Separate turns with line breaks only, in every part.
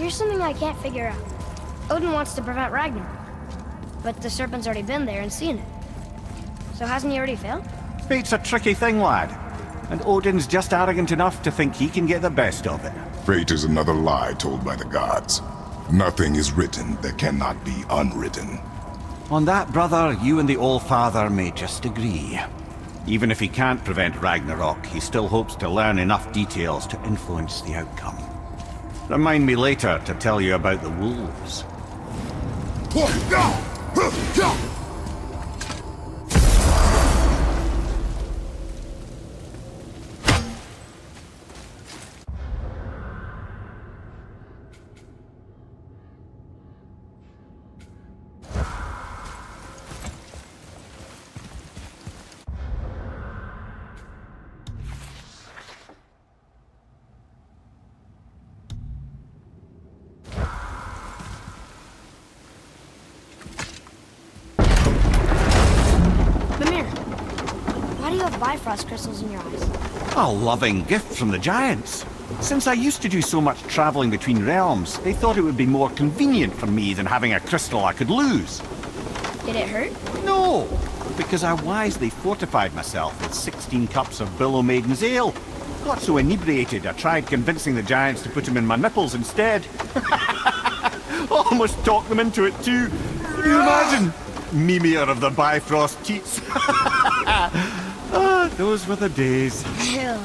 Here's something I can't figure out. Odin wants to prevent Ragnarok, but the serpent's already been there and seen it. So hasn't he already failed?
Fate's a tricky thing, lad. And Odin's just arrogant enough to think he can get the best of it.
Fate is another lie told by the gods. Nothing is written that cannot be unwritten.
On that, brother, you and the All-Father may just agree. Even if he can't prevent Ragnarok, he still hopes to learn enough details to influence the outcome. Remind me later to tell you about the wolves.
Why do you have Bifrost crystals in your eyes?
A loving gift from the giants. Since I used to do so much traveling between realms, they thought it would be more convenient for me than having a crystal I could lose.
Did it hurt?
No, because I wisely fortified myself with 16 cups of Billow Maiden's ale. Got so inebriated, I tried convincing the giants to put them in my nipples instead. Almost talked them into it too. Can you imagine? Mimir of the Bifrost teats. Those were the days.
Ew.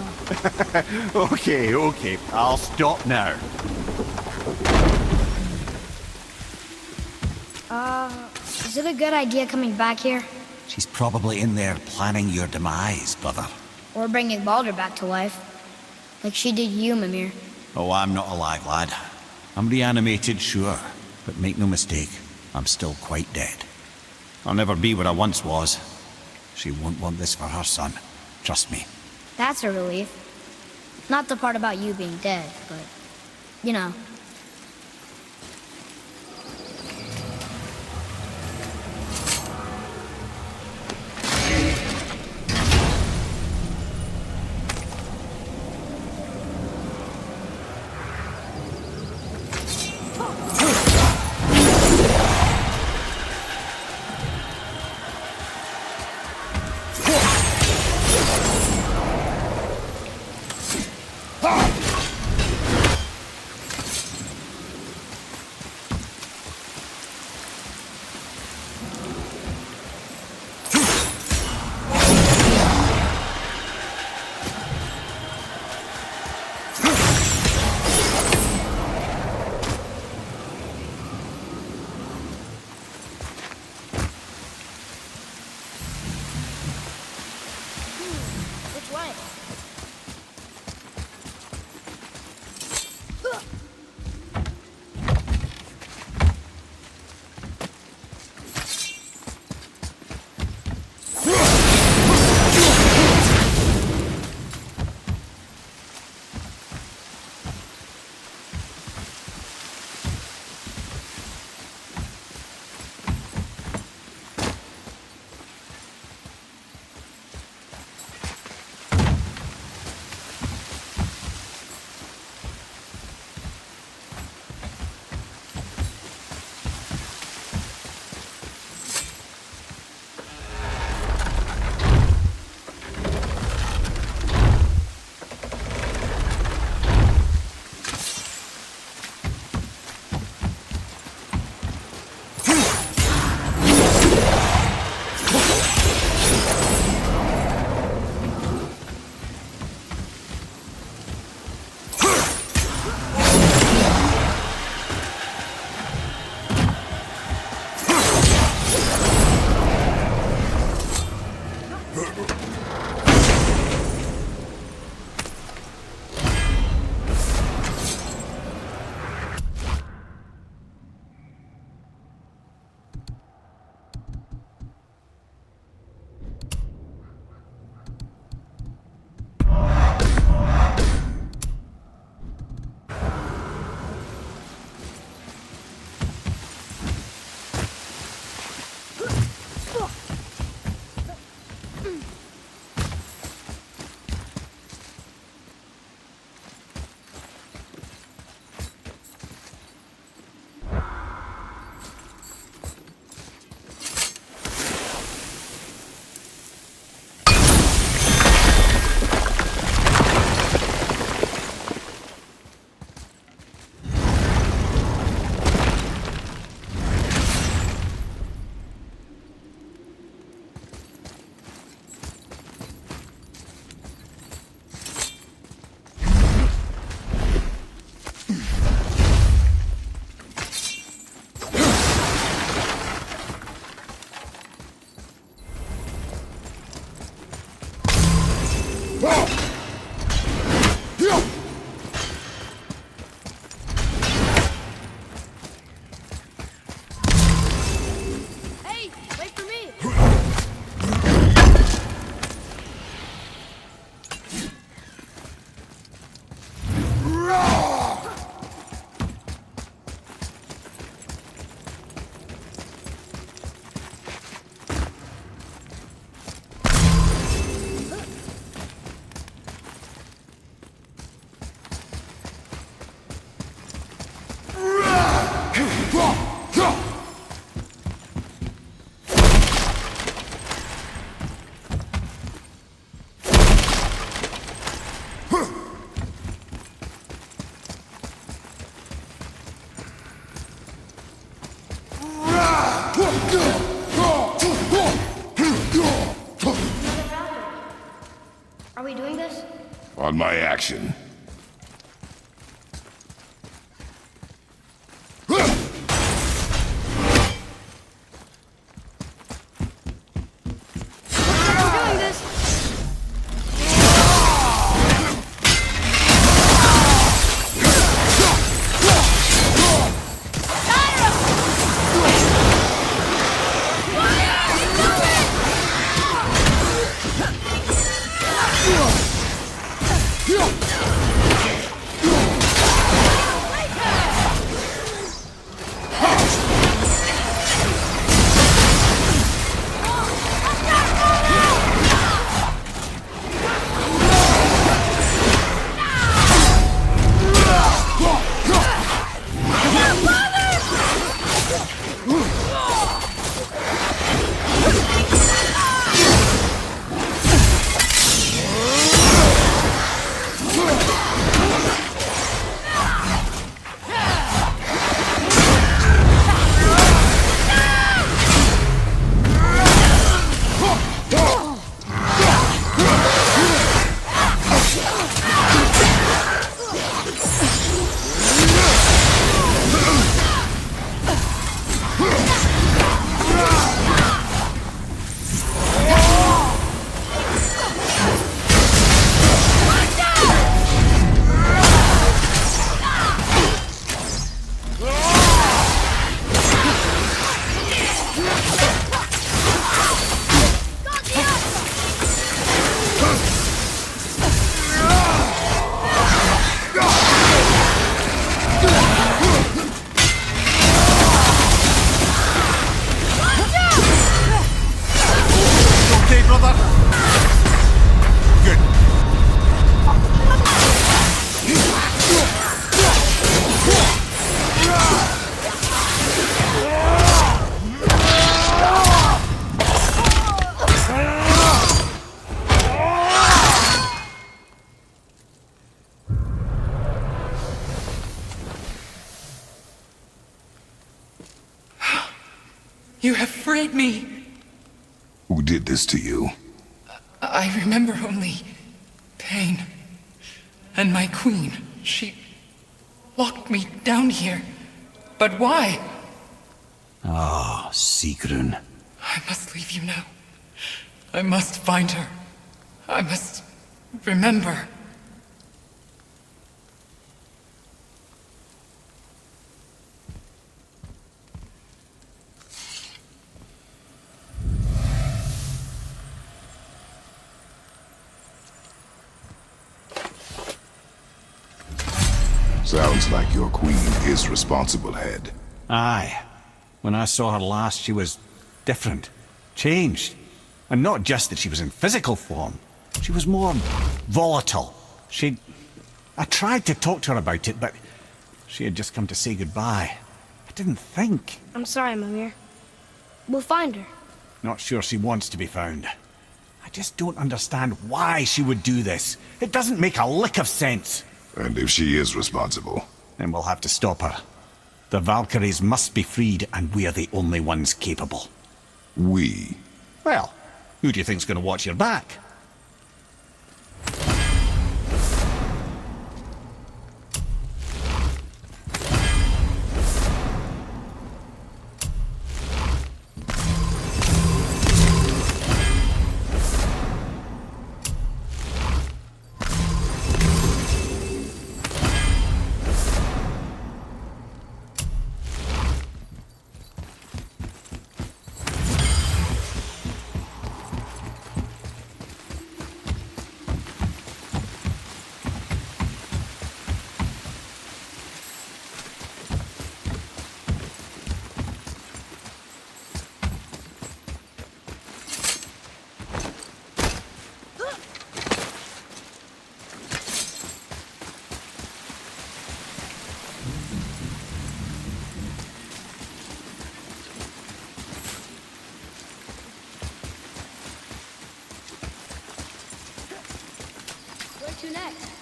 Okay, I'll stop now.
Is it a good idea coming back here?
She's probably in there planning your demise, brother.
Or bringing Baldur back to life? Like she did you, Mimir.
Oh, I'm not alive, lad. I'm reanimated, sure. But make no mistake, I'm still quite dead. I'll never be what I once was. She won't want this for her son. Trust me.
That's a relief. Not the part about you being dead, but, you know.
On my action.
I'm doing this.
You have freed me.
Who did this to you?
I remember only pain. And my queen, she locked me down here. But why?
Ah, Sigrun.
I must leave you now. I must find her. I must remember.
Sounds like your queen is responsible, Head.
Aye. When I saw her last, she was different. Changed. And not just that she was in physical form. She was more volatile. I tried to talk to her about it, but she had just come to say goodbye. I didn't think.
I'm sorry, Mimir. We'll find her.
Not sure she wants to be found. I just don't understand why she would do this. It doesn't make a lick of sense.
And if she is responsible?
Then we'll have to stop her. The Valkyries must be freed, and we're the only ones capable.
We?
Well, who do you think's going to watch your back?
Where to next?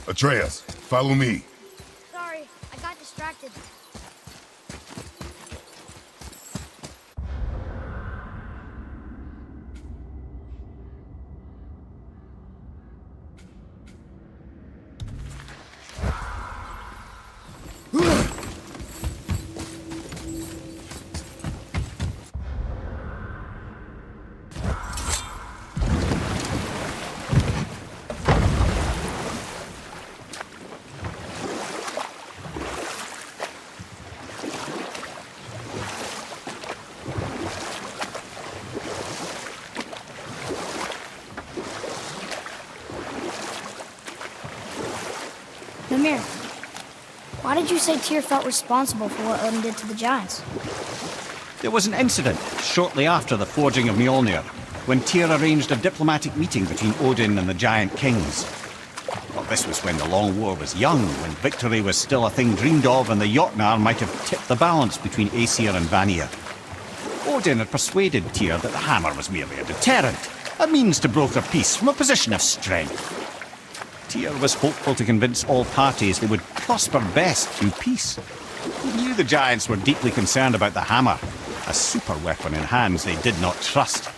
Atreus, follow me.
Sorry, I got distracted. Mimir, why did you say Tyr felt responsible for what Odin did to the giants?
There was an incident shortly after the forging of Mjolnir, when Tyr arranged a diplomatic meeting between Odin and the giant kings. Well, this was when the Long War was young, when victory was still a thing dreamed of, and the Jotnar might have tipped the balance between Aesir and Vanir. Odin had persuaded Tyr that the hammer was merely a deterrent, a means to broker peace from a position of strength. Tyr was hopeful to convince all parties they would prosper best through peace. He knew the giants were deeply concerned about the hammer, a super weapon in hands they did not trust.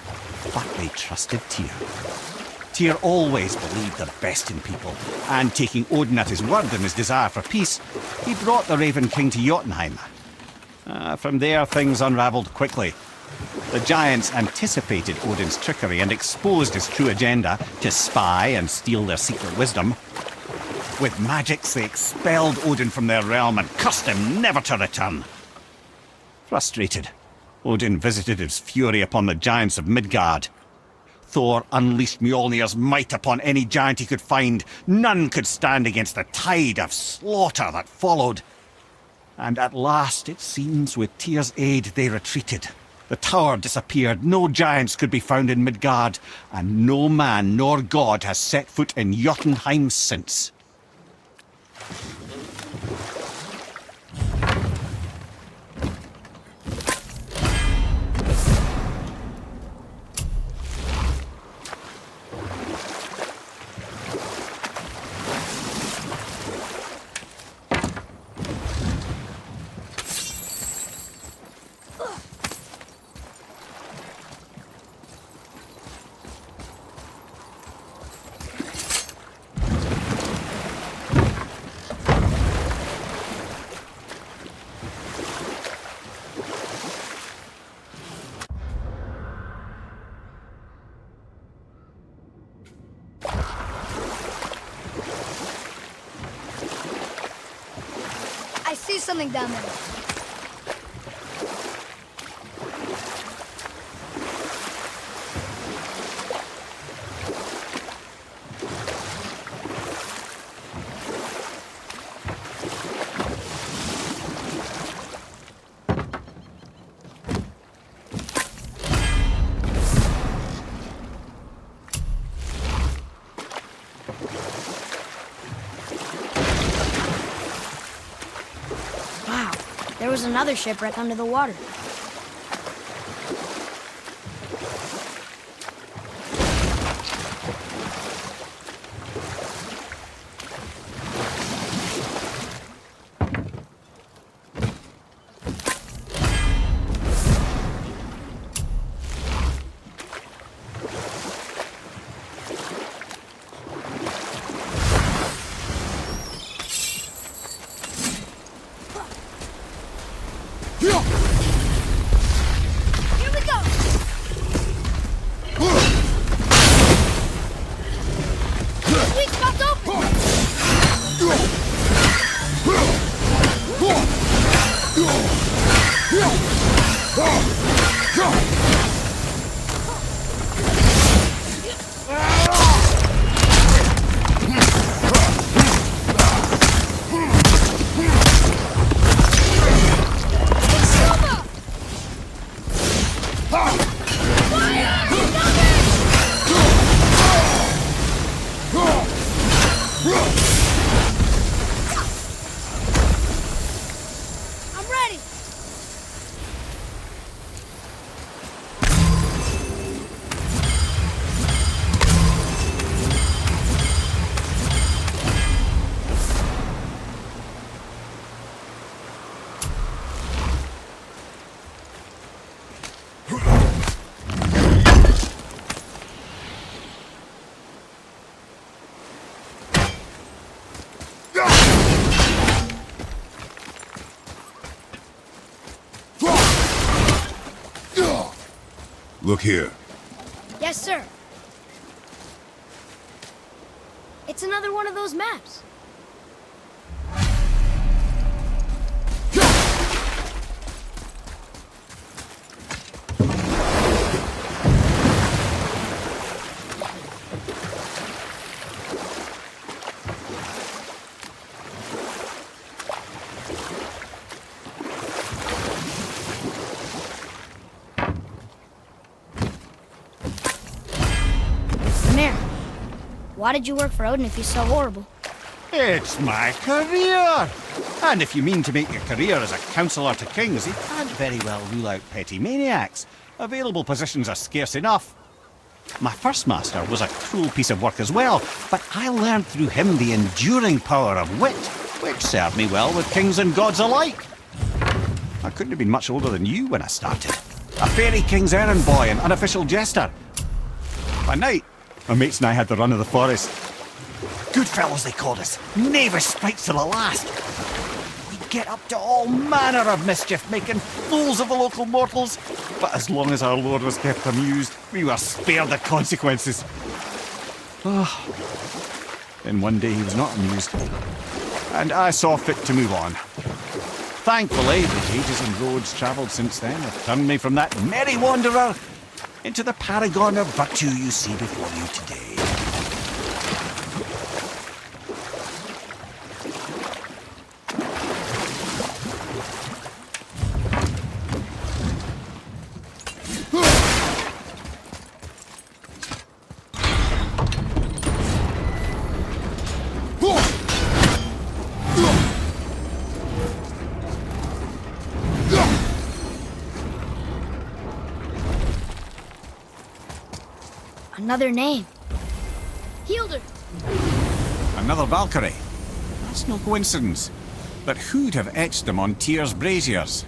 But they trusted Tyr. Tyr always believed the best in people, and taking Odin at his word in his desire for peace, he brought the Raven King to Jotunheim. From there, things unravelled quickly. The giants anticipated Odin's trickery and exposed his true agenda to spy and steal their secret wisdom. With magics, they expelled Odin from their realm and cursed him never to return. Frustrated, Odin visited his fury upon the giants of Midgard. Thor unleashed Mjolnir's might upon any giant he could find. None could stand against the tide of slaughter that followed. And at last, it seems, with Tyr's aid, they retreated. The tower disappeared, no giants could be found in Midgard, and no man nor god has set foot in Jotunheim since.
I see something down there. Wow, there was another shipwreck under the water. Here we go! Sweet spot's open! I'm ready!
Look here.
Yes, sir. It's another one of those maps. Why did you work for Odin if he's so horrible?
It's my career! And if you mean to make your career as a counselor to kings, you can't very well rule out petty maniacs. Available positions are scarce enough. My first master was a cruel piece of work as well, but I learned through him the enduring power of wit, which served me well with kings and gods alike. I couldn't have been much older than you when I started. A fairy king's errand boy and unofficial jester. By night, my mates and I had the run of the forest. Good fellows they called us, knavish sprites to the last. We'd get up to all manner of mischief, making fools of the local mortals. But as long as our lord was kept amused, we were spared the consequences. Then one day he was not amused, and I saw fit to move on. Thankfully, the ages and roads travelled since then have turned me from that merry wanderer into the paragon of virtue you see before you today.
Another name. Hildur.
Another Valkyrie. That's no coincidence. But who'd have etched them on Tyr's braziers?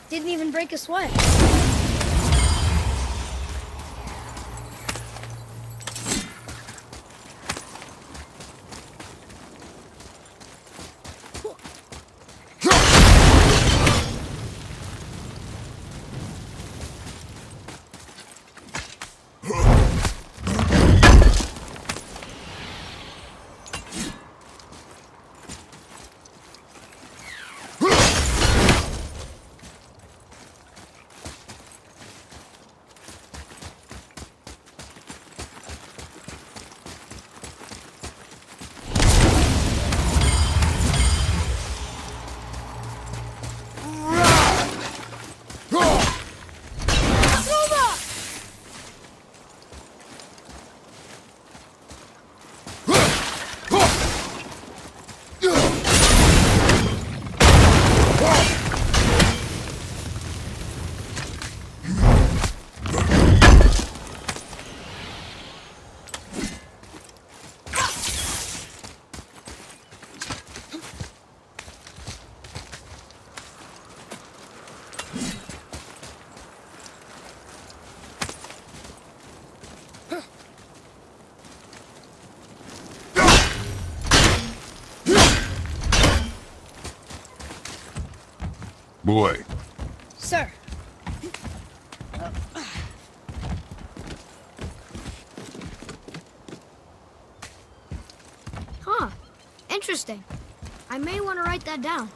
Didn't even break a sweat.
Boy.
Sir. Huh. Interesting. I may want to write that down.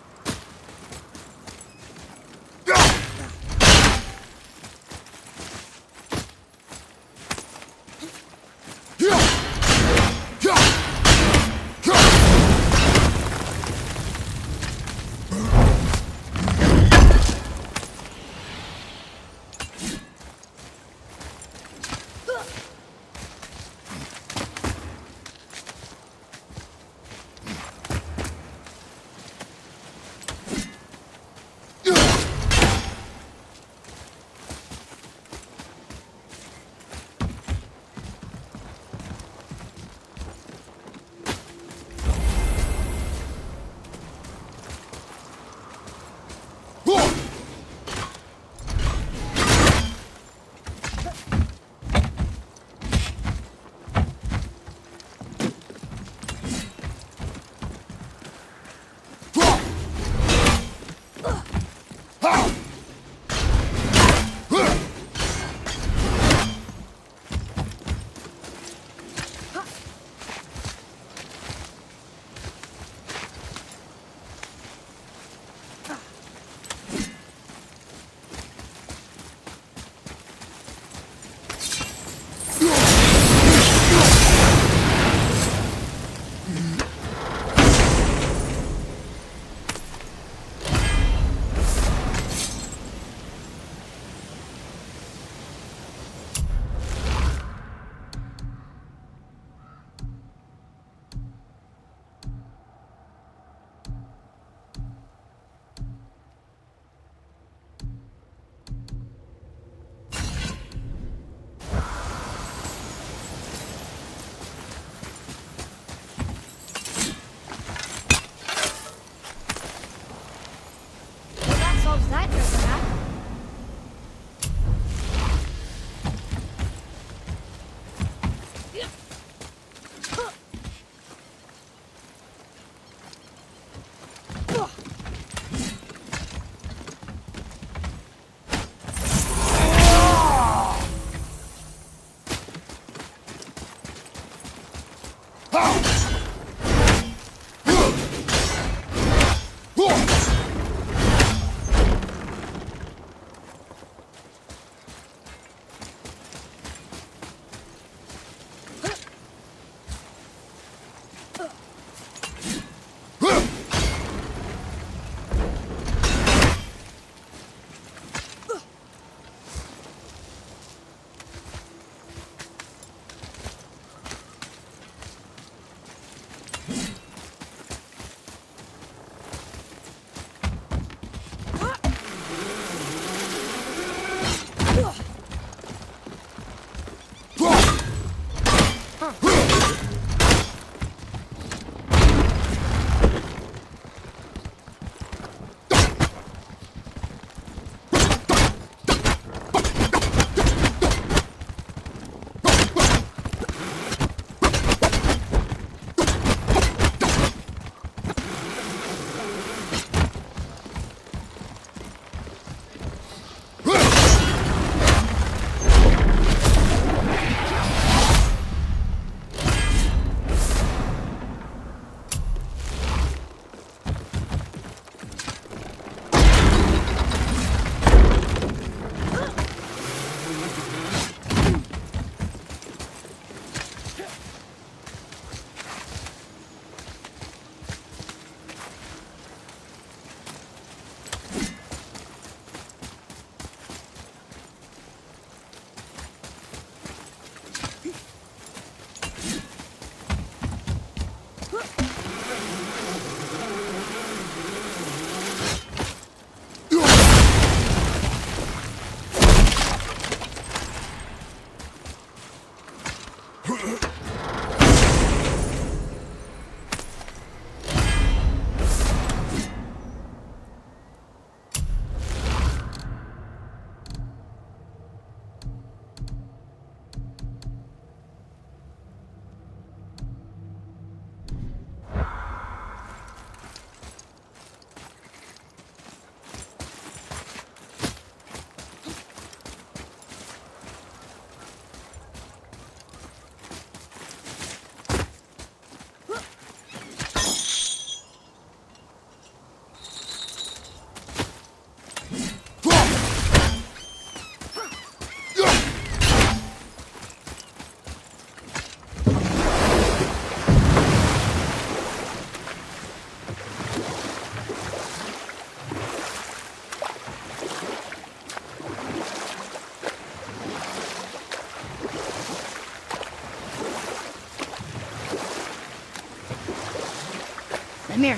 Lemire,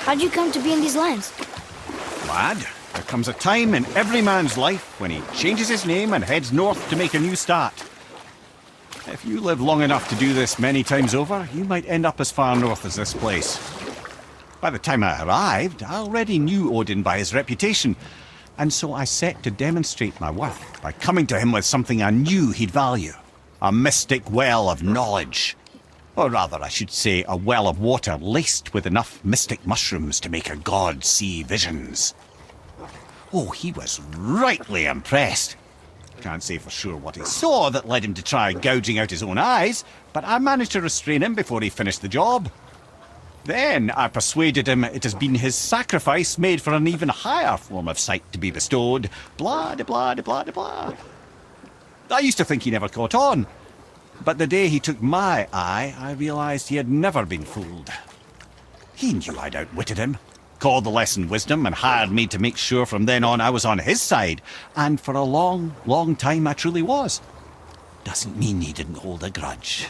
how'd you come to be in these lands?
Lad, there comes a time in every man's life when he changes his name and heads north to make a new start. If you live long enough to do this many times over, you might end up as far north as this place. By the time I arrived, I already knew Odin by his reputation, and so I set to demonstrate my worth by coming to him with something I knew he'd value. A mystic well of knowledge. Or rather, I should say, a well of water laced with enough mystic mushrooms to make a god see visions. Oh, he was rightly impressed. Can't say for sure what he saw that led him to try gouging out his own eyes, but I managed to restrain him before he finished the job. Then I persuaded him it has been his sacrifice made for an even higher form of sight to be bestowed. Blah, de blah, de blah, de blah. I used to think he never caught on. But the day he took my eye, I realized he had never been fooled. He knew I'd outwitted him, called the lesson wisdom, and hired me to make sure from then on I was on his side. And for a long, long time I truly was. Doesn't mean he didn't hold a grudge.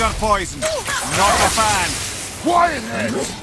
Spider poison. Not a fan.
Quiet head!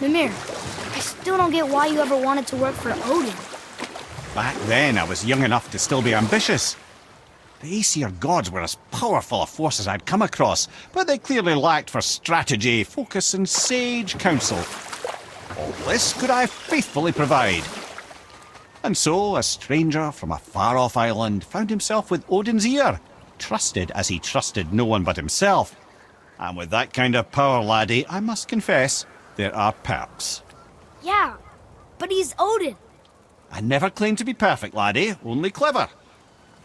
Mimir, I still don't get why you ever wanted to work for Odin.
Back then, I was young enough to still be ambitious. The Aesir gods were as powerful a force as I'd come across, but they clearly lacked for strategy, focus, and sage counsel. All this could I faithfully provide. And so, a stranger from a far-off island found himself with Odin's ear, trusted as he trusted no one but himself. And with that kind of power, laddie, I must confess, there are perks.
Yeah, but he's Odin.
I never claimed to be perfect, laddie, only clever.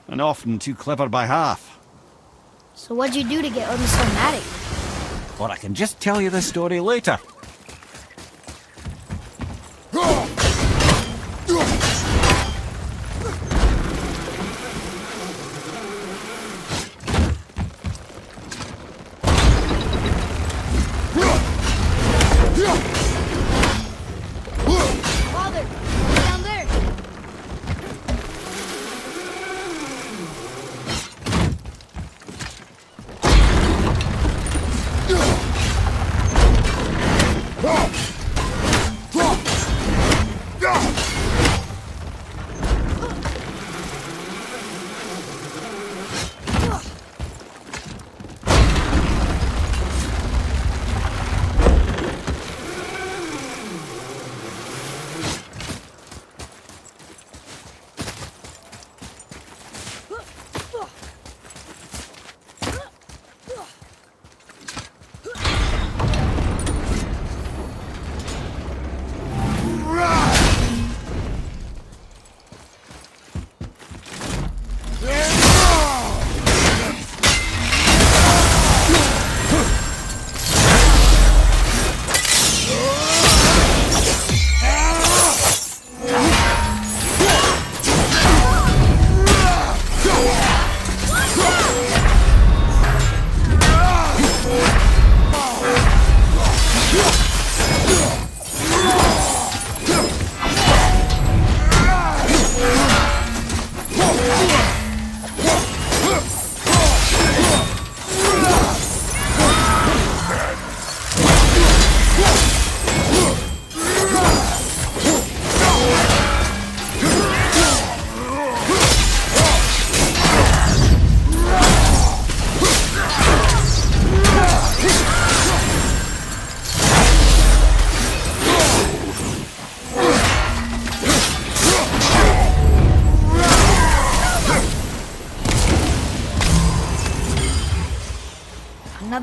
And often too clever by half.
So what'd you do to get Odin so mad at you?
Or I can just tell you the story later.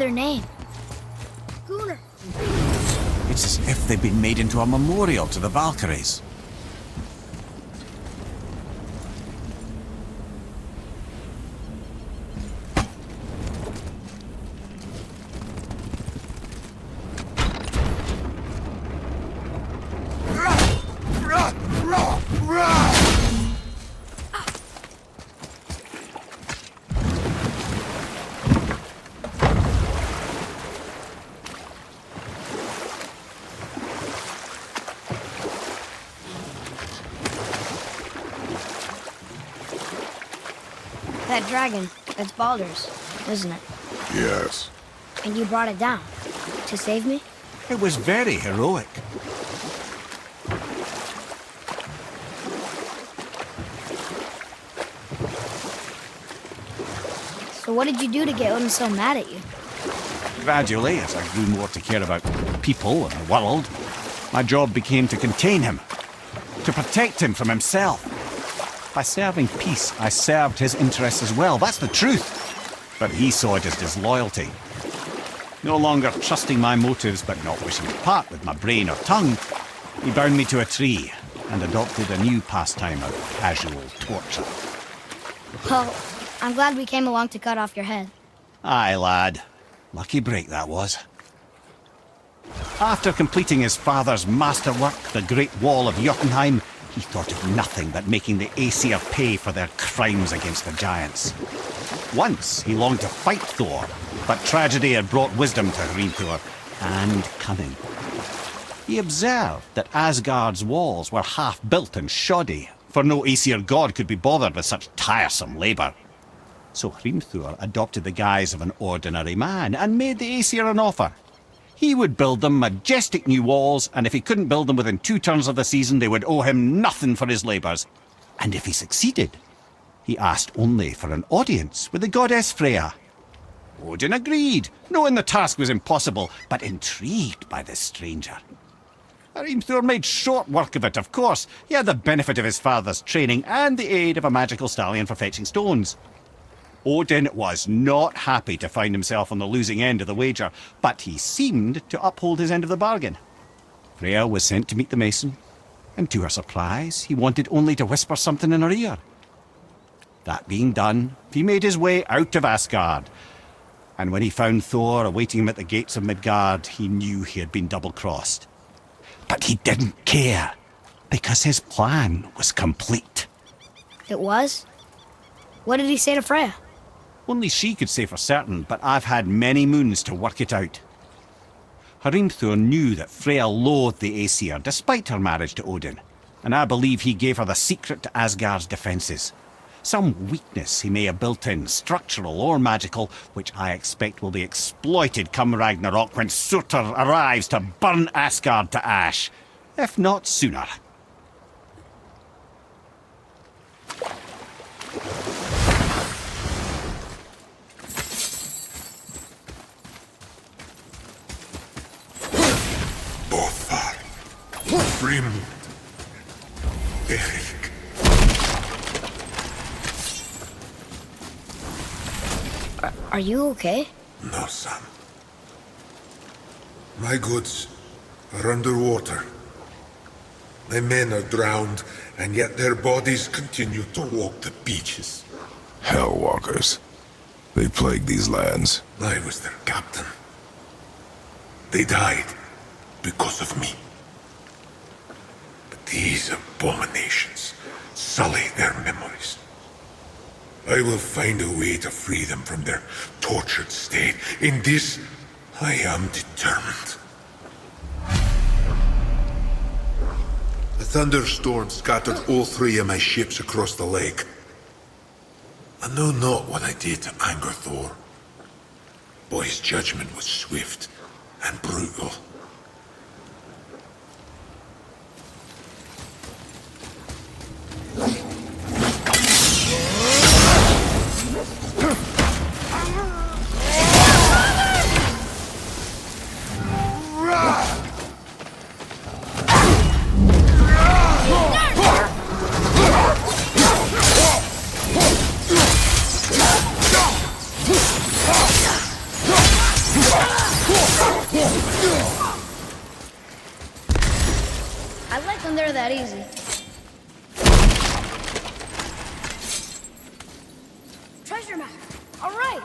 other name. Gunnar.
It's as if they've been made into a memorial to the Valkyries.
That dragon, it's Baldur's, isn't it?
Yes.
And you brought it down to save me?
It was very heroic.
So what did you do to get Odin so mad at you?
Gradually, as I grew more to care about people and the world, my job became to contain him, to protect him from himself. By serving peace, I served his interests as well. That's the truth. But he saw it as disloyalty. No longer trusting my motives, but not wishing to part with my brain or tongue, he bound me to a tree and adopted a new pastime of casual torture.
Well, I'm glad we came along to cut off your head.
Aye, lad. Lucky break that was. After completing his father's masterwork, the Great Wall of Jotunheim, he thought of nothing but making the Aesir pay for their crimes against the giants. Once he longed to fight Thor, but tragedy had brought wisdom to Hrimthur and cunning. He observed that Asgard's walls were half-built and shoddy, for no Aesir god could be bothered with such tiresome labour. So Hrimthur adopted the guise of an ordinary man and made the Aesir an offer. He would build them majestic new walls, and if he couldn't build them within 2 turns of the season, they would owe him nothing for his labours. And if he succeeded, he asked only for an audience with the goddess Freya. Odin agreed, knowing the task was impossible, but intrigued by this stranger. Hrimthur made short work of it, of course. He had the benefit of his father's training and the aid of a magical stallion for fetching stones. Odin was not happy to find himself on the losing end of the wager, but he seemed to uphold his end of the bargain. Freya was sent to meet the mason, and to her surprise, he wanted only to whisper something in her ear. That being done, he made his way out of Asgard, and when he found Thor awaiting him at the gates of Midgard, he knew he had been double-crossed. But he didn't care, because his plan was complete.
It was? What did he say to Freya?
Only she could say for certain, but I've had many moons to work it out. Hrimthur knew that Freya loathed the Aesir, despite her marriage to Odin, and I believe he gave her the secret to Asgard's defences. Some weakness he may have built in, structural or magical, which I expect will be exploited come Ragnarok when Surtur arrives to burn Asgard to ash, if not sooner.
Grim. Eric.
Are you okay?
No, son. My goods are underwater. My men are drowned, and yet their bodies continue to walk the beaches. Hellwalkers. They plague these lands. I was their captain. They died because of me. But these abominations sully their memories. I will find a way to free them from their tortured state. In this, I am determined. A thunderstorm scattered all 3 of my ships across the lake. I know not what I did to anger Thor. But his judgment was swift and brutal.
nothing there that easy. Treasure map. All right.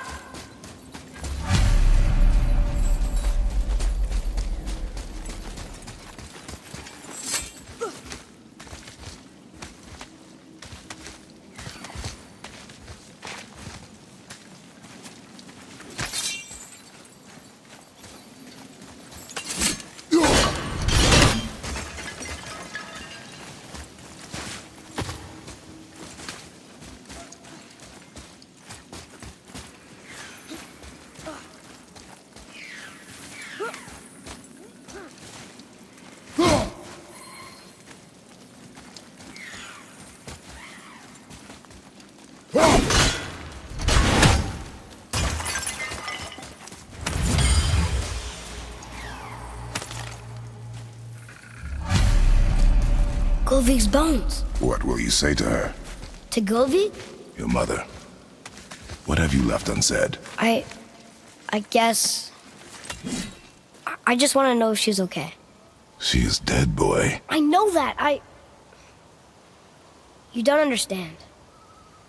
Govig's bones.
What will you say to her?
To Govig?
Your mother. What have you left unsaid?
I guess... I just want to know if she's okay.
She is dead, boy.
I know that, You don't understand.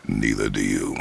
Neither do you.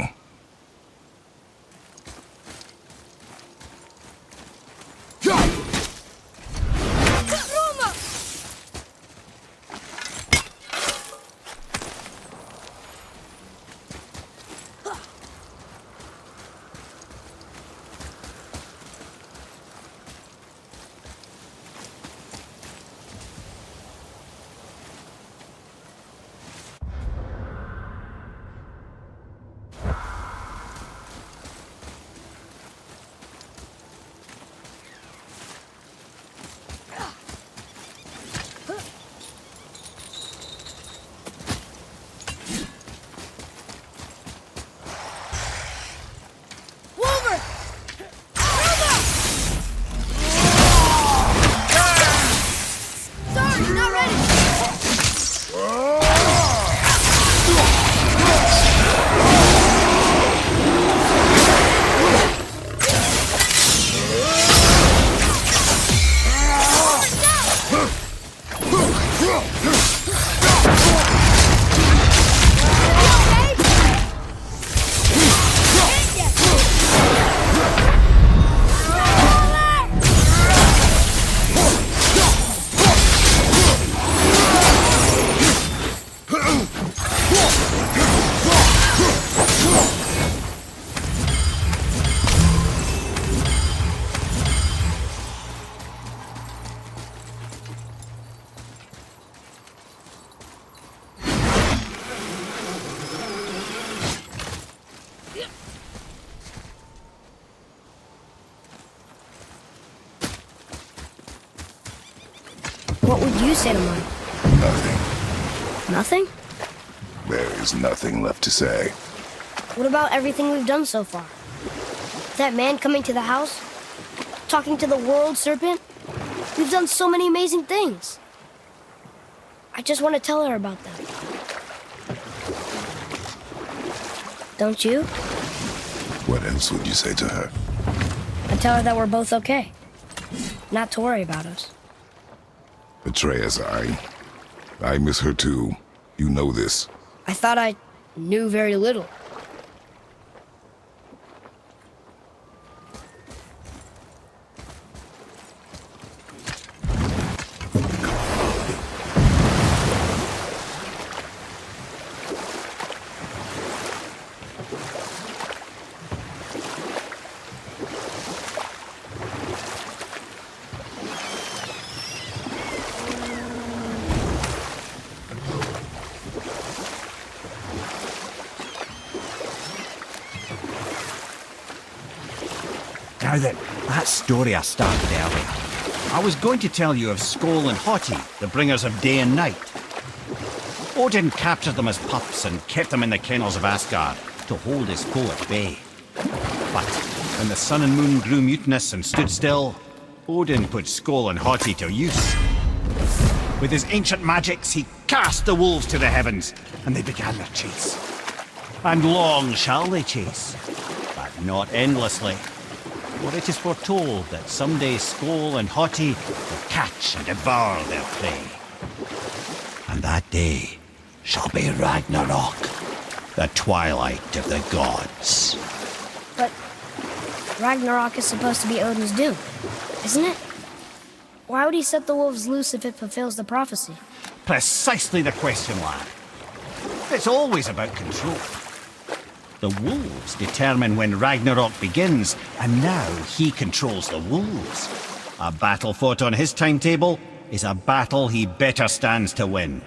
What would you say to mine?
Nothing.
Nothing?
There is nothing left to say.
What about everything we've done so far? That man coming to the house? Talking to the world serpent? We've done so many amazing things. I just want to tell her about them. Don't you?
What else would you say to her?
And tell her that we're both okay. Not to worry about us.
Atreus, I miss her too. You know this.
I thought I knew very little.
Now that story I started earlier, I was going to tell you of Skoll and Hati, the bringers of day and night. Odin captured them as pups and kept them in the kennels of Asgard to hold his foe at bay. But when the sun and moon grew mutinous and stood still, Odin put Skoll and Hati to use. With his ancient magics, he cast the wolves to the heavens, and they began their chase. And long shall they chase, but not endlessly. For it is foretold that someday Skoll and Hati will catch and devour their prey.
And that day shall be Ragnarok, the twilight of the gods.
But Ragnarok is supposed to be Odin's doom, isn't it? Why would he set the wolves loose if it fulfills the prophecy?
Precisely the question, lad. It's always about control. The wolves determine when Ragnarok begins, and now he controls the wolves. A battle fought on his timetable is a battle he better stands to win.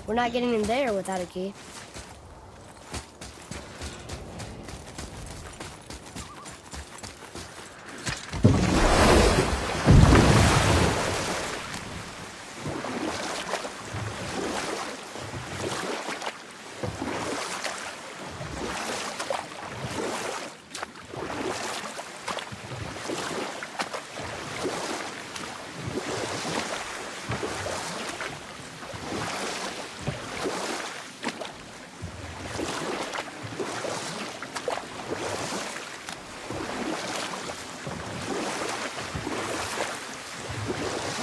We're not getting in there without a key.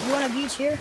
You want a beach here?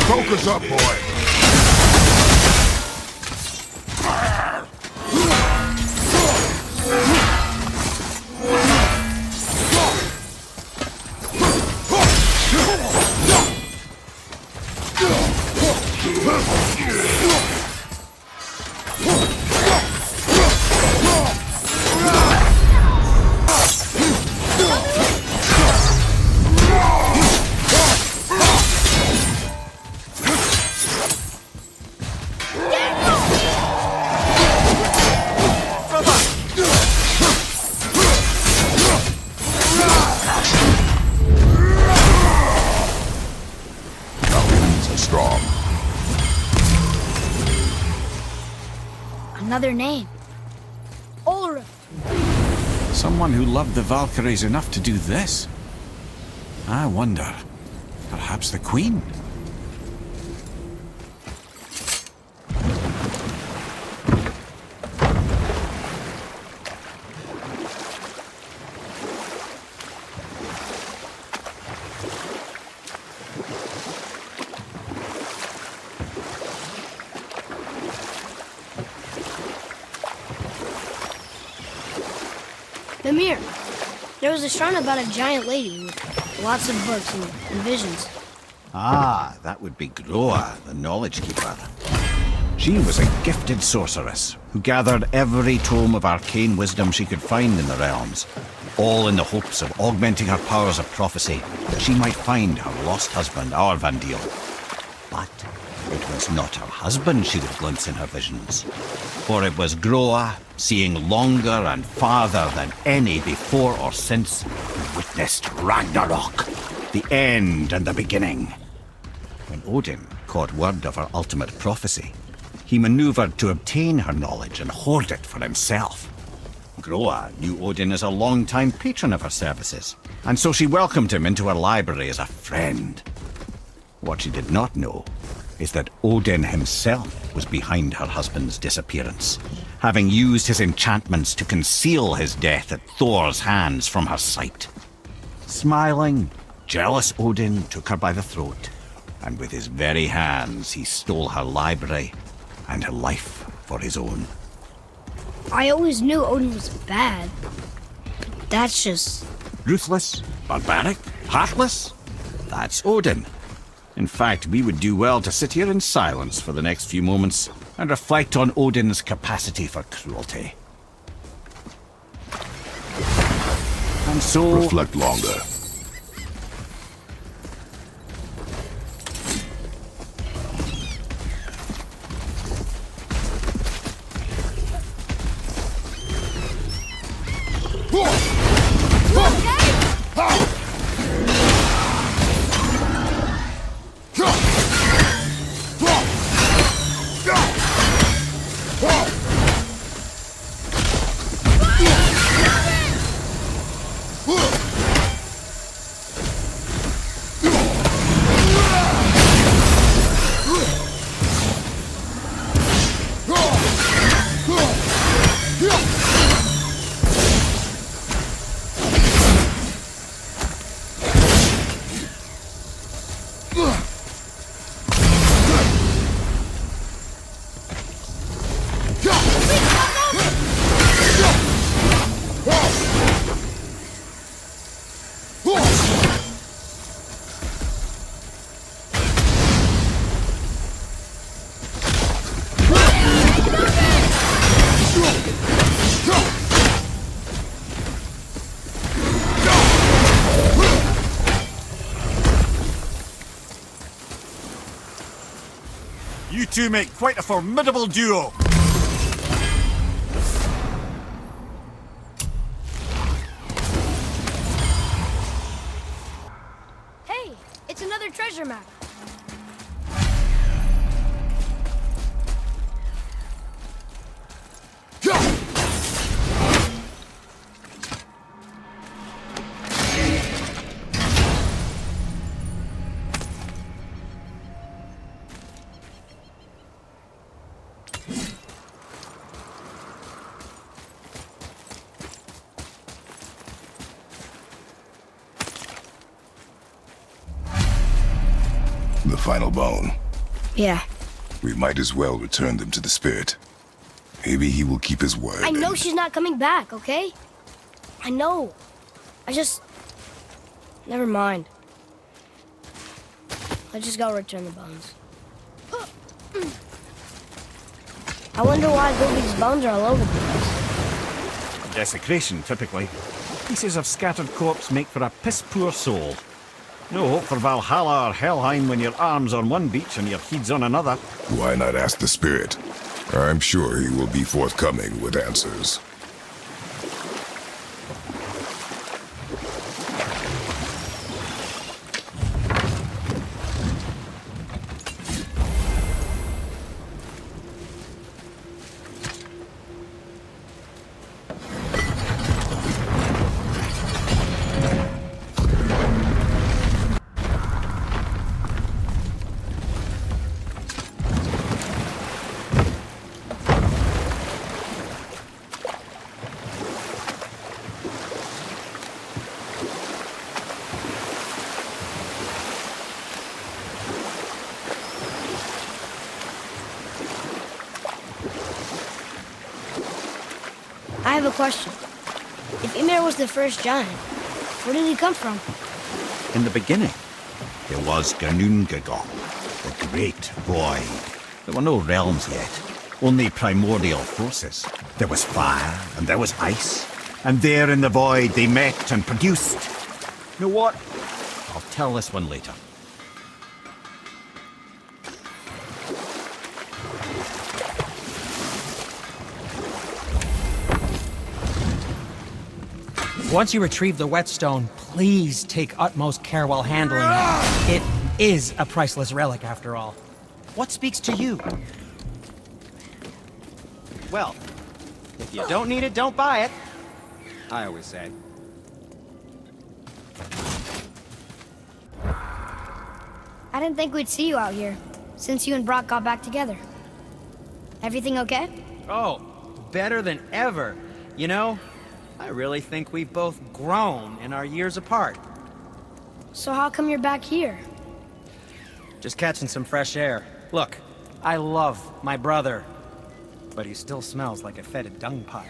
Focus up, boy.
Another name. Ulrich.
Someone who loved the Valkyries enough to do this? I wonder. Perhaps the Queen?
Mimir, there was a shrine about a giant lady with lots of books and visions.
Ah, that would be Groa, the Knowledge Keeper. She was a gifted sorceress who gathered every tome of arcane wisdom she could find in the realms, all in the hopes of augmenting her powers of prophecy, that she might find her lost husband, Arvandil. But it was not her husband she would glimpse in her visions, for it was Groa, seeing longer and farther than any before or since, who witnessed Ragnarok, the end and the beginning. When Odin caught word of her ultimate prophecy, he maneuvered to obtain her knowledge and hoard it for himself. Groa knew Odin as a long-time patron of her services, and so she welcomed him into her library as a friend. What she did not know is that Odin himself was behind her husband's disappearance, having used his enchantments to conceal his death at Thor's hands from her sight. Smiling, jealous Odin took her by the throat, and with his very hands he stole her library and her life for his own.
I always knew Odin was bad. But that's just...
Ruthless, barbaric, heartless? That's Odin. In fact, we would do well to sit here in silence for the next few moments and reflect on Odin's capacity for cruelty. And so...
Reflect longer.
You two make quite a formidable duo.
Hey, it's another treasure map.
The final bone.
Yeah.
We might as well return them to the spirit. Maybe he will keep his word.
I know
and-
she's not coming back, okay? I know. Never mind. Let's just go return the bones. I wonder why Gobi's bones are all over the place.
Desecration, typically. Pieces of scattered corpse make for a piss-poor soul. No hope for Valhalla or Helheim when your arm's on one beach and your head's on another.
Why not ask the spirit? I'm sure he will be forthcoming with answers.
I have a question. If Ymir was the first giant, where did he come from?
In the beginning, there was Ganungagong, the Great Void. There were no realms yet, only primordial forces. There was fire, and there was ice. And there in the void they met and produced. You know what? I'll tell this one later.
Once you retrieve the whetstone, please take utmost care while handling it. It is a priceless relic, after all. What speaks to you? Well, if you don't need it, don't buy it. I always say.
I didn't think we'd see you out here, since you and Brock got back together. Everything okay?
Oh, better than ever. You know, I really think we've both grown in our years apart.
So how come you're back here?
Just catching some fresh air. Look, I love my brother, but he still smells like a fetid dung pile.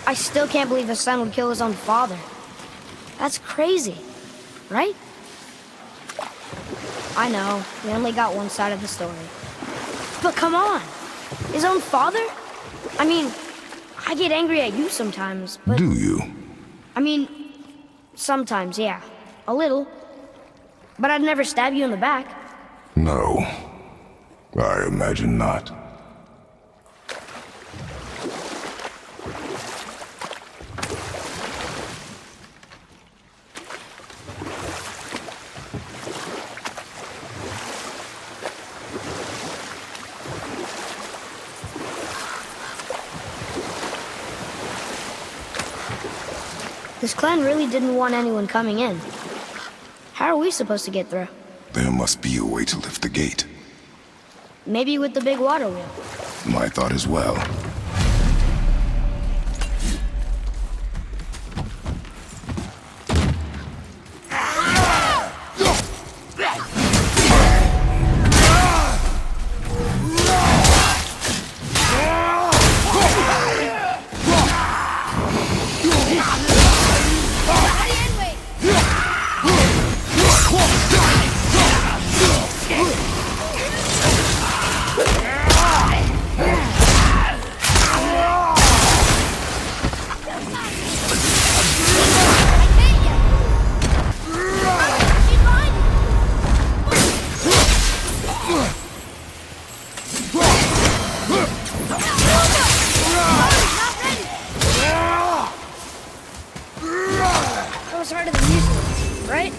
I still can't believe a son would kill his own father. That's crazy, right? I know, we only got one side of the story. But come on, his own father? I mean, I get angry at you sometimes, but...
Do you?
I mean, sometimes, yeah. A little. But I'd never stab you in the back.
No. I imagine not.
This clan really didn't want anyone coming in. How are we supposed to get through?
There must be a way to lift the gate.
Maybe with the big water wheel.
My thought as well.
That was harder than usual, right?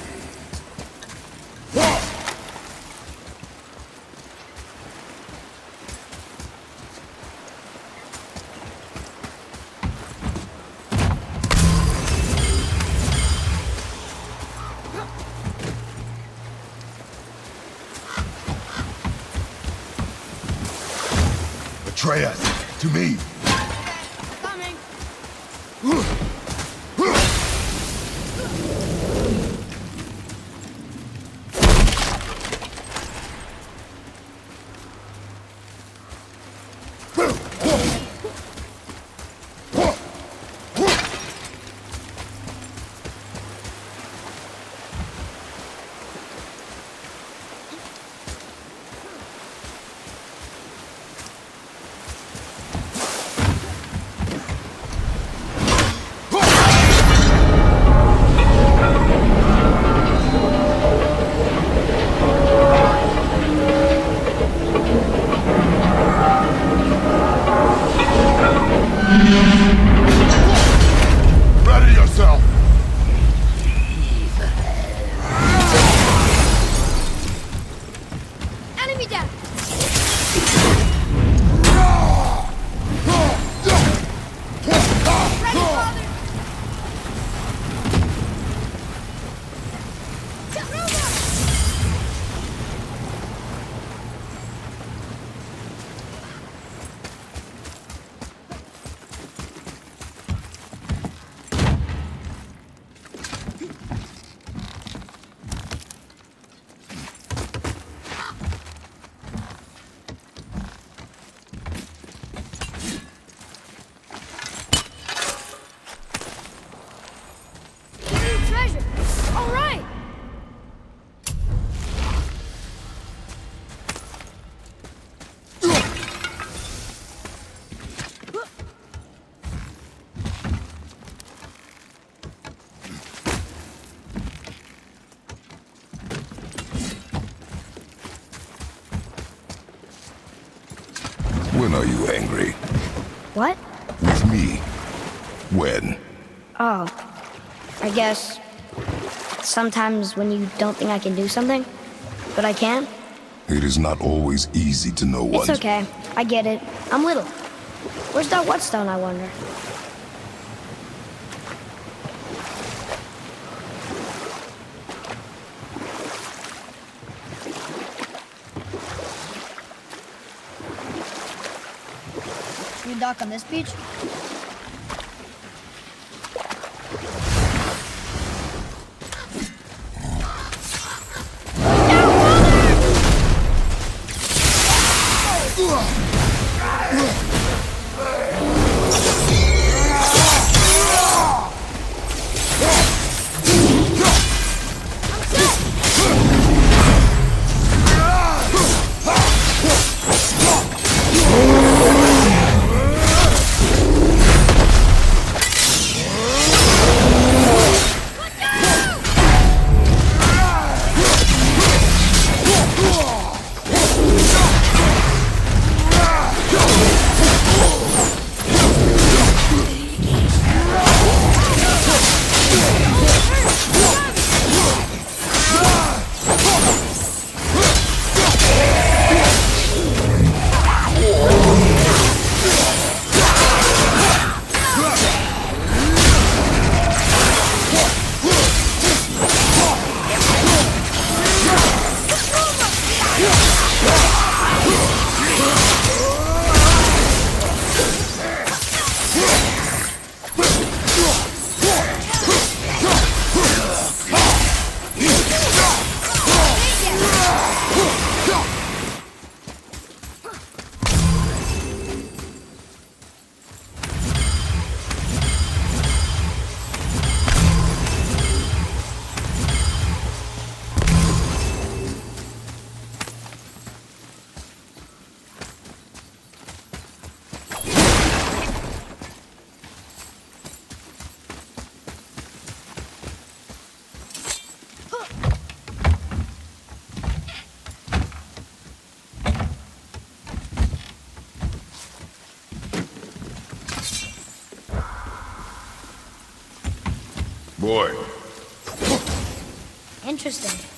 Atreus, to me.
Coming.
Ready yourself!
Enemy down. Ready, father.
you angry?
What?
With me? When?
Oh, I guess sometimes when you don't think I can do something, but I can.
It is not always easy to know
It's
what.
okay. I get it. I'm little. Where's that whetstone, I wonder? Should we dock on this beach?
Boy.
Interesting.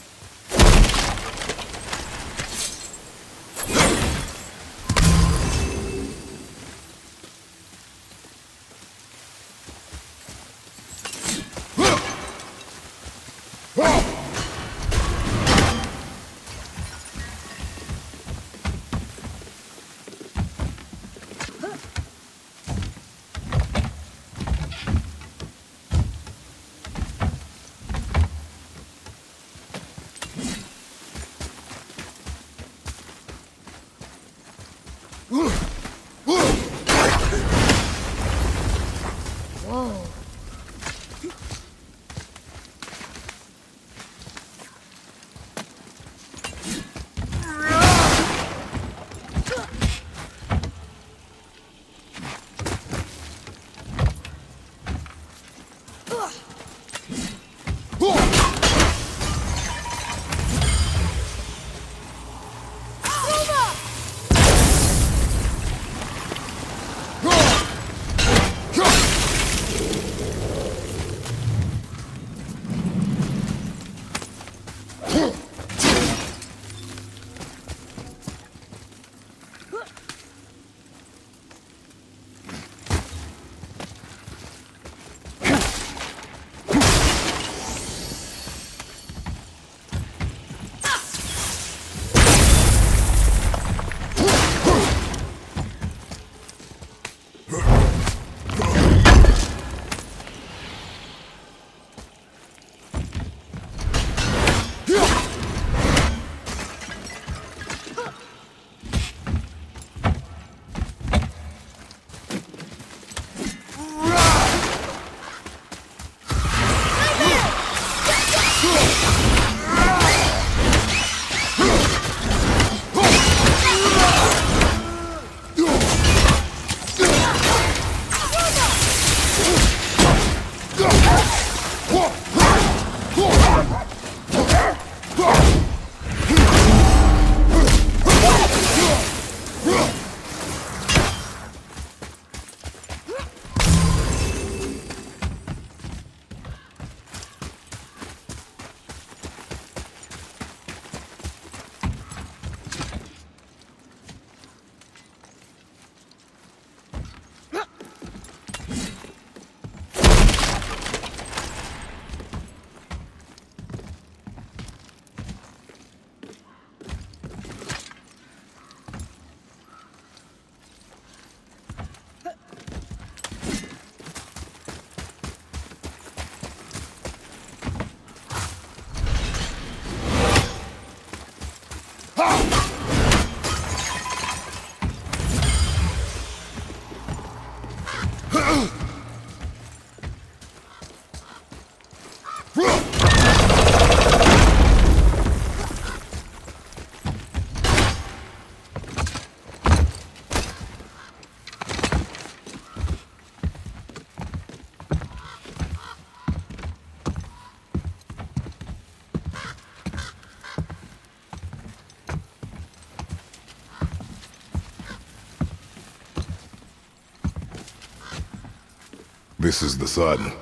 This is the sun.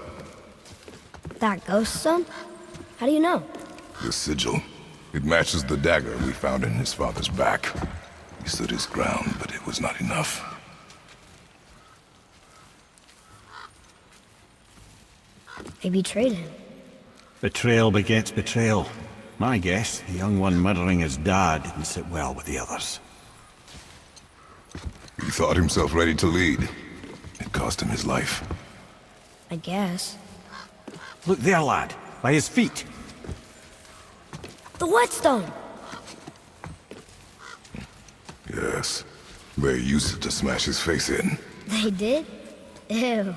That ghost son? How do you know?
The sigil. It matches the dagger we found in his father's back. He stood his ground, but it was not enough.
They betrayed him.
Betrayal begets betrayal. My guess, the young one murdering his dad didn't sit well with the others.
He thought himself ready to lead. It cost him his life.
I guess.
Look there, lad. By his feet.
The whetstone!
Yes. They used it to smash his face in.
They did? Ew. Here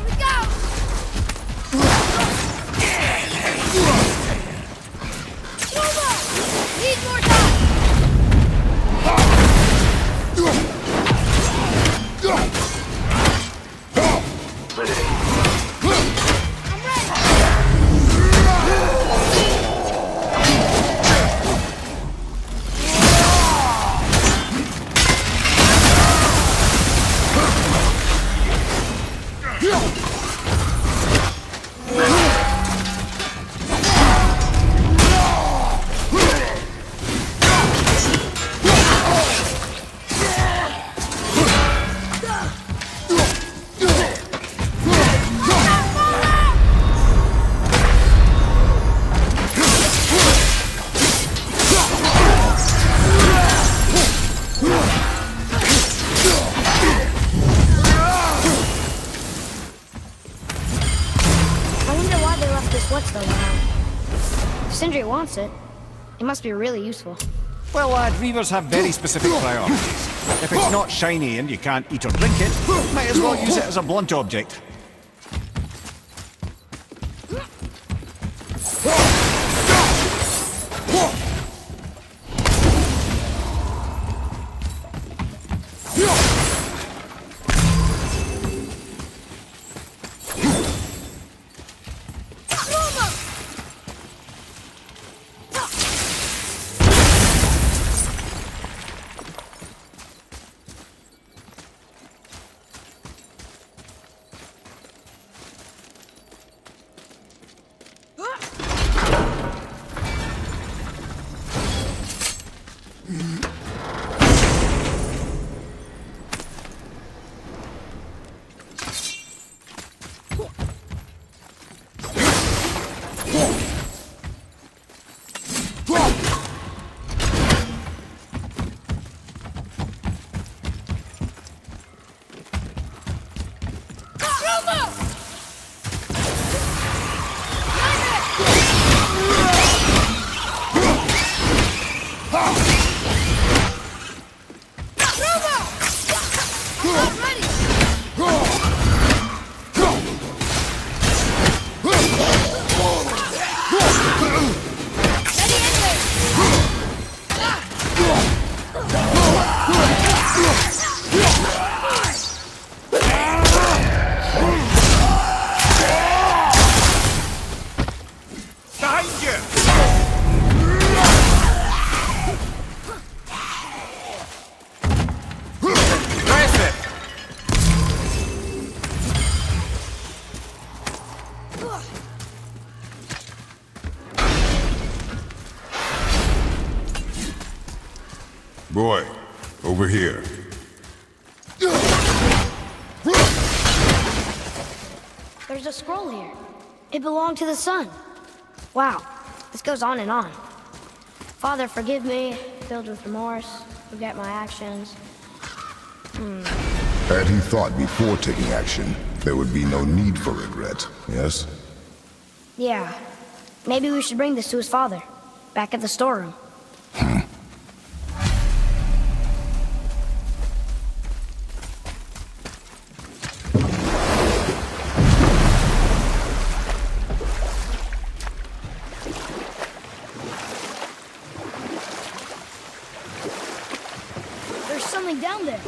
we go! Nova! Need more time! Sindri wants it. It must be really useful.
Well, lad, reavers have very specific priorities. If it's not shiny and you can't eat or drink it, might as well use it as a blunt object.
Boy, over here.
There's a scroll here. It belonged to the sun. Wow, this goes on and on. Father, forgive me, filled with remorse, forget my actions.
Had he thought before taking action, there would be no need for regret, yes?
Yeah, maybe we should bring this to his father, back at the storeroom. something down there.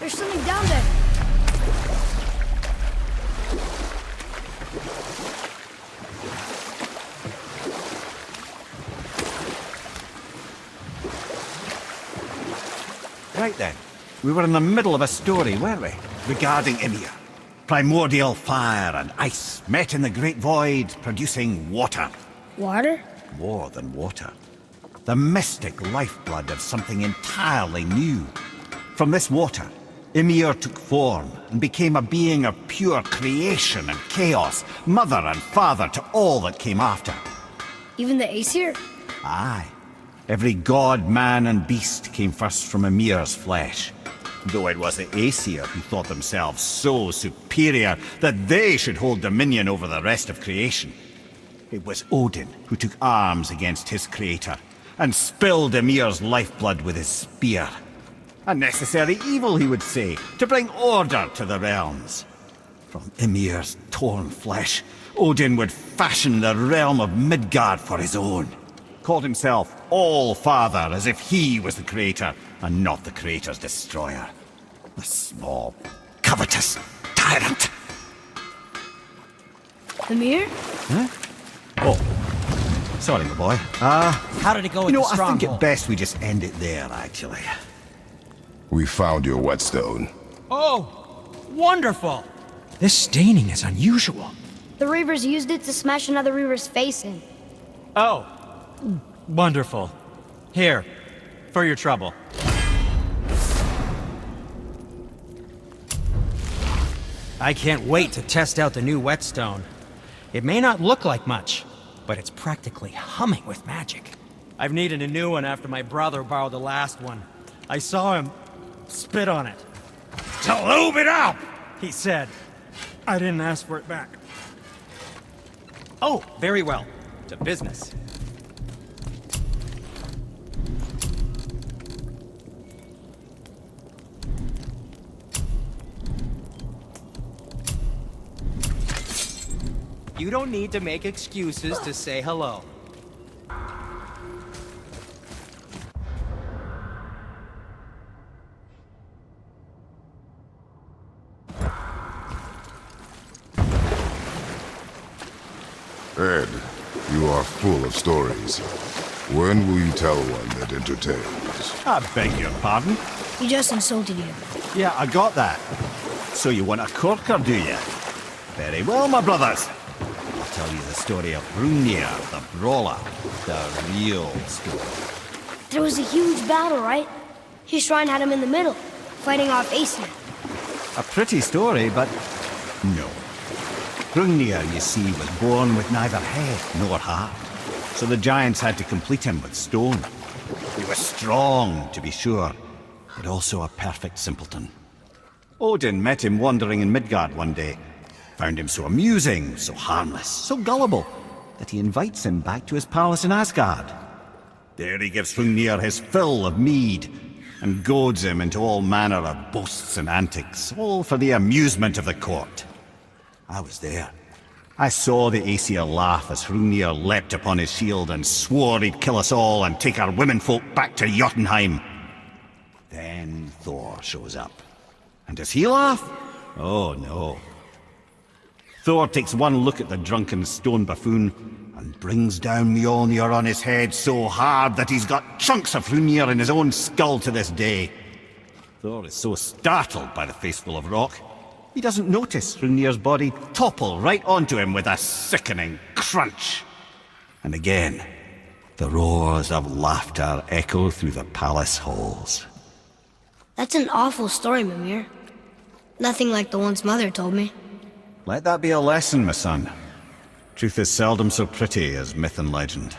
There's something down there.
Right then. We were in the middle of a story, weren't we? Regarding Ymir. Primordial fire and ice met in the great void, producing water.
Water?
More than water. The mystic lifeblood of something entirely new. From this water, Ymir took form and became a being of pure creation and chaos, mother and father to all that came after.
Even the Aesir?
Aye. Every god, man and beast came first from Ymir's flesh. Though it was the Aesir who thought themselves so superior that they should hold dominion over the rest of creation. It was Odin who took arms against his creator and spilled Ymir's lifeblood with his spear. A necessary evil, he would say, to bring order to the realms. From Ymir's torn flesh, Odin would fashion the realm of Midgard for his own. Called himself All-Father, as if he was the creator and not the creator's destroyer. The small, covetous tyrant.
Ymir?
Huh? Oh, sorry, my boy.
How did it go with the
I think
stronghold?
it best we just end it there, actually.
We found your whetstone.
Oh, wonderful! This staining is unusual.
The Reavers used it to smash another Reaver's face in.
Oh, wonderful. Here, for your trouble. I can't wait to test out the new whetstone. It may not look like much, but it's practically humming with magic. I've needed a new one after my brother borrowed the last one. I saw him spit on it. "To lube it up," he said. I didn't ask for it back. Oh, very well. To business. You don't need to make excuses to say hello.
Ed, you are full of stories. When will you tell one that entertains?
I beg your pardon?
He just insulted you.
Yeah, I got that. So you want a corker, do you? Very well, my brothers. I'll tell you the story of Hrungnir, the brawler. The real story.
There was a huge battle, right? His shrine had him in the middle, fighting off Aesir.
A pretty story, but no. Hrungnir, you see, was born with neither head nor heart. So the giants had to complete him with stone. He was strong, to be sure, but also a perfect simpleton. Odin met him wandering in Midgard one day. Found him so amusing, so harmless, so gullible, that he invites him back to his palace in Asgard. There he gives Hrungnir his fill of mead, and goads him into all manner of boasts and antics, all for the amusement of the court. I was there. I saw the Aesir laugh as Hrungnir leapt upon his shield and swore he'd kill us all and take our womenfolk back to Jotunheim. Then Thor shows up. And does he laugh? Oh no. Thor takes one look at the drunken stone buffoon and brings down Mjolnir on his head so hard that he's got chunks of Hrungnir in his own skull to this day. Thor is so startled by the faceful of rock, he doesn't notice Hrungnir's body topple right onto him with a sickening crunch. And again, the roars of laughter echo through the palace halls.
That's an awful story, Mimir. Nothing like the ones Mother told me.
Let that be a lesson, my son. Truth is seldom so pretty as myth and legend.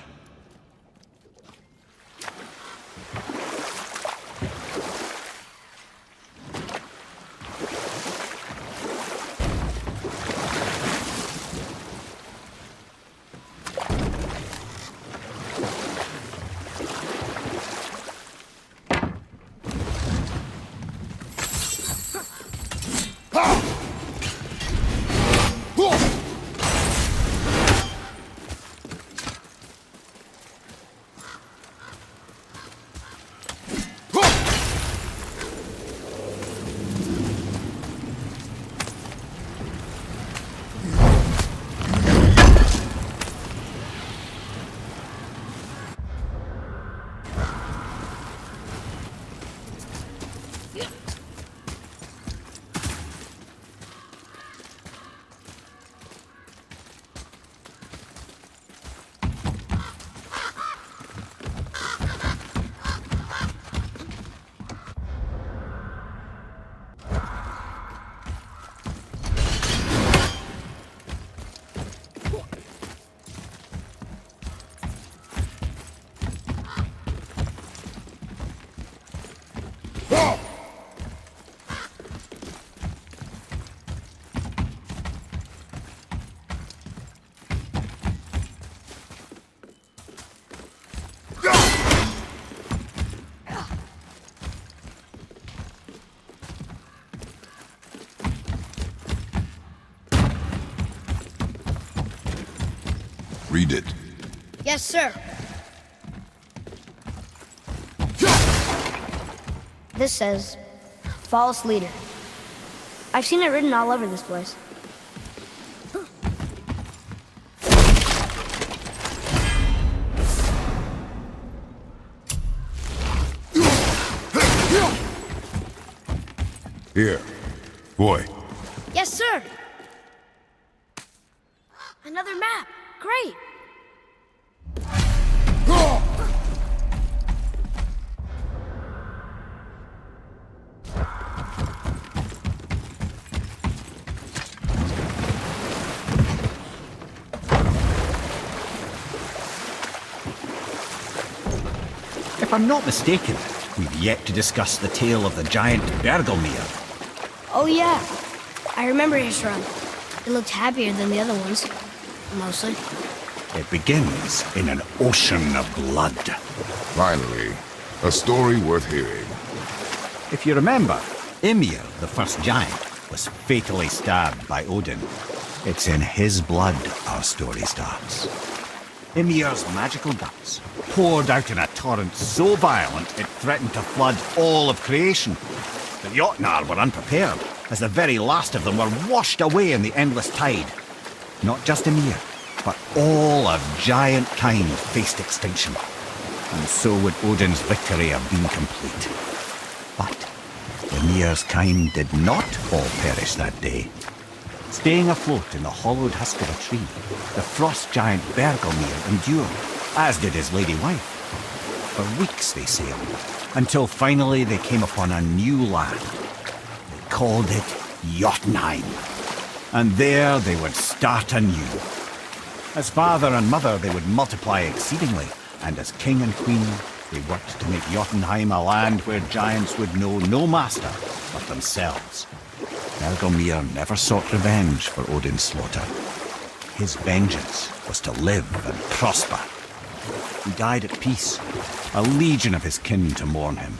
Read it.
Yes, sir. This says, false leader. I've seen it written all over this place.
Here. Boy.
Yes, sir. Another map. Great.
If I'm not mistaken, we've yet to discuss the tale of the giant Bergelmir.
Oh, yeah. I remember his run. It looked happier than the other ones. Mostly.
It begins in an ocean of blood.
Finally, a story worth hearing.
If you remember, Ymir, the first giant, was fatally stabbed by Odin. It's in his blood our story starts. Ymir's magical guts poured out in a torrent so violent it threatened to flood all of creation. The Jotnar were unprepared, as the very last of them were washed away in the endless tide. Not just Ymir, but all of giant kind faced extinction. And so would Odin's victory have been complete. But Ymir's kind did not all perish that day. Staying afloat in the hollowed husk of a tree, the frost giant Bergelmir endured, as did his lady wife. For weeks they sailed, until finally they came upon a new land. They called it Jotunheim. And there they would start anew. As father and mother they would multiply exceedingly, and as king and queen they worked to make Jotunheim a land where giants would know no master but themselves. Bergelmir never sought revenge for Odin's slaughter. His vengeance was to live and prosper. He died at peace, a legion of his kin to mourn him.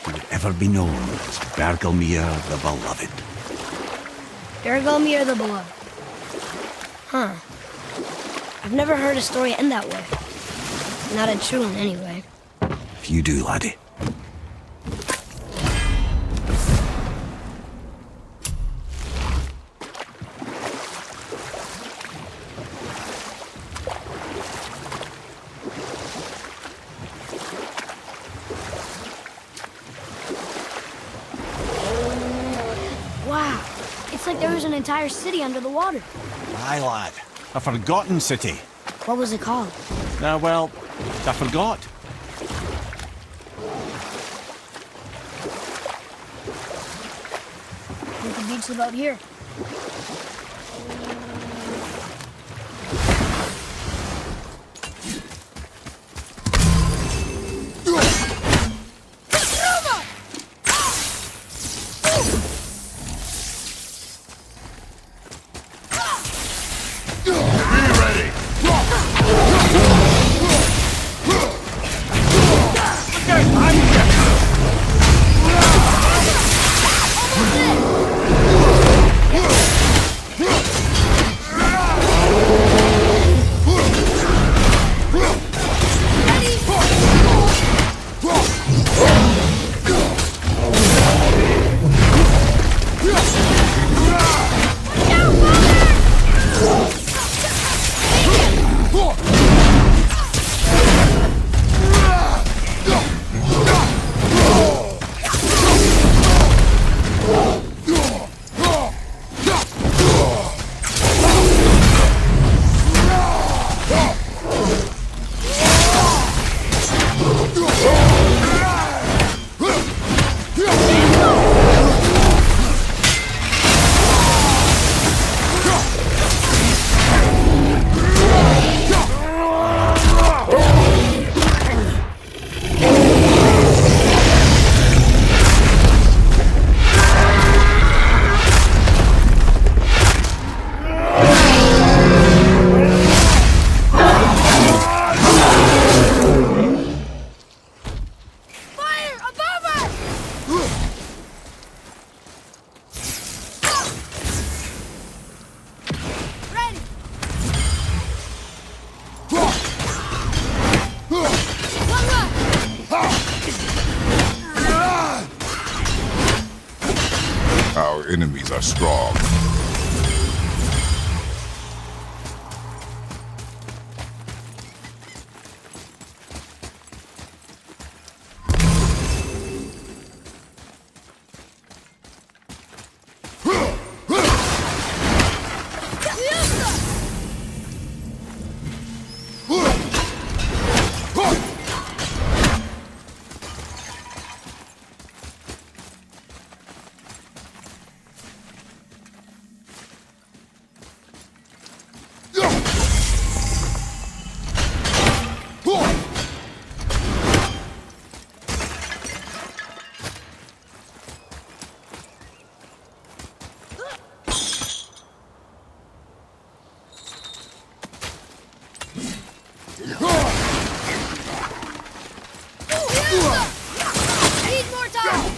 He would ever be known as Bergelmir the Beloved.
Bergelmir the Beloved. I've never heard a story end that way. Not a true one, anyway.
If you do, laddie.
Wow, it's like there was an entire city under the water.
Aye, lad. A forgotten city.
What was it called?
Well, I forgot.
I think the beach's about here.
Our enemies are strong.
Need more time!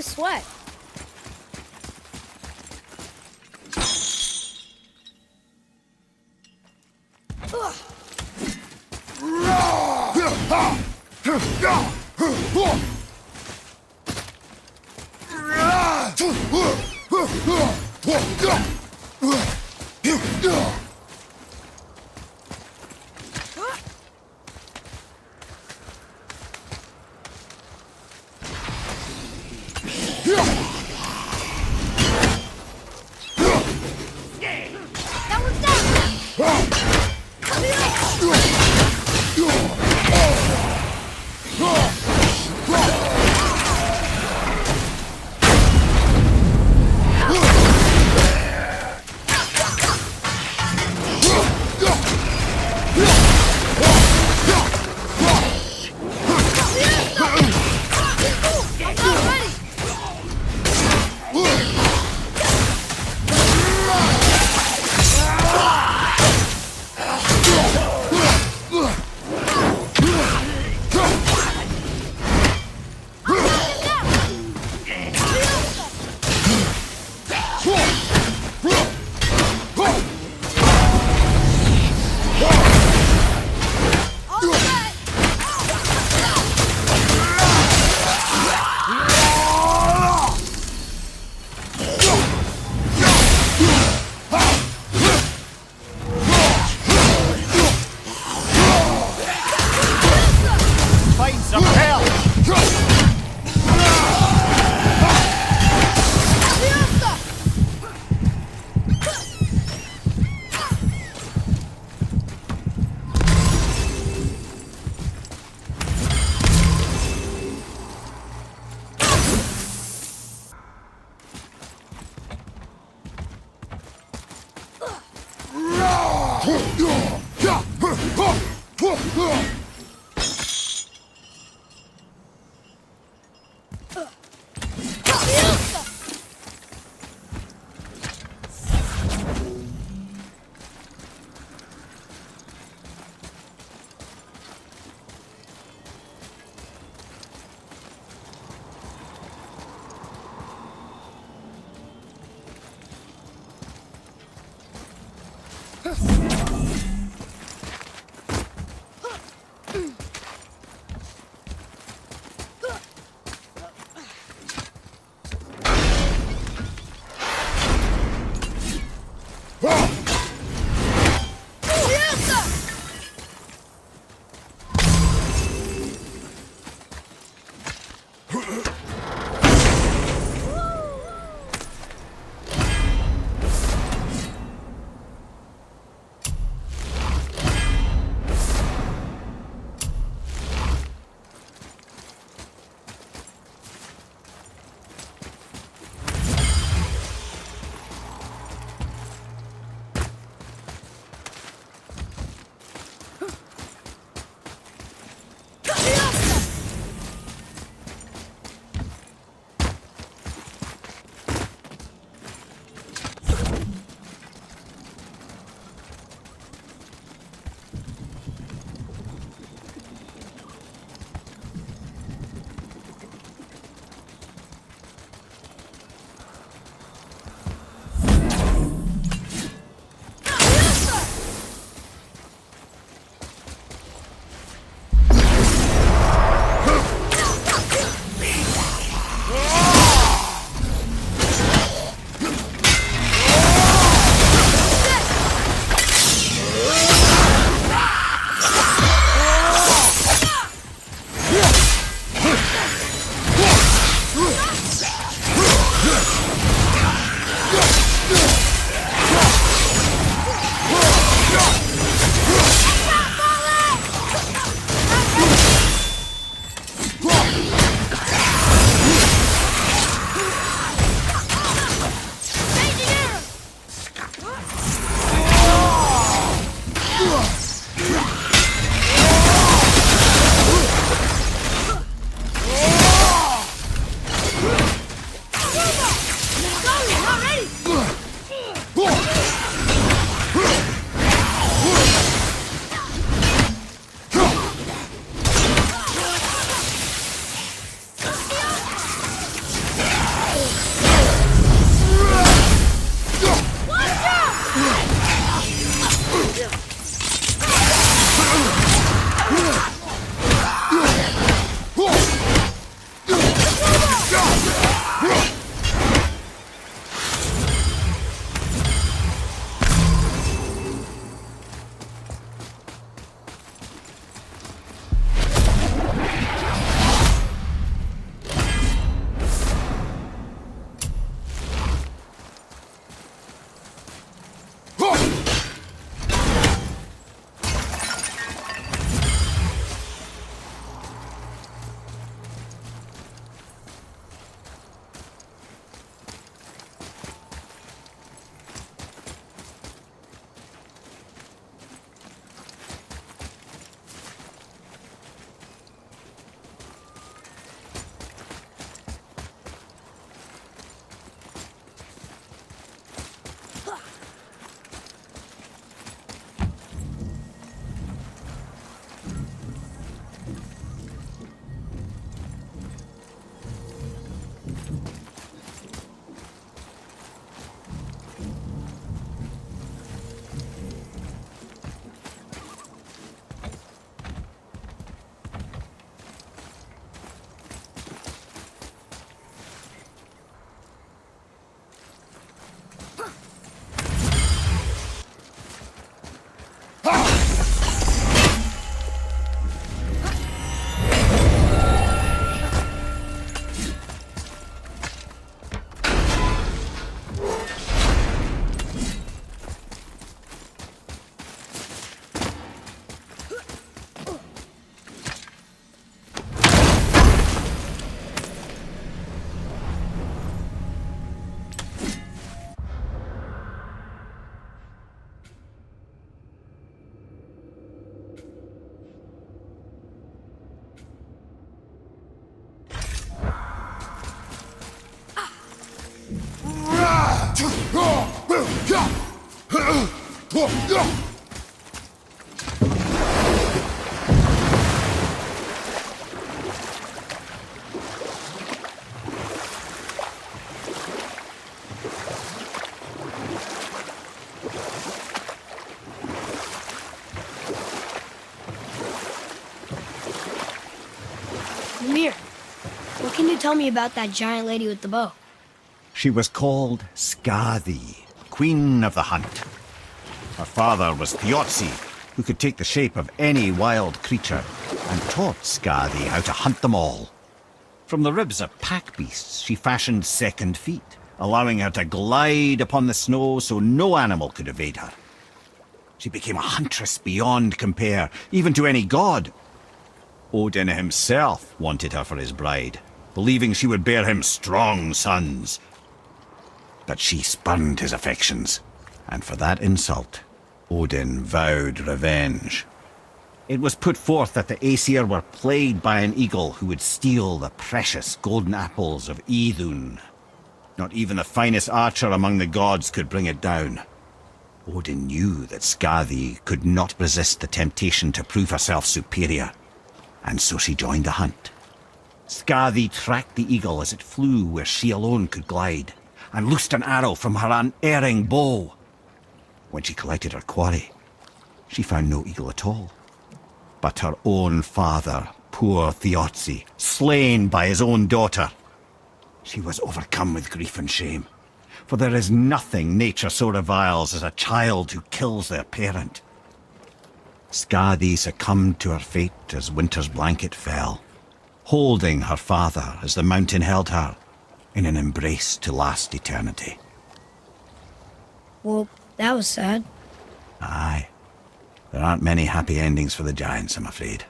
sweat. That one's down! Mimir, what can you tell me about that giant lady with the bow?
She was called Skadi, Queen of the Hunt. Her father was Thiotzi, who could take the shape of any wild creature, and taught Skadi how to hunt them all. From the ribs of pack beasts, she fashioned second feet, allowing her to glide upon the snow so no animal could evade her. She became a huntress beyond compare, even to any god. Odin himself wanted her for his bride, believing she would bear him strong sons. But she spurned his affections, and for that insult, Odin vowed revenge. It was put forth that the Aesir were plagued by an eagle who would steal the precious golden apples of Idun. Not even the finest archer among the gods could bring it down. Odin knew that Skadi could not resist the temptation to prove herself superior, and so she joined the hunt. Skadi tracked the eagle as it flew where she alone could glide, and loosed an arrow from her unerring bow. When she collected her quarry, she found no eagle at all, but her own father, poor Thiotzi, slain by his own daughter. She was overcome with grief and shame, for there is nothing nature so reviles as a child who kills their parent. Skadi succumbed to her fate as winter's blanket fell, holding her father as the mountain held her in an embrace to last eternity.
Well, that was sad.
Aye. There aren't many happy endings for the giants, I'm afraid.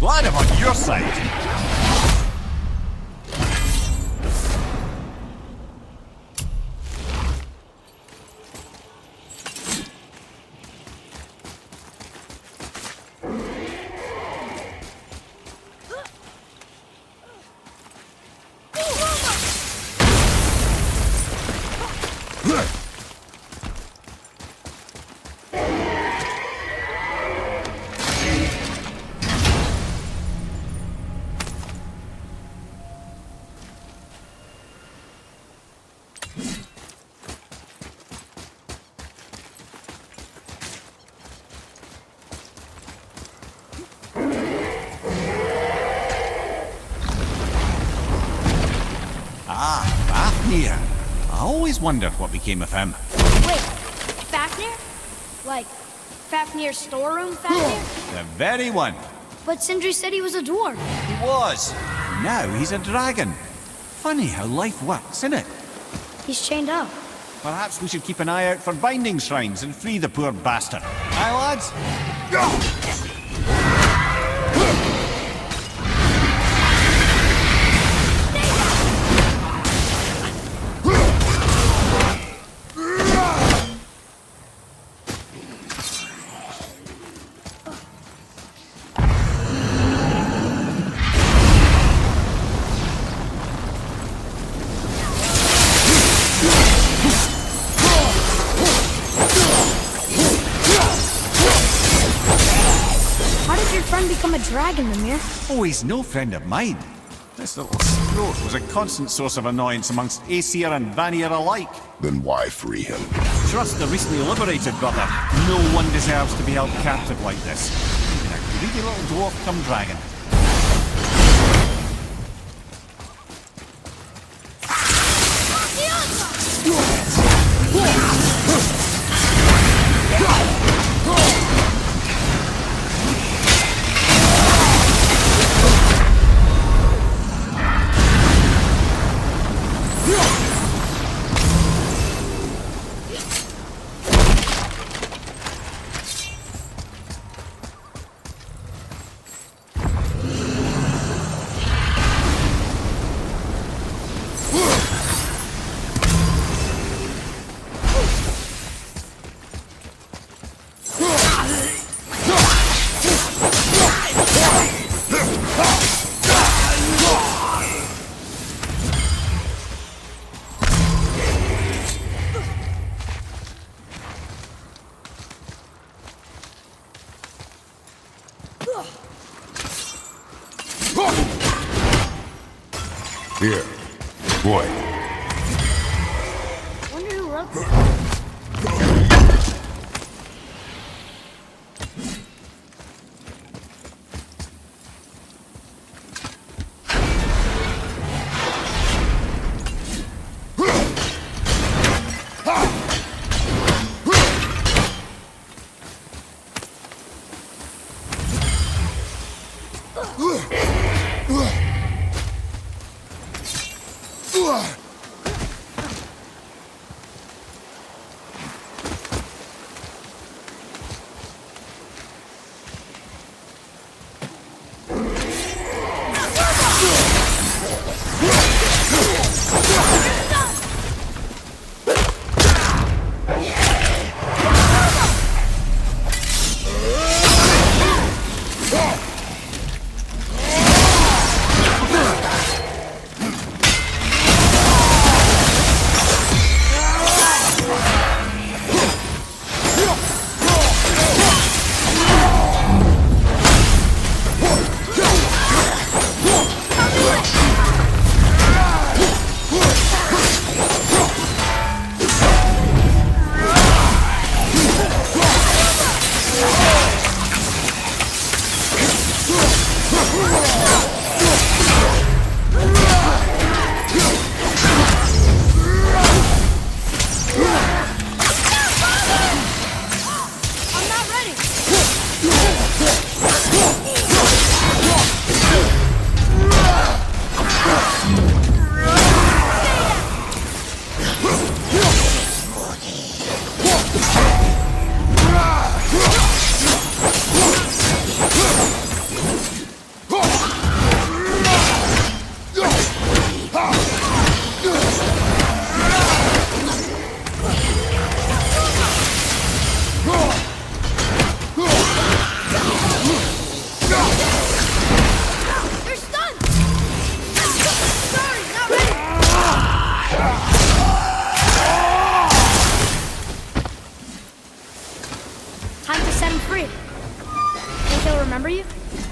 Glad I'm on your side. Fafnir. I always wondered what became of him.
Wait, Fafnir? Like, Fafnir's storeroom Fafnir?
The very one.
But Sindri said he was a dwarf.
He was. Now he's a dragon. Funny how life works, isn't it?
He's chained up.
Perhaps we should keep an eye out for binding shrines and free the poor bastard. Aye, lads?
dragon, Mimir.
Oh, he's no friend of mine. This little scroat was a constant source of annoyance amongst Aesir and Vanir alike.
Then why free him?
Trust the recently liberated, brother. No one deserves to be held captive like this. Even a greedy little dwarf come dragon.
Here, boy.
Wonder who wrote this.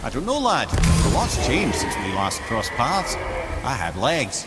I don't know, lad. A lot's changed since we last crossed paths. I had legs.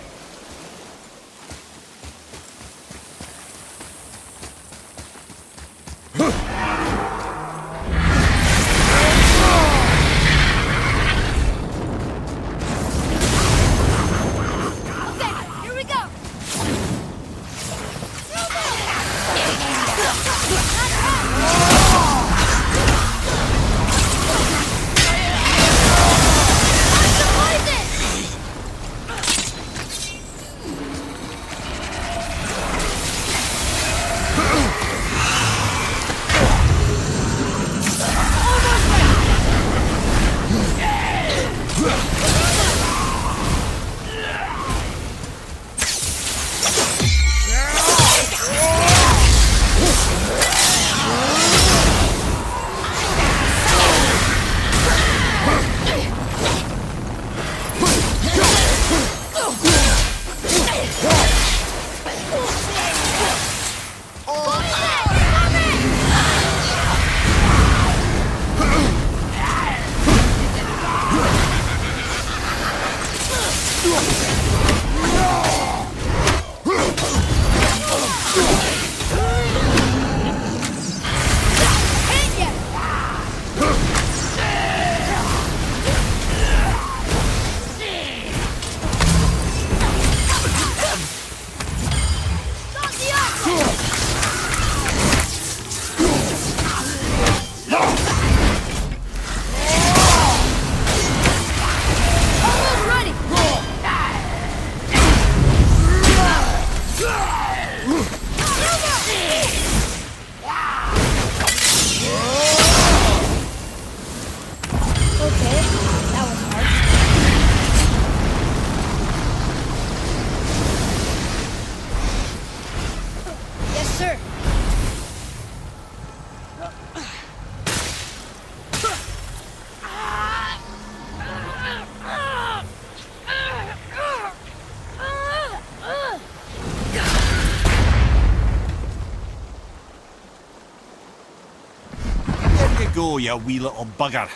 you wee little bugger.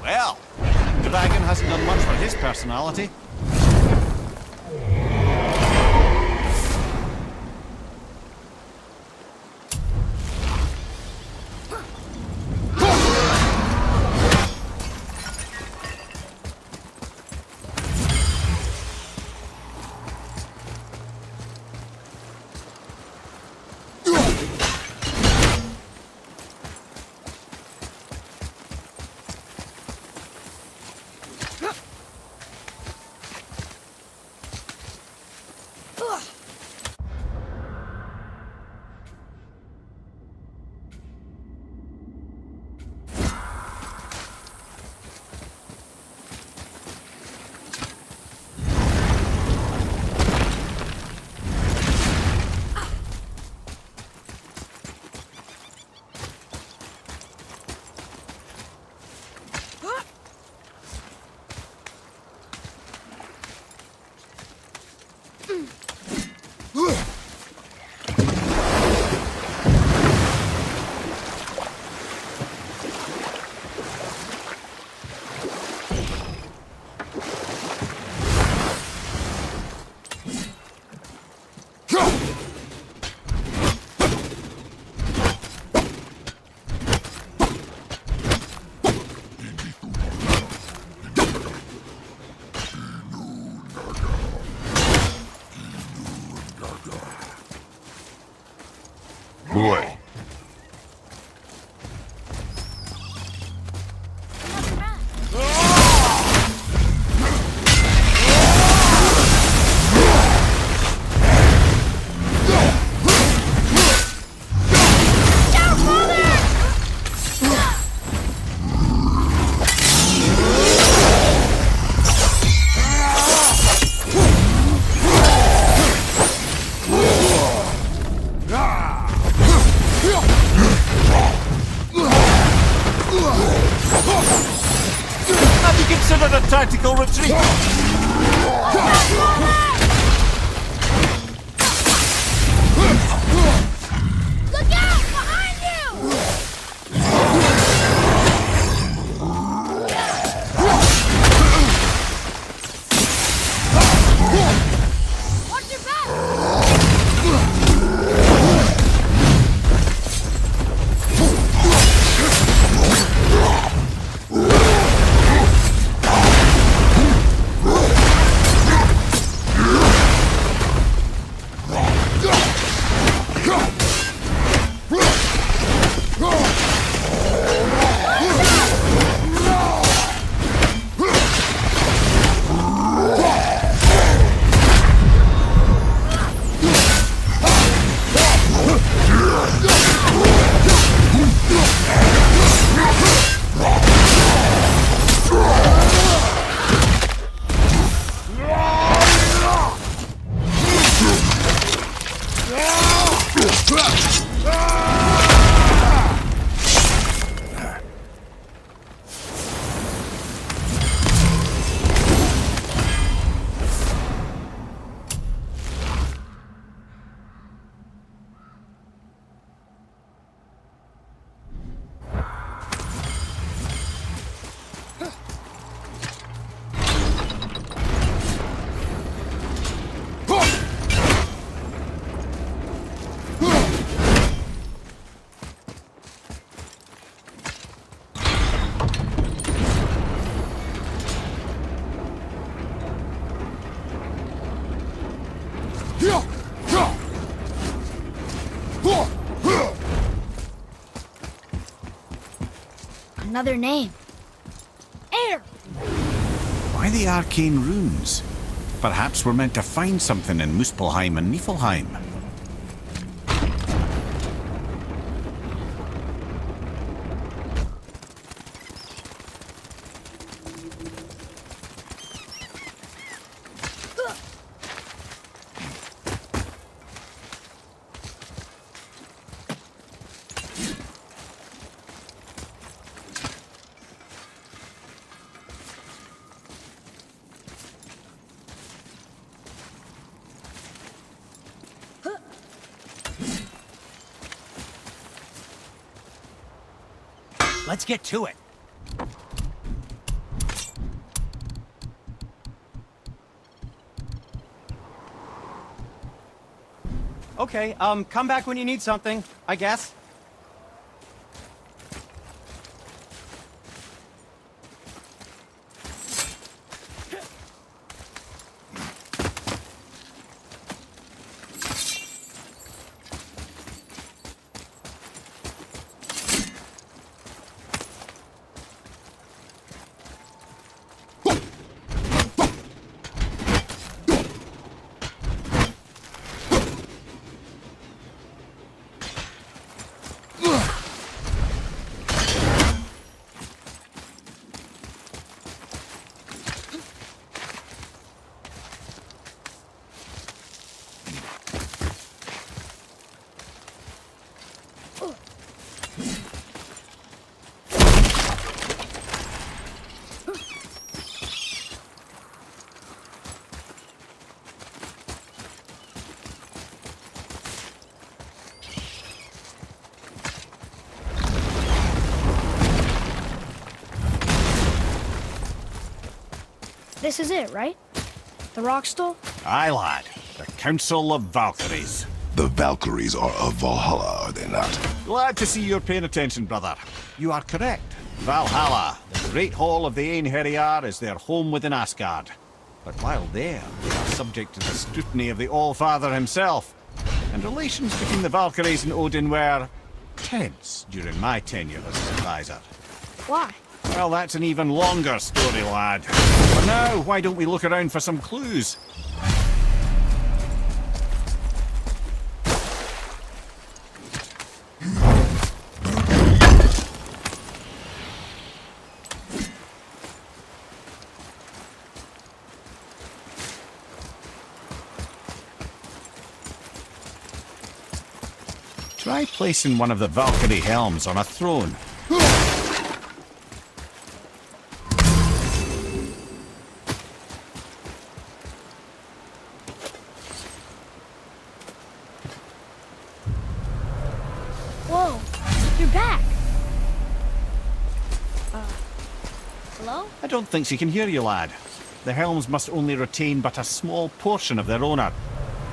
Well, the dragon hasn't done much for his personality.
Boy.
Have you considered a tactical retreat?
Look out! Behind you! Watch your back! Another name. Air!
Why the arcane runes? Perhaps we're meant to find something in Muspelheim and Niflheim.
let's get to it. Okay, come back when you need something, I guess.
This is it, right? The rock stole?
Aye, lad. The Council of Valkyries.
The Valkyries are of Valhalla, are they not?
Glad to see you're paying attention, brother. You are correct. Valhalla, the great hall of the Einherjar, is their home within Asgard. But while there, they are subject to the scrutiny of the All-Father himself. And relations between the Valkyries and Odin were tense during my tenure as his advisor.
Why?
Well, that's an even longer story, lad. For now, why don't we look around for some clues? Try placing one of the Valkyrie helms on a throne.
Whoa, you're back. Hello?
I don't think she can hear you, lad. The helms must only retain but a small portion of their owner.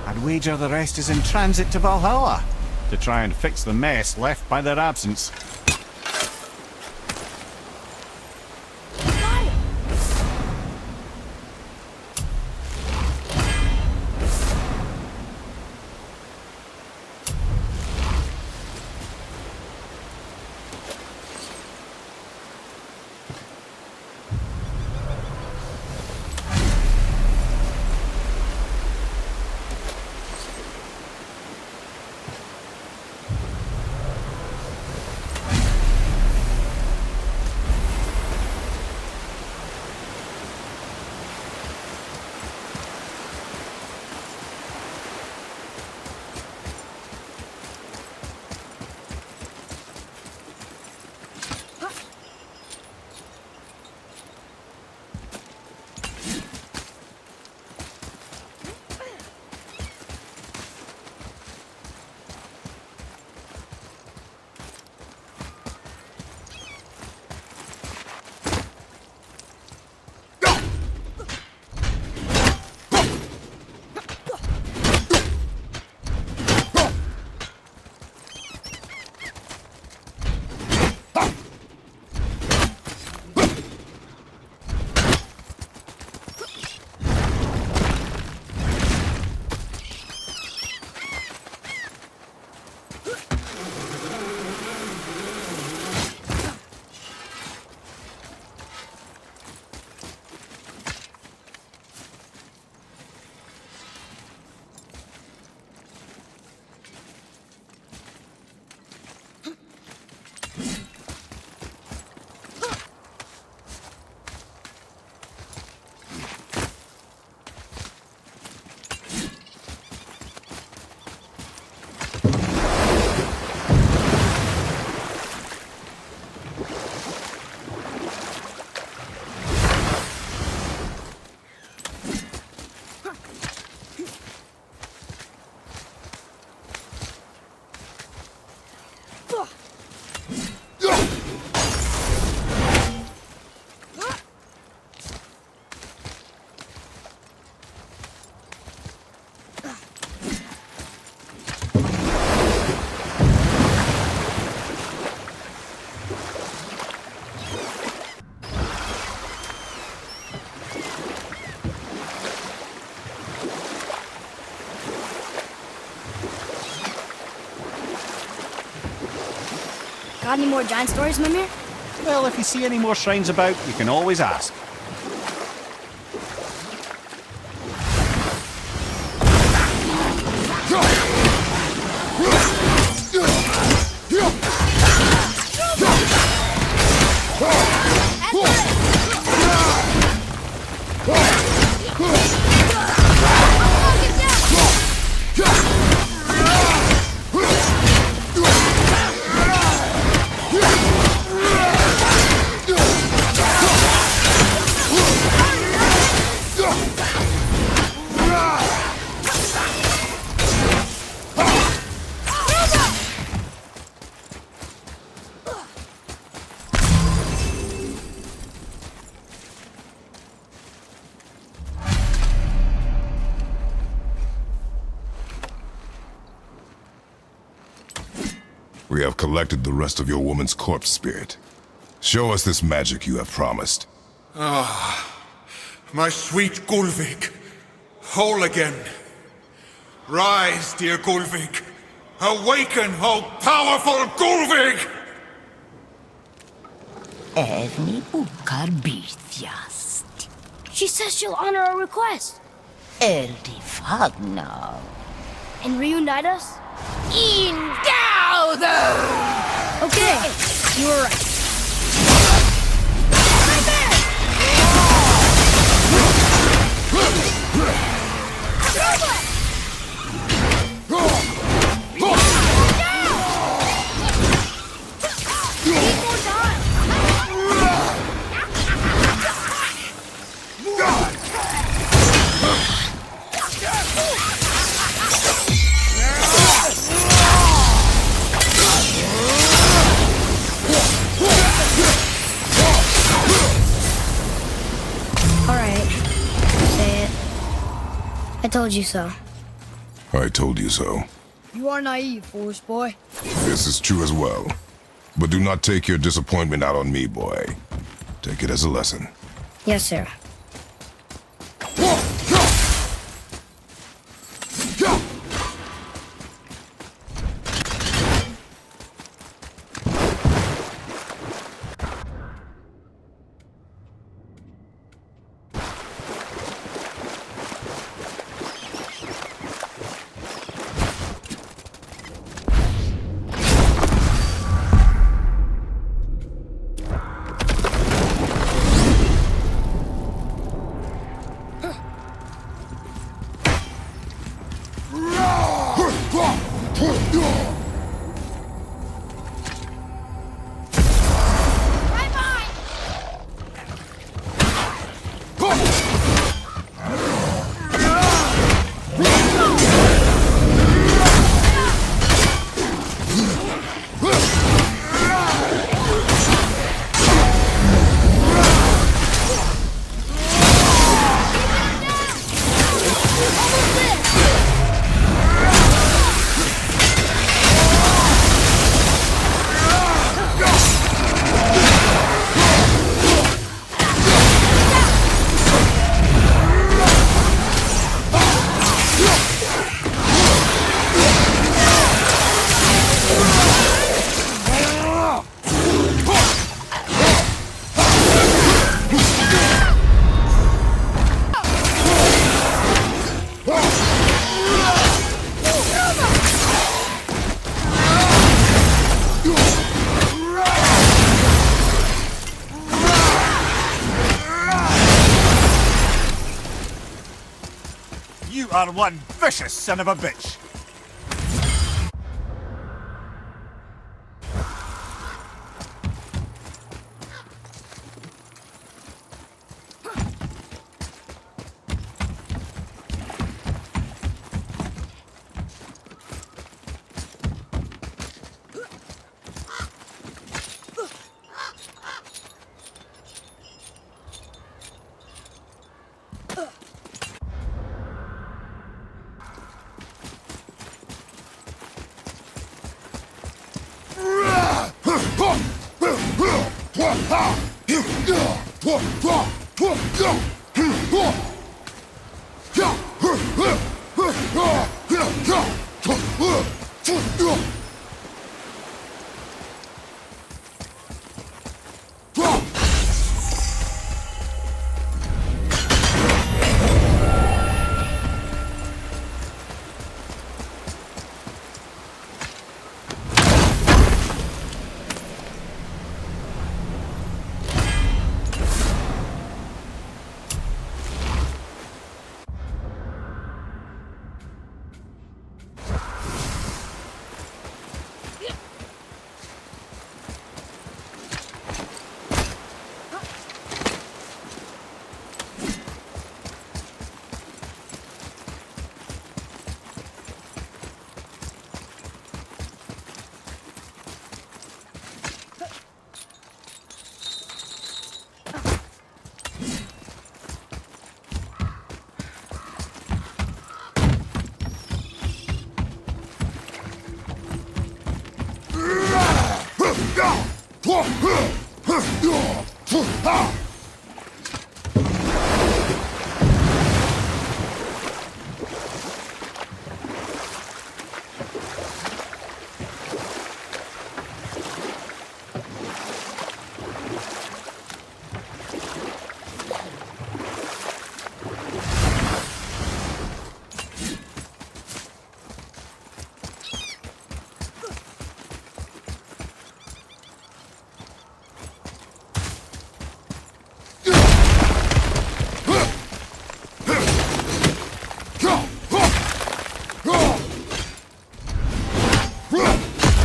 I'd wager the rest is in transit to Valhalla to try and fix the mess left by their absence.
Got it. Got any more giant stories, Mimir?
Well, if you see any more shrines about, you can always ask.
We have collected the rest of your woman's corpse spirit. Show us this magic you have promised.
My sweet Gulvik, whole again. Rise, dear Gulvik. Awaken, O powerful Gulvik!
Evni ukar bitjast.
She says she'll honor our request.
Eldifagna.
And reunite us?
Indaudo!
Okay, you were right. I told you so.
I told you so.
You are naive, foolish boy.
This is true as well. But do not take your disappointment out on me, boy. Take it as a lesson.
Yes, sir.
You are one vicious son of a bitch.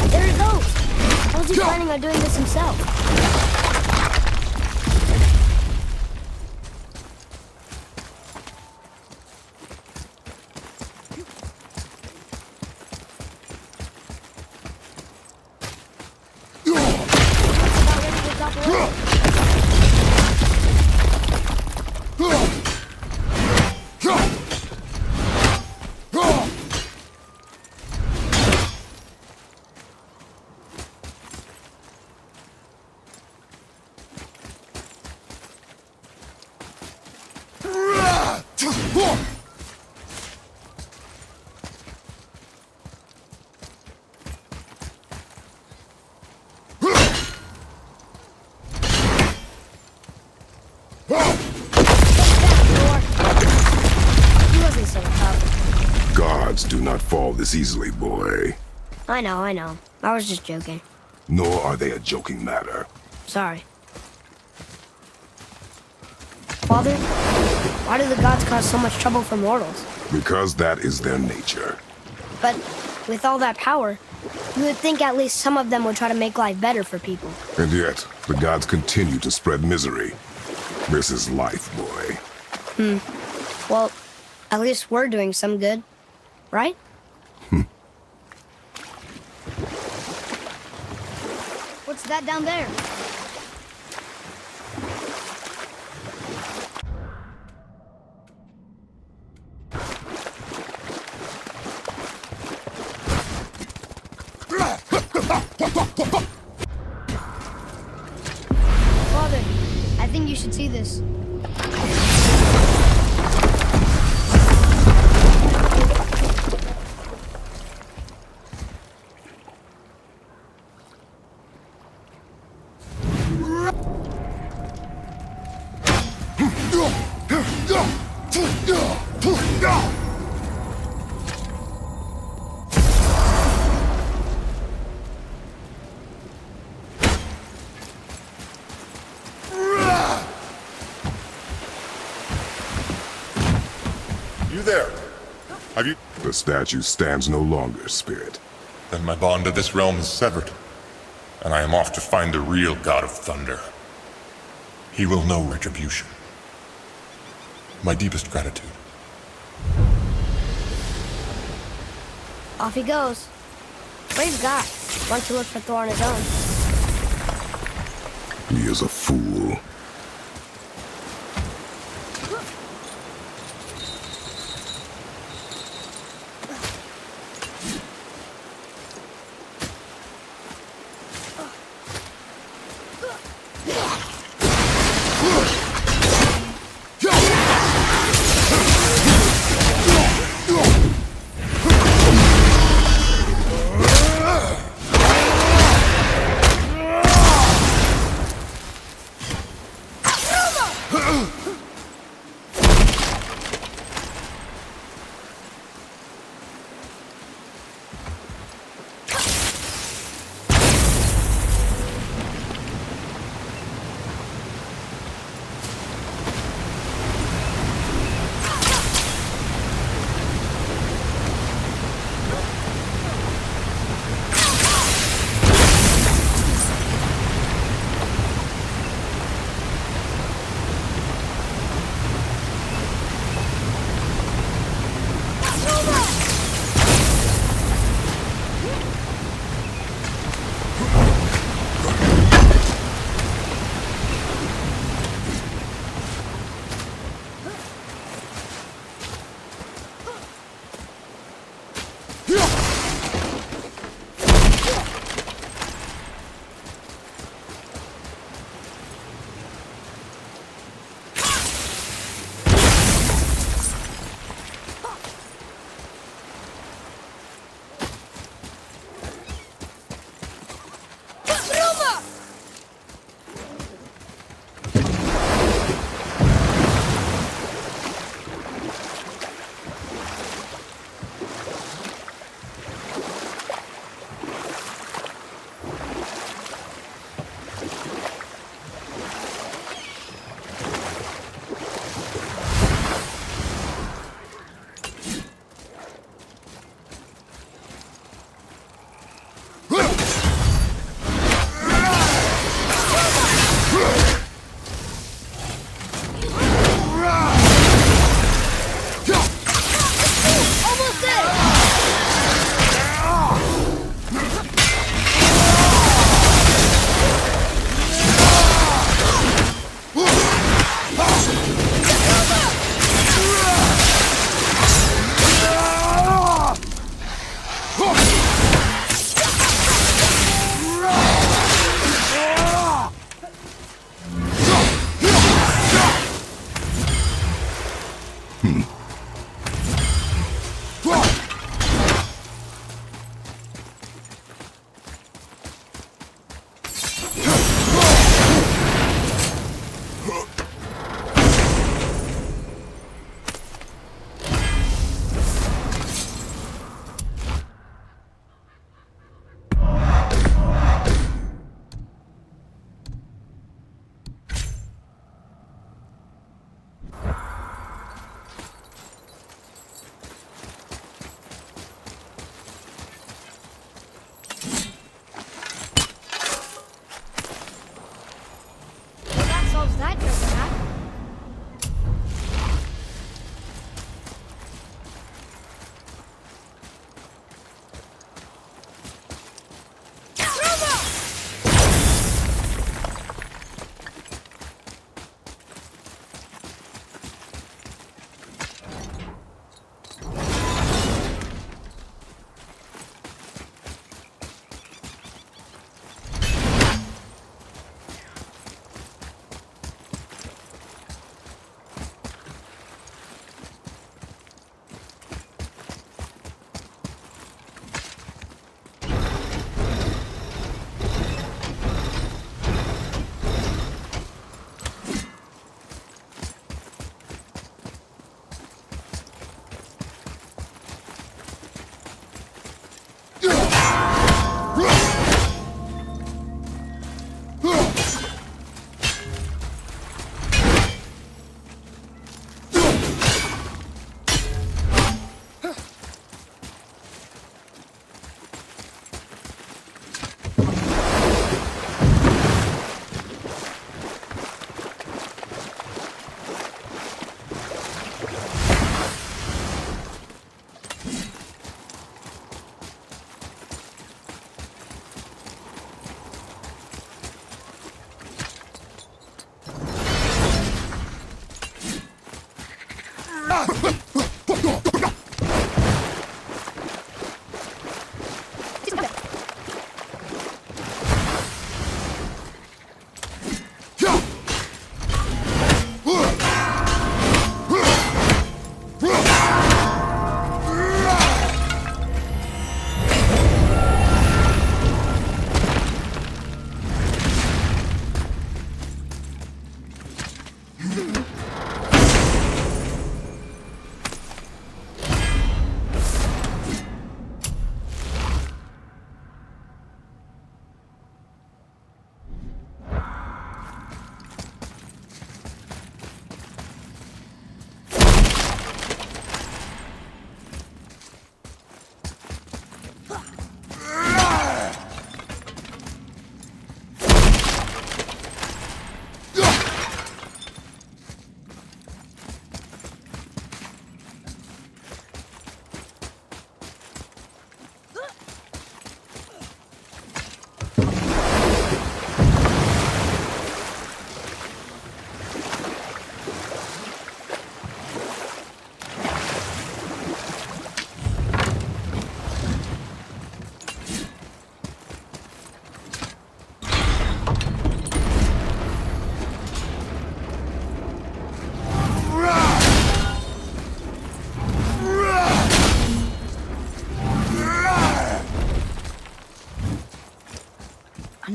There he goes! How's he planning on doing this himself? About ready to topple over. He wasn't so tough.
Gods do not fall this easily, boy.
I know. I was just joking.
Nor are they a joking matter.
Sorry. Father, why do the gods cause so much trouble for mortals?
Because that is their nature.
But with all that power, you would think at least some of them would try to make life better for people.
And yet, the gods continue to spread misery. This is life, boy.
Well, at least we're doing some good, right? What's that down there? Father, I think you should see this.
You there? Have you...
The statue stands no longer, spirit.
Then my bond to this realm is severed, and I am off to find the real God of Thunder. He will know retribution. My deepest gratitude.
Off he goes. Brave guy. Wants to look for Thor on his own.
He is a fool.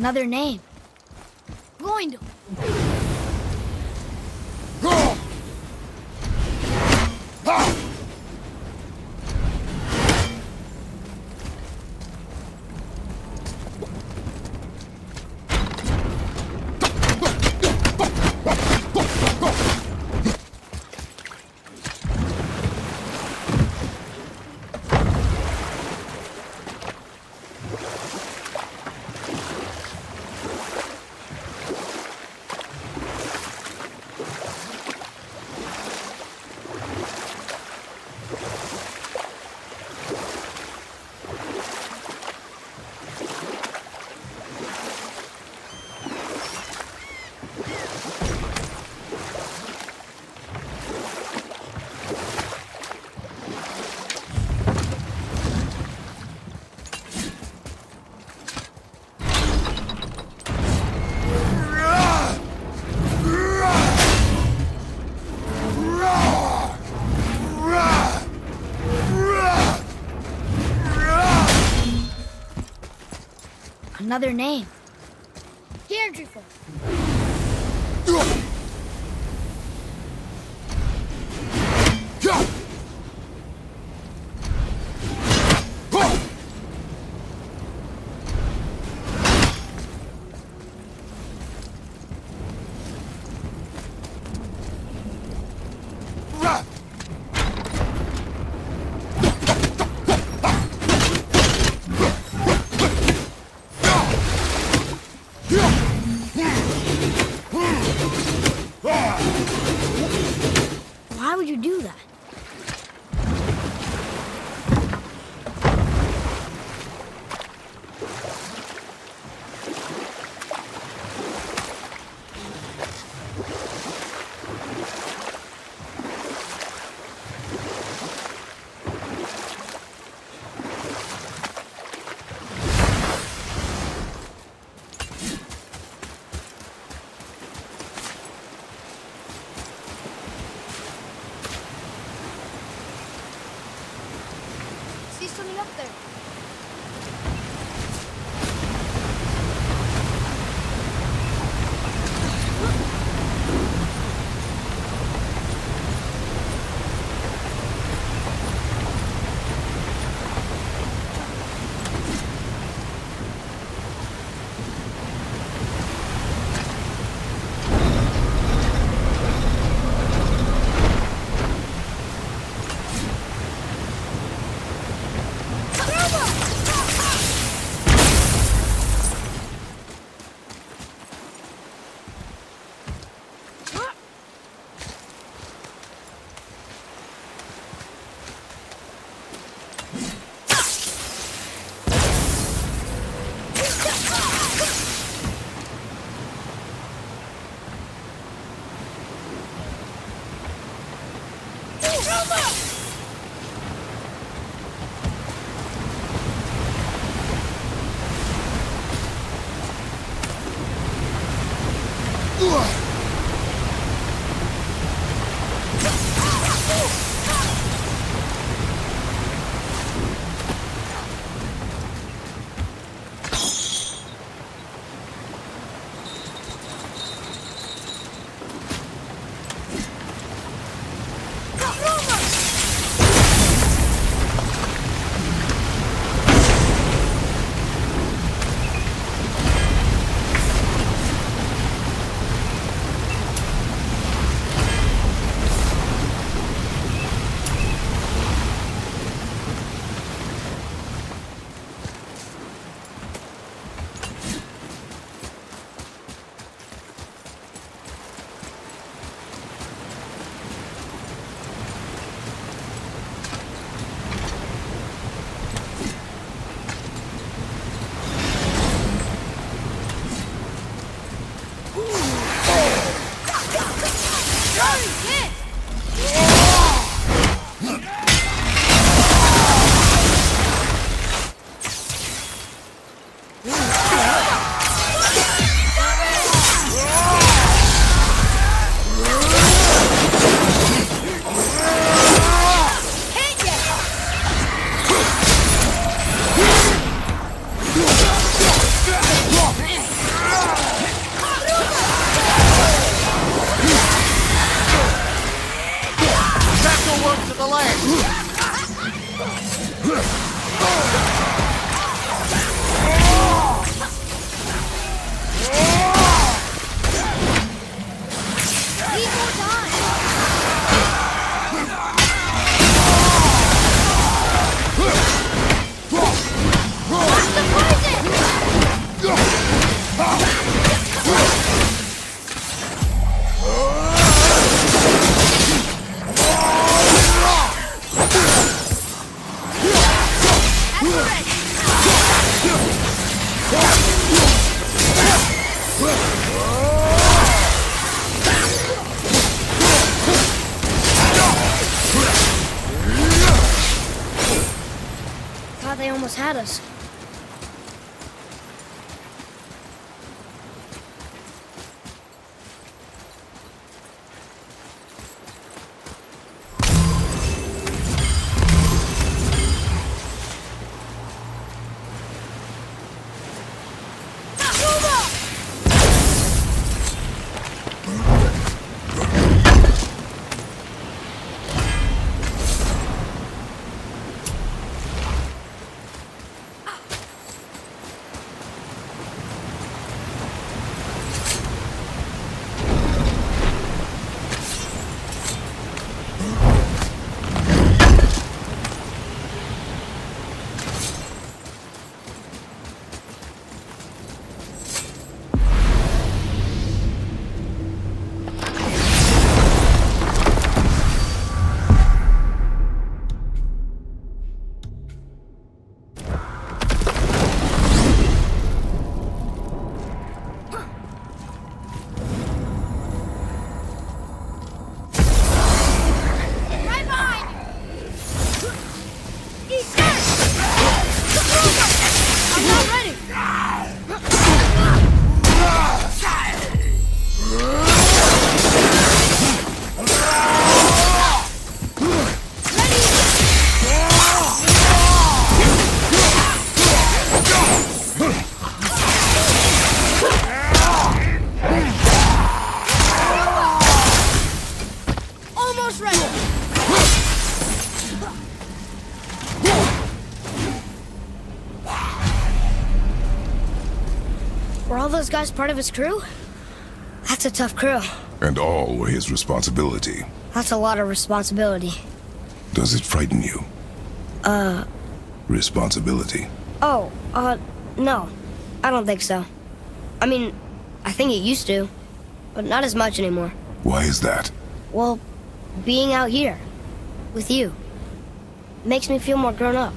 Another name. Going to. Another name. Deirdre. at us. Were all those guys part of his crew? That's a tough crew.
And all were his responsibility.
That's a lot of responsibility.
Does it frighten you? Responsibility.
Oh, no. I don't think so. I mean, I think it used to, but not as much anymore.
Why is that?
Well, being out here, with you, makes me feel more grown up.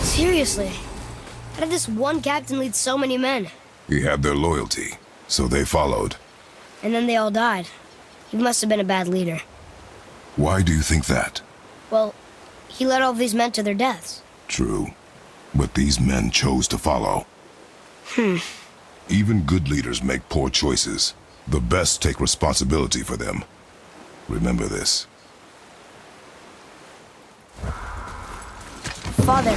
Seriously, how did this one captain lead so many men?
He had their loyalty, so they followed.
And then they all died. He must have been a bad leader.
Why do you think that?
Well, he led all these men to their deaths.
True. But these men chose to follow. Even good leaders make poor choices. The best take responsibility for them. Remember this.
Father,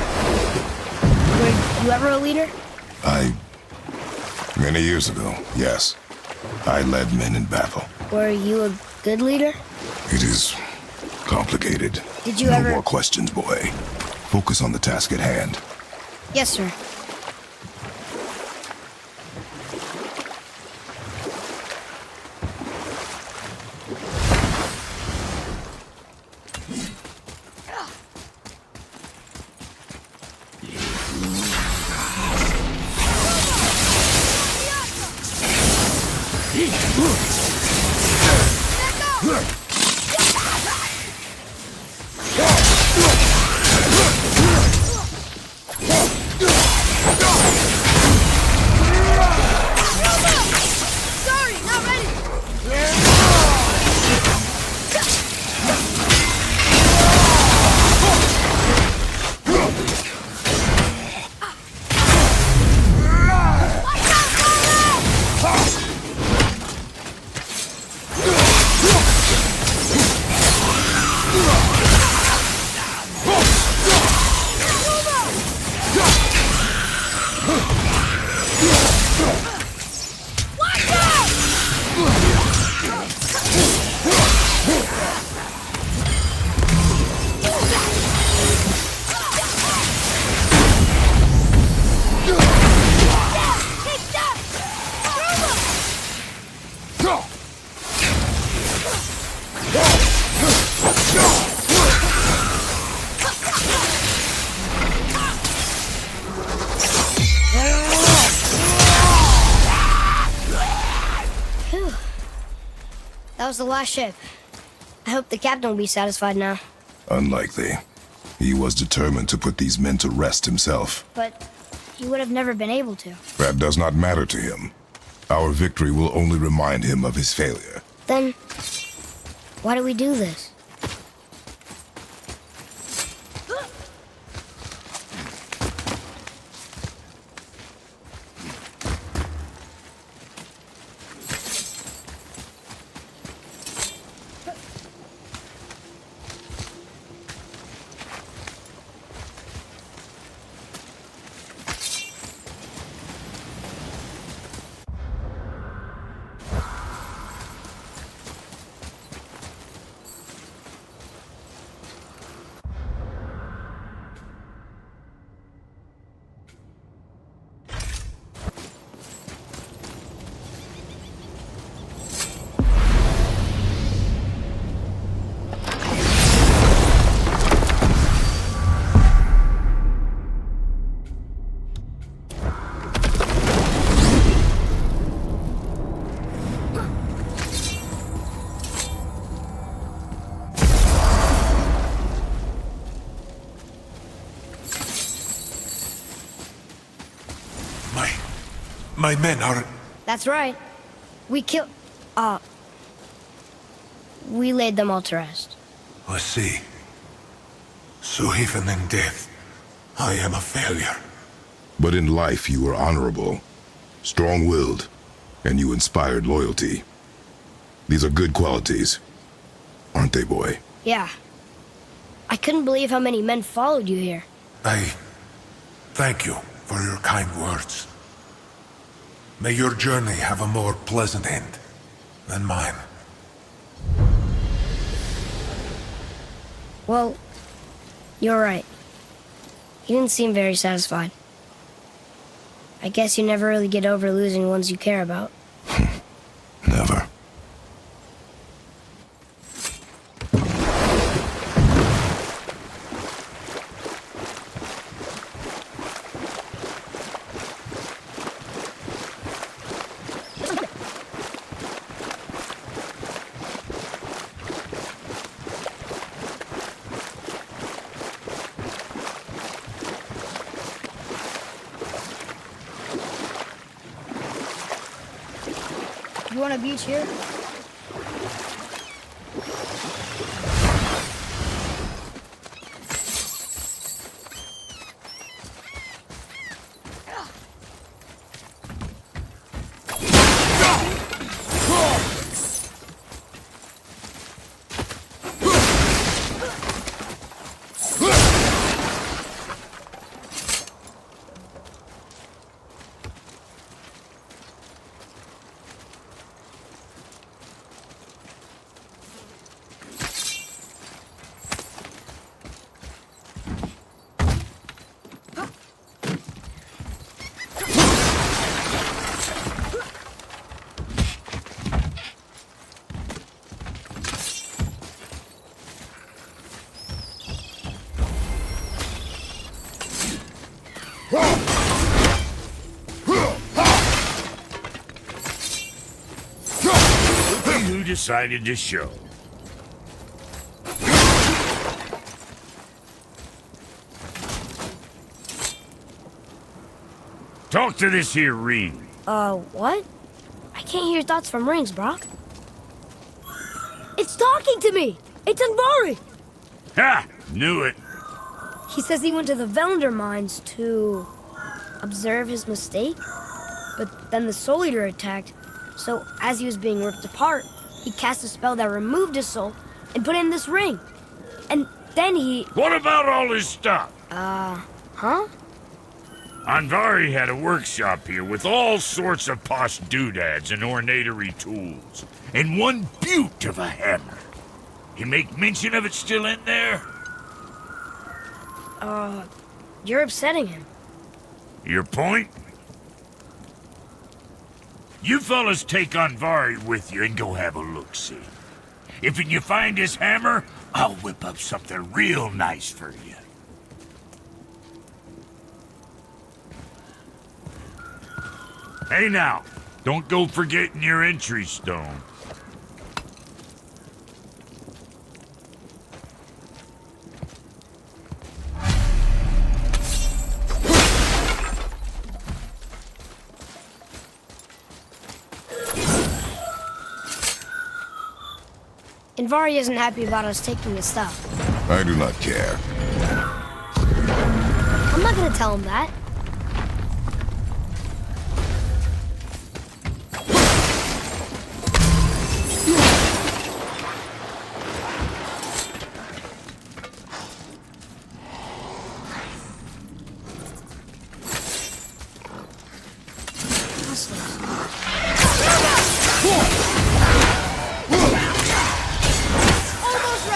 were you ever a leader?
Many years ago, yes. I led men in battle.
Were you a good leader?
It is complicated.
Did you
no
ever...
more questions, boy. Focus on the task at hand.
Yes, sir. That was the last ship. I hope the captain will be satisfied now.
Unlikely. He was determined to put these men to rest himself.
But he would have never been able to.
That does not matter to him. Our victory will only remind him of his failure.
Then, why do we do this?
My men are...
That's right. We laid them all to rest.
I see. So even in death, I am a failure. But in life you were honorable, strong-willed, and you inspired loyalty. These are good qualities, aren't they, boy?
Yeah. I couldn't believe how many men followed you here.
I thank you for your kind words. May your journey have a more pleasant end than mine.
Well, you're right. You didn't seem very satisfied. I guess you never really get over losing ones you care about.
Never.
You want a beach here?
Who decided to show? Talk to this here ring.
What? I can't hear thoughts from rings, Brock. It's talking to me! It's Andvari!
Ha! Knew it.
He says he went to the Velnder mines to observe his mistake, but then the Soul Eater attacked, so as he was being ripped apart, he cast a spell that removed his soul and put in this ring. And then he...
What about all his stuff?
Huh?
Andvari had a workshop here with all sorts of posh doodads and ornatery tools, and one beaut of a hammer. You make mention of it still in there?
You're upsetting him.
Your point? You fellas take Andvari with you and go have a look-see. If you find his hammer, I'll whip up something real nice for you. Hey now, don't go forgetting your entry stone.
Andvari isn't happy about us taking his stuff.
I do not care.
I'm not gonna tell him that. Almost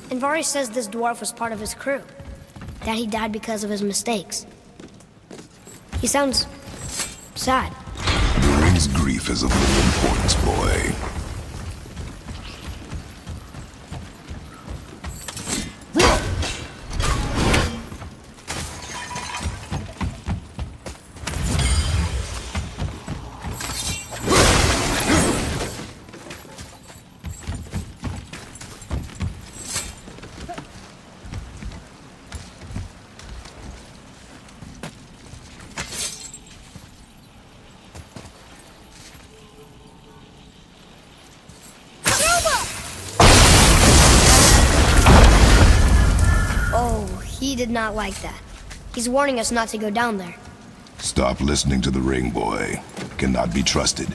Andvari says this dwarf was part of his crew, that he died because of his mistakes. He sounds sad.
The ring's grief is of little importance, boy.
Oh, he did not like that. He's warning us not to go down there.
Stop listening to the ring boy. Cannot be trusted.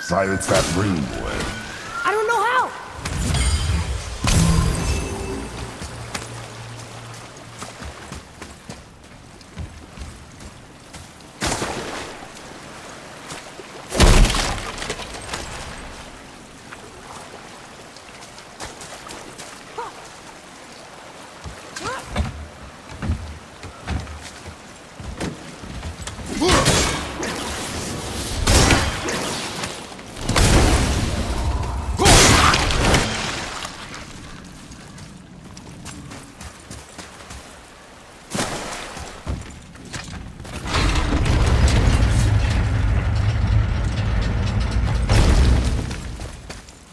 Silence that ring boy.
I don't know how.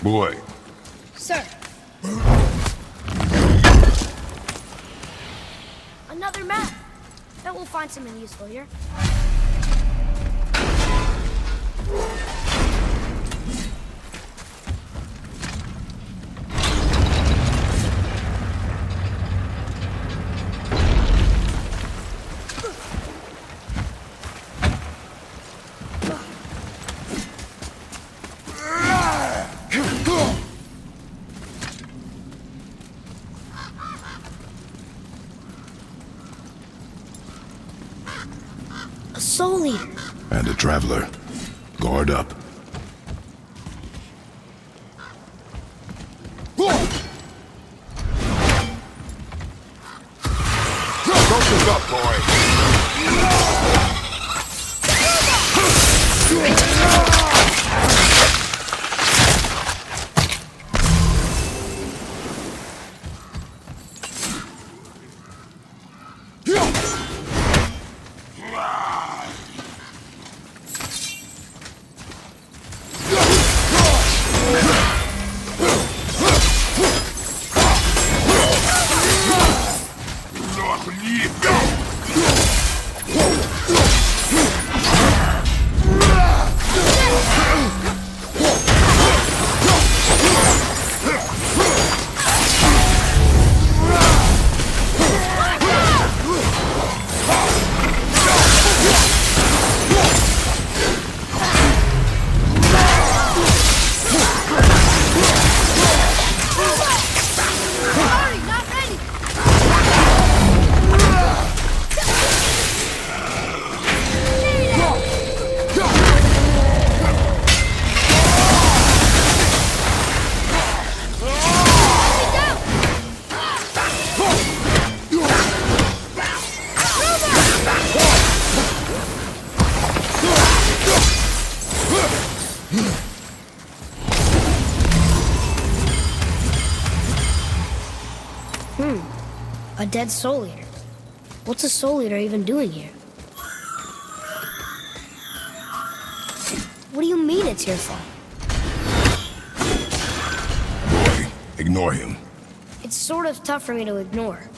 Boy.
Sir. Another map. Bet we'll find something useful here. A soul eater.
And a traveler. Guard up.
Focus up, boy.
A dead soul eater. What's a soul eater even doing here? What do you mean it's your fault?
Boy, ignore him.
It's sort of tough for me to ignore.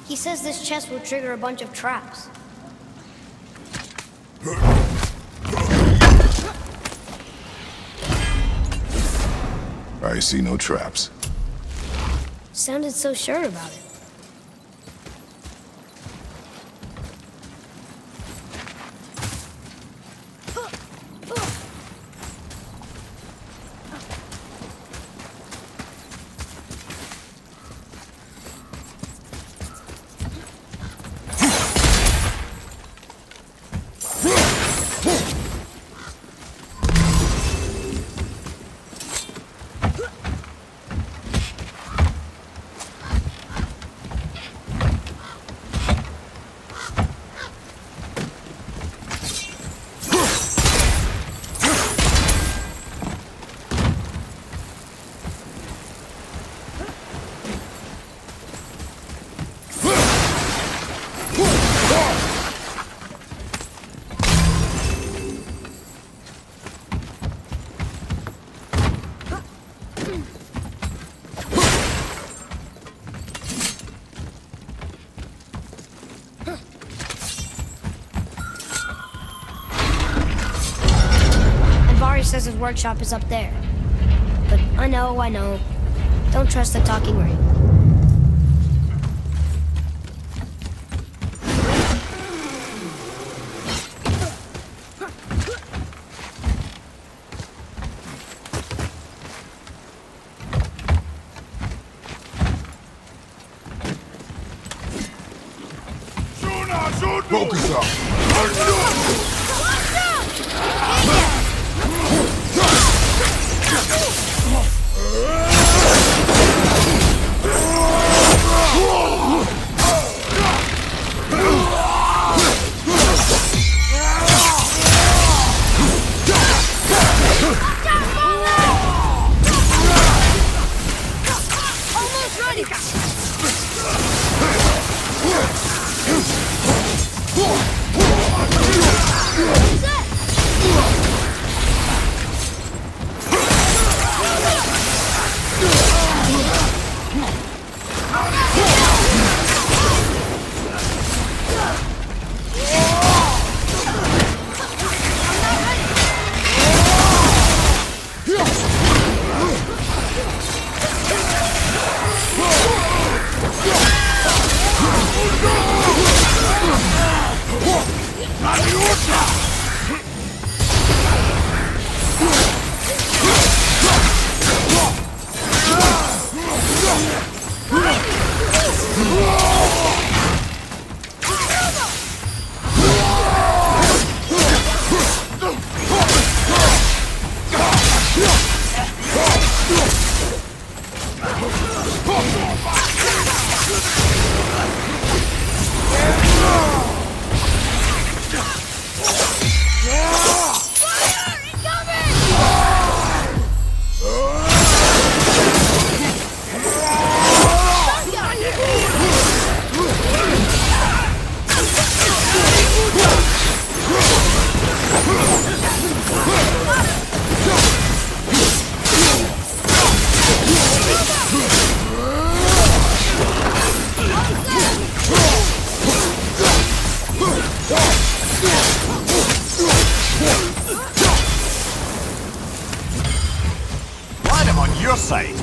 He says this chest will trigger a bunch of traps.
I see no traps.
Sounded so sure about it. Says his workshop is up there. But I know. Don't trust the talking ring.
Focus up.
your side.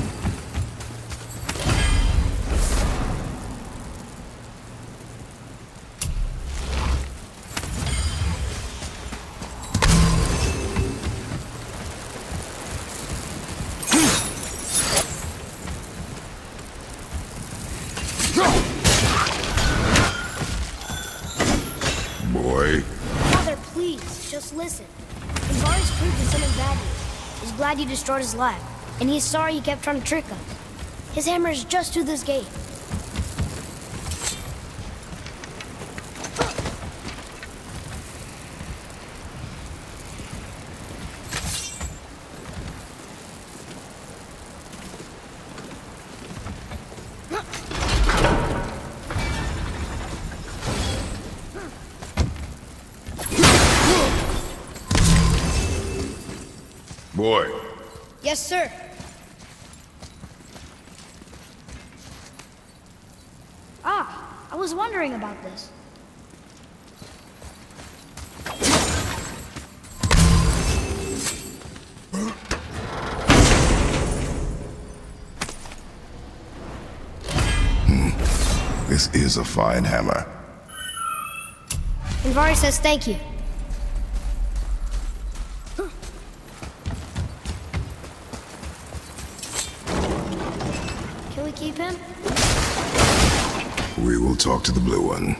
Boy,
Father, please, just listen. Invari's proved did something bad to you. He's glad you destroyed his lab, and he's sorry he kept trying to trick us. His hammer is just through this gate.
boy,
Yes, sir. I was wondering about this.
This is a fine hammer.
Invari says thank you. Can we keep him?
We will talk to the blue one.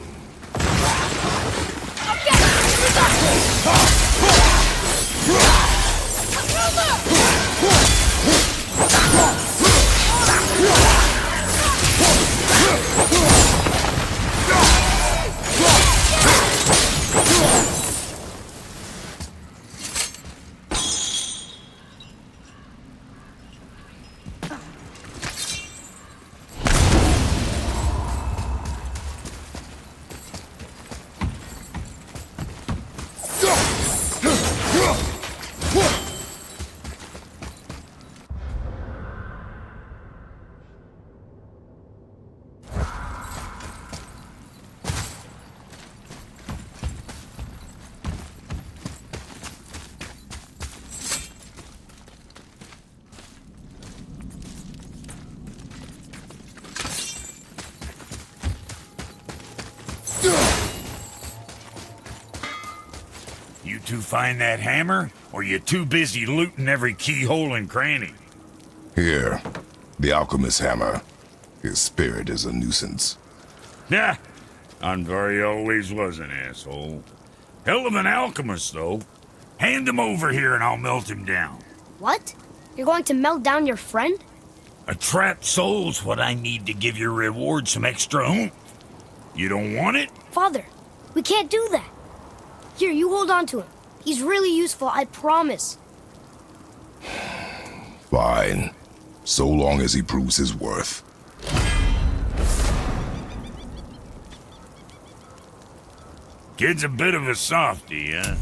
You two find that hammer, or you too busy looting every keyhole and cranny?
Here, the alchemist's hammer. His spirit is a nuisance.
Yeah, Andvari always was an asshole. Hell of an alchemist, though. Hand him over here and I'll melt him down.
What? You're going to melt down your friend?
A trapped soul's what I need to give your reward some extra oomph. You don't want it?
Father, we can't do that. Here, you hold on to him. He's really useful, I promise.
Fine. So long as he proves his worth.
Kid's a bit of a softy, huh?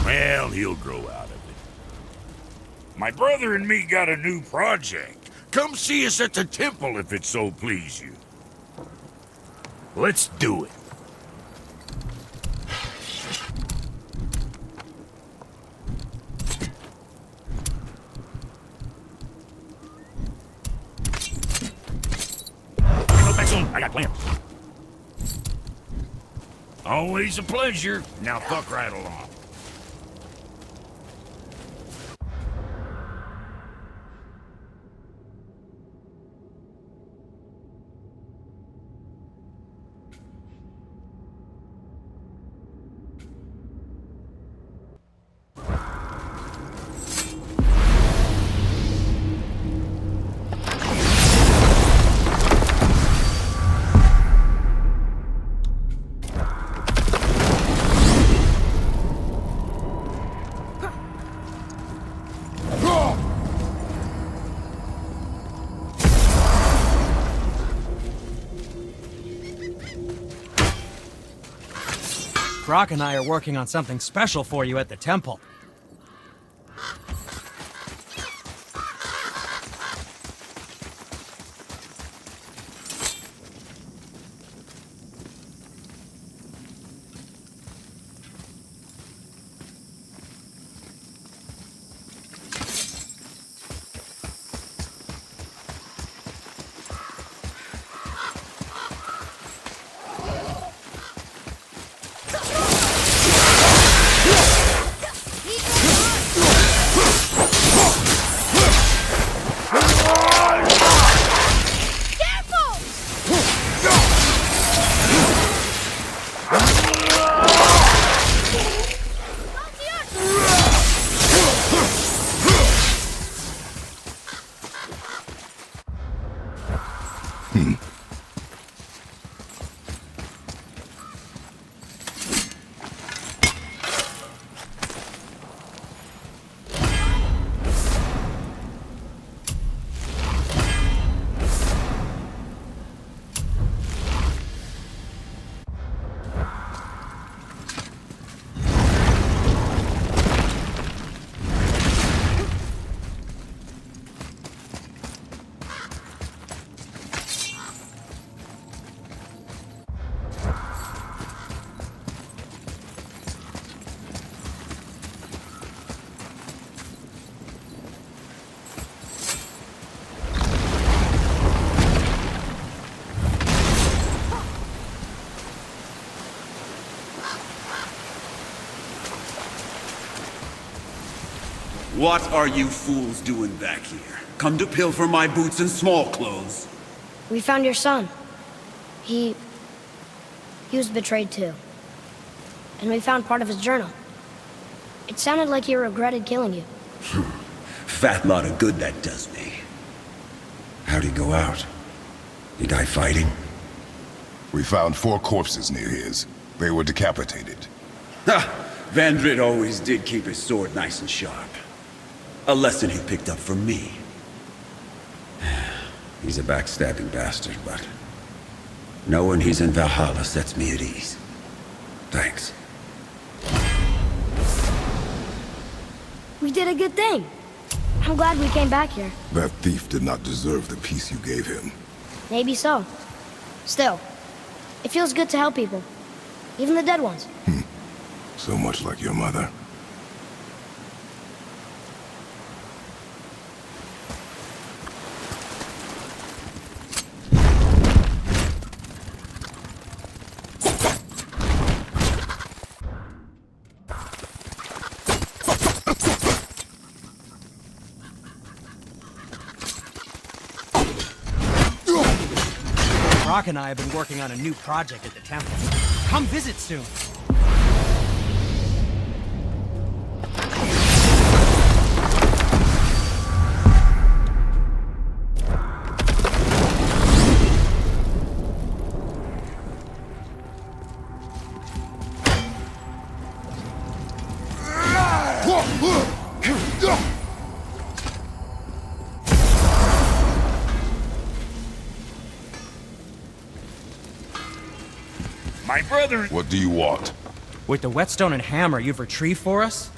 Well, he'll grow out of it. My brother and me got a new project. Come see us at the temple if it so please you. Let's do it. I got plans. Always a pleasure. Now fuck right along.
Brock and I are working on something special for you at the temple.
What are you fools doing back here? Come to pilfer my boots and small clothes?
We found your son. He was betrayed too. And we found part of his journal. It sounded like he regretted killing you.
Fat lot of good that does me. How'd he go out? He die fighting?
We found 4 corpses near his. They were decapitated.
Ha! Vandrid always did keep his sword nice and sharp. A lesson he picked up from me. He's a backstabbing bastard, but knowing he's in Valhalla sets me at ease. Thanks.
We did a good thing. I'm glad we came back here.
That thief did not deserve the peace you gave him.
Maybe so. Still, it feels good to help people. Even the dead ones.
So much like your mother.
Brock and I have been working on a new project at the temple. Come visit soon.
My brother...
What do you want?
With the whetstone and hammer you've retrieved for us,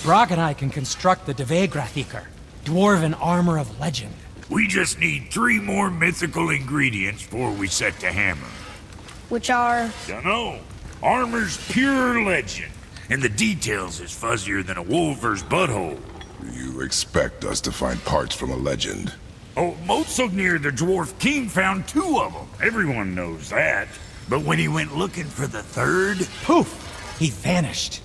Brock and I can construct the Dvegrathikr, dwarven armor of legend.
We just need 3 more mythical ingredients before we set to hammer.
Which are...
Dunno. Armor's pure legend, and the details is fuzzier than a wolver's butthole.
You expect us to find parts from a legend?
Oh, Motsognir the Dwarf King found 2 of them. Everyone knows that. But when he went looking for the 3rd...
Poof! He vanished.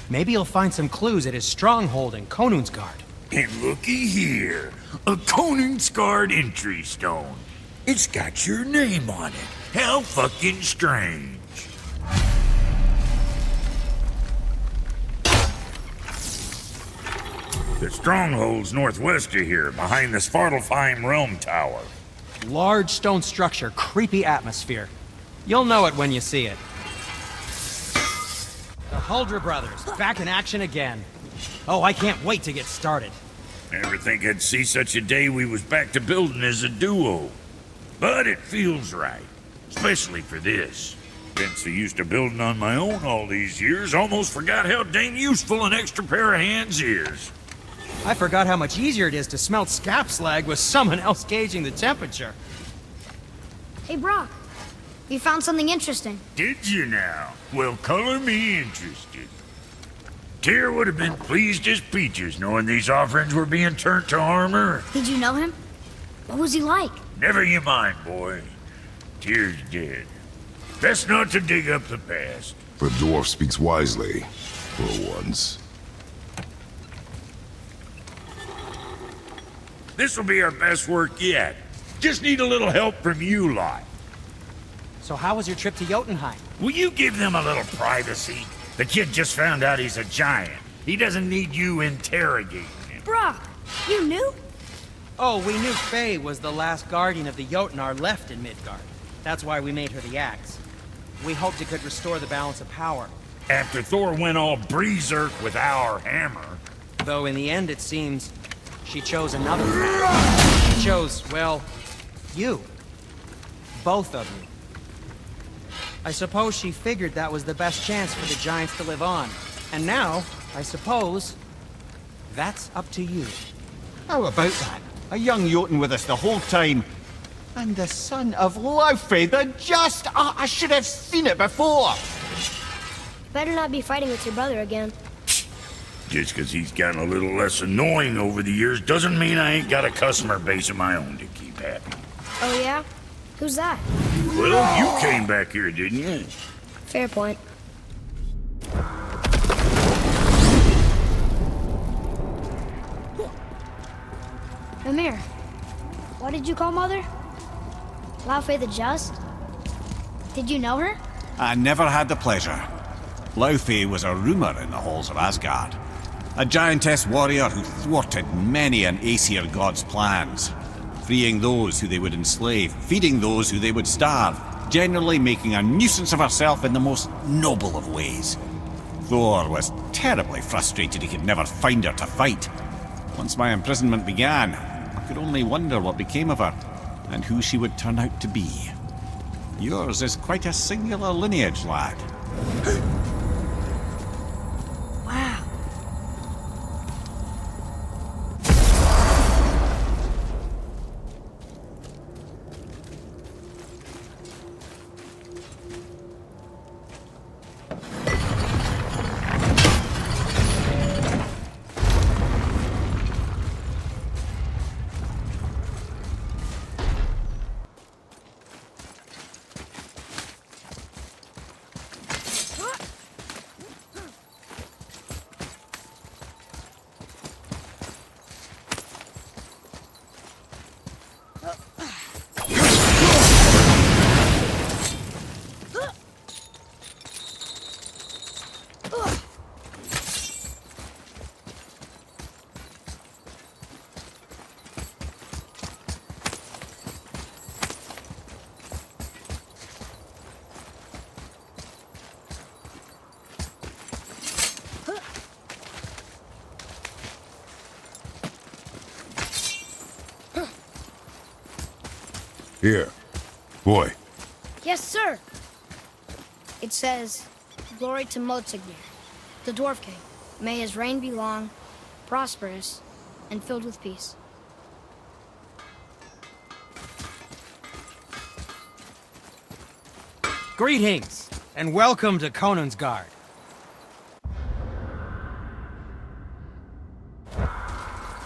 Maybe he'll find some clues at his stronghold in Konungsgard.
And looky here. A Konungsgard entry stone. It's got your name on it. How fucking strange. The stronghold's northwest of here, behind the Svartalfheim Realm Tower.
Large stone structure, creepy atmosphere. You'll know it when you see it. The Huldra brothers, back in action again. Oh, I can't wait to get started.
Never think I'd see such a day we was back to building as a duo. But it feels right, especially for this. Been so used to building on my own all these years, almost forgot how dang useful an extra pair of hands is.
I forgot how much easier it is to smelt scap slag with someone else gauging the temperature.
Hey, Brock. You found something interesting.
Did you now? Well, color me interested. Tyr would have been pleased as peaches knowing these offerings were being turned to armor.
Did you know him? What was he like?
Never you mind, boy. Tyr's dead. Best not to dig up the past.
The dwarf speaks wisely, for once.
This'll be our best work yet. Just need a little help from you lot.
So how was your trip to Jotunheim?
Will you give them a little privacy? The kid just found out he's a giant. He doesn't need you interrogating him.
Brock, you knew?
Oh, we knew Faye was the last guardian of the Jotnar left in Midgard. That's why we made her the axe. We hoped it could restore the balance of power.
After Thor went all berserk with our hammer.
Though in the end it seems she chose another path. She chose, well, you. Both of you. I suppose she figured that was the best chance for the giants to live on. And now, I suppose, that's up to you.
How about that? A young Jotun with us the whole time. And the son of Laufey, the just... Oh, I should have seen it before.
Better not be fighting with your brother again.
Just because he's gotten a little less annoying over the years doesn't mean I ain't got a customer base of my own to keep happy.
Oh, yeah? Who's that?
Well, you came back here, didn't you?
Fair point. did you call Mother? Laufey the Just? Did you know her?
I never had the pleasure. Laufey was a rumour in the halls of Asgard. A giantess warrior who thwarted many an Aesir god's plans, freeing those who they would enslave, feeding those who they would starve, generally making a nuisance of herself in the most noble of ways. Thor was terribly frustrated he could never find her to fight. Once my imprisonment began, I could only wonder what became of her, and who she would turn out to be. Yours is quite a singular lineage, lad.
Wow.
Here. Boy.
Yes, sir. It says, "Glory to Motsignir, the Dwarf King. May his reign be long, prosperous, and filled with peace."
Greetings, and welcome to Konungsgard.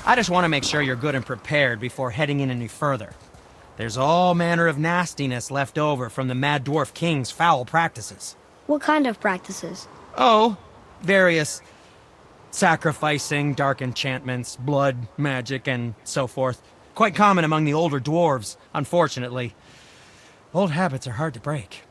I just want to make sure you're good and prepared before heading in any further. There's all manner of nastiness left over from the Mad Dwarf King's foul practices.
What kind of practices?
Oh, various sacrificing, dark enchantments, blood, magic, and so forth. Quite common among the older dwarves, unfortunately. Old habits are hard to break.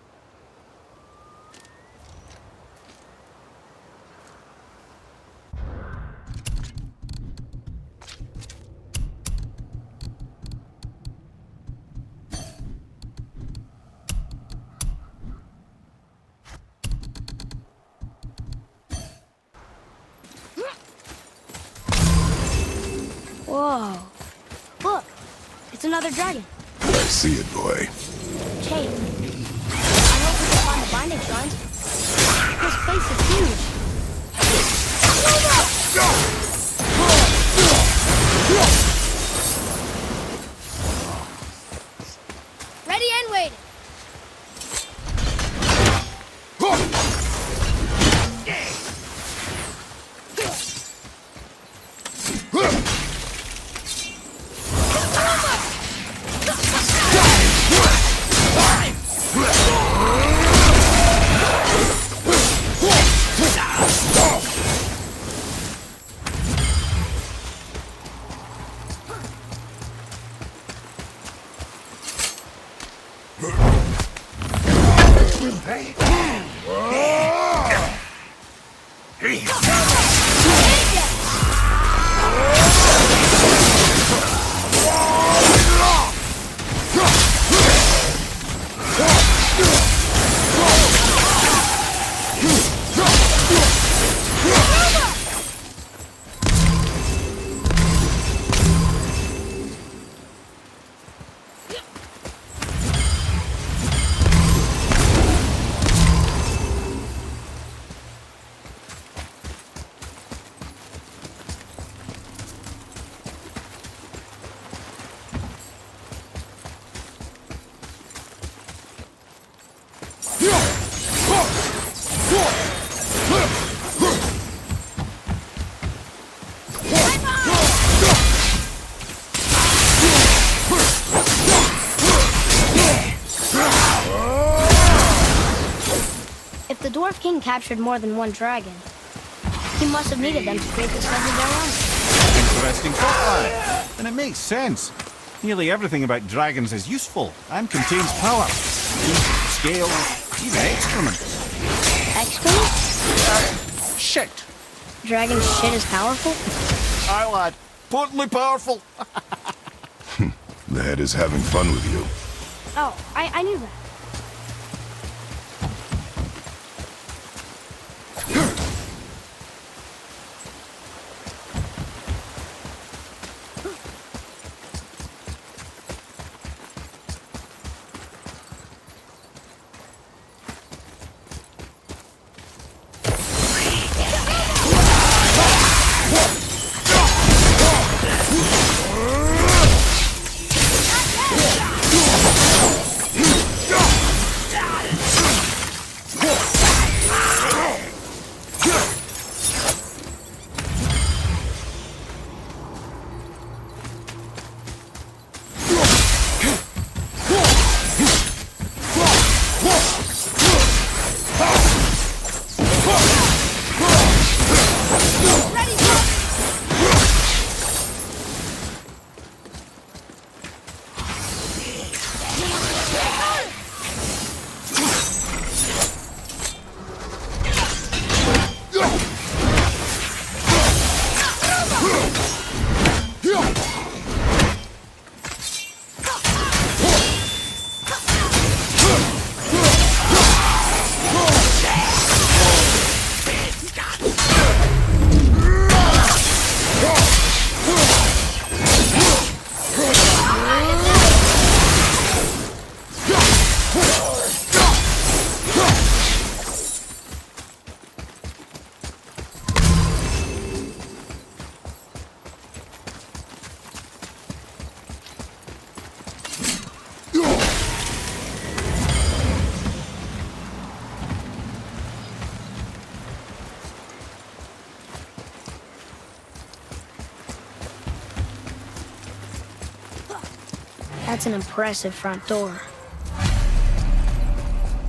Whoa. Look, it's another dragon.
I see it, boy.
Hey, I hope we can find the binding shrines. This place is huge. Ready and waiting. If the Dwarf King captured more than one dragon, he must have needed them to create this legendary armor.
Interesting thought, lad. And it makes sense. Nearly everything about dragons is useful and contains power. Teeth, scales, even excrement.
Excrement?
Shit!
Dragon shit is powerful?
Aye, lad. Potently powerful.
The head is having fun with you.
Oh, I knew that. That's an impressive front door.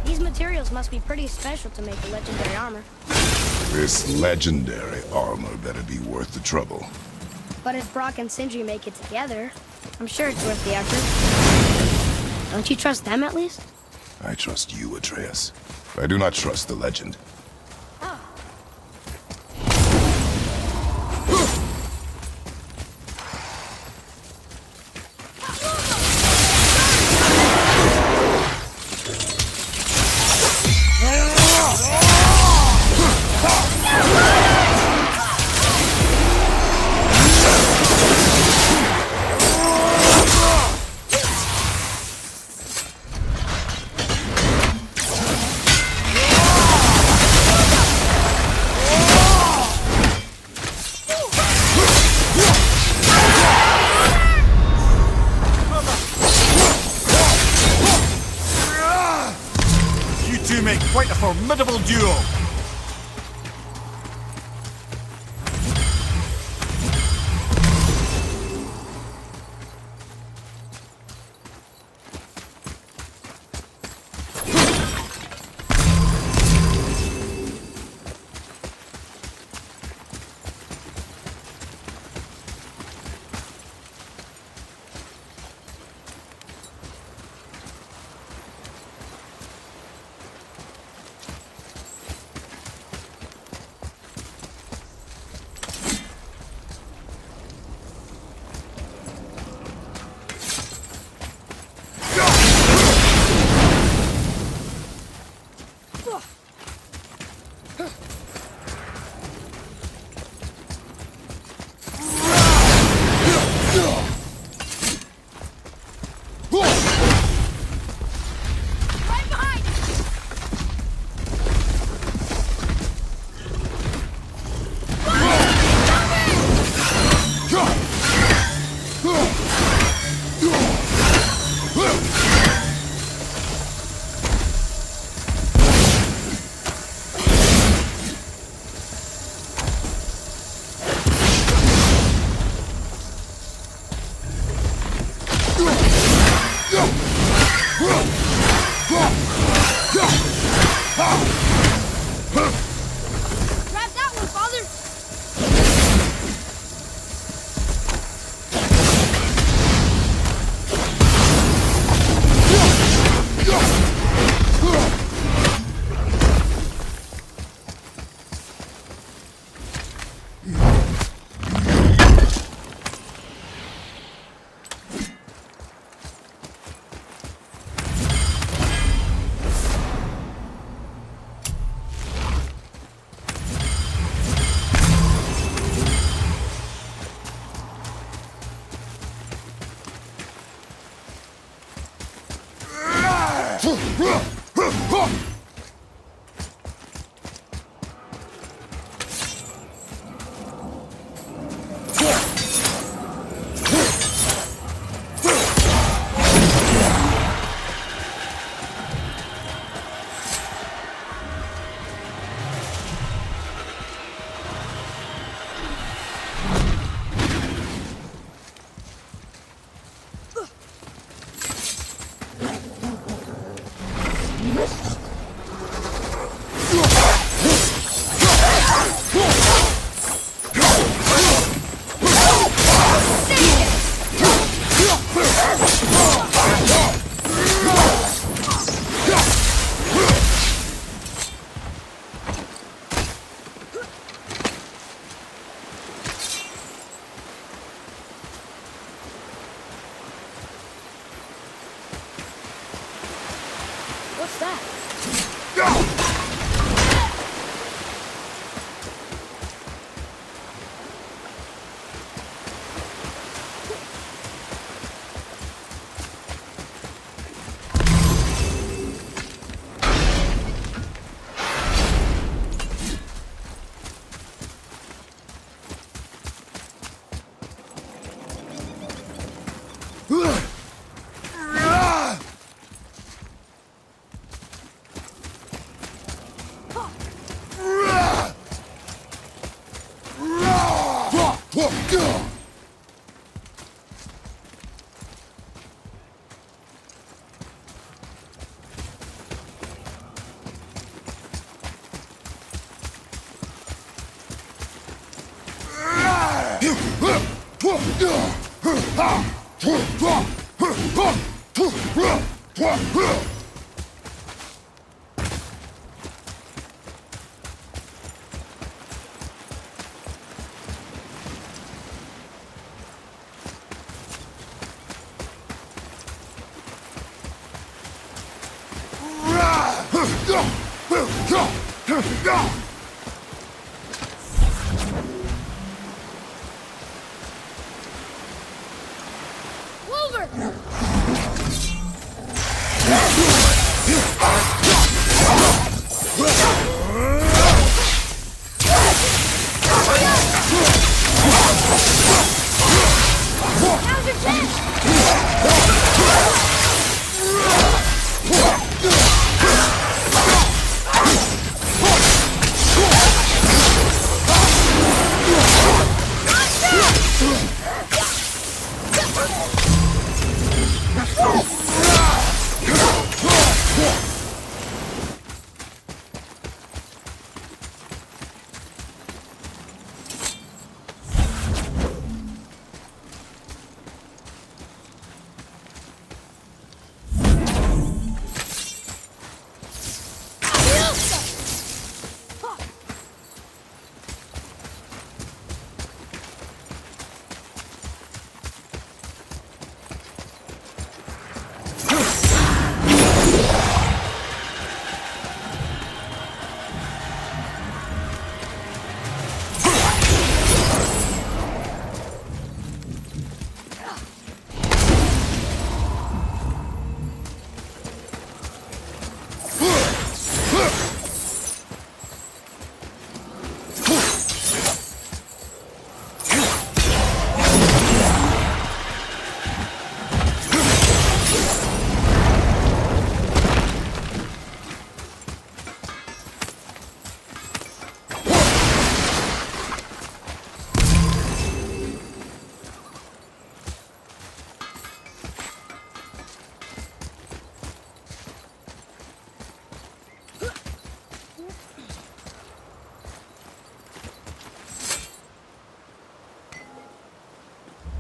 These materials must be pretty special to make a legendary armor.
This legendary armor better be worth the trouble.
But if Brock and Sindri make it together, I'm sure it's worth the effort. Don't you trust them at least?
I trust you, Atreus. I do not trust the legend.
Quite a formidable duo.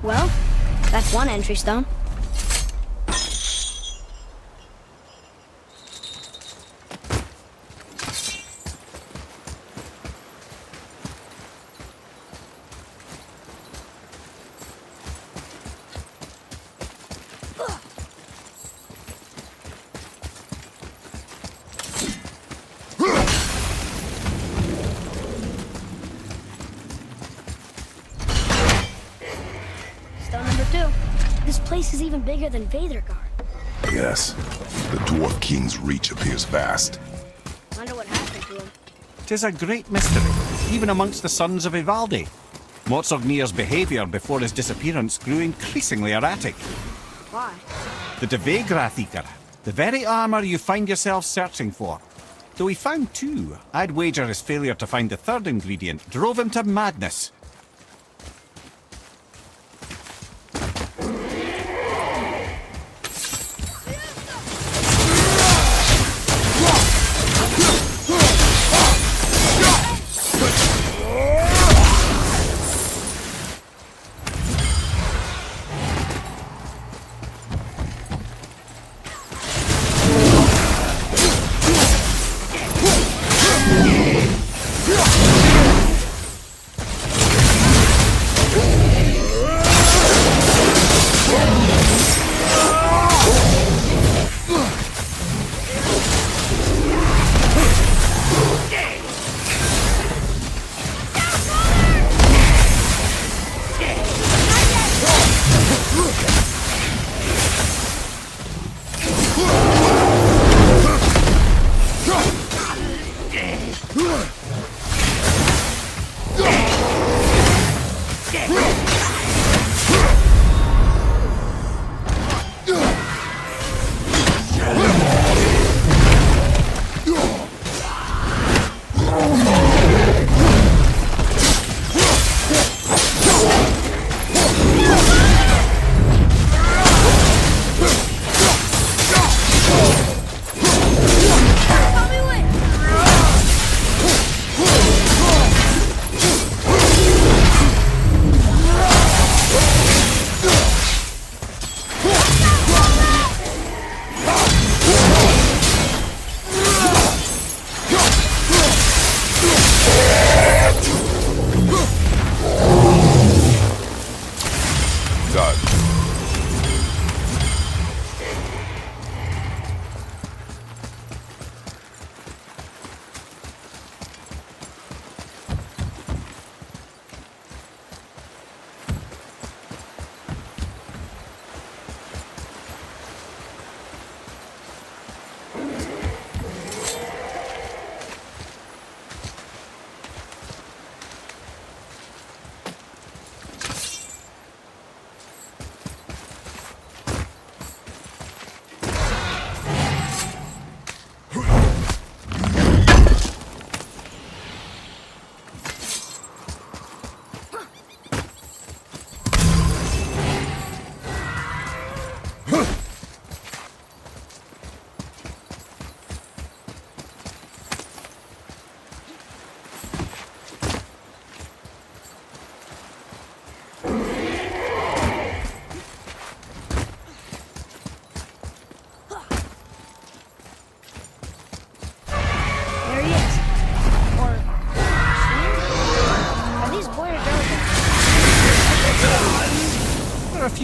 Well, that's one entry stone. This place is even bigger than Midgard.
Yes. The Dwarf King's reach appears vast.
Wonder what happened to him.
'Tis a great mystery, even amongst the sons of Ivaldi. Mozartmir's behaviour before his disappearance grew increasingly erratic.
Why?
The Devegrathikr, the very armour you find yourself searching for. Though he found two, I'd wager his failure to find the third ingredient drove him to madness.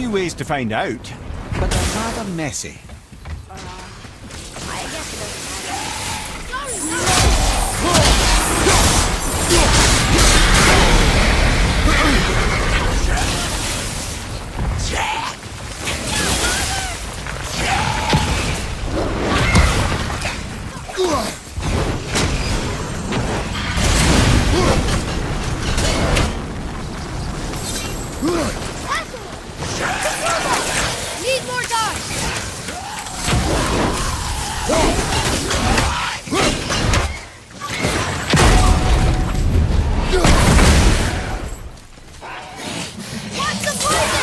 few ways to find out, but they're rather messy.
I guess it doesn't matter. Need more dogs! What's the poison?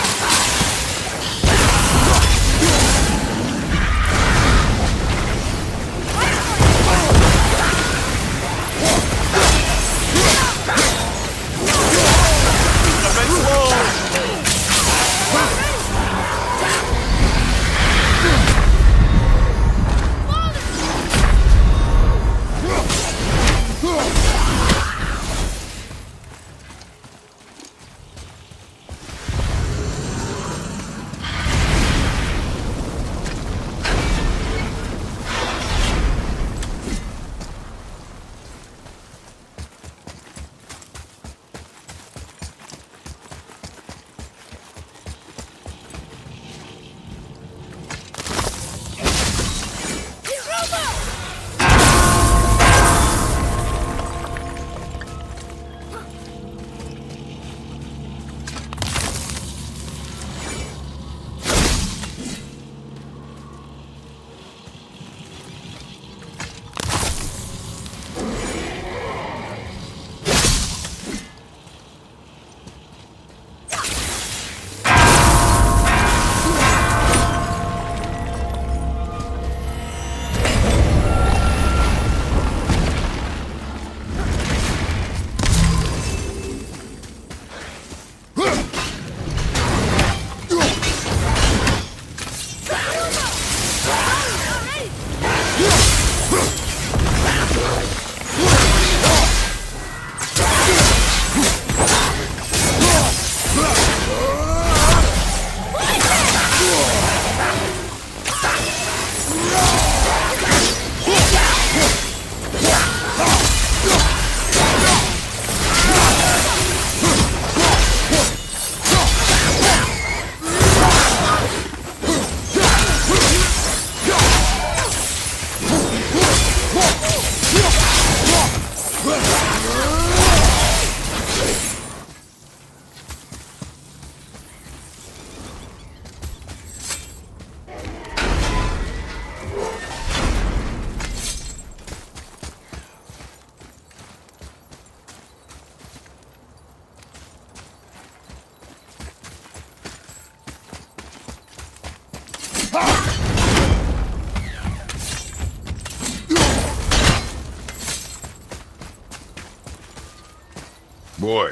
Boy.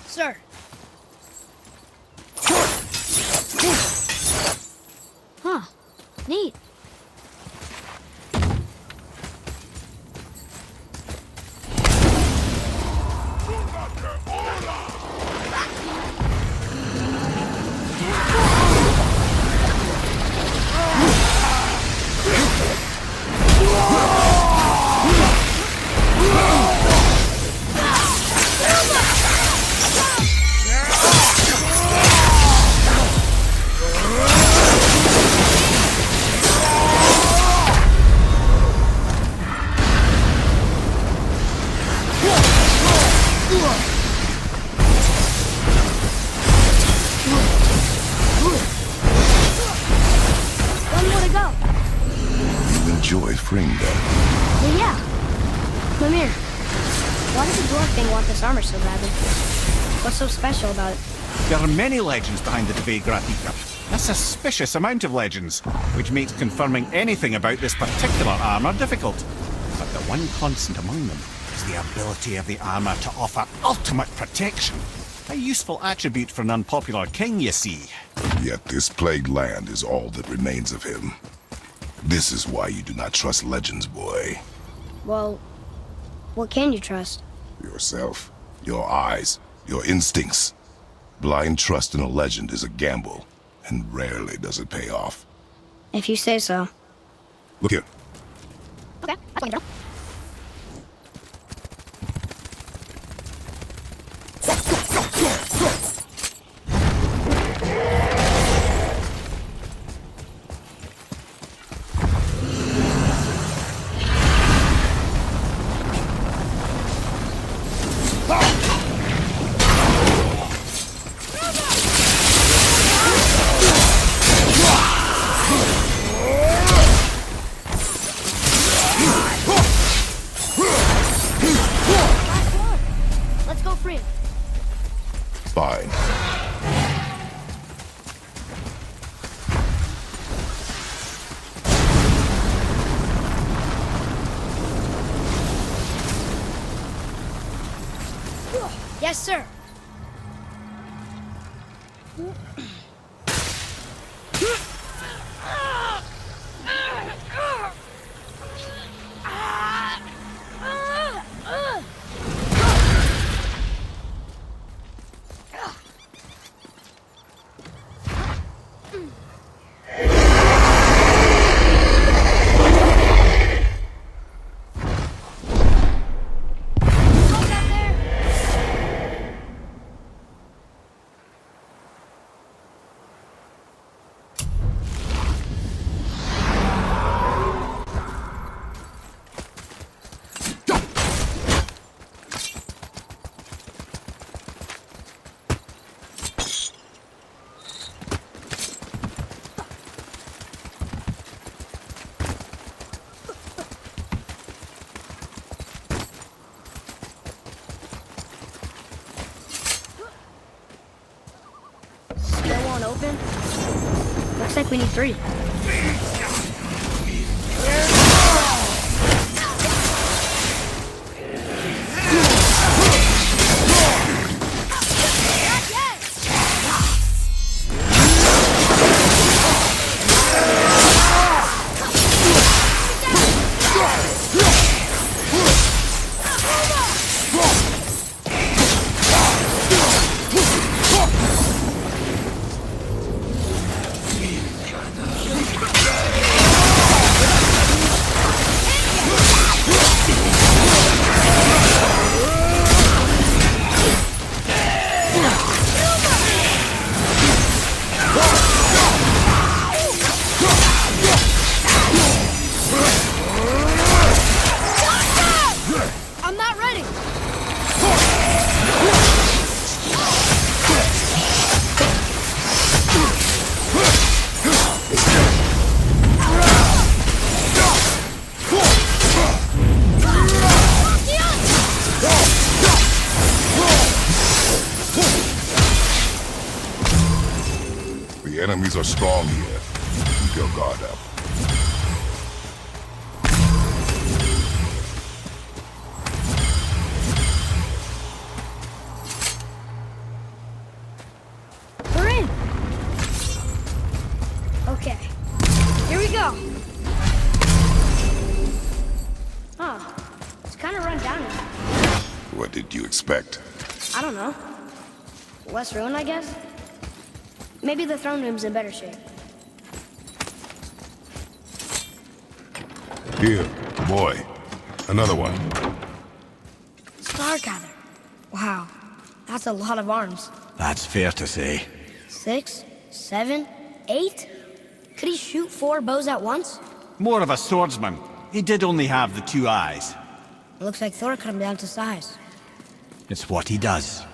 Sir. Huh. Neat.
Freeing them.
Well, yeah. Come here. Why does the dwarf thing want this armor so badly? What's so special about it?
There are many legends behind the Dve-Gratiker. A suspicious amount of legends, which makes confirming anything about this particular armor difficult. But the one constant among them is the ability of the armor to offer ultimate protection. A useful attribute for an unpopular king, you see.
Yet this plagued land is all that remains of him. This is why you do not trust legends, boy.
Well, what can you trust?
Yourself, your eyes, your instincts. Blind trust in a legend is a gamble. and rarely does it pay off.
If you say so.
Look here.
Okay, I'll find it.
Fine.
Yes, sir. Open? Looks like we need 3.
The enemies are strong here. Keep your guard up.
We're in! Okay, here we go! Oh, it's kind of run down here.
What did you expect?
I don't know. Less ruin, I guess? Maybe the throne room's in better shape.
Here, boy. Another one.
Stargather. Wow, that's a lot of arms.
That's fair to say.
6, 7, 8? Could he shoot 4 bows at once?
More of a swordsman. He did only have the 2 eyes.
It looks like Thor cut him down to size.
It's what he does.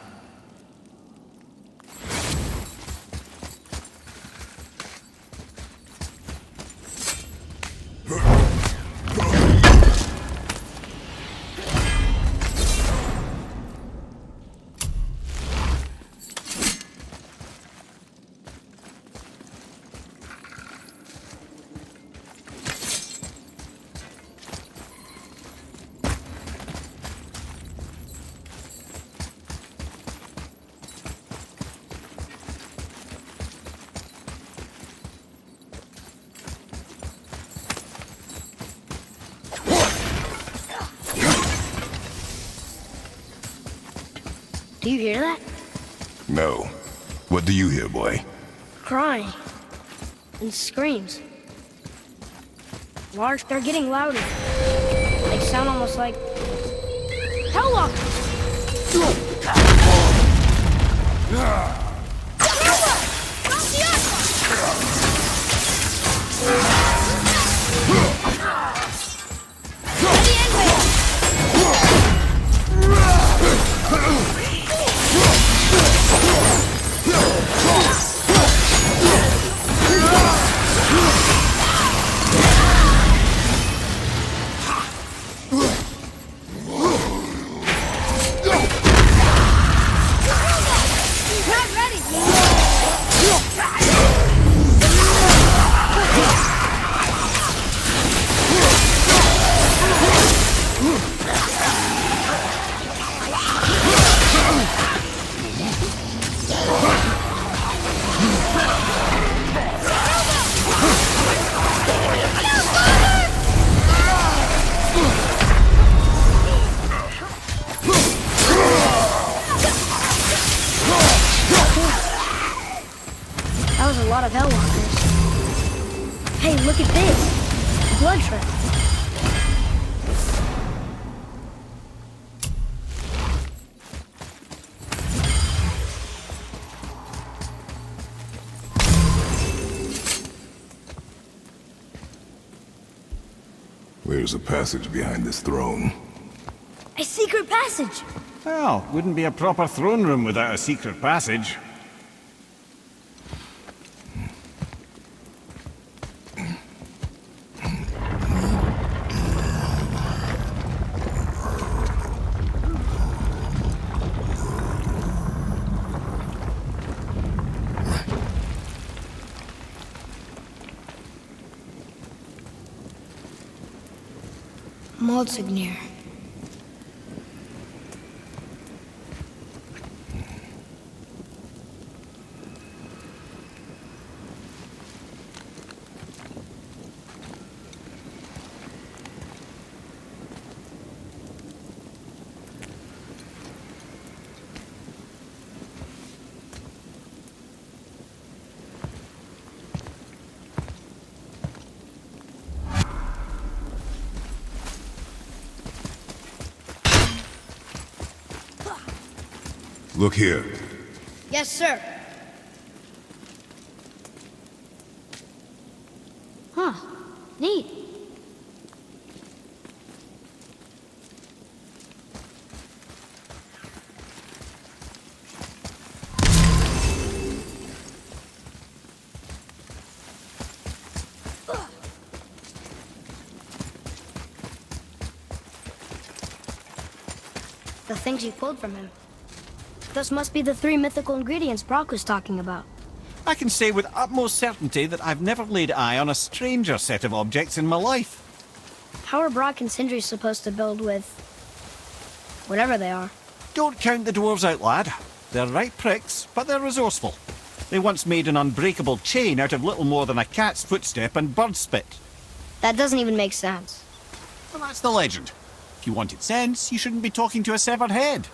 Do you hear that?
No. What do you hear, boy?
crying and screams. Large, they're getting louder. They sound almost like Hellwalkers. That was a lot of Hellwalkers. Hey, look at this. Blood trail.
There's a passage behind this throne.
A secret passage.
Well, wouldn't be a proper throne room without a secret passage.
Maldsignir.
Look here.
Yes, sir. Huh. Neat. The things you pulled from him. Those must be the 3 mythical ingredients Brock was talking about.
I can say with utmost certainty that I've never laid eye on a stranger set of objects in my life.
How are Brock and Sindri supposed to build with whatever they are?
Don't count the dwarves out, lad. They're right pricks, but they're resourceful. They once made an unbreakable chain out of little more than a cat's footstep and bird spit.
That doesn't even make sense.
Well, that's the legend. If you wanted sense, you shouldn't be talking to a severed head.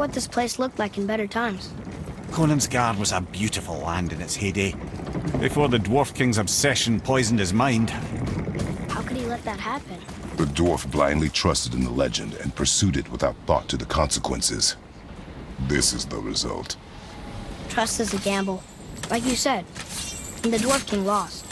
what this place looked like in better times.
Conansgard was a beautiful land in its heyday, before the Dwarf King's obsession poisoned his mind.
How could he let that happen?
The dwarf blindly trusted in the legend and pursued it without thought to the consequences. This is the result.
Trust is a gamble. Like you said. And the Dwarf King lost.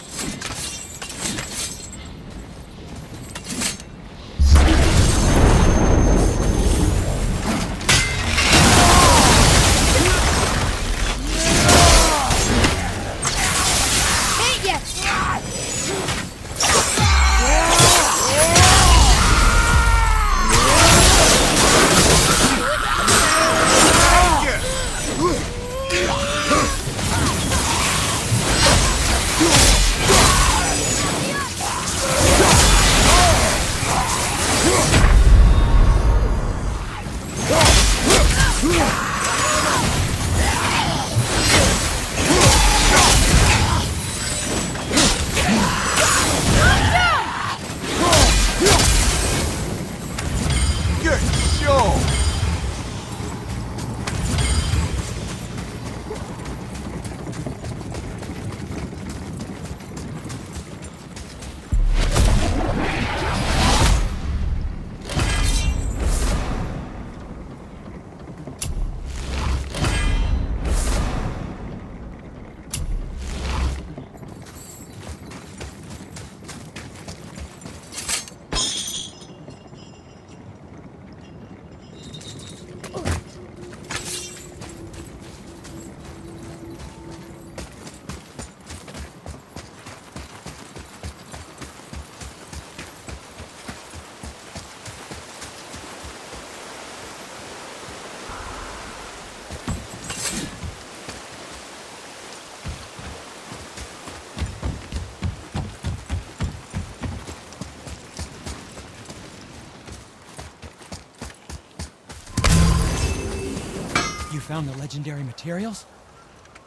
You found the legendary materials?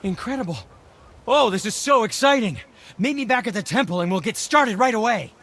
Incredible. Oh, this is so exciting. Meet me back at the temple and we'll get started right away.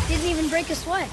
Didn't even break a sweat.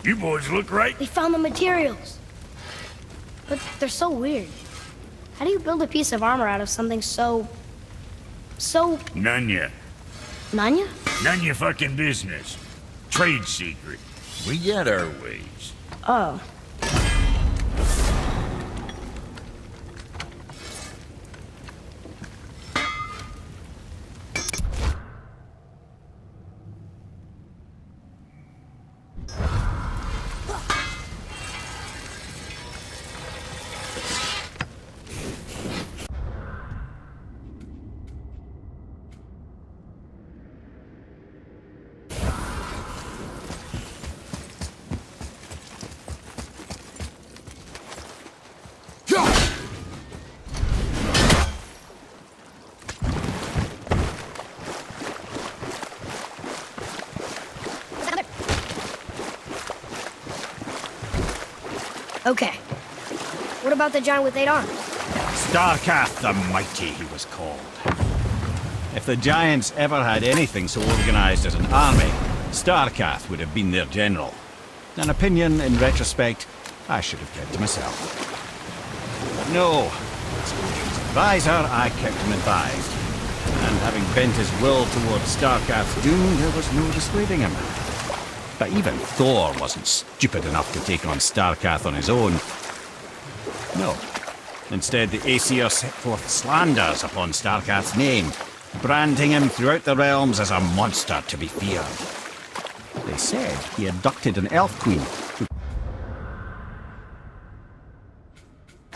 You boys look right.
We found the materials. But they're so weird. How do you build a piece of armor out of something so...
None ya.
Nanya?
None your fucking business. Trade secret. We got our ways.
Oh. Okay. What about the giant with 8 arms?
Starkath the Mighty, he was called. If the giants ever had anything so organized as an army, Starkath would have been their general. An opinion, in retrospect, I should have kept to myself. But no, as Odin's advisor, I kept him advised. And having bent his will towards Starkath's doom, there was no dissuading him. But even Thor wasn't stupid enough to take on Starkath on his own. No. Instead, the Aesir set forth slanders upon Starkath's name, branding him throughout the realms as a monster to be feared. They said he abducted an elf queen who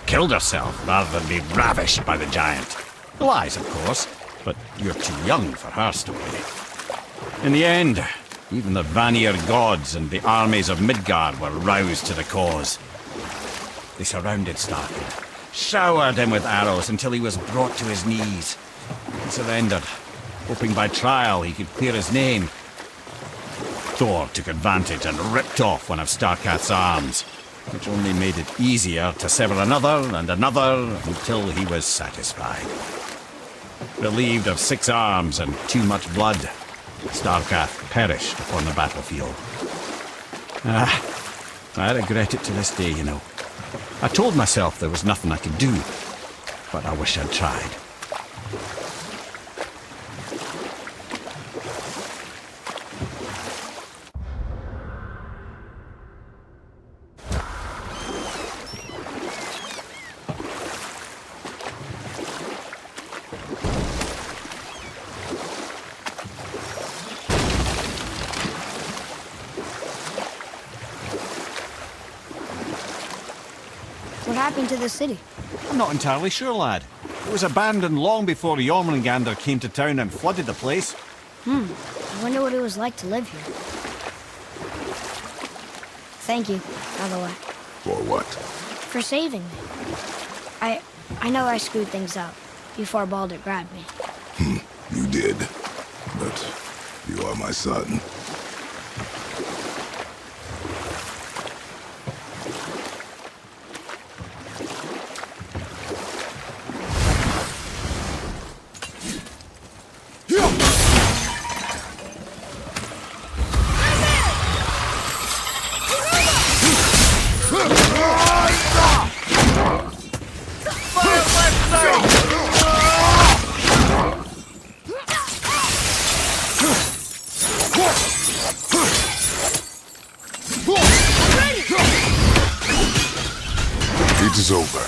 killed herself rather than be ravished by the giant. Lies, of course, but you're too young for her story. In the end, even the Vanir gods and the armies of Midgard were roused to the cause. They surrounded Starkad, showered him with arrows until he was brought to his knees. He surrendered, hoping by trial he could clear his name. Thor took advantage and ripped off one of Starkath's arms, which only made it easier to sever another and another until he was satisfied. Relieved of 6 arms and too much blood, Starkath perished upon the battlefield. I regret it to this day, you know. I told myself there was nothing I could do, but I wish I'd tried.
What happened to the city?
I'm not entirely sure, lad. It was abandoned long before Jormungandr came to town and flooded the place.
I wonder what it was like to live here. Thank you, by the way.
For what?
For saving me. I know I screwed things up before Baldur grabbed me.
You did. But you are my son. It is over.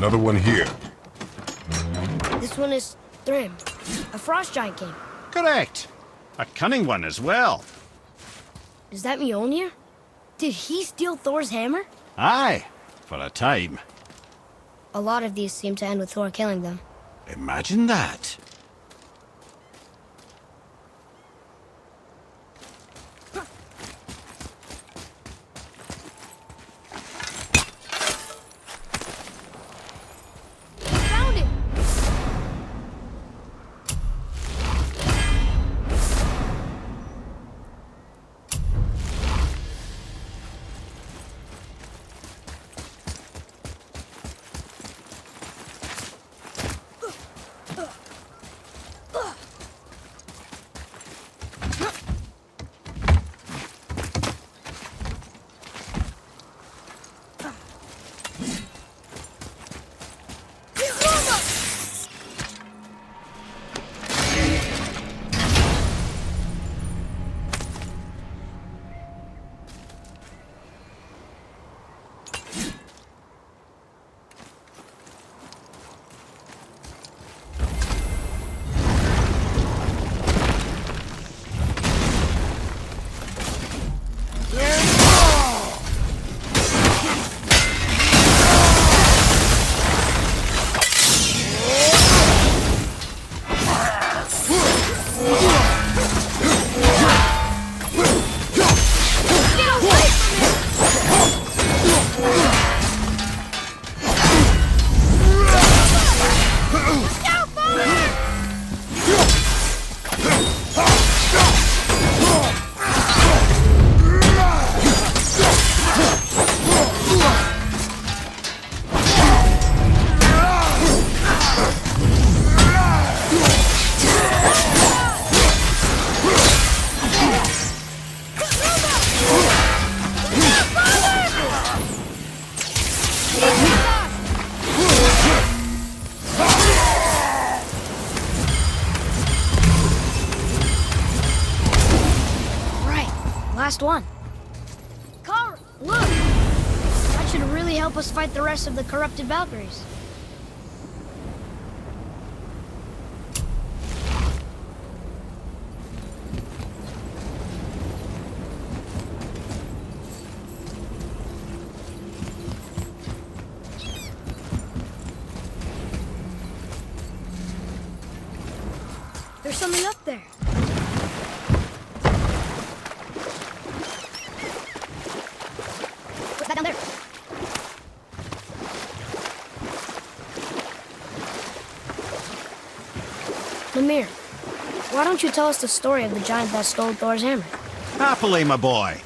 Another one here.
This one is Thrym, a frost giant king.
Correct. A cunning one as well.
Is that Mjolnir? Did he steal Thor's hammer?
Aye, for a time.
A lot of these seem to end with Thor killing them.
Imagine that.
Found it! Last one. Kara, look! That should really help us fight the rest of the corrupted Valkyries. There's something up there. What's that down there? Mimir, why don't you tell us the story of the giant that stole Thor's hammer?
Happily, my boy.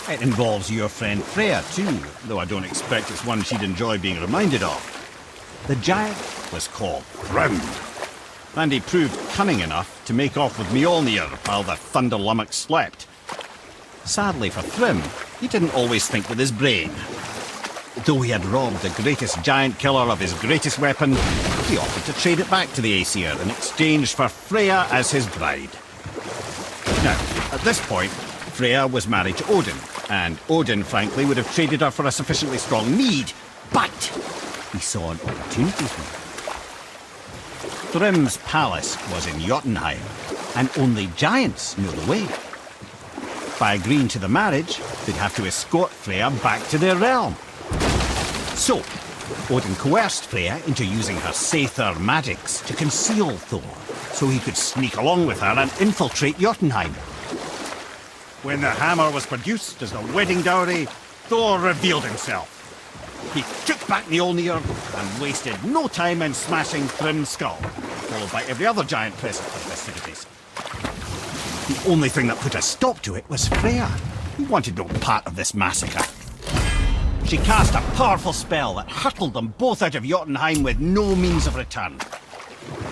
It involves your friend Freya, too, though I don't expect it's one she'd enjoy being reminded of. The giant was called Thrym, and he proved cunning enough to make off with Mjolnir while the Thunder Lummox slept. Sadly for Thrym, he didn't always think with his brain. Though he had robbed the greatest giant killer of his greatest weapon, he offered to trade it back to the Aesir in exchange for Freya as his bride. Now, at this point, Freya was married to Odin, and Odin, frankly, would have traded her for a sufficiently strong need, but he saw an opportunity here. Thrym's palace was in Jotunheim, and only giants know the way. By agreeing to the marriage, they'd have to escort Freya back to their realm. So, Odin coerced Freya into using her Seithar magics to conceal Thor, so he could sneak along with her and infiltrate Jotunheim. When the hammer was produced as the wedding dowry, Thor revealed himself. He took back Mjolnir and wasted no time in smashing Thrym's skull, followed by every other giant present for the festivities. The only thing that put a stop to it was Freya, who wanted no part of this massacre. She cast a powerful spell that hurtled them both out of Jotunheim with no means of return.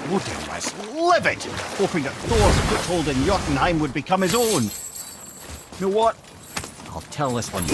Odin was livid, hoping that Thor's foothold in Jotunheim would become his own. You know what? I'll tell this one.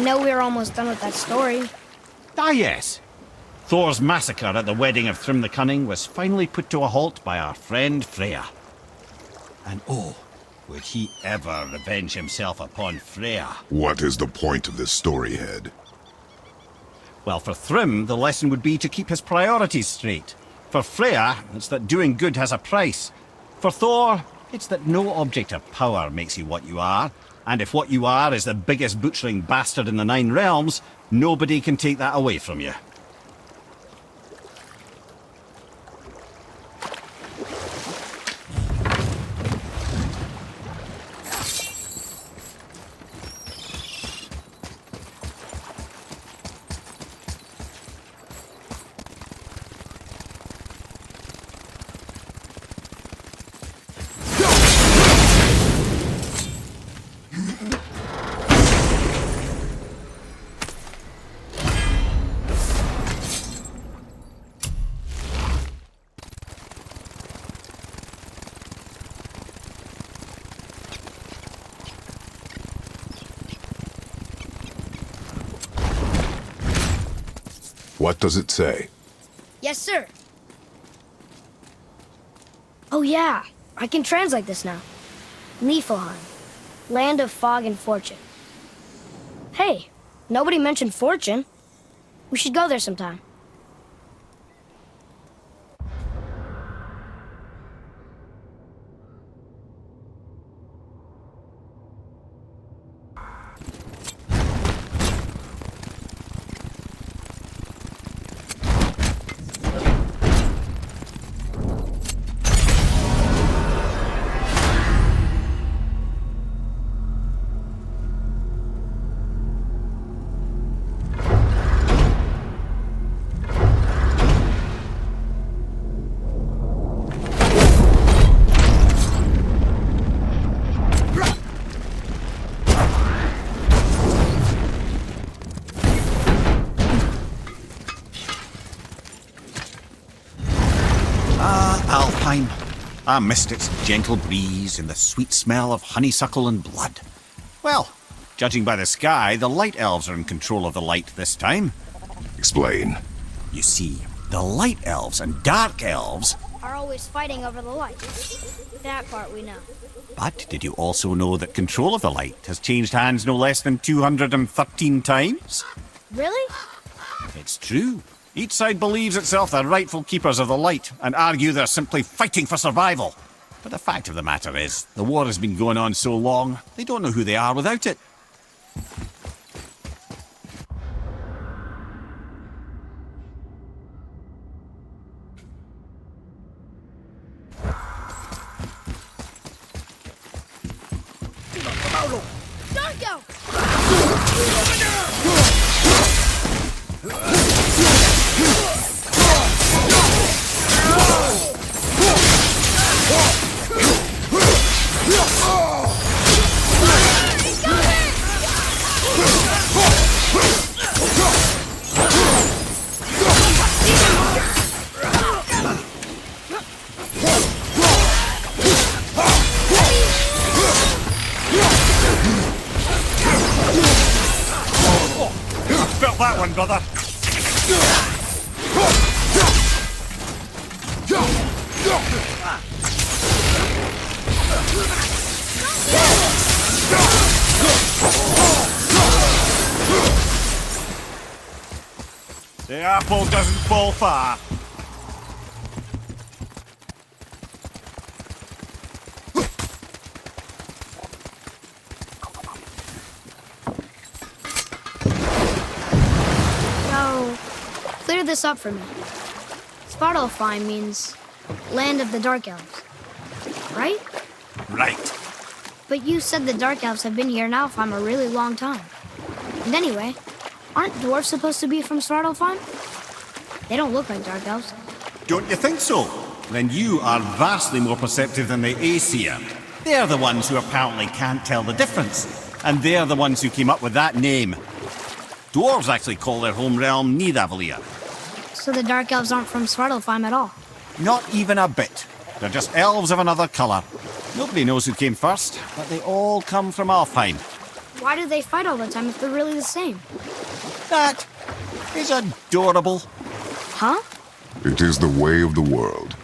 know we're almost done with that story.
Ah, yes. Thor's massacre at the wedding of Thrym the Cunning was finally put to a halt by our friend Freya. And oh, would he ever revenge himself upon Freya?
What is the point of this story, Head?
Well, for Thrym, the lesson would be to keep his priorities straight. For Freya, it's that doing good has a price. For Thor, it's that no object of power makes you what you are. And if what you are is the biggest butchering bastard in the Nine Realms, nobody can take that away from you.
What does it say?
Yes, sir. Oh yeah, I can translate this now. Niflheim, land of fog and fortune. Hey, nobody mentioned fortune. We should go there sometime.
Alpine. I missed its gentle breeze and the sweet smell of honeysuckle and blood. Well, judging by the sky, the light elves are in control of the light this time.
Explain.
You see, the light elves and dark elves...
are always fighting over the light. That part we know.
But did you also know that control of the light has changed hands no less than 213 times?
Really?
It's true. Each side believes itself the rightful keepers of the light and argue they're simply fighting for survival. But the fact of the matter is, the war has been going on so long, they don't know who they are without it. Felt that one, brother. The apple doesn't fall far.
So, clear this up for me. Svartalfheim means land of the Dark Elves, right?
Right.
But you said the Dark Elves have been here now for a really long time. And anyway, aren't dwarves supposed to be from Svartalfheim? They don't look like Dark Elves.
Don't you think so? Then you are vastly more perceptive than the Aesir. They're the ones who apparently can't tell the difference. And they're the ones who came up with that name. Dwarves actually call their home realm Nidavellir.
So the Dark Elves aren't from Svartalfheim at all?
Not even a bit. They're just elves of another colour. Nobody knows who came first, but they all come from Alfheim.
Why do they fight all the time if they're really the same?
That is adorable.
Huh?
It is the way of the world.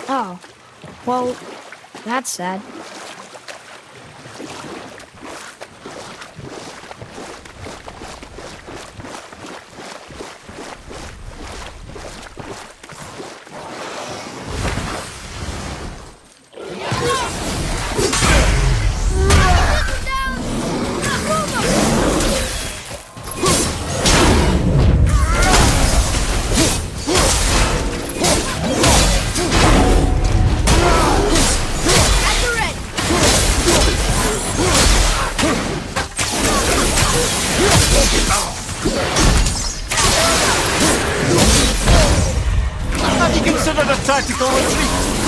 Oh. Well, that's sad.
Have you considered a tactical retreat?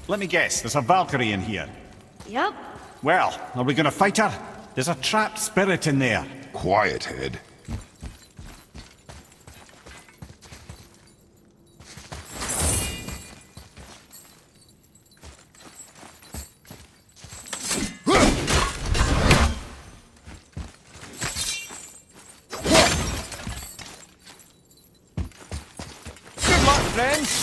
Let me guess, there's a Valkyrie in here.
Yep.
Well, are we gonna fight her? There's a trapped spirit in there.
Quiet, head.
Good luck, friends!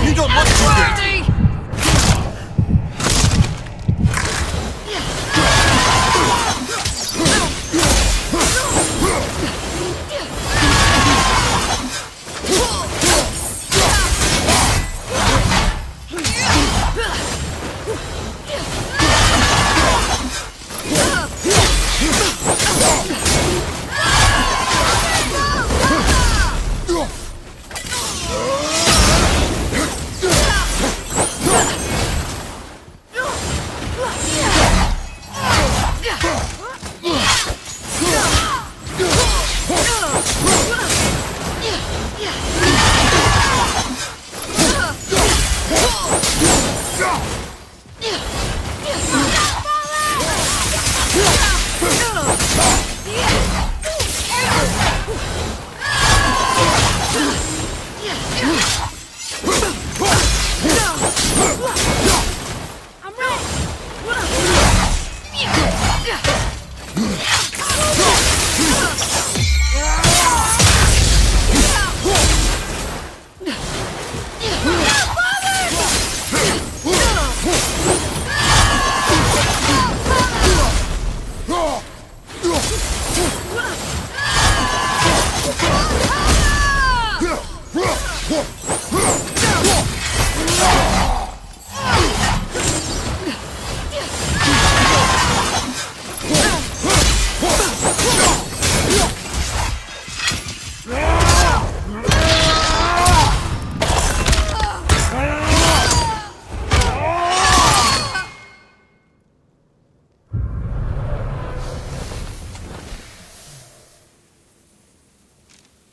You don't look too good!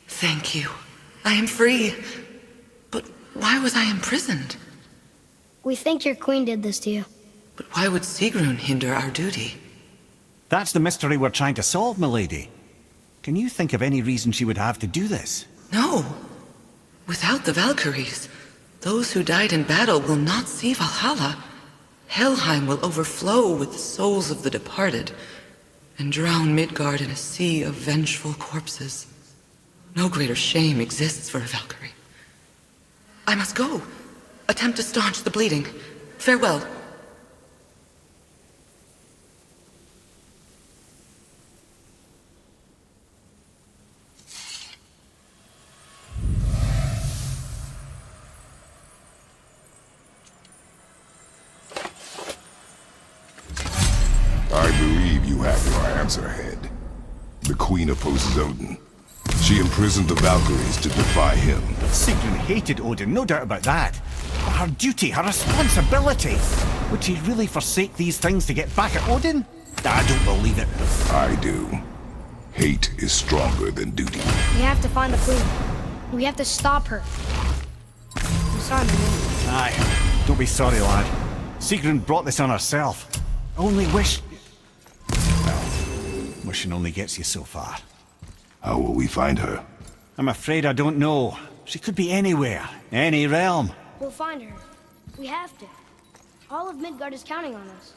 Thank you. I am free. But why was I imprisoned?
We think your queen did this to you.
But why would Sigrun hinder our duty?
That's the mystery we're trying to solve, milady. Can you think of any reason she would have to do this?
No. Without the Valkyries, those who died in battle will not see Valhalla. Helheim will overflow with the souls of the departed, and drown Midgard in a sea of vengeful corpses. No greater shame exists for a Valkyrie. I must go. Attempt to staunch the bleeding. Farewell.
I believe you have your answer, Head. The Queen opposes Odin. She imprisoned the Valkyries to defy him.
Sigrun hated Odin, no doubt about that. But her duty, her responsibility. Would she really forsake these things to get back at Odin? I don't believe it.
I do. Hate is stronger than duty.
We have to find the queen. We have to stop her. I'm sorry, man.
Aye. Don't be sorry, lad. Sigrun brought this on herself. I only wish... Well, wishing only gets you so far.
How will we find her?
I'm afraid I don't know. She could be anywhere, any realm.
We'll find her. We have to. All of Midgard is counting on us.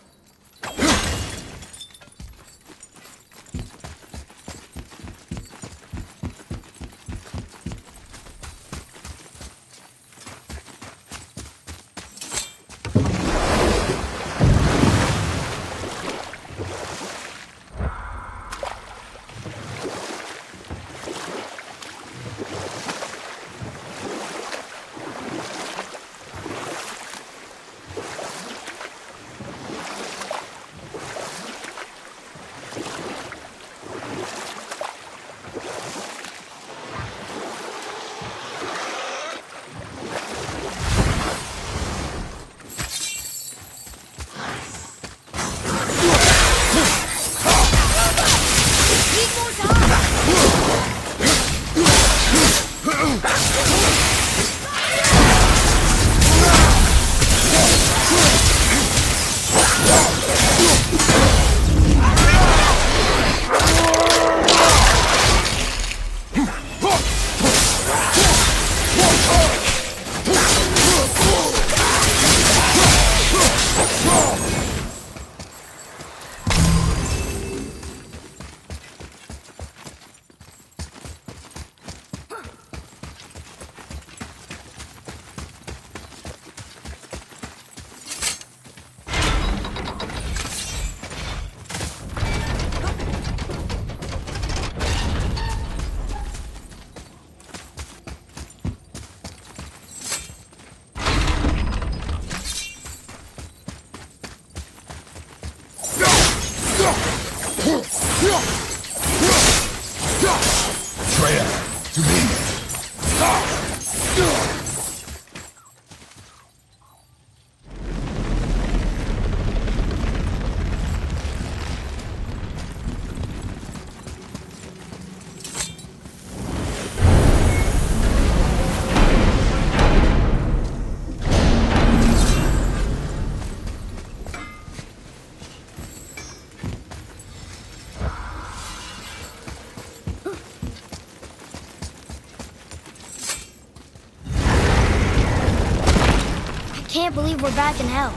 I can't believe we're back in hell.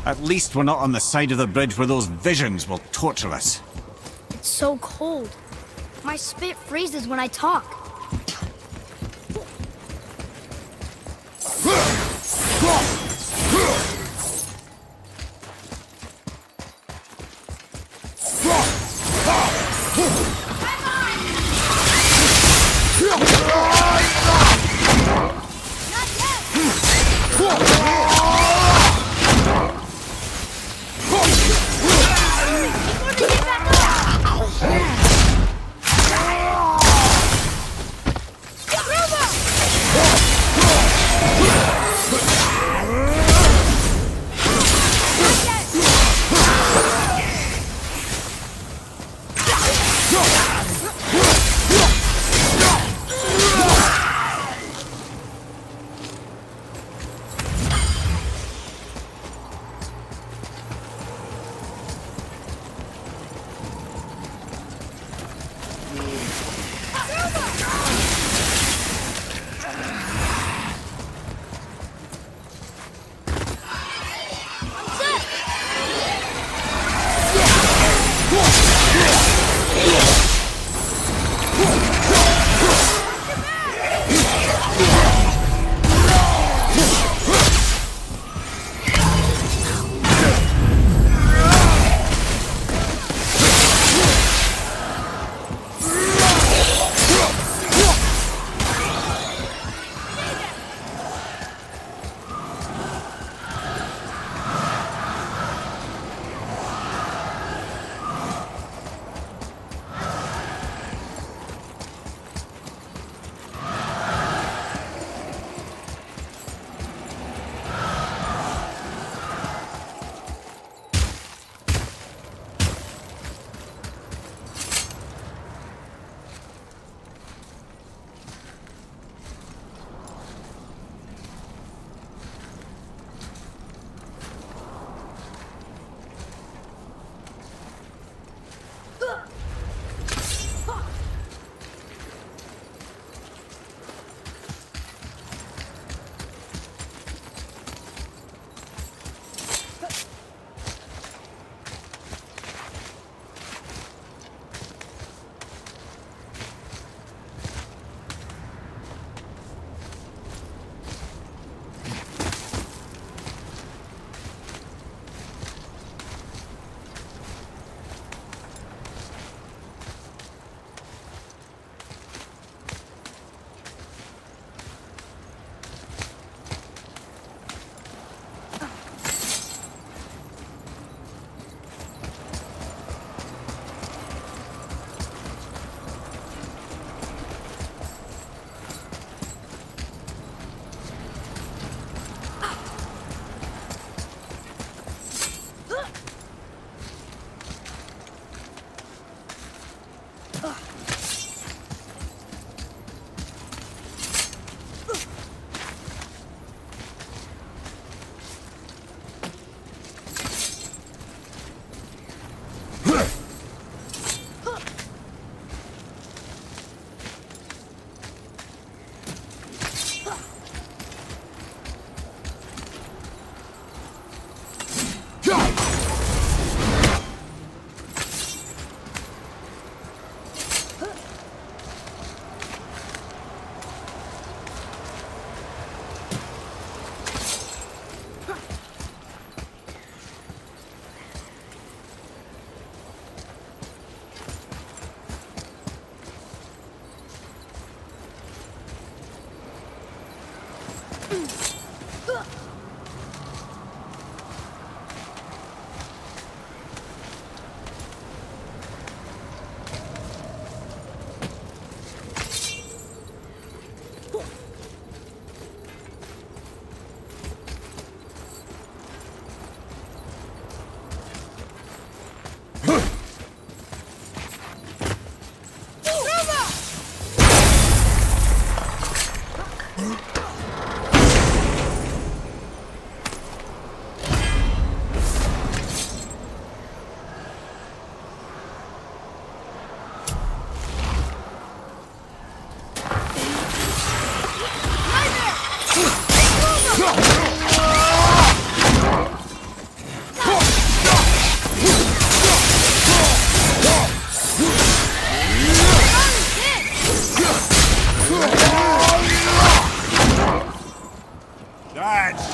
At least we're not on the side of the bridge where those visions will torture us.
It's so cold. My spit freezes when I talk.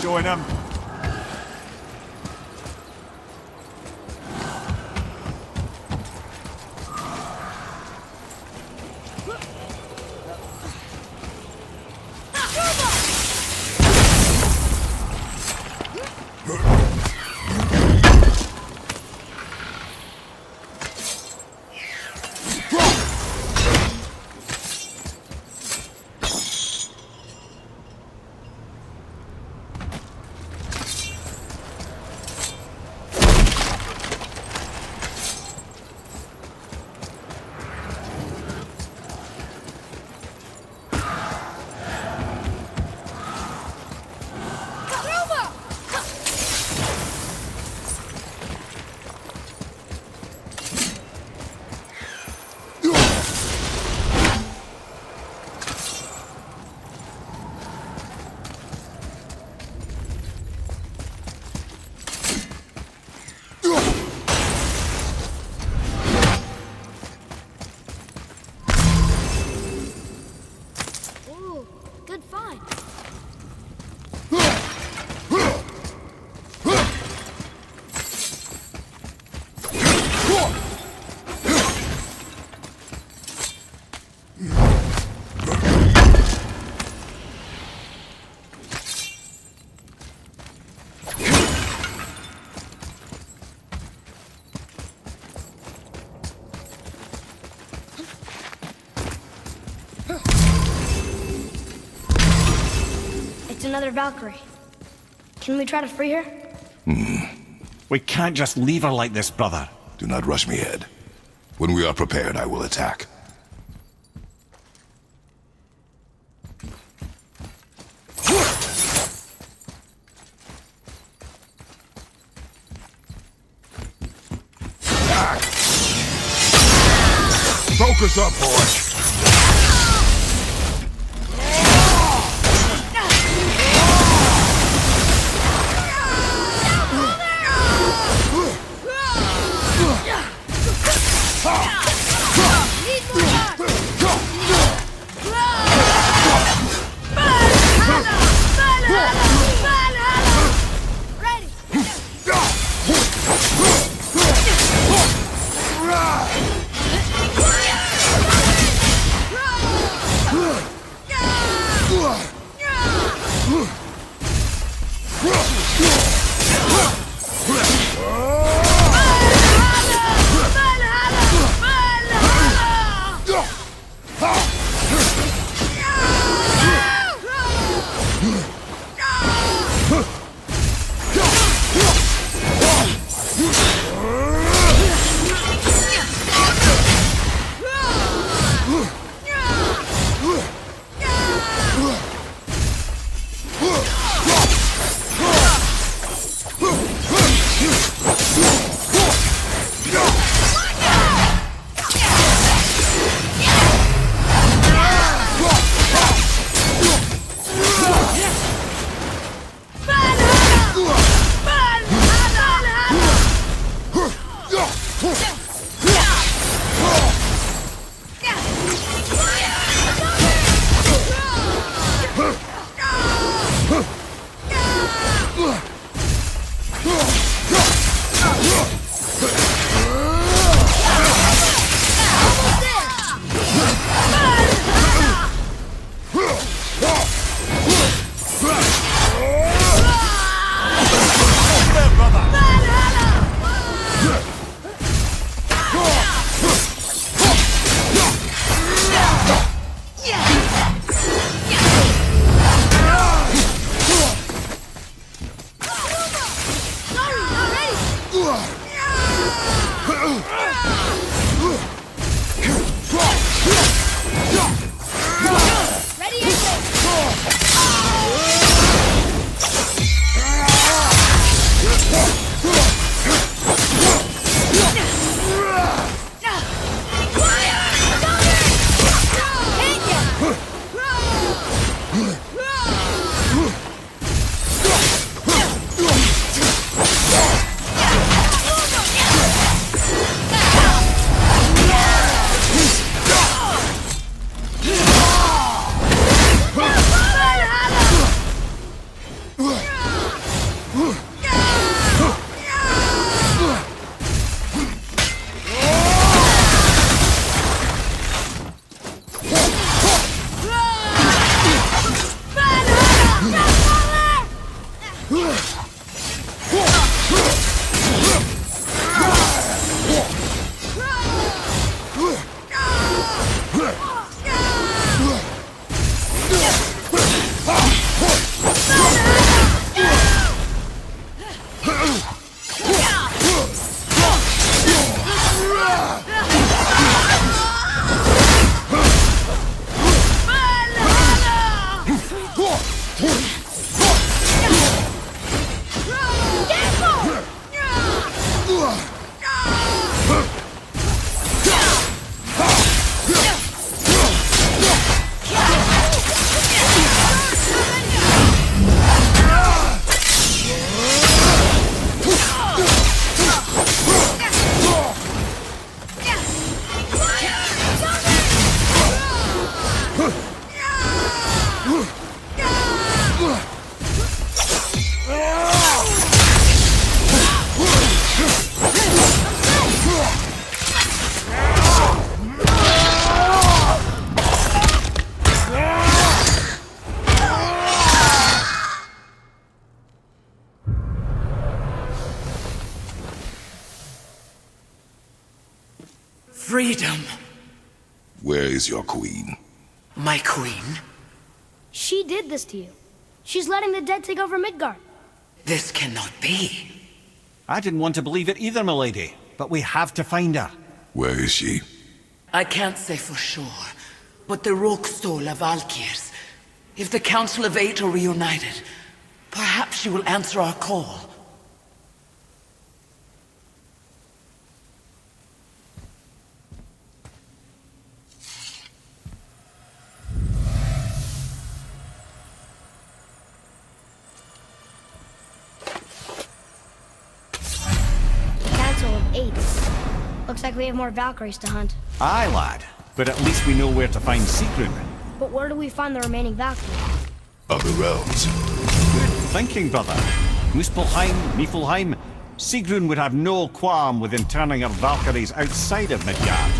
Join them.
It's another Valkyrie. Can we try to free her?
We can't just leave her like this, brother.
Do not rush me, Ed. When we are prepared, I will attack. Focus up, boy!
Freedom.
Where is your queen?
My queen?
She did this to you. She's letting the dead take over Midgard.
This cannot be.
I didn't want to believe it either, milady. But we have to find her.
Where is she?
I can't say for sure, but the Rokstol of Valkyrs. If the Council of Eight are reunited, perhaps she will answer our call.
Council of Eight. Looks like we have more Valkyries to hunt.
Aye, lad. But at least we know where to find Sigrun.
But where do we find the remaining Valkyries?
Other realms.
Good thinking, brother. Muspelheim, Niflheim. Sigrun would have no qualm with interning her Valkyries outside of Midgard.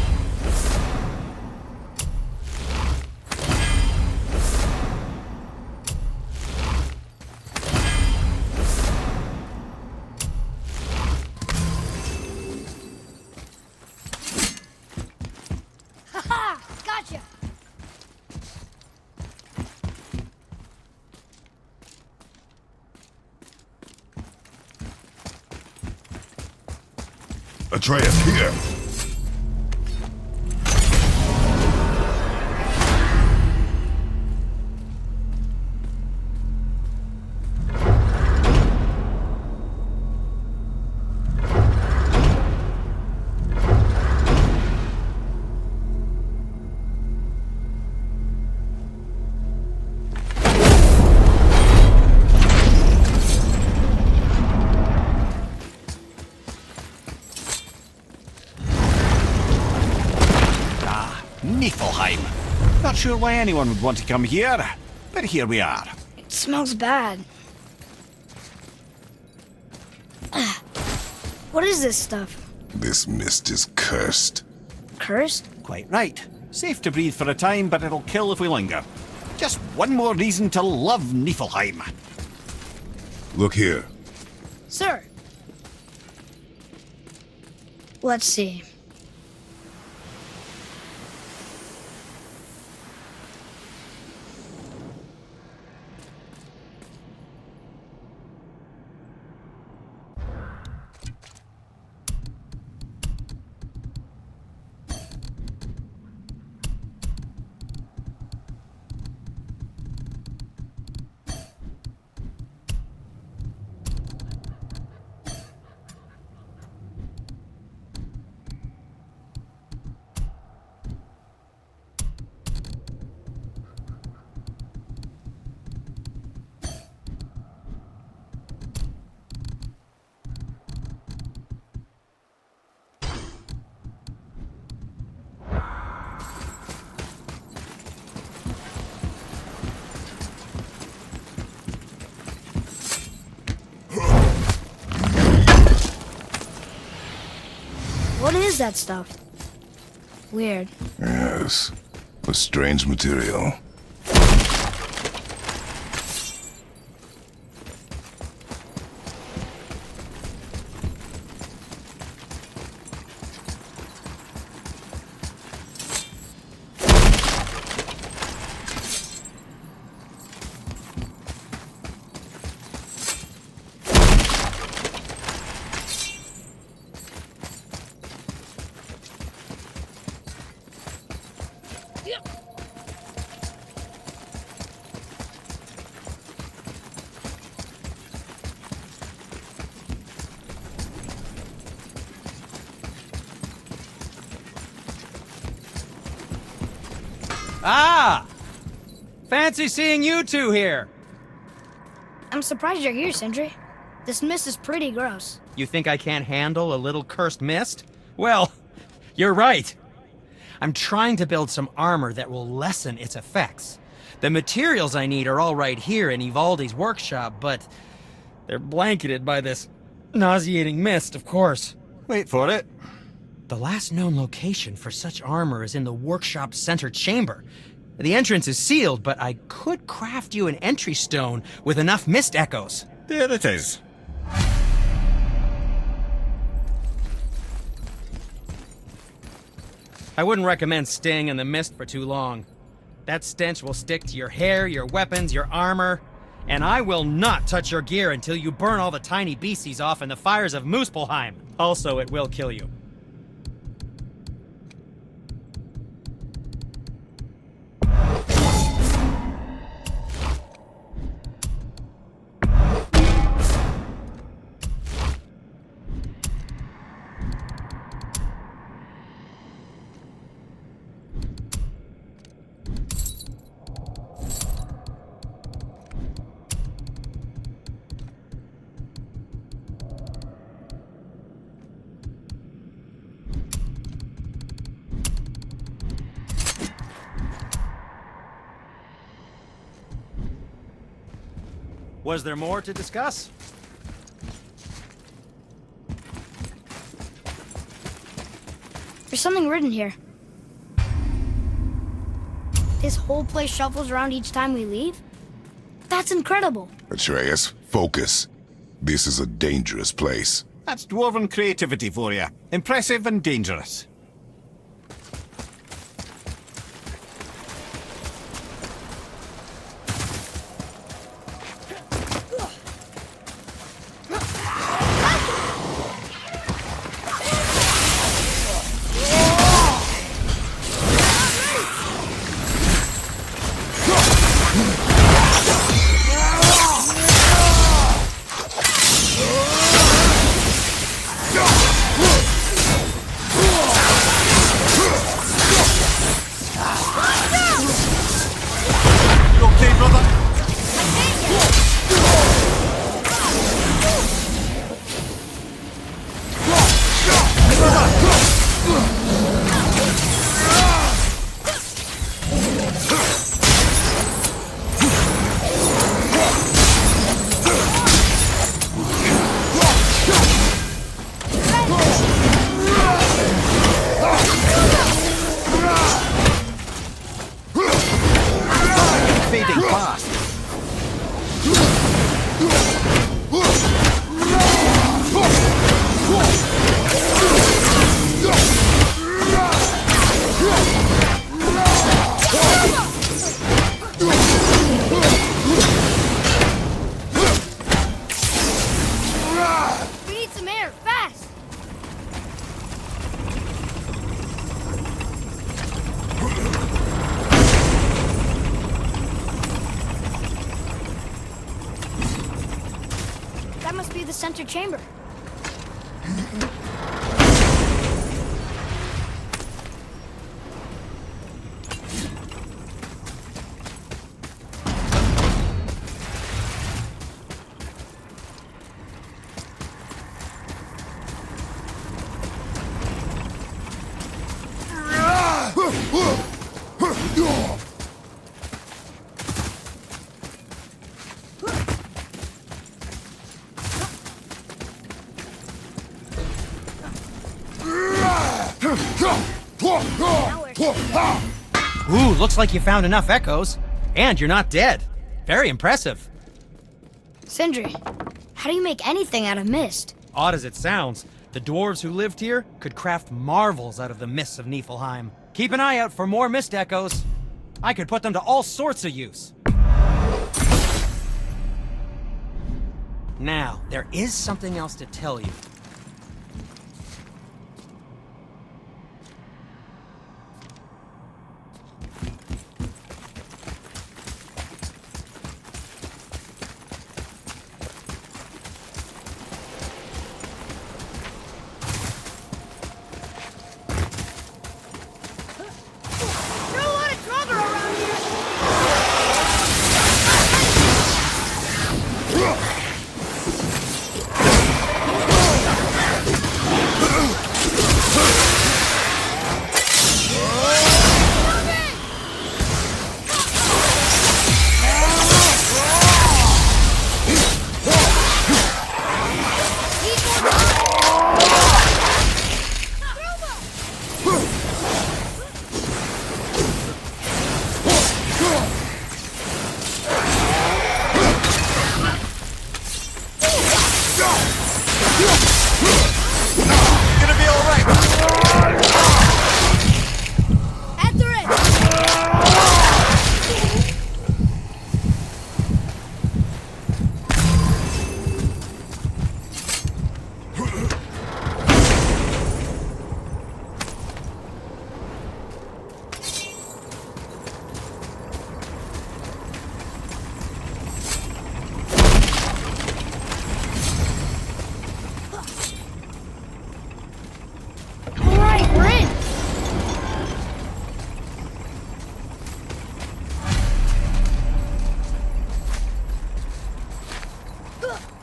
Haha! Gotcha!
Atreus, here!
Niflheim. Not sure why anyone would want to come here, but here we are.
It smells bad. What is this stuff?
This mist is cursed.
Cursed?
Quite right. Safe to breathe for a time, but it'll kill if we linger. Just one more reason to love Niflheim.
Look here.
Sir. Let's see. What is that stuff? Weird.
Yes. A strange material.
Ah! Fancy seeing you two here.
I'm surprised you're here, Sindri. This mist is pretty gross.
You think I can't handle a little cursed mist? Well, you're right. I'm trying to build some armor that will lessen its effects. The materials I need are all right here in Ivaldi's workshop, but they're blanketed by this nauseating mist, of course.
Wait for it.
The last known location for such armor is in the workshop's center chamber. The entrance is sealed, but I could craft you an entry stone with enough mist echoes.
There it is.
I wouldn't recommend staying in the mist for too long. That stench will stick to your hair, your weapons, your armor. And I will not touch your gear until you burn all the tiny beasties off in the fires of Muspelheim. Also, it will kill you. Was there more to discuss?
There's something written here. This whole place shuffles around each time we leave? That's incredible.
Atreus, focus. This is a dangerous place.
That's dwarven creativity for you. Impressive and dangerous.
center chamber.
Ooh, looks like you found enough echoes. And you're not dead. Very impressive.
Sindri, how do you make anything out of mist?
Odd as it sounds, the dwarves who lived here could craft marvels out of the mists of Niflheim. Keep an eye out for more mist echoes. I could put them to all sorts of use. Now, there is something else to tell you.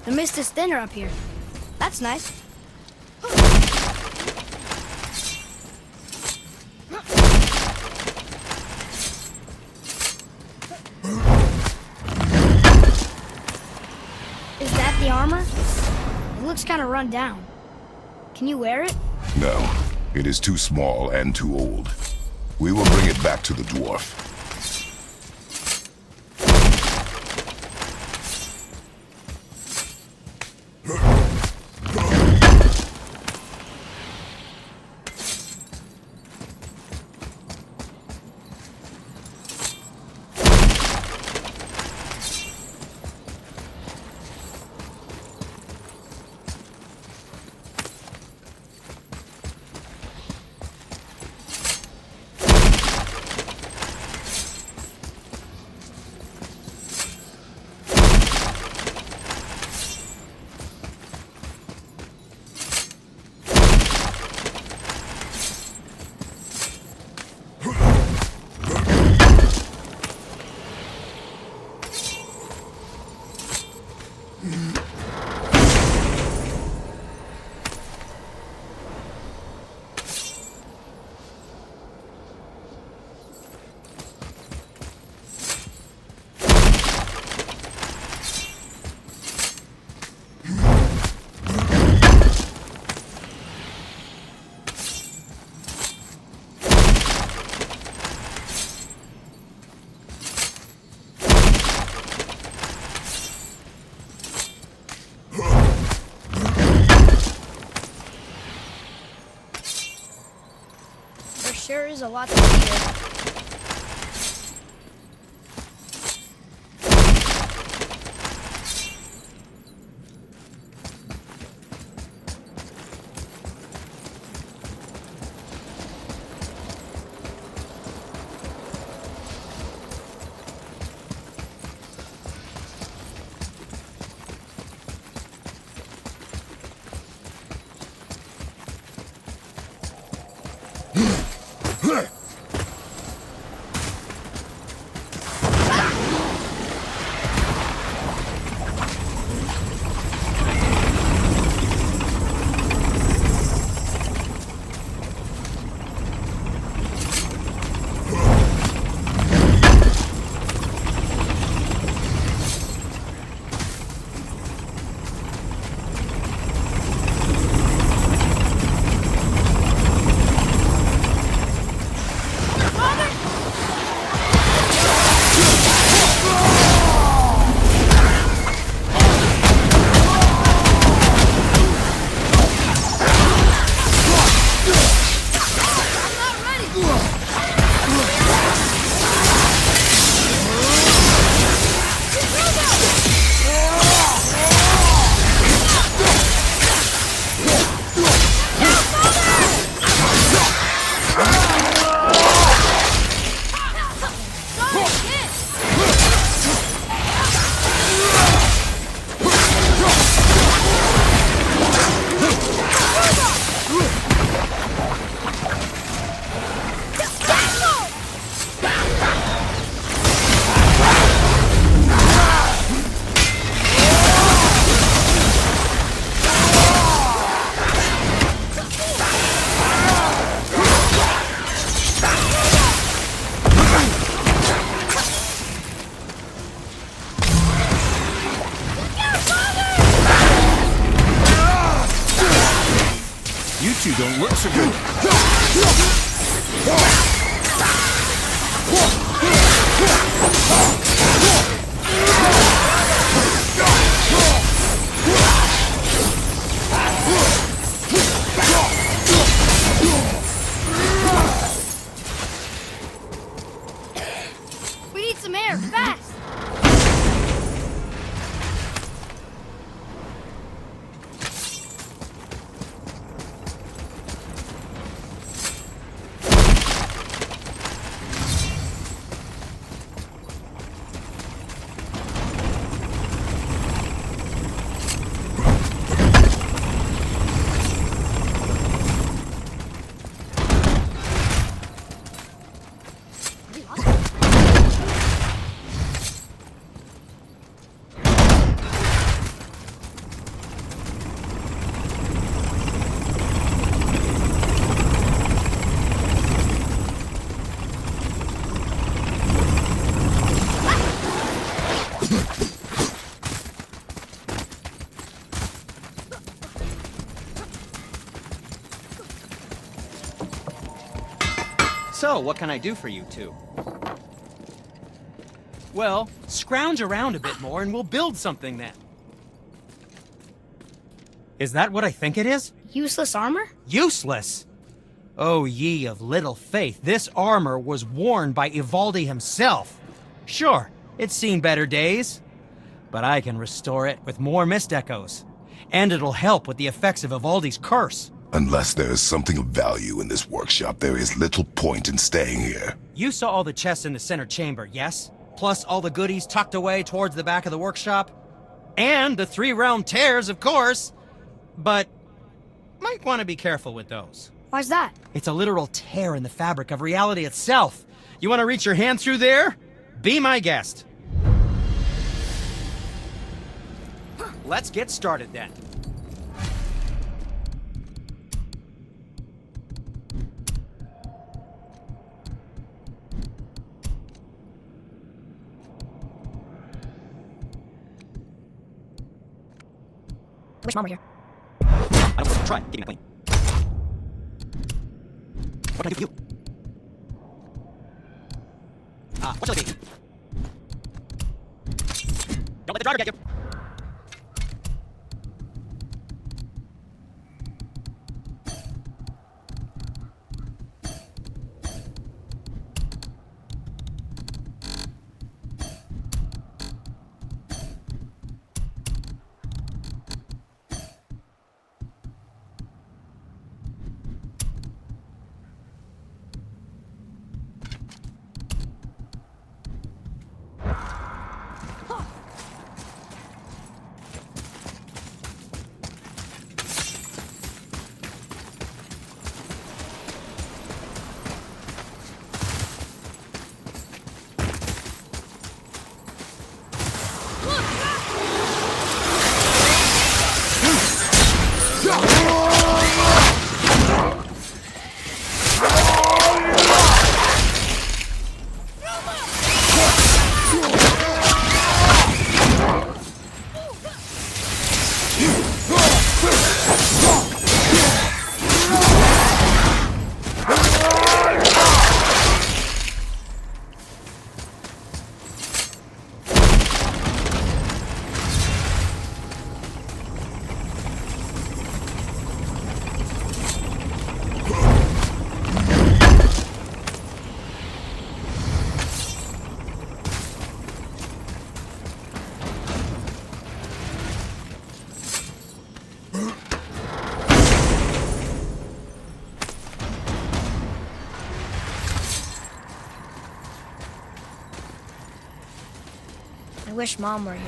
The mist is thinner up here. That's nice. Is that the armor? It looks kind of run down. Can you wear it?
No, it is too small and too old. We will bring it back to the dwarf.
Sure is a lot to see here.
You don't look so good.
We need some air, fast!
So, what can I do for you two? Well, scrounge around a bit more and we'll build something then. Is that what I think it is?
Useless armor?
Useless? Oh, ye of little faith, this armor was worn by Ivaldi himself. Sure, it's seen better days, but I can restore it with more mist echoes. And it'll help with the effects of Ivaldi's curse.
Unless there is something of value in this workshop, there is little point in staying here.
You saw all the chests in the center chamber, yes? Plus all the goodies tucked away towards the back of the workshop? And the 3-realm tears, of course! But might want to be careful with those.
Why's that?
It's a literal tear in the fabric of reality itself. You want to reach your hand through there? Be my guest. Let's get started then.
I wish Mom were here.
I don't try getting it clean. What can I do for you? What shall it be? Don't let the driver get you.
I wish Mom were here.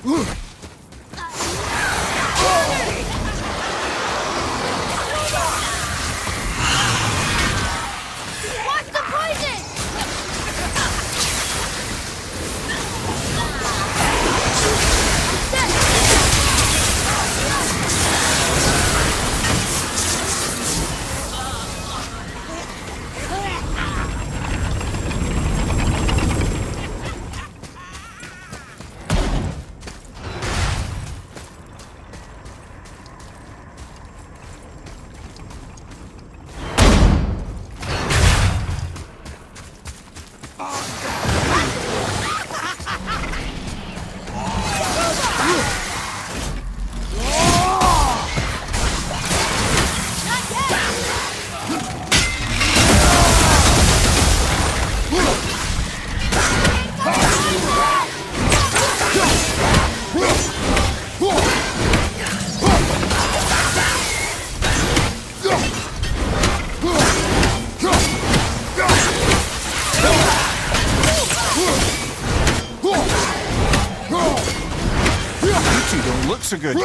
Watch the poison!
So good.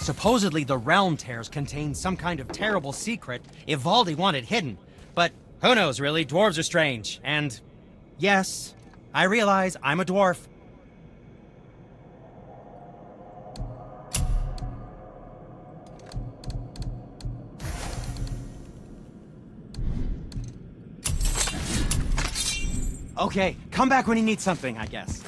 Supposedly the Realm Tears contain some kind of terrible secret Ivaldi wanted hidden. But who knows, really? Dwarves are strange. And yes, I realize I'm a dwarf. Okay, come back when you need something, I guess.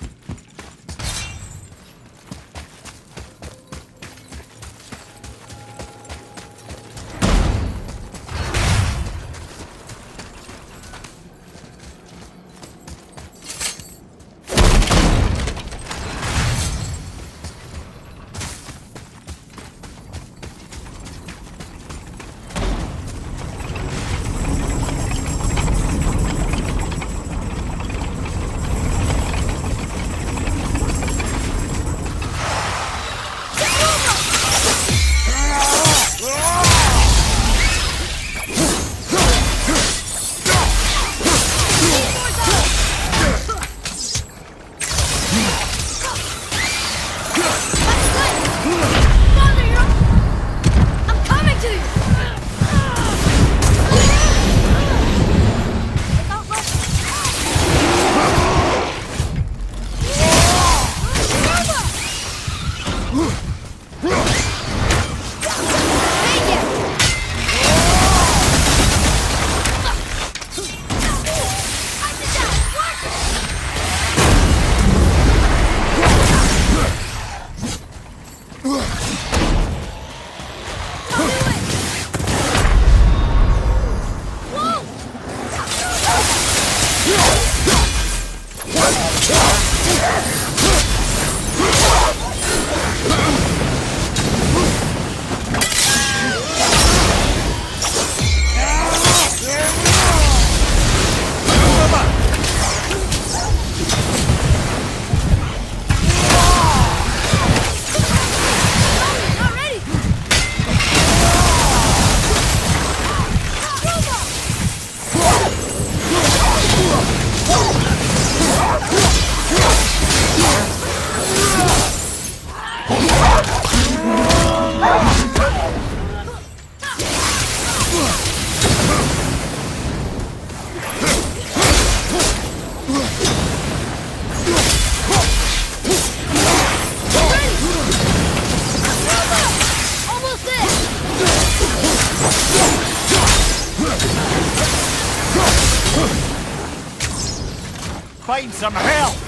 fighting some hell!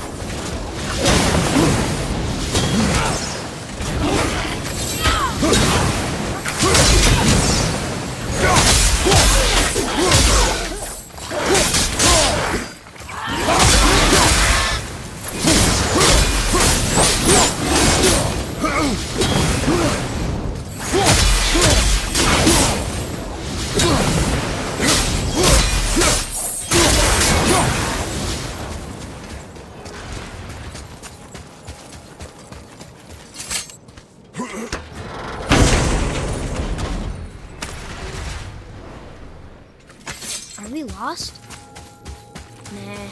Are we lost? Nah.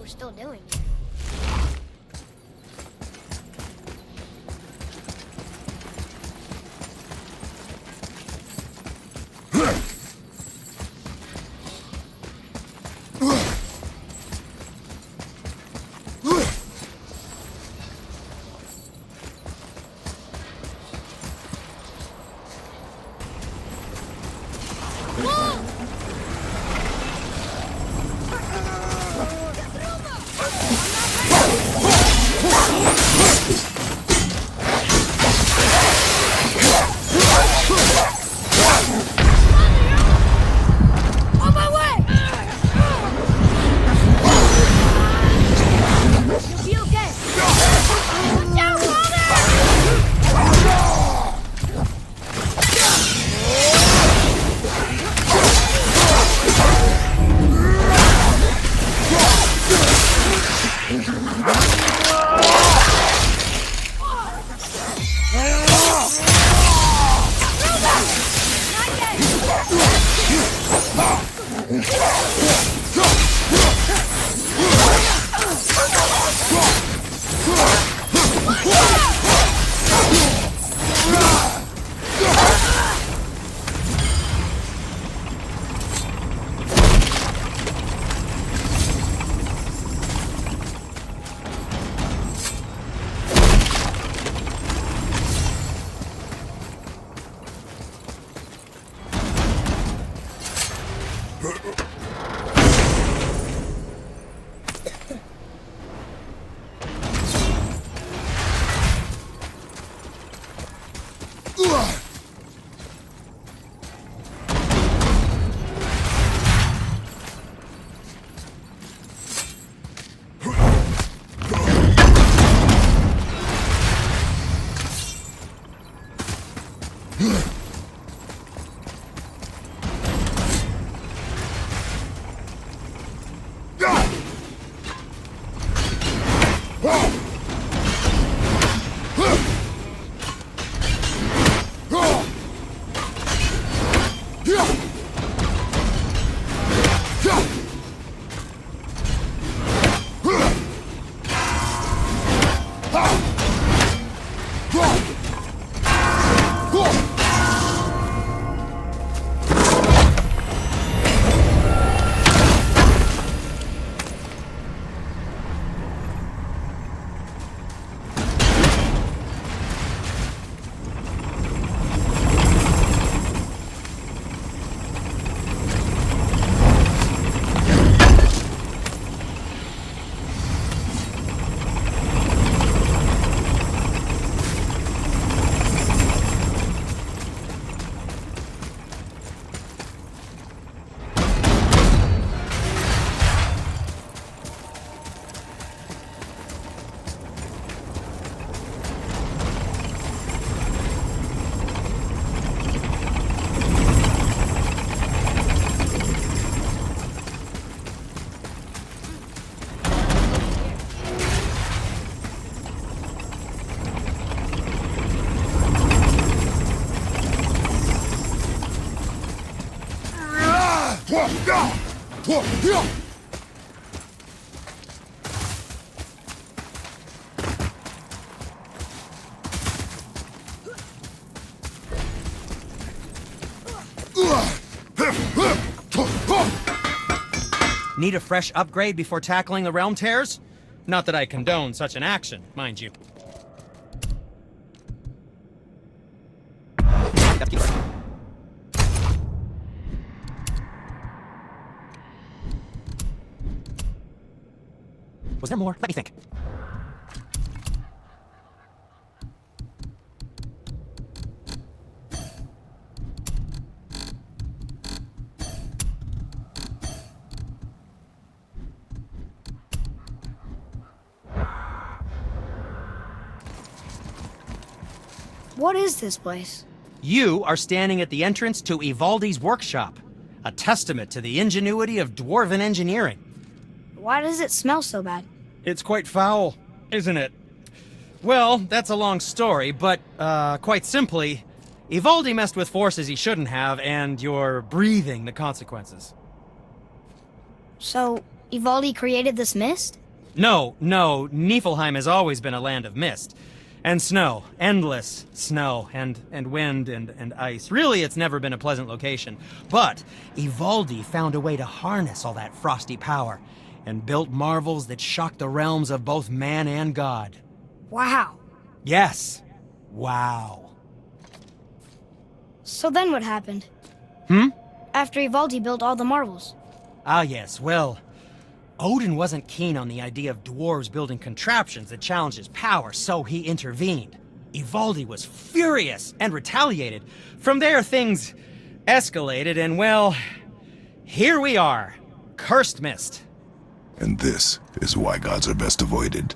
Still doing it.
Need a fresh upgrade before tackling the realm tears? Not that I condone such an action, mind you. Was there more? Let me think.
What is this place?
You are standing at the entrance to Ivaldi's workshop, a testament to the ingenuity of dwarven engineering.
Why does it smell so bad?
It's quite foul, isn't it? Well, that's a long story, but, quite simply, Ivaldi messed with forces he shouldn't have, and you're breathing the consequences.
So, Ivaldi created this mist?
No, Niflheim has always been a land of mist. And snow. Endless snow. And wind and ice. Really, it's never been a pleasant location. But Ivaldi found a way to harness all that frosty power, and built marvels that shocked the realms of both man and god.
Wow.
Yes. Wow.
So then what happened? After Ivaldi built all the marvels.
Ah, yes, well, Odin wasn't keen on the idea of dwarves building contraptions that challenged his power, so he intervened. Ivaldi was furious and retaliated. From there, things escalated, and well, here we are. Cursed mist.
And this is why gods are best avoided.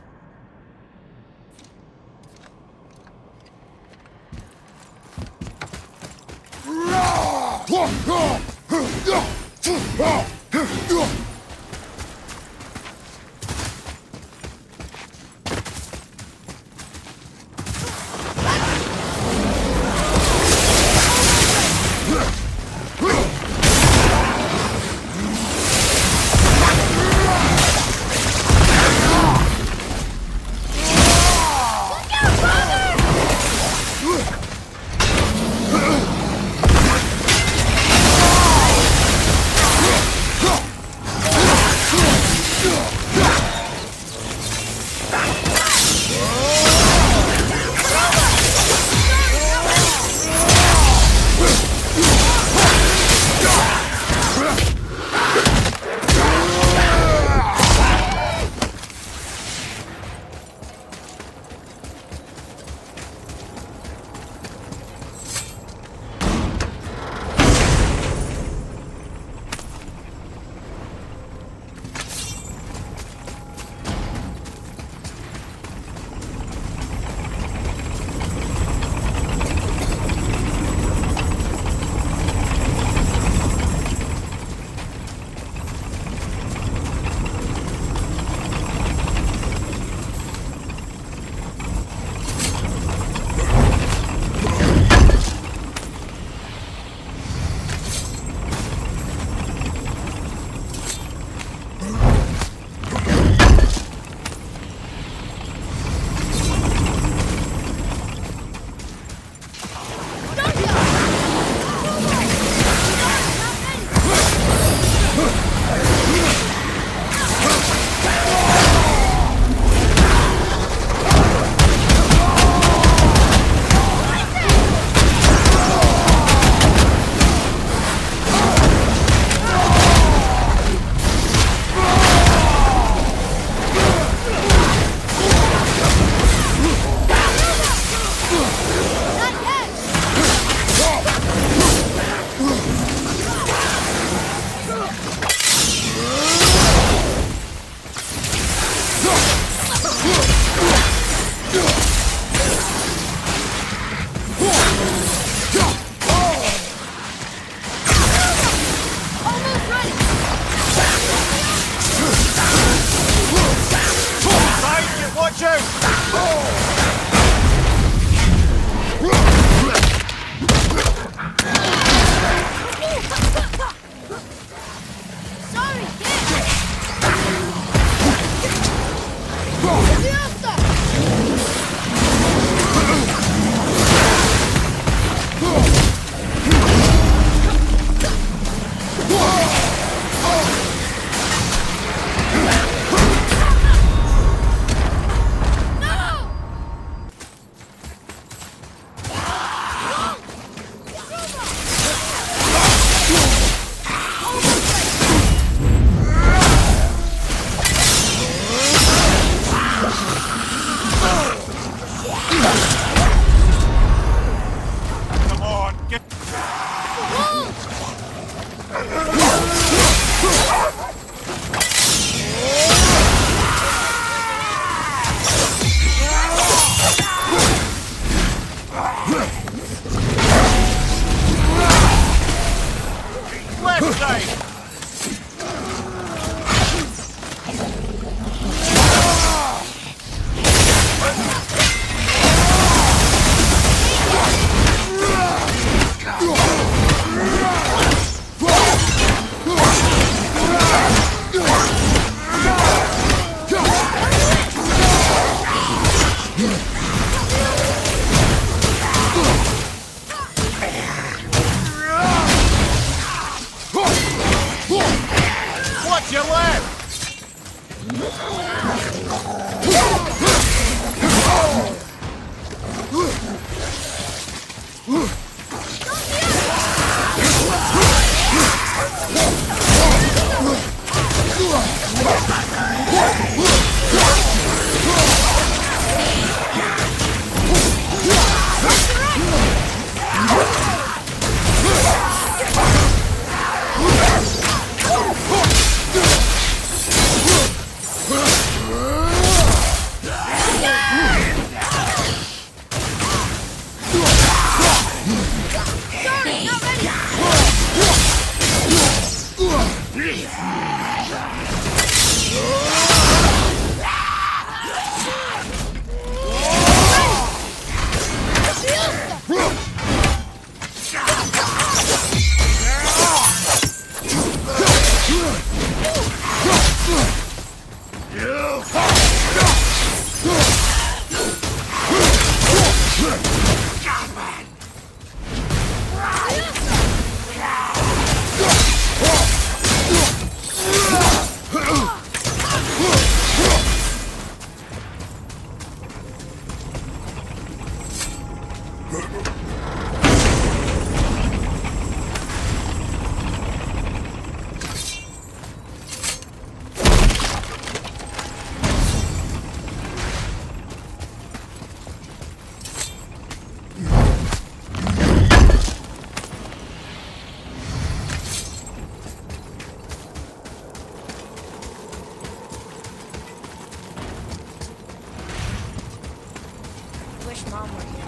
Left side! Watch your left!
Wish Mom were here.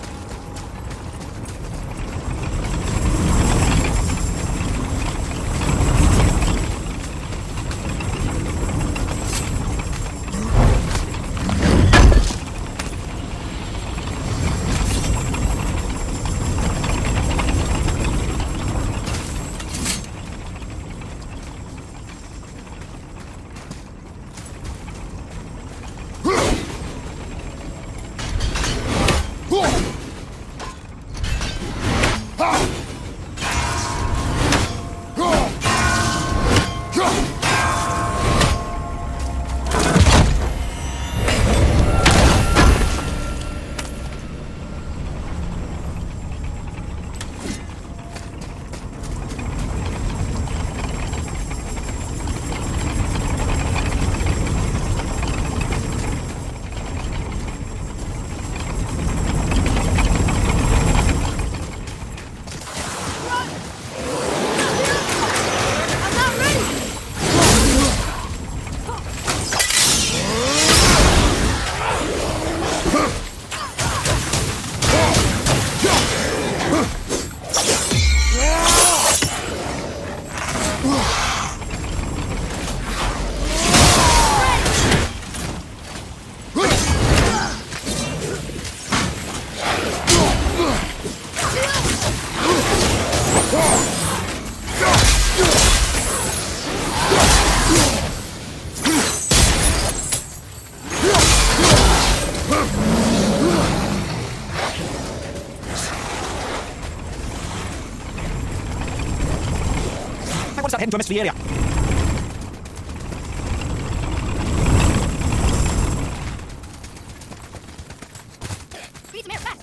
Heading to a mystery area.
Breathe some air fast.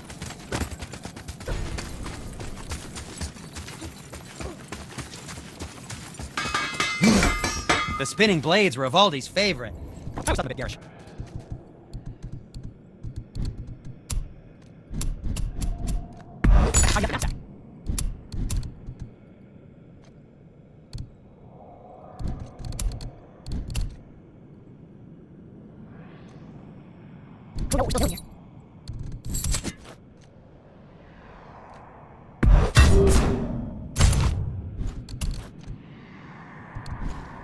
The spinning blades were Evaldi's favorite. I was a bit garish. I got the knapsack. Oh, no, we're still down here.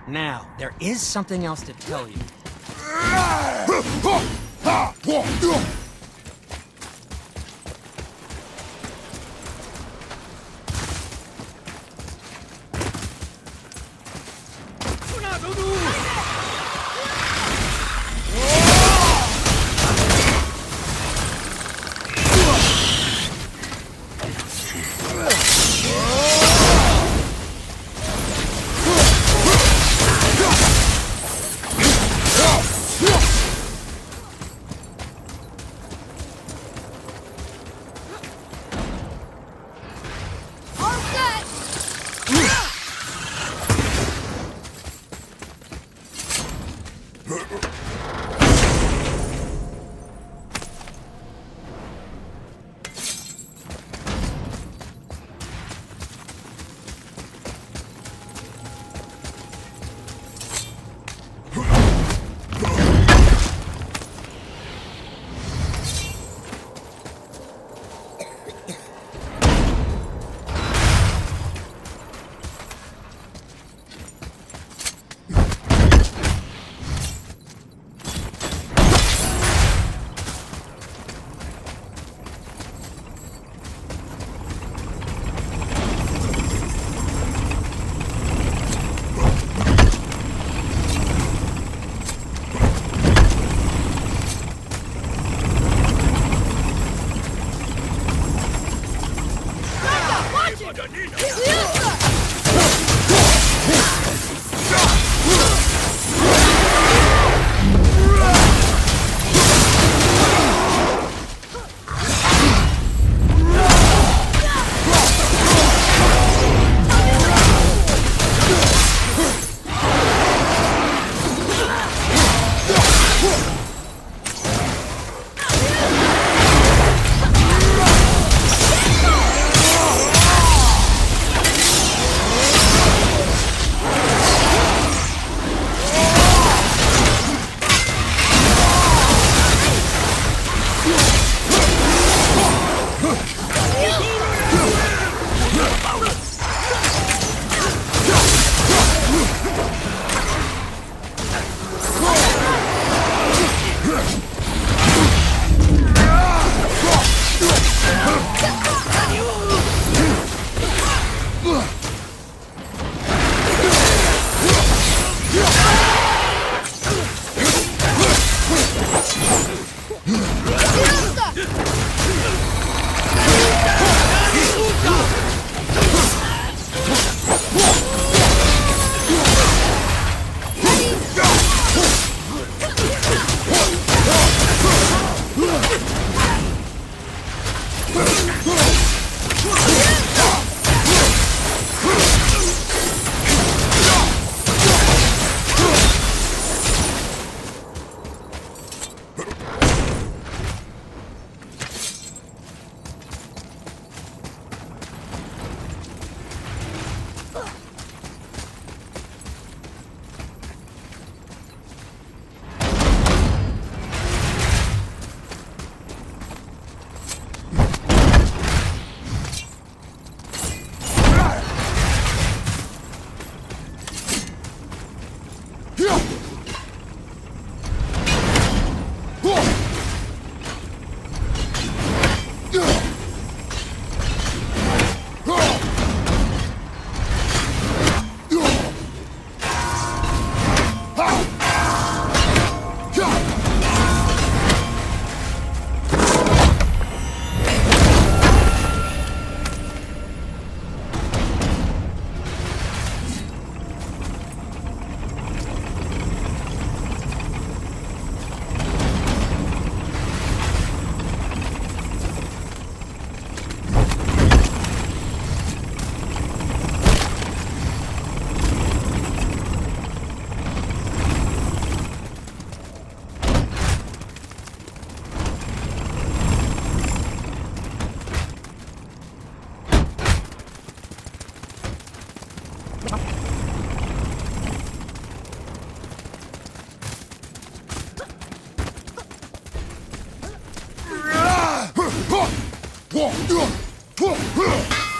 Now, there is something else to tell you.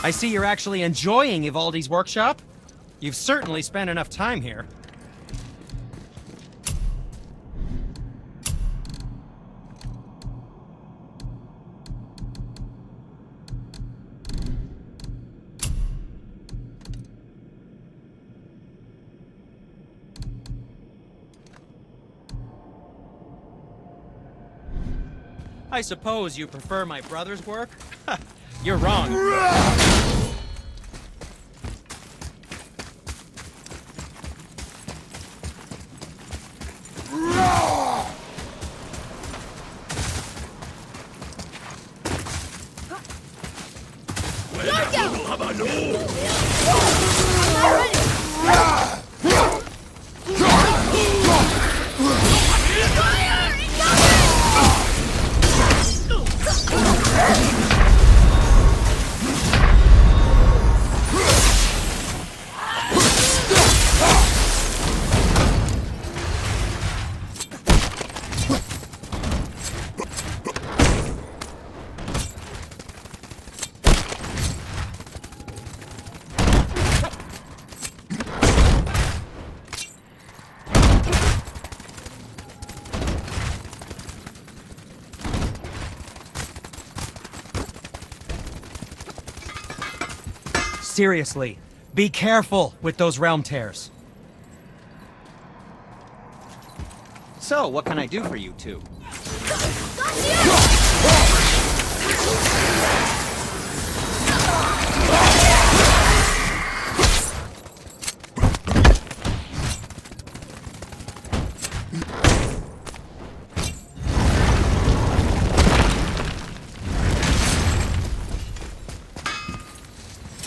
I see you're actually enjoying Ivaldi's workshop. You've certainly spent enough time here. I suppose you prefer my brother's work? You're wrong. Seriously, be careful with those realm tears.
So, what can I do for you two?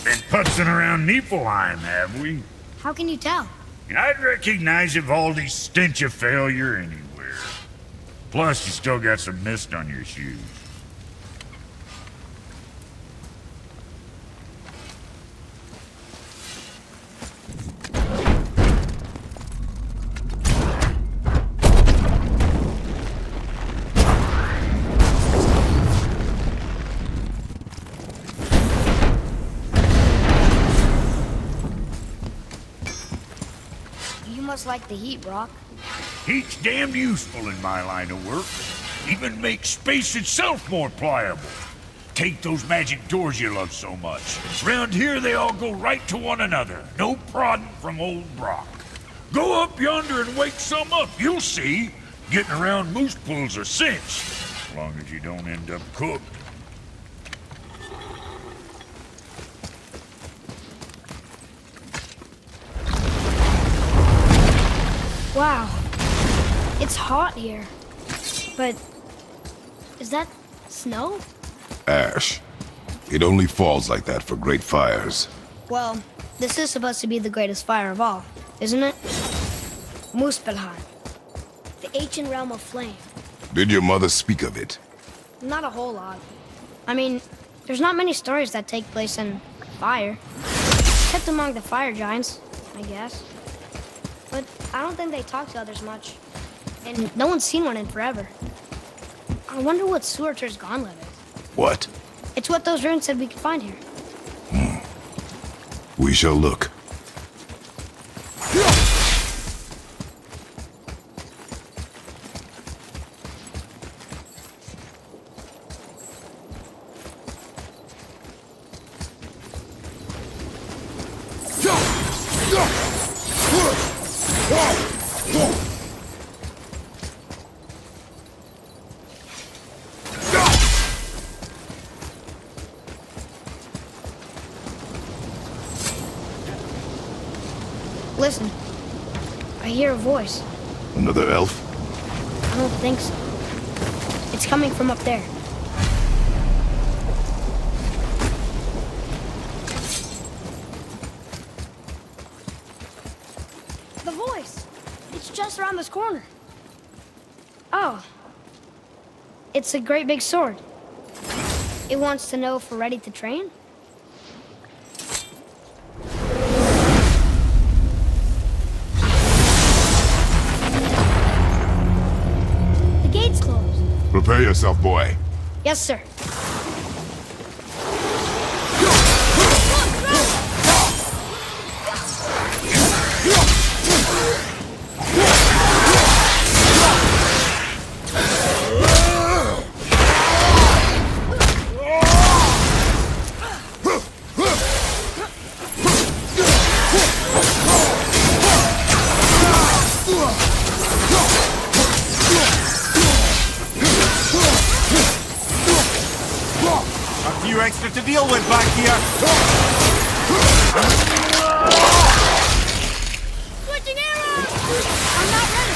Been putzing around Niflheim, have we?
How can you tell?
I'd recognize Ivaldi's stench of failure anywhere. Plus, you still got some mist on your shoes.
You must like the heat, Brock.
Heat's damned useful in my line of work. Even makes space itself more pliable. Take those magic doors you love so much. Round here they all go right to one another. No prodding from old Brock. Go up yonder and wake some up, you'll see. Getting around moose pools a cinch. As long as you don't end up cooked.
Wow. It's hot here. But is that snow?
Ash. It only falls like that for great fires.
Well, this is supposed to be the greatest fire of all, isn't it? Muspelheim. The ancient realm of flame.
Did your mother speak of it?
Not a whole lot. I mean, there's not many stories that take place in fire. Except among the fire giants, I guess. But I don't think they talk to others much. And no one's seen one in forever. I wonder what Surtur's gauntlet is.
What?
It's what those runes said we could find here.
We shall look.
Listen, I hear a voice.
Another elf?
I don't think so. It's coming from up there. The voice! It's just around this corner. Oh. It's a great big sword. It wants to know if we're ready to train? The gate's closed.
Prepare yourself, boy.
Yes, sir.
ya!
Switching arrows! I'm not ready!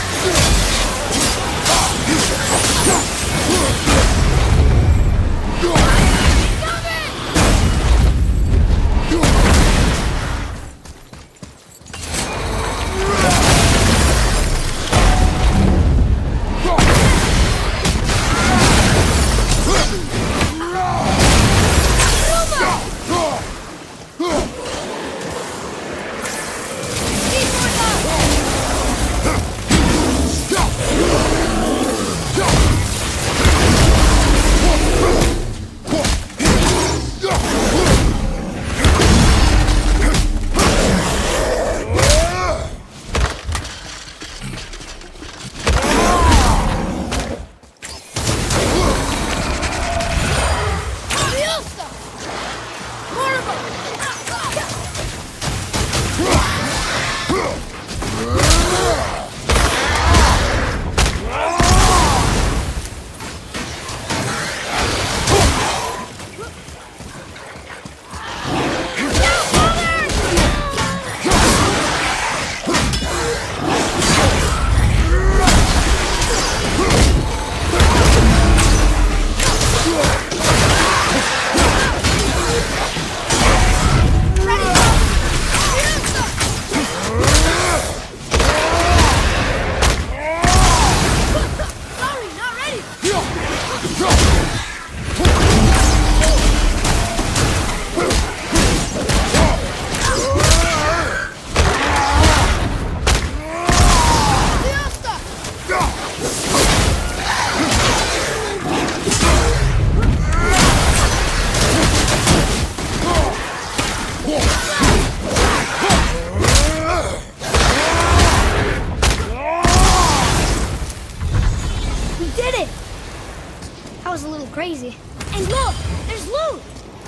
Crazy. And look, there's loot!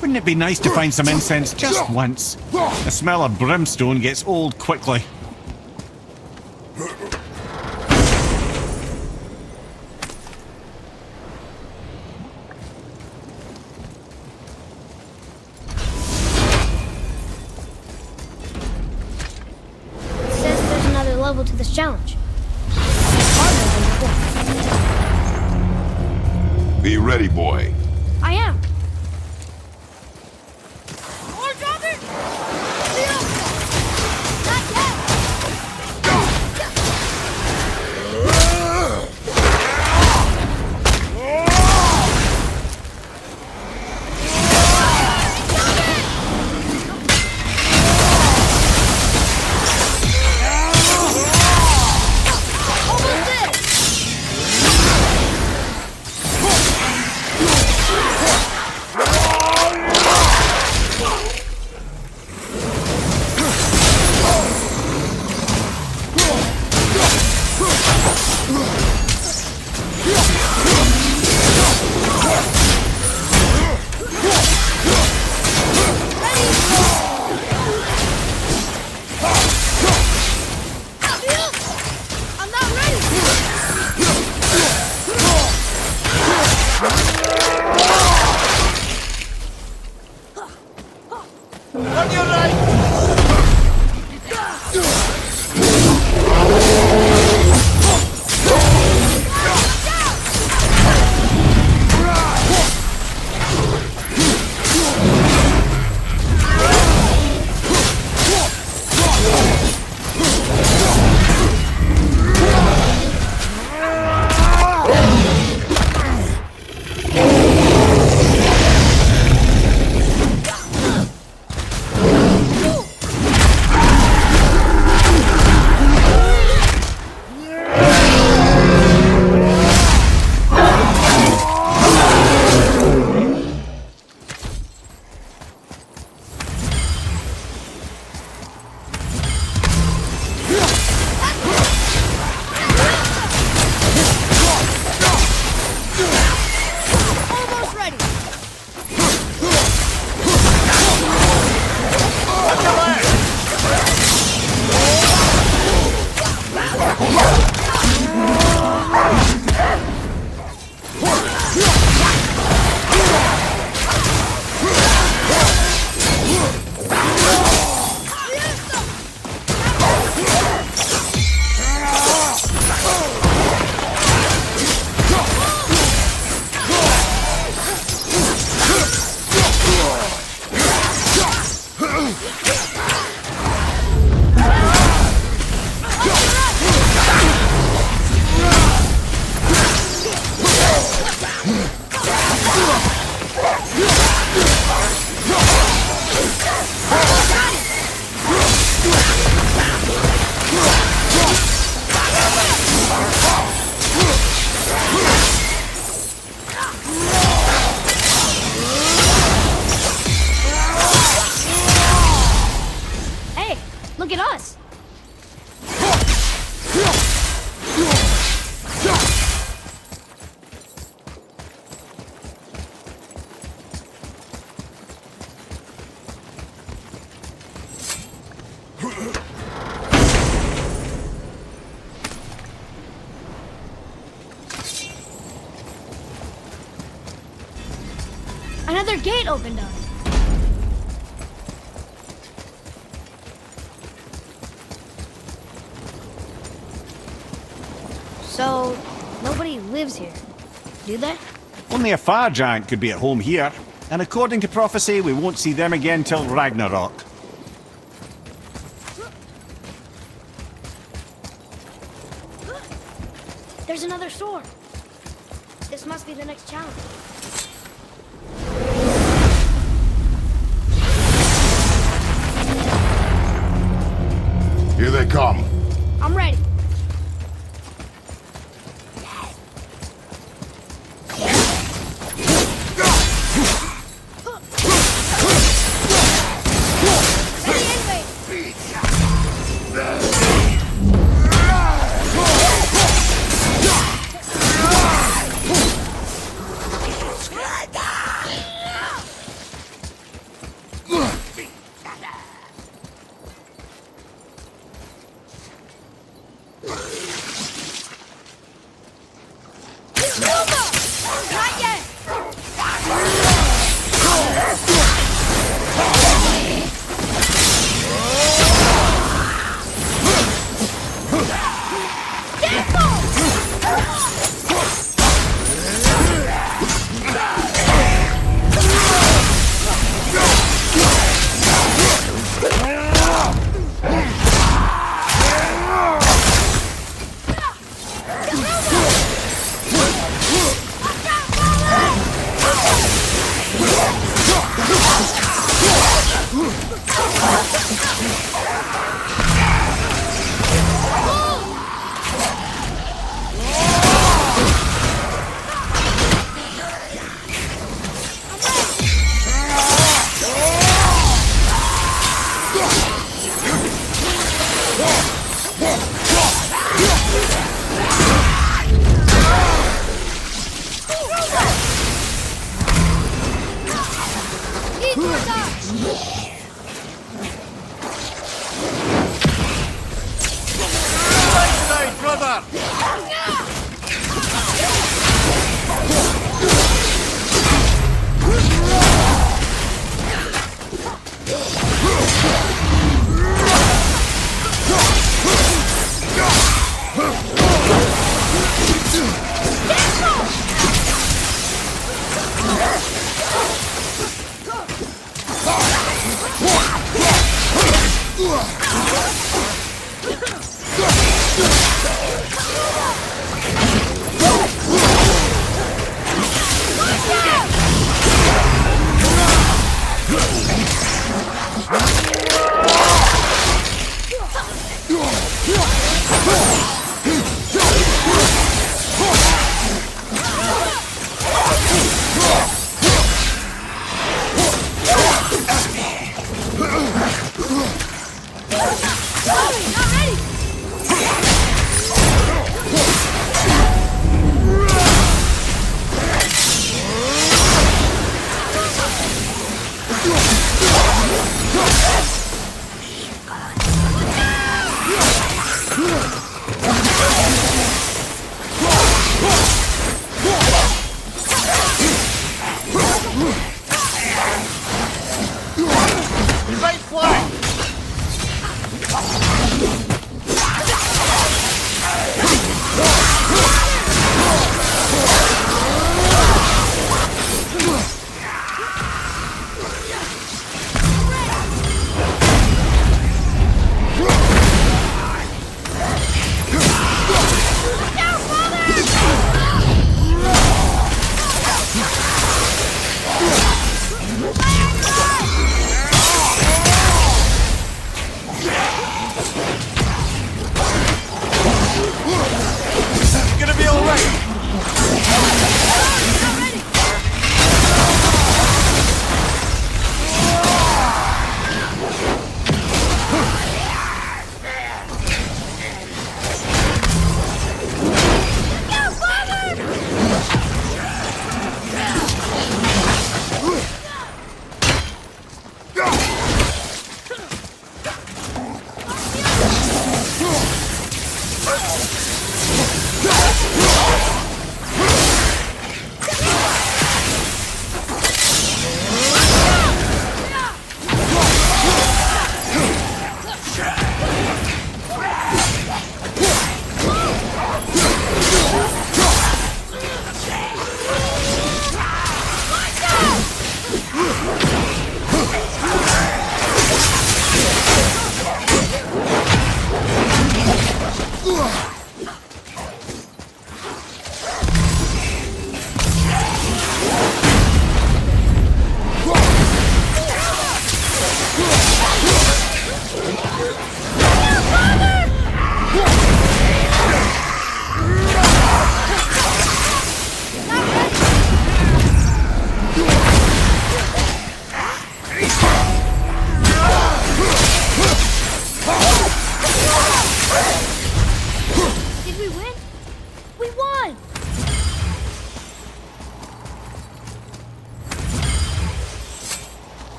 Wouldn't it be nice to find some incense just once? The smell of brimstone gets old quickly.
It says there's another level to this challenge. Harder than before.
Be ready, boy.
I am. Hey, look at us. Another gate opened up. So, nobody lives here, do they?
Only a fire giant could be at home here. And according to prophecy, we won't see them again till Ragnarok.
There's another sword. This must be the next challenge.
Here they come.
I'm ready.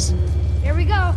begins.
Here we go.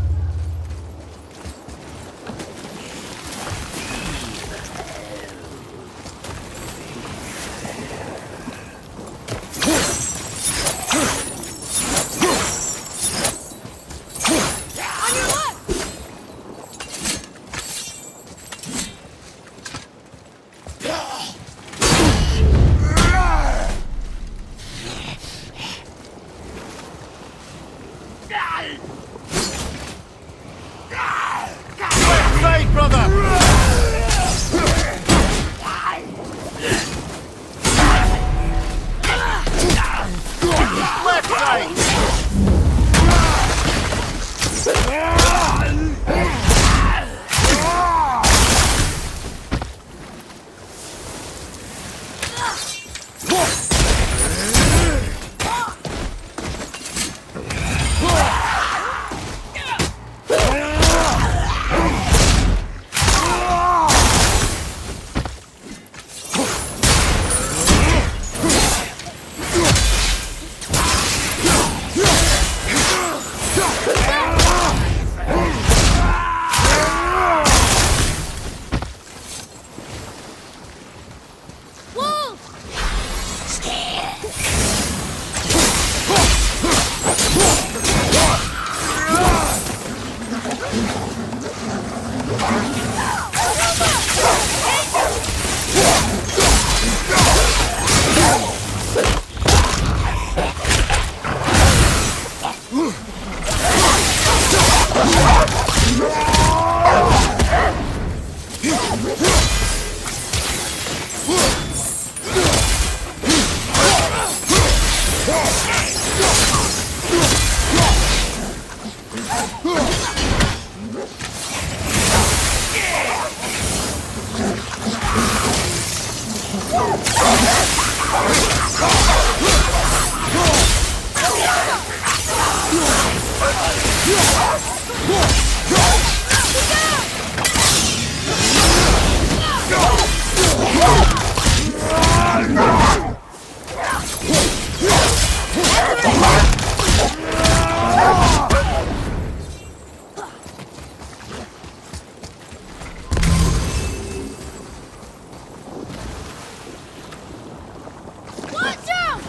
Watch out!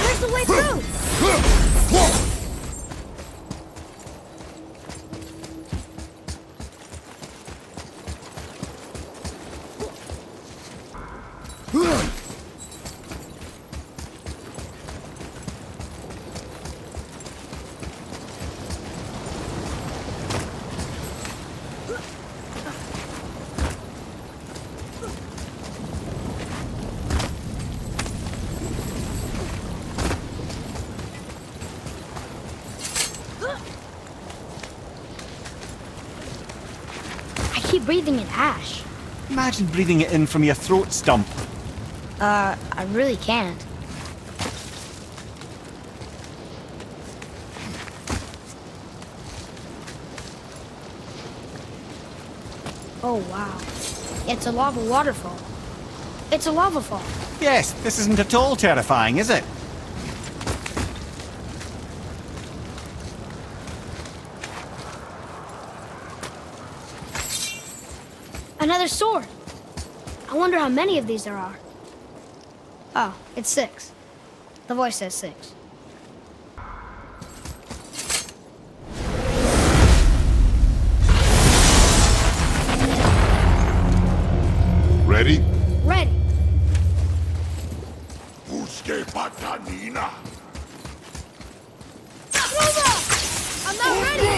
There's the way through! I keep breathing in ash.
Imagine breathing it in from your throat stump.
I really can't. Oh, wow. It's a lava waterfall. It's a lava fall.
Yes, this isn't at all terrifying, is it?
Another sword. I wonder how many of these there are. Oh, it's 6. The voice says 6.
Ready?
Ready.
Busque patanina.
I'm not ready!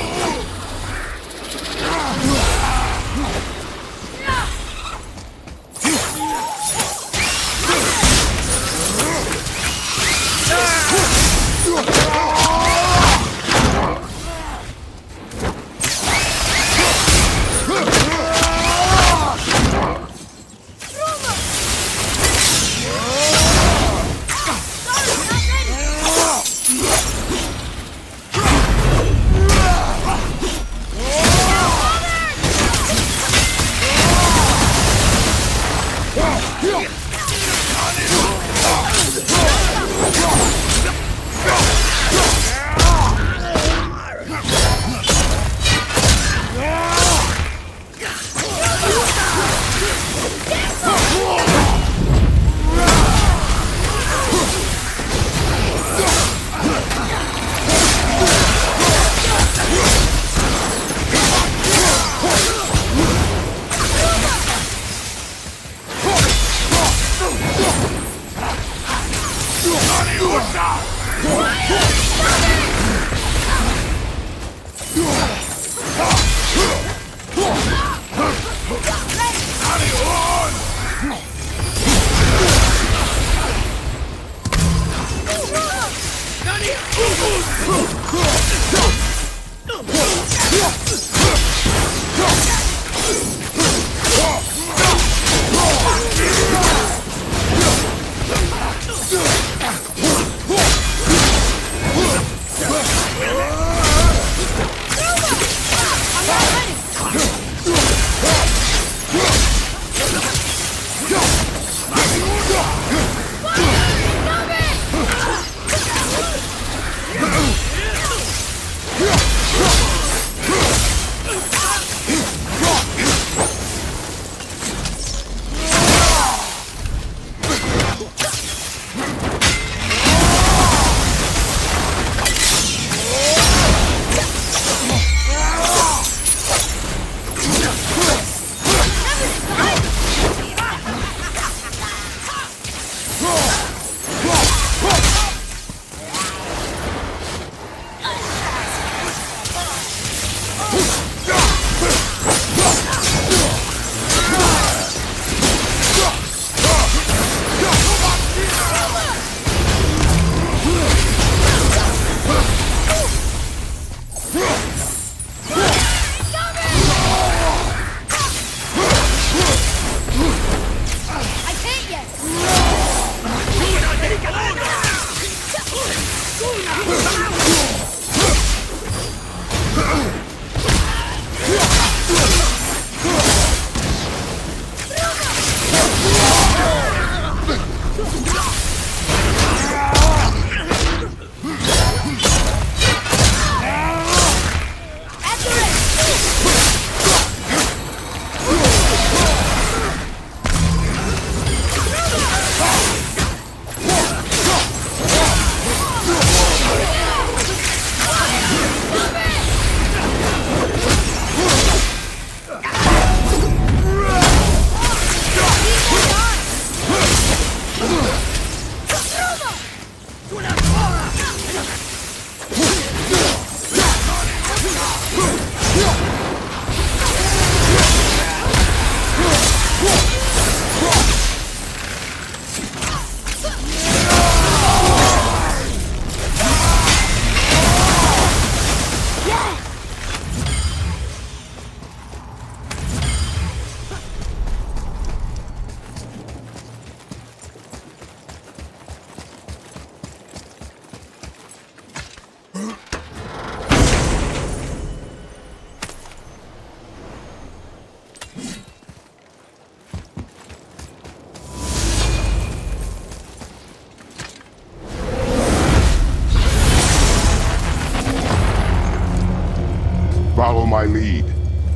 my lead.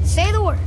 Say the word.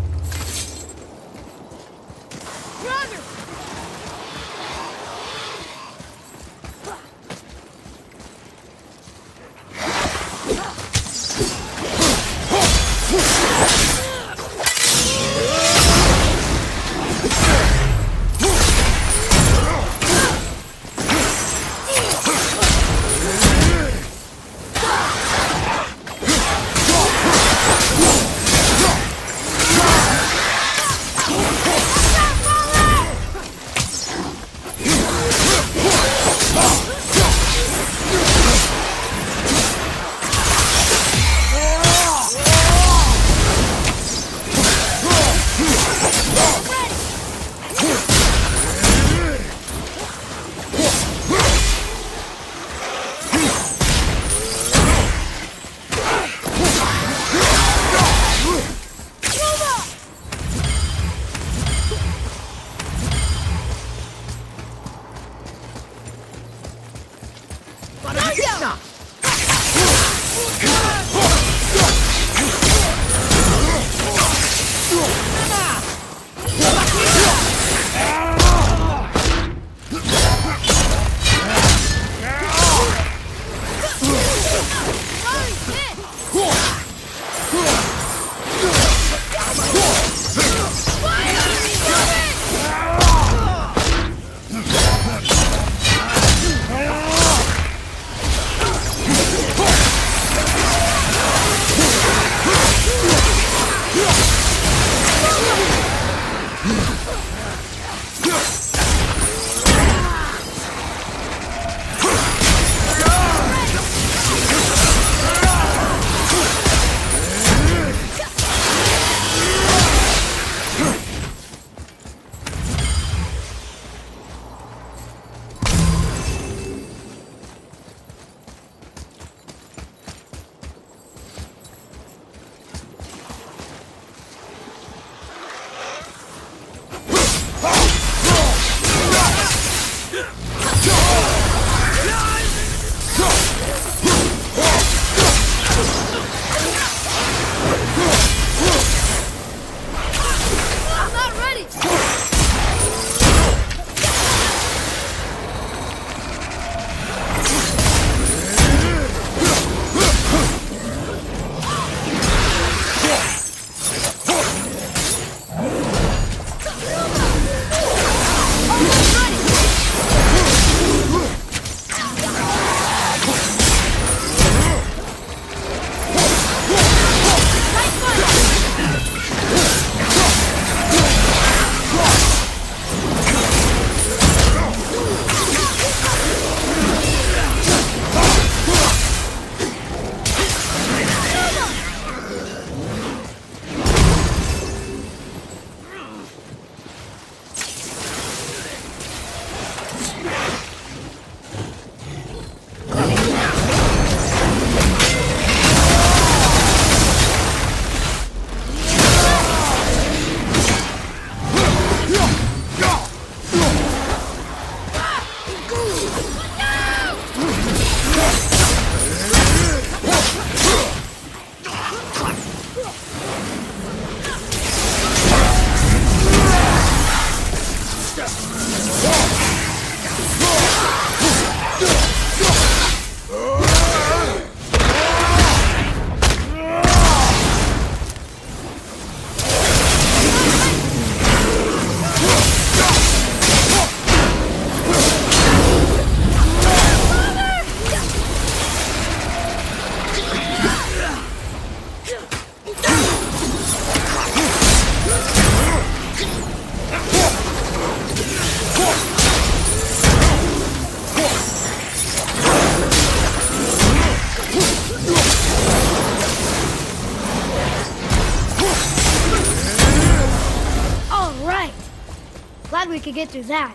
Glad we could get through that.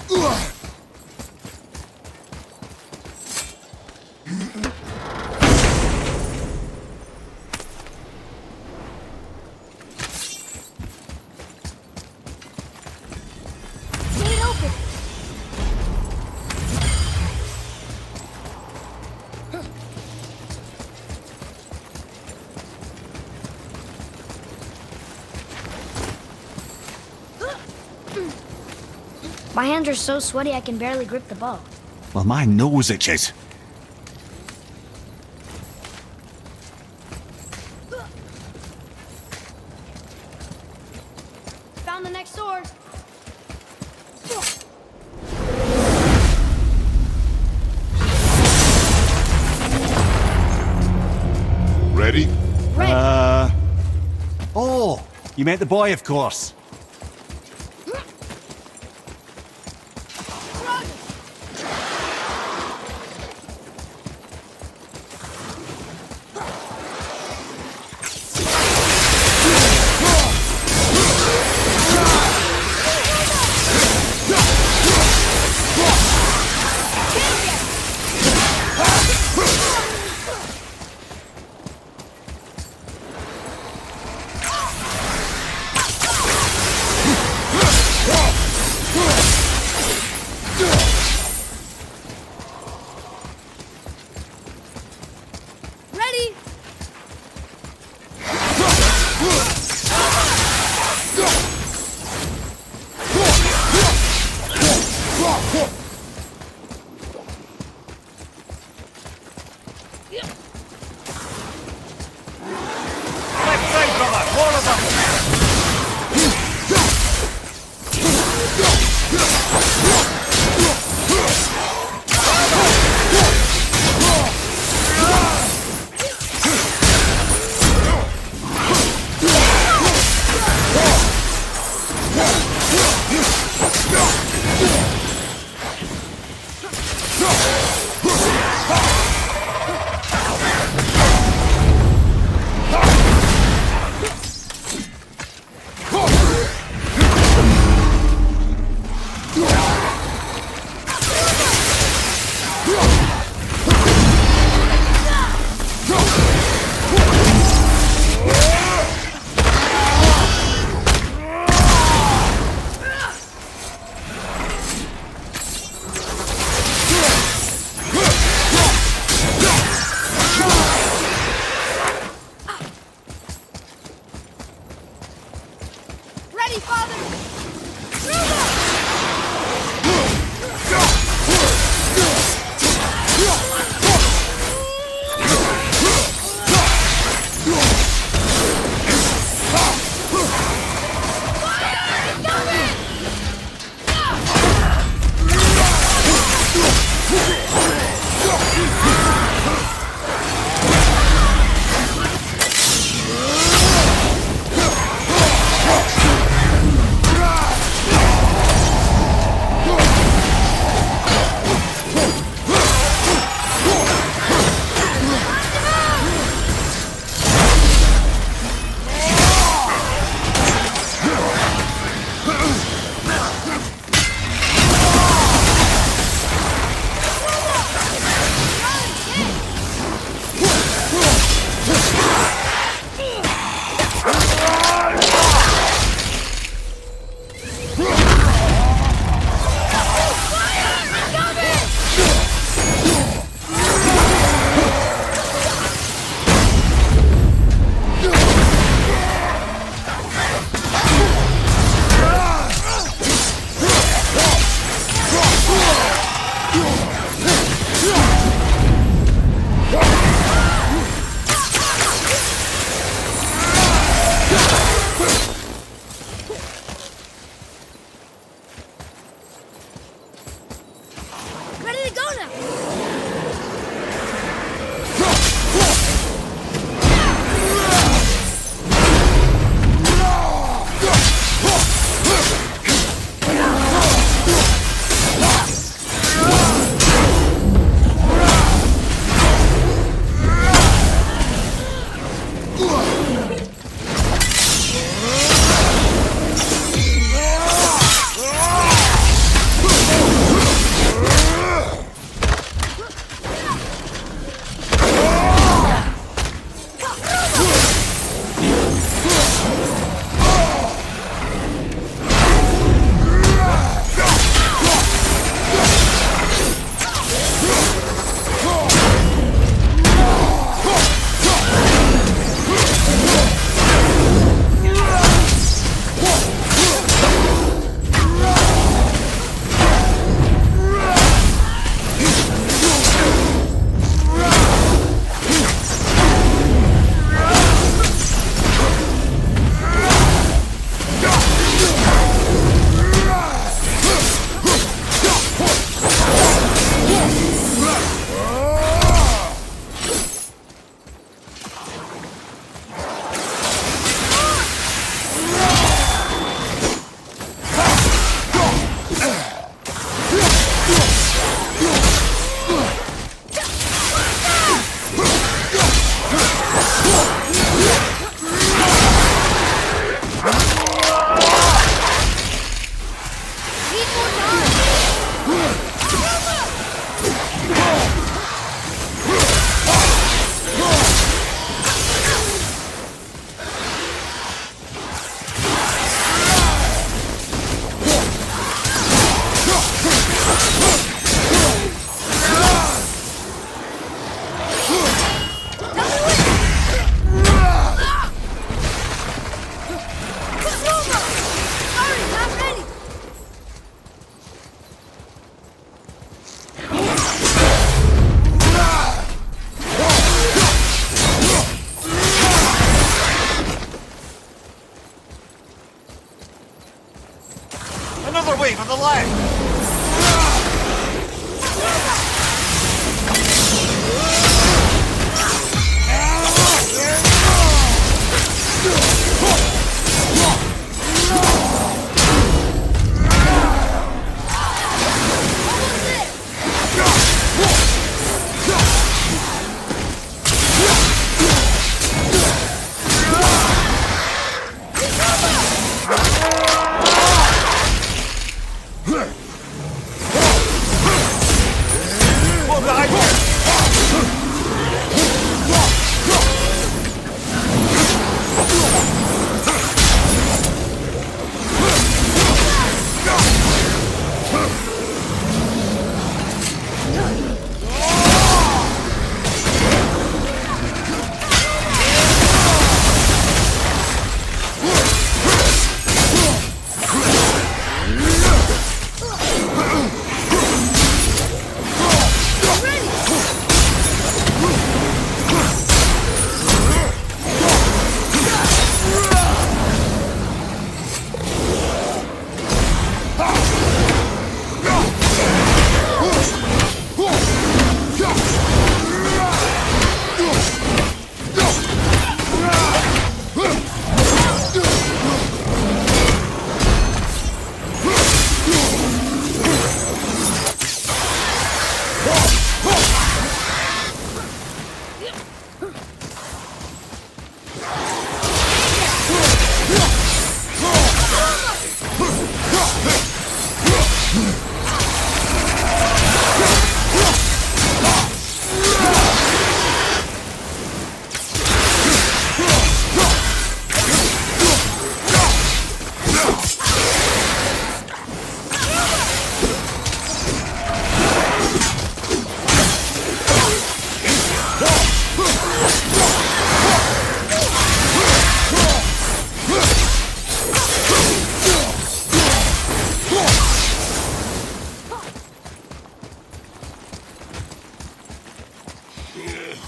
Get it open. My hands are so sweaty I can barely grip the bow.
Well, my nose itches.
Found the next sword.
Ready?
Oh, you meant the boy, of course.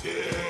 Ready!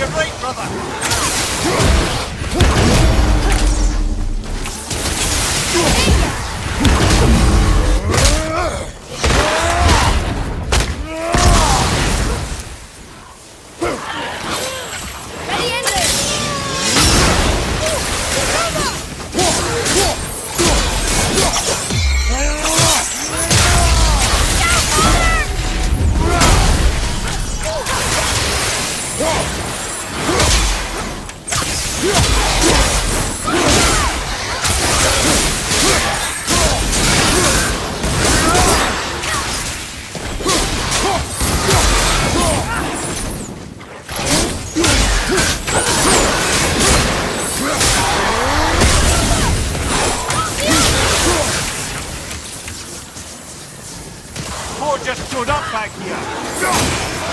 You're right, brother. Thor just showed up back here.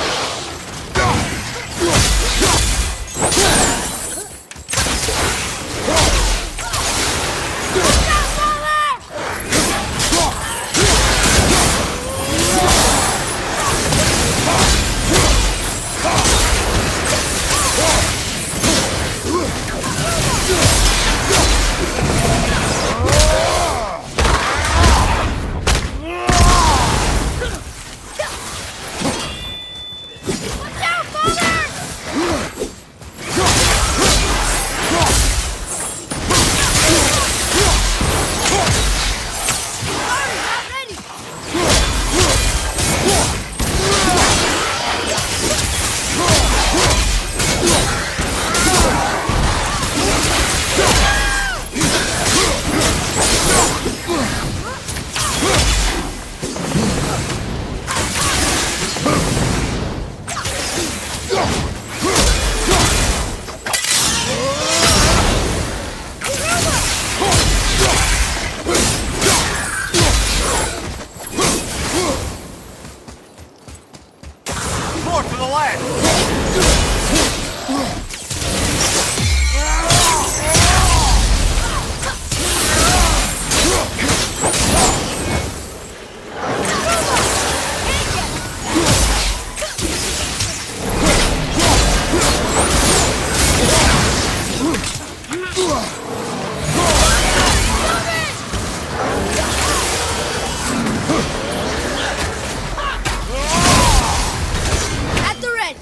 More to the left.
At the ready.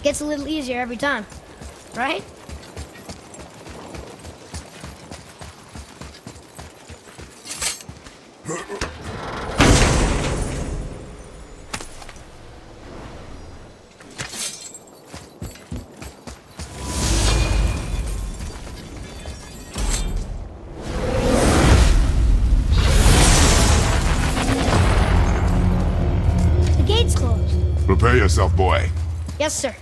Gets a little easier every time, right? The gate's closed.
Prepare yourself, boy.
Yes, sir.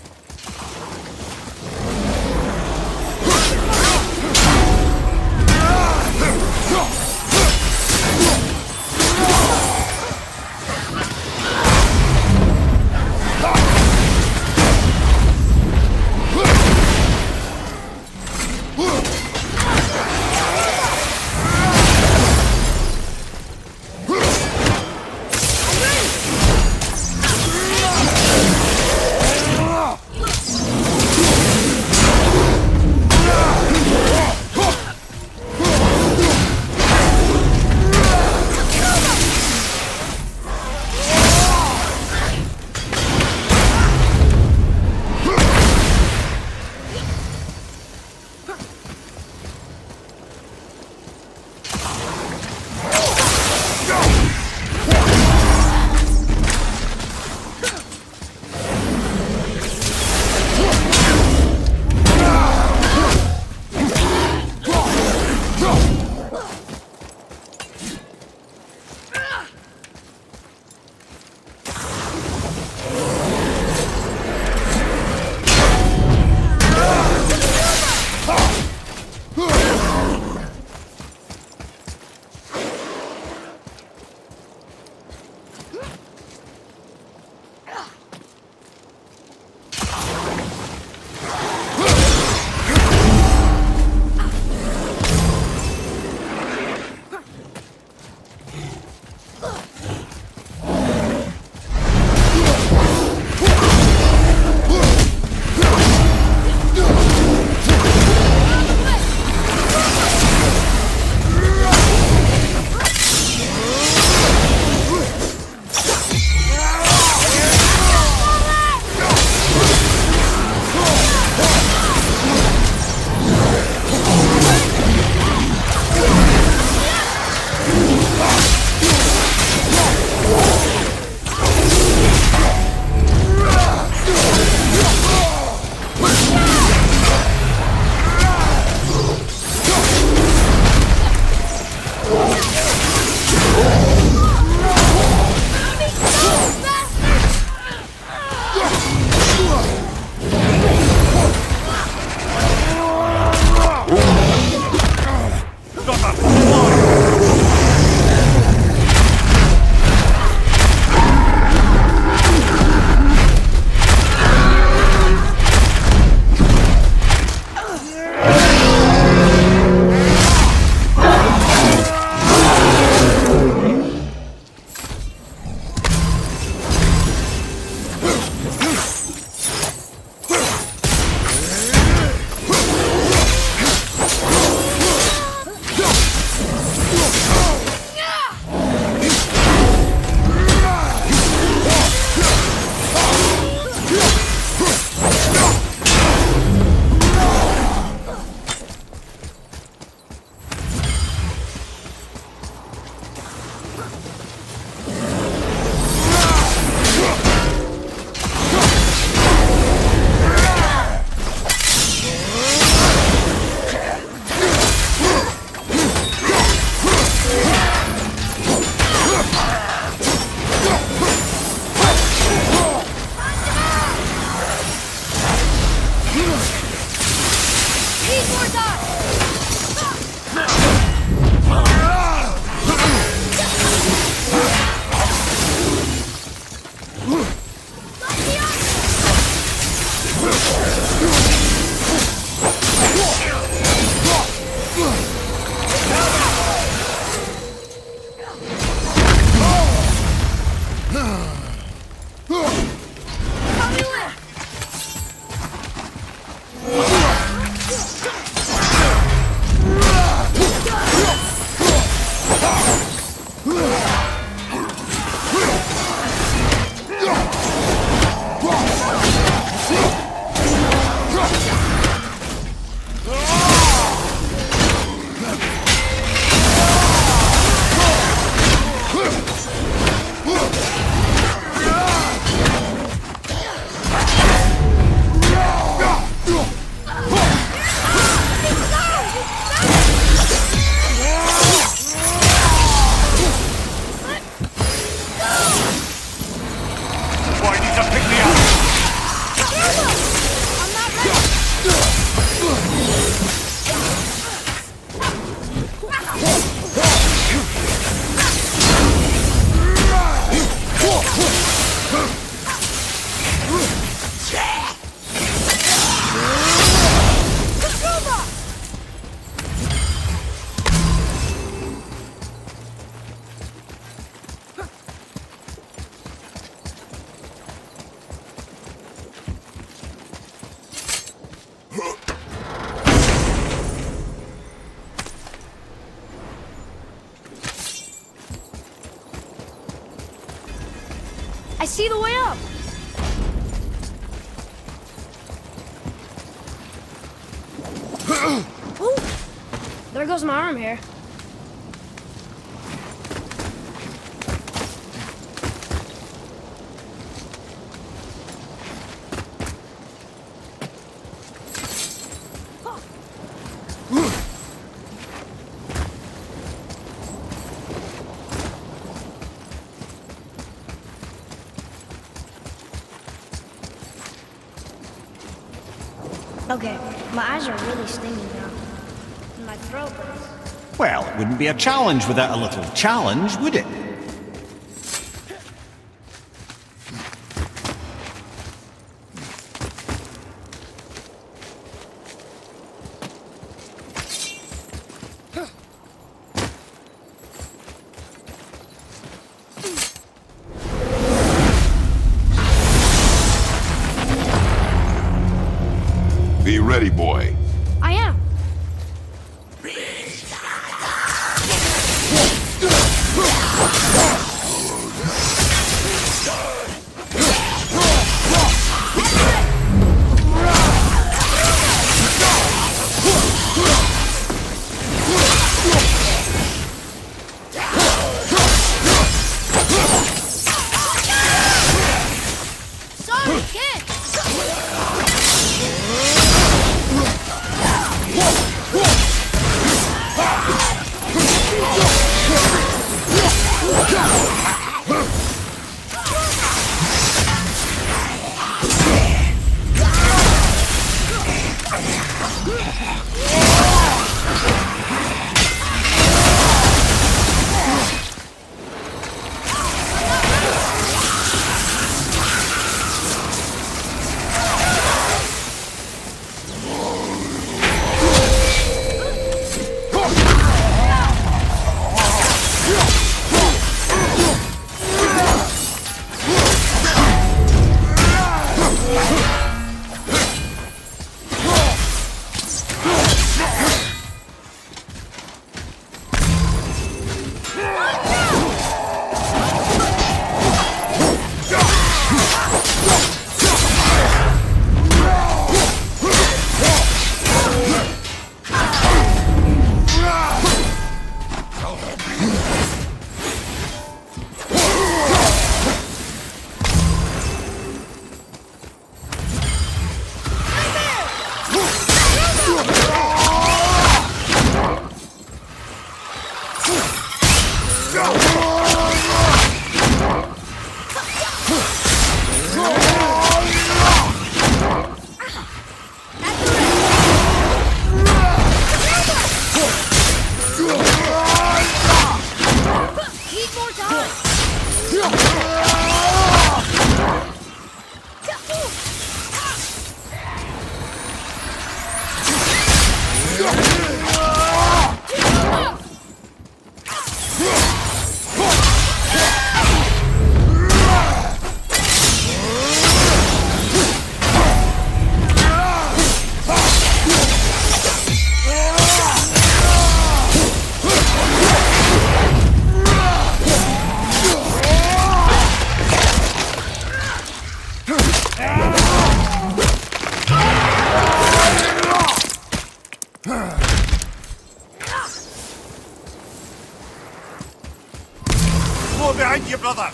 I see the way up. Ooh, there goes my arm hair. Okay, my eyes are really stinging now. And my throat hurts.
Well, it wouldn't be a challenge without a little challenge, would it?
Be ready, boy.
I am. Sorry, kid.
More behind you, brother!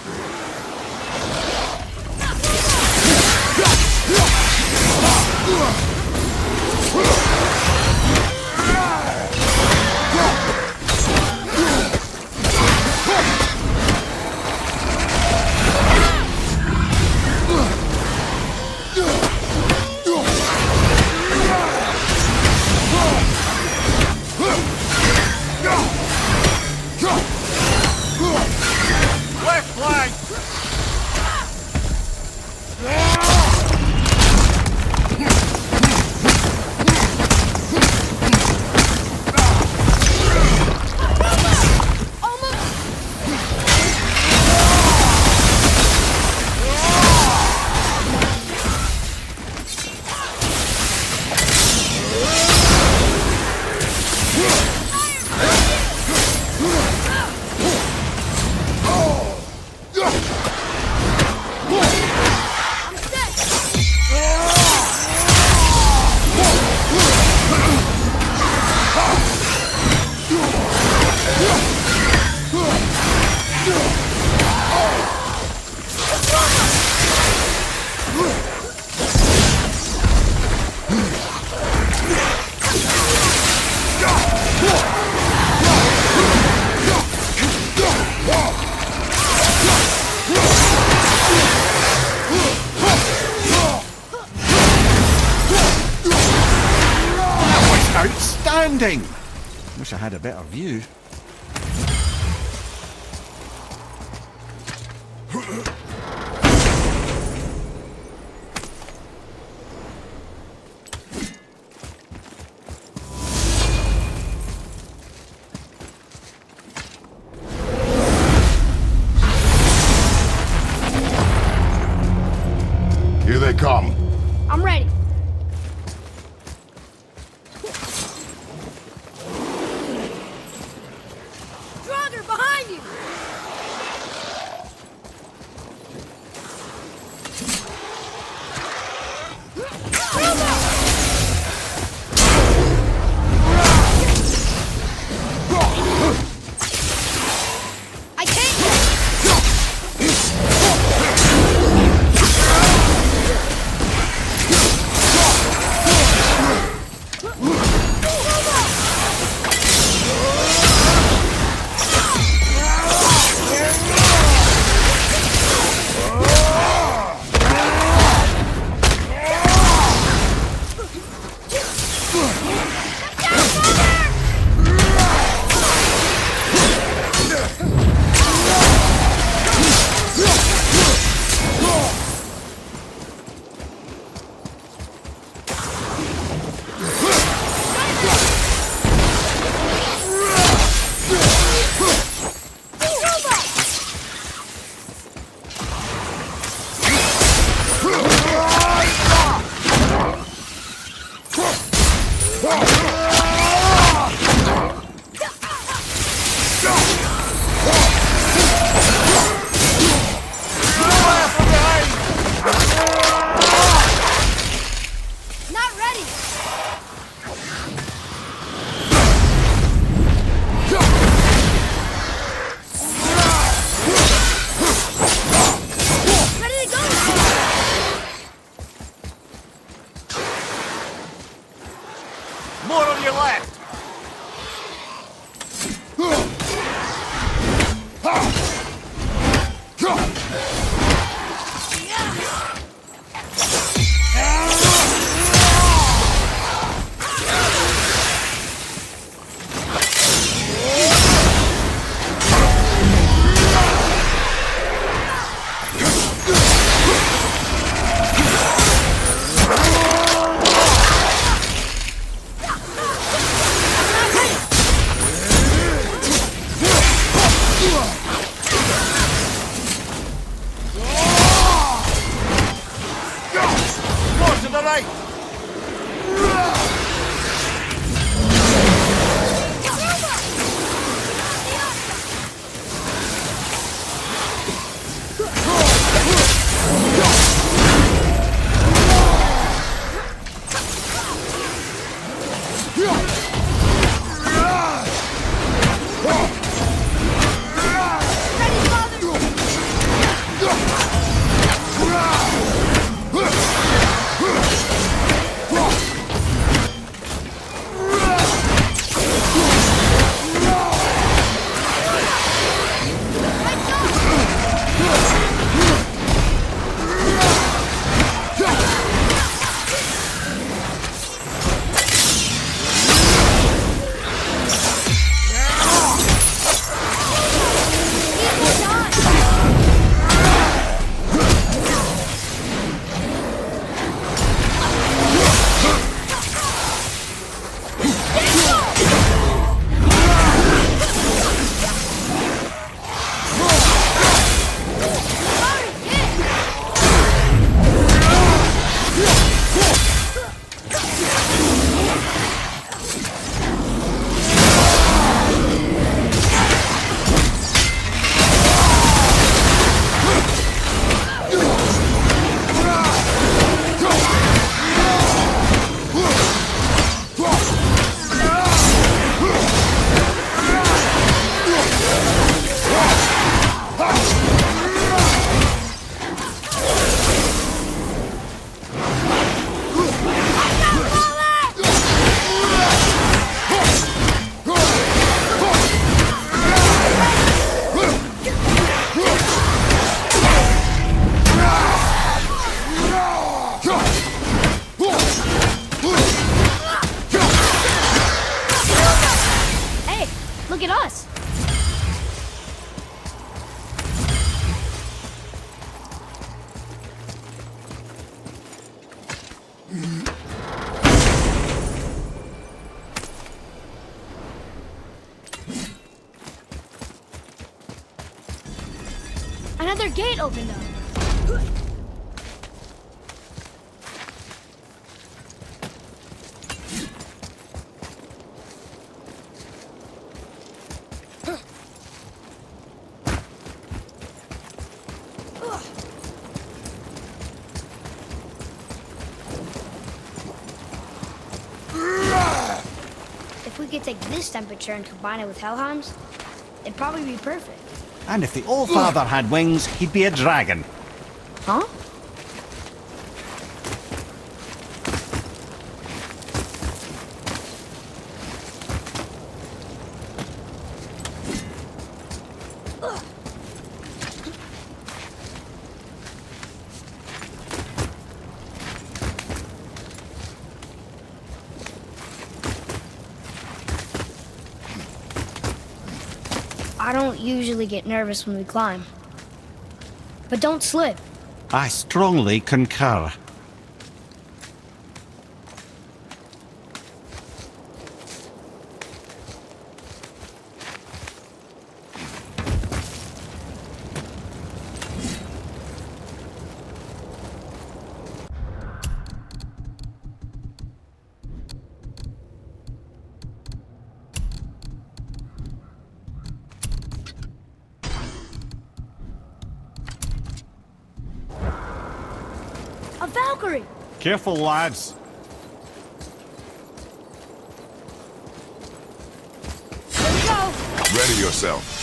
Left flank!
landing! Wish I had a better view.
Here they come.
I'm ready. Draugr, behind you! I can't!
More on your left! To the right!
Another gate opened up. If we could take this temperature and combine it with Helheim's, it'd probably be perfect.
And if the All-Father had wings, he'd be a dragon.
Huh? I don't usually get nervous when we climb. But don't slip.
I strongly concur.
A Valkyrie!
Careful, lads.
Here we go!
Ready yourself.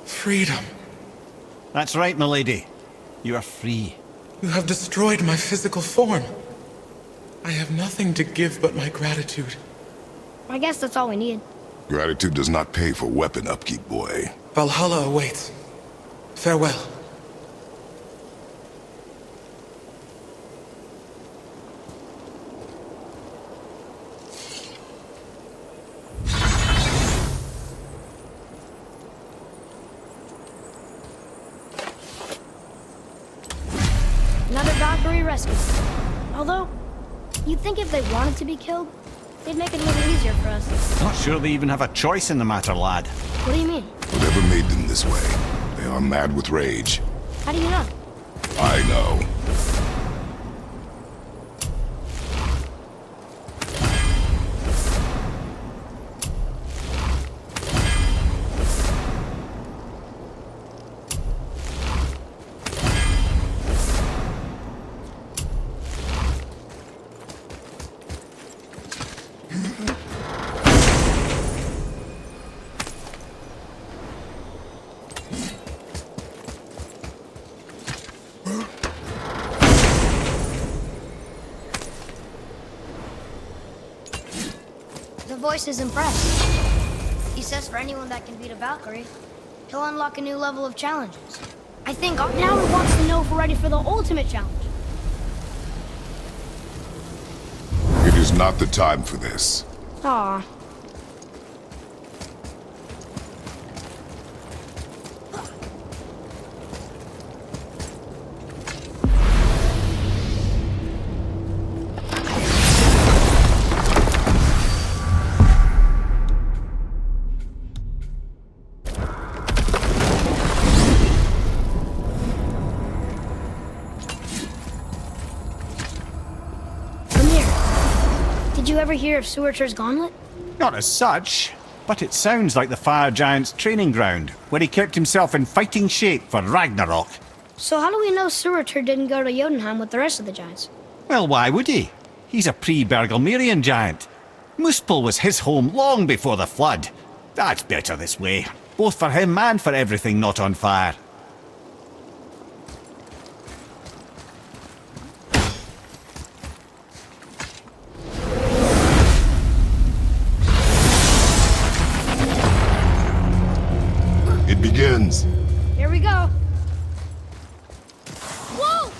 Freedom.
That's right, milady. You are free.
You have destroyed my physical form. I have nothing to give but my gratitude.
I guess that's all we need.
Gratitude does not pay for weapon upkeep, boy.
Valhalla awaits. Farewell.
rescue. Although, you'd think if they wanted to be killed, they'd make it a little easier for us.
Not sure they even have a choice in the matter, lad.
What do you mean?
Whatever made them this way, they are mad with rage.
How do you know?
I know.
The voice is impressed. He says for anyone that can beat a Valkyrie, he'll unlock a new level of challenges. I think now he wants to know if we're ready for the ultimate challenge.
It is not the time for this.
Aw. Did you ever hear of Surtur's Gauntlet?
Not as such, but it sounds like the Fire Giant's training ground, where he kept himself in fighting shape for Ragnarok.
So how do we know Surtur didn't go to Jotunheim with the rest of the giants?
Well, why would he? He's a pre-Bergelmirian giant. Muspel was his home long before the flood. That's better this way, both for him and for everything not on fire.
It begins.
Here we go. Whoa!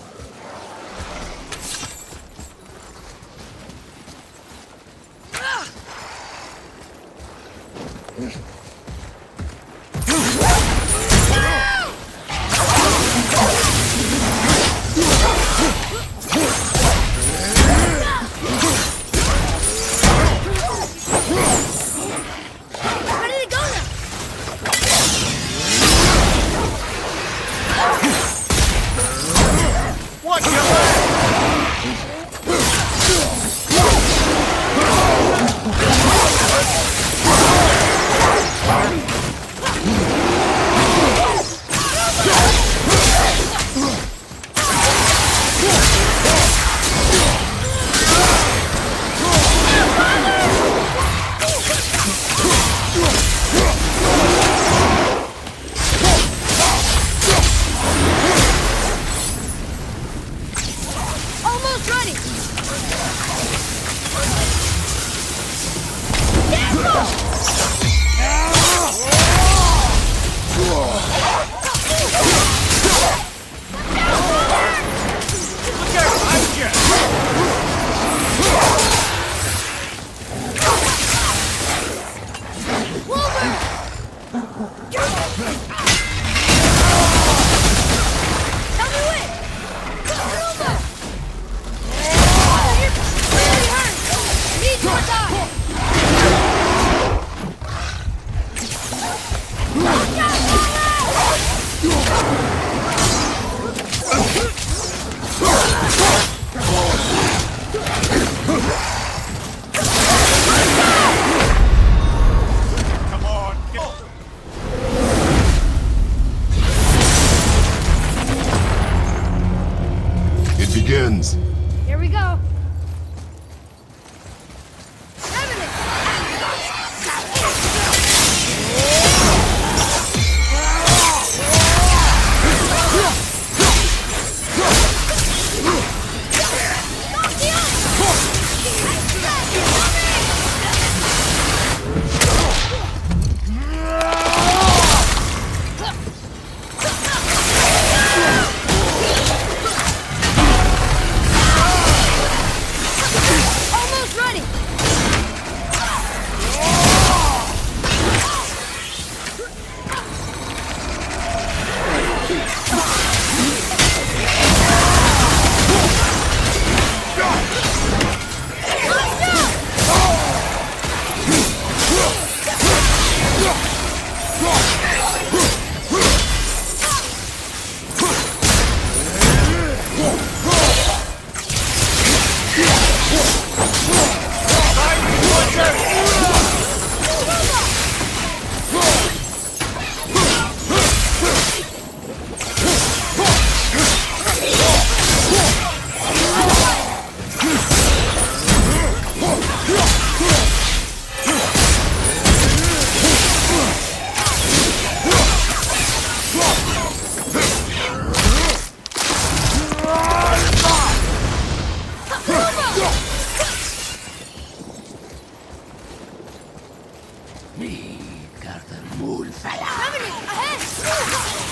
Revenant, ahead!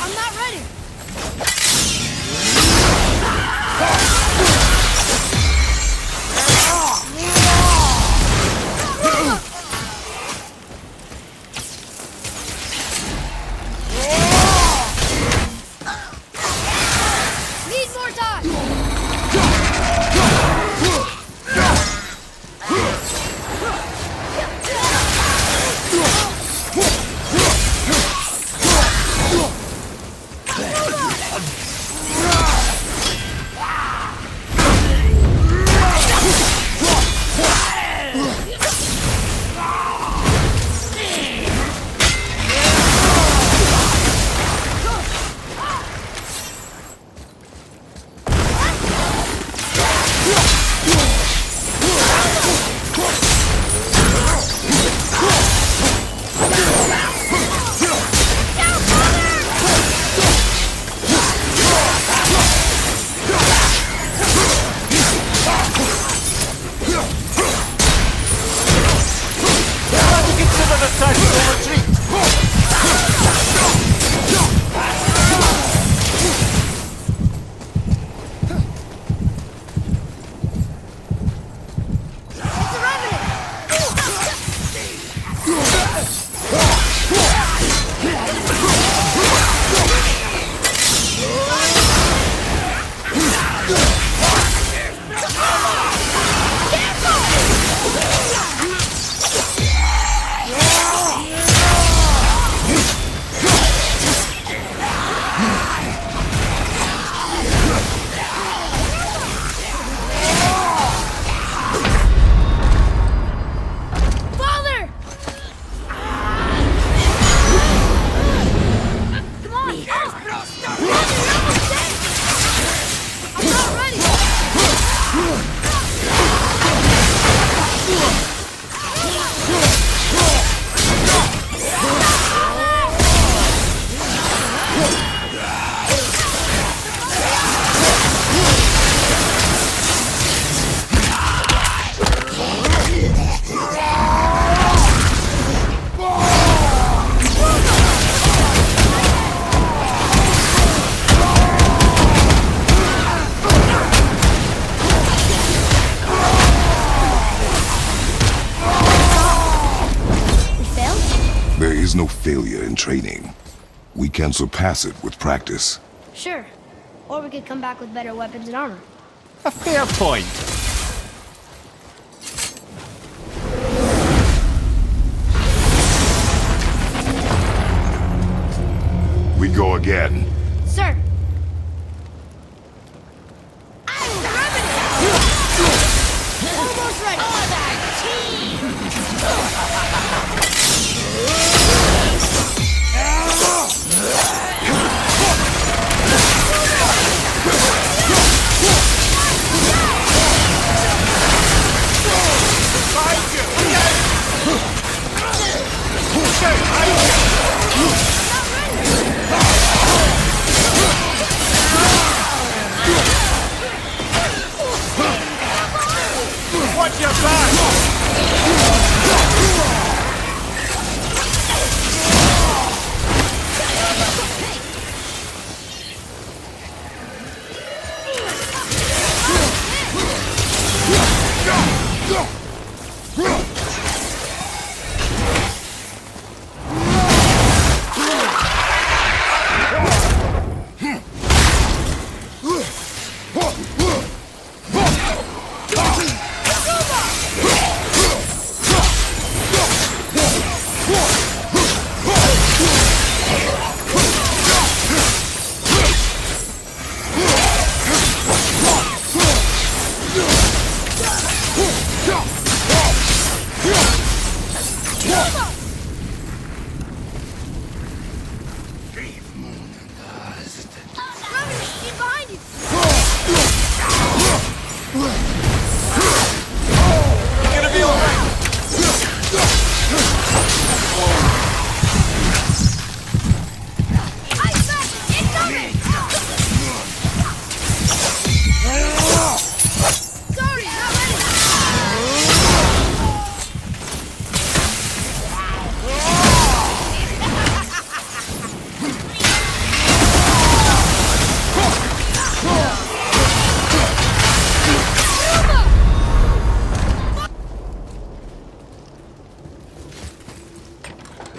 I'm not ready. Need more time.
There is no failure in training. We can surpass it with practice.
Sure. Or we could come back with better weapons and armor.
A fair point.
We go again.
Sir. Almost ready.
Watch your back!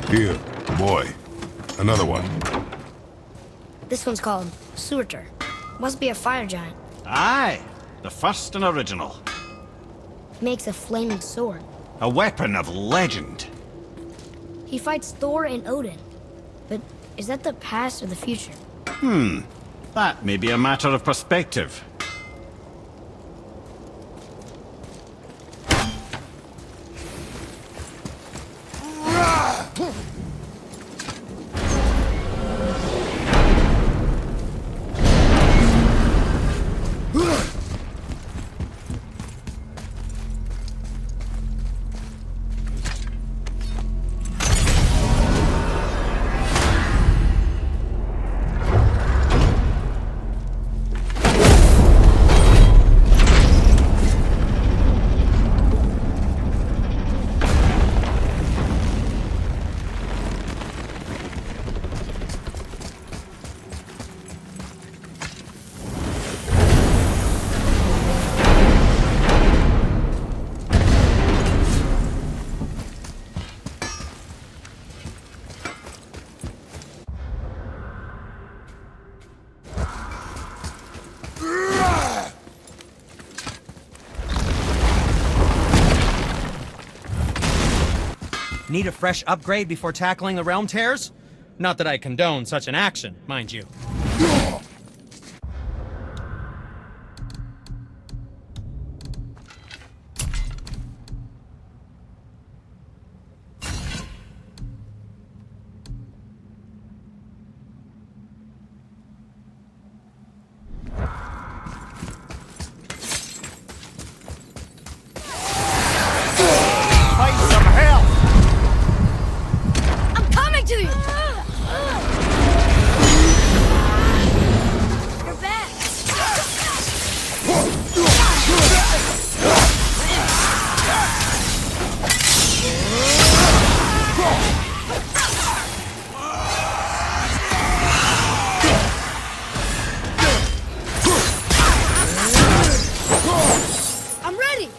Here, boy. Another one.
This one's called Surtur. Must be a fire giant.
Aye, the first and original.
Makes a flaming sword.
A weapon of legend.
He fights Thor and Odin. But is that the past or the future?
That may be a matter of perspective.
Need a fresh upgrade before tackling the realm tears? Not that I condone such an action, mind you.
I'm coming to you! You're back! I'm ready!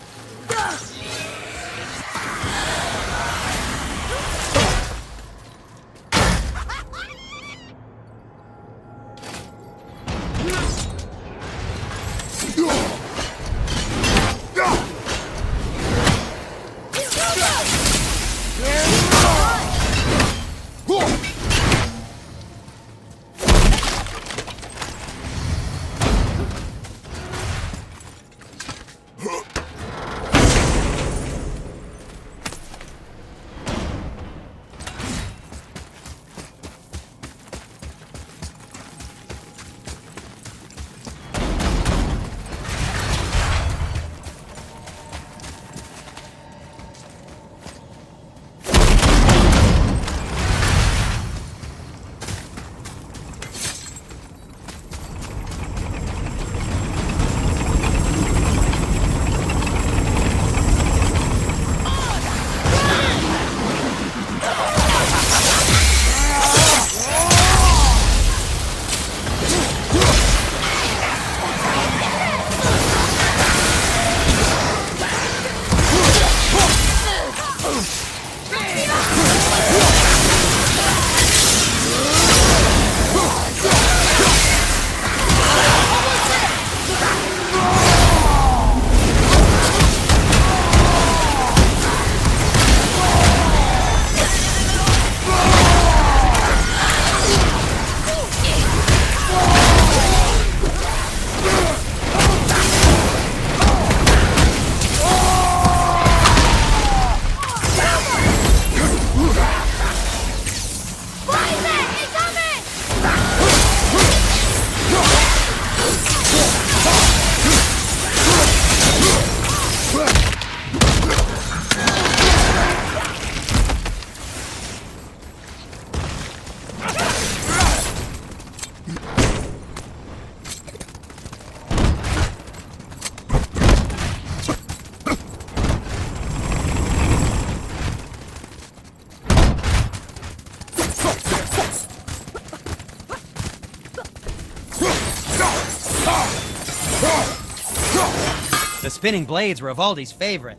The spinning blades were Evaldi's favorite.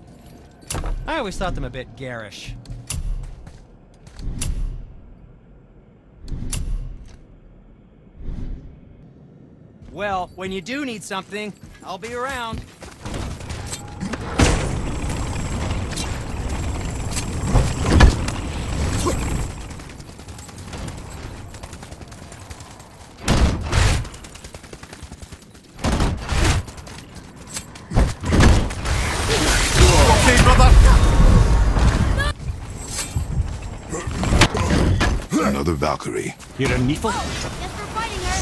I always thought them a bit garish. Well, when you do need something, I'll be around.
Okay, brother.
Another Valkyrie.
You're a Neefel?
Guess we're fighting her.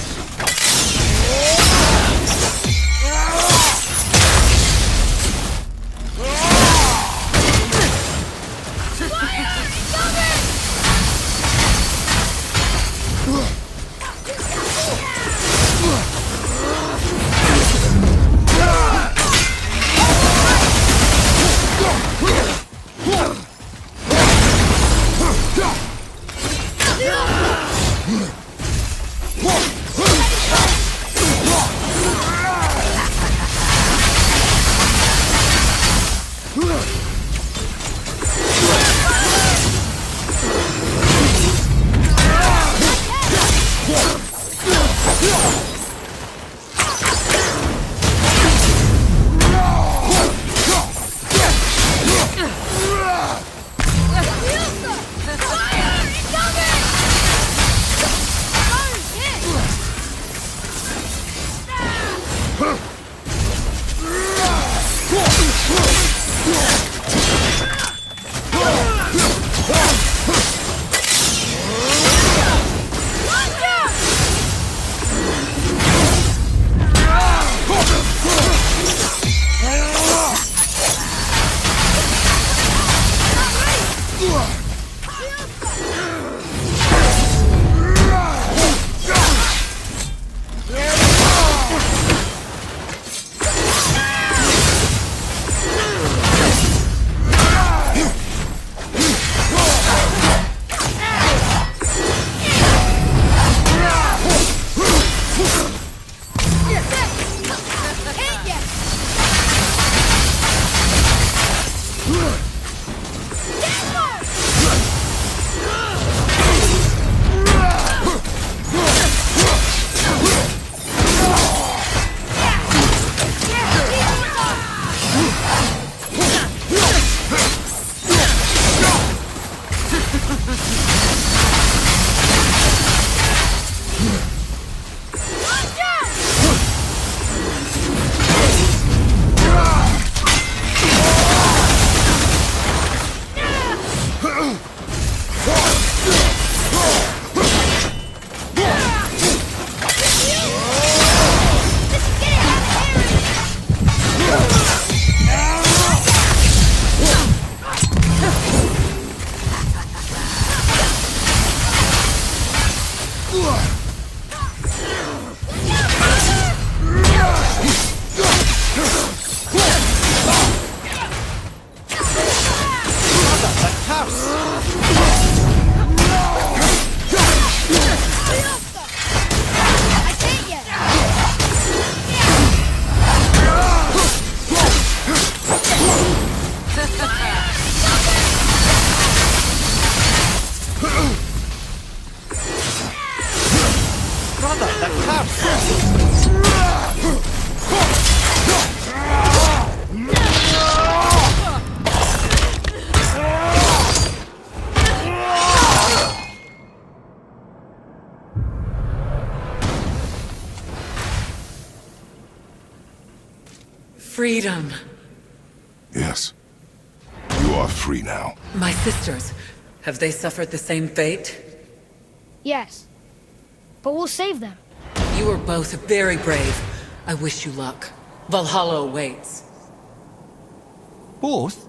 Freedom.
Yes. You are free now.
My sisters, have they suffered the same fate?
Yes. But we'll save them.
You are both very brave. I wish you luck. Valhalla awaits.
Both?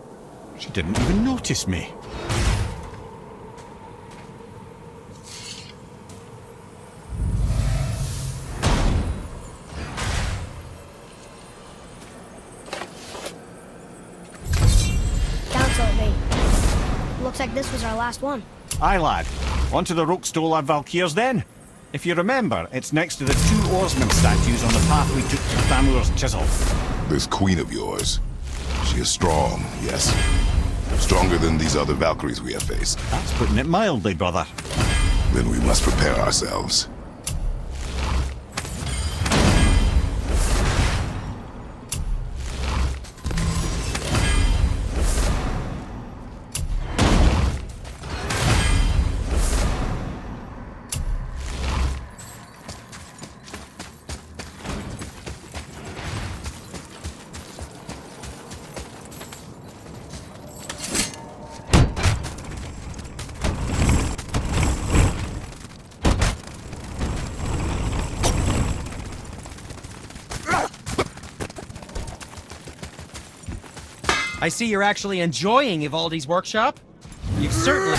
She didn't even notice me.
Council, mate. Looks like this was our last one.
Aye, lad. On to the Rokstol of Valkyrs then. If you remember, it's next to the two oarsman statues on the path we took to Thamur's chisel.
This queen of yours, she is strong, yes? Stronger than these other Valkyries we have faced.
That's putting it mildly, brother.
Then we must prepare ourselves.
I see you're actually enjoying Ivaldi's workshop. You've certainly...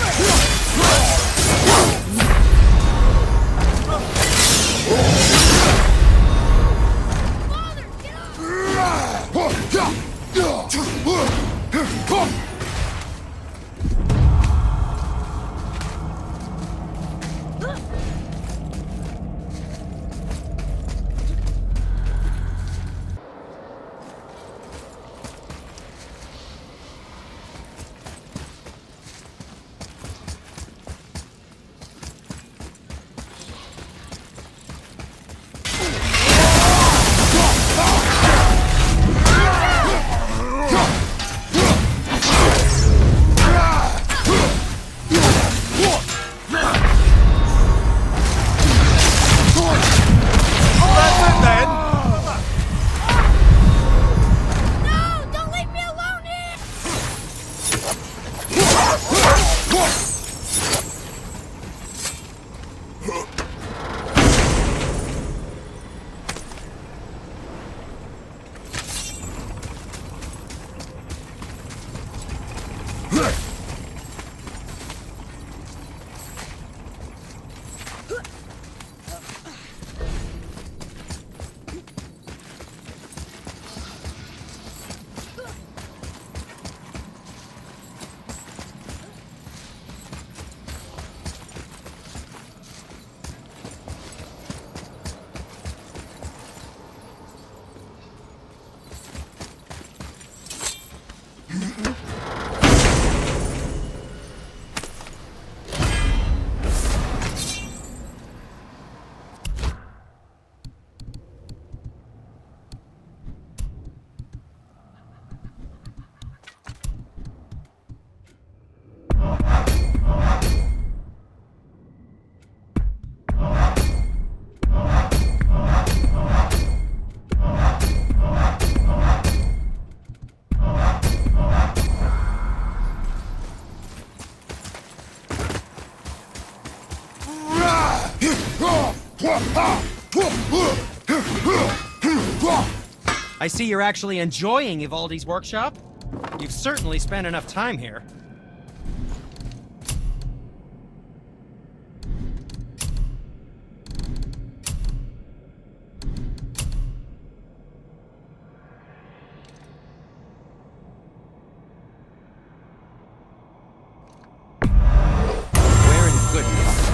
I see you're actually enjoying Ivaldi's workshop. You've certainly spent enough time here. Where in goodness?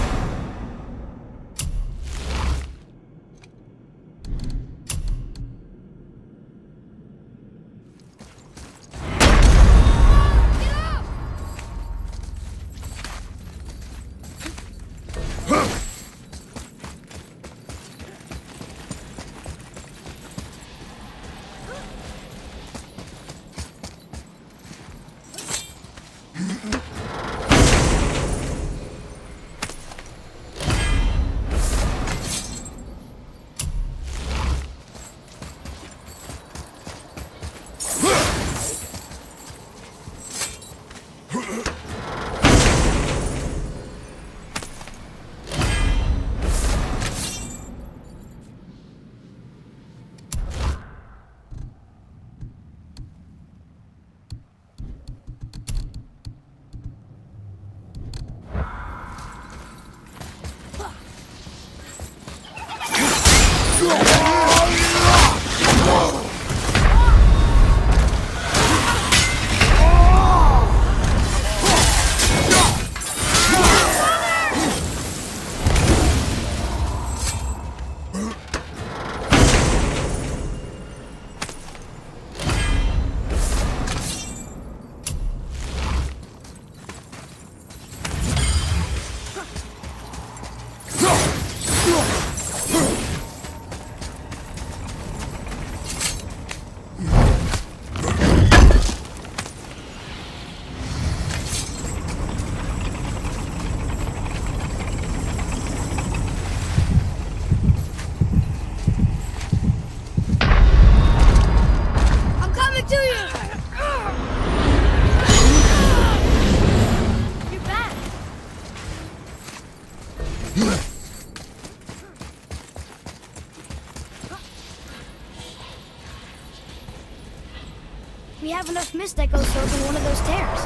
have enough mist echoes to open one of those tears.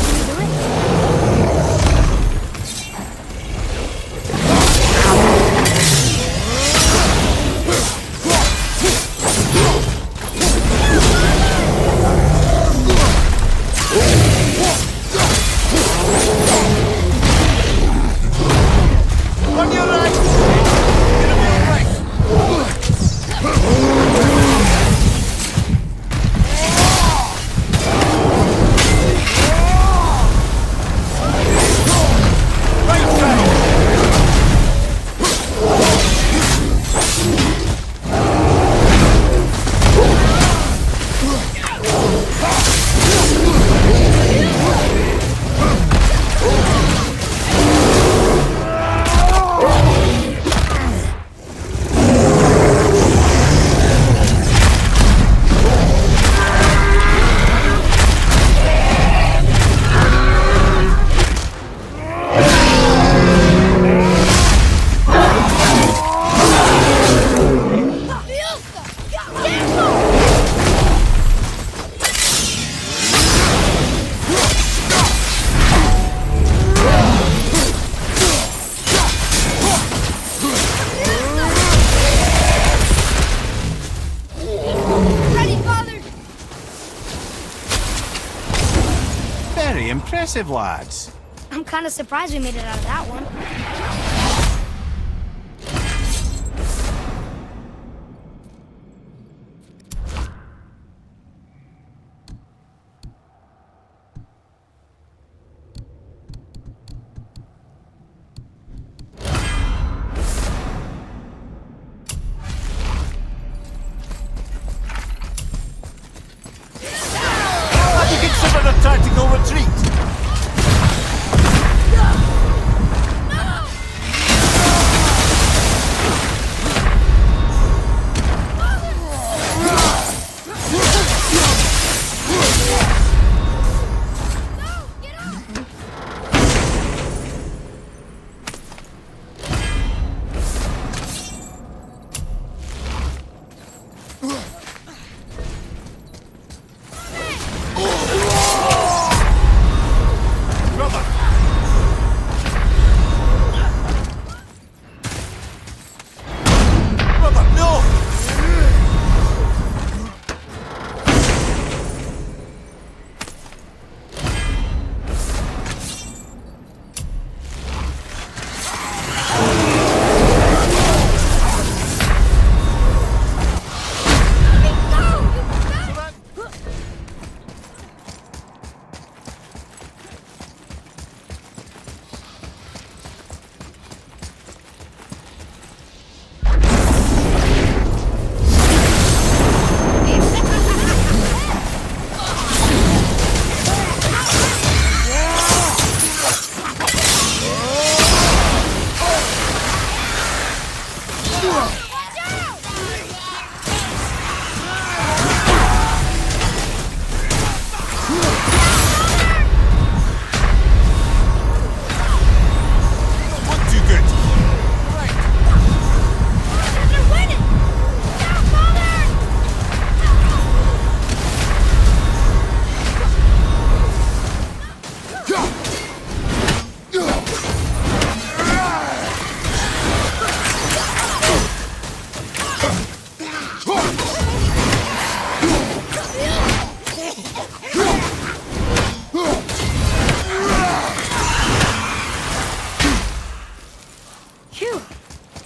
Can you do it?
On your right! It'll be all right!
Impressive, lads.
I'm kind of surprised we made it out of that one.
Have you considered a tactical retreat?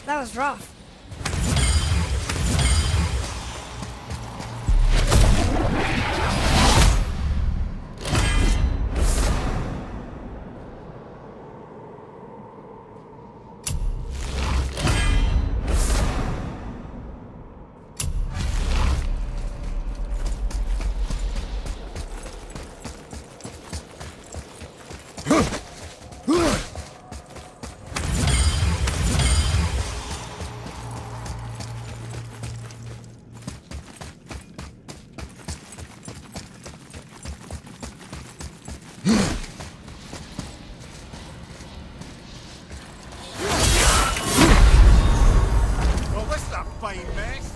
That was rough.
Well, this is a fine mess.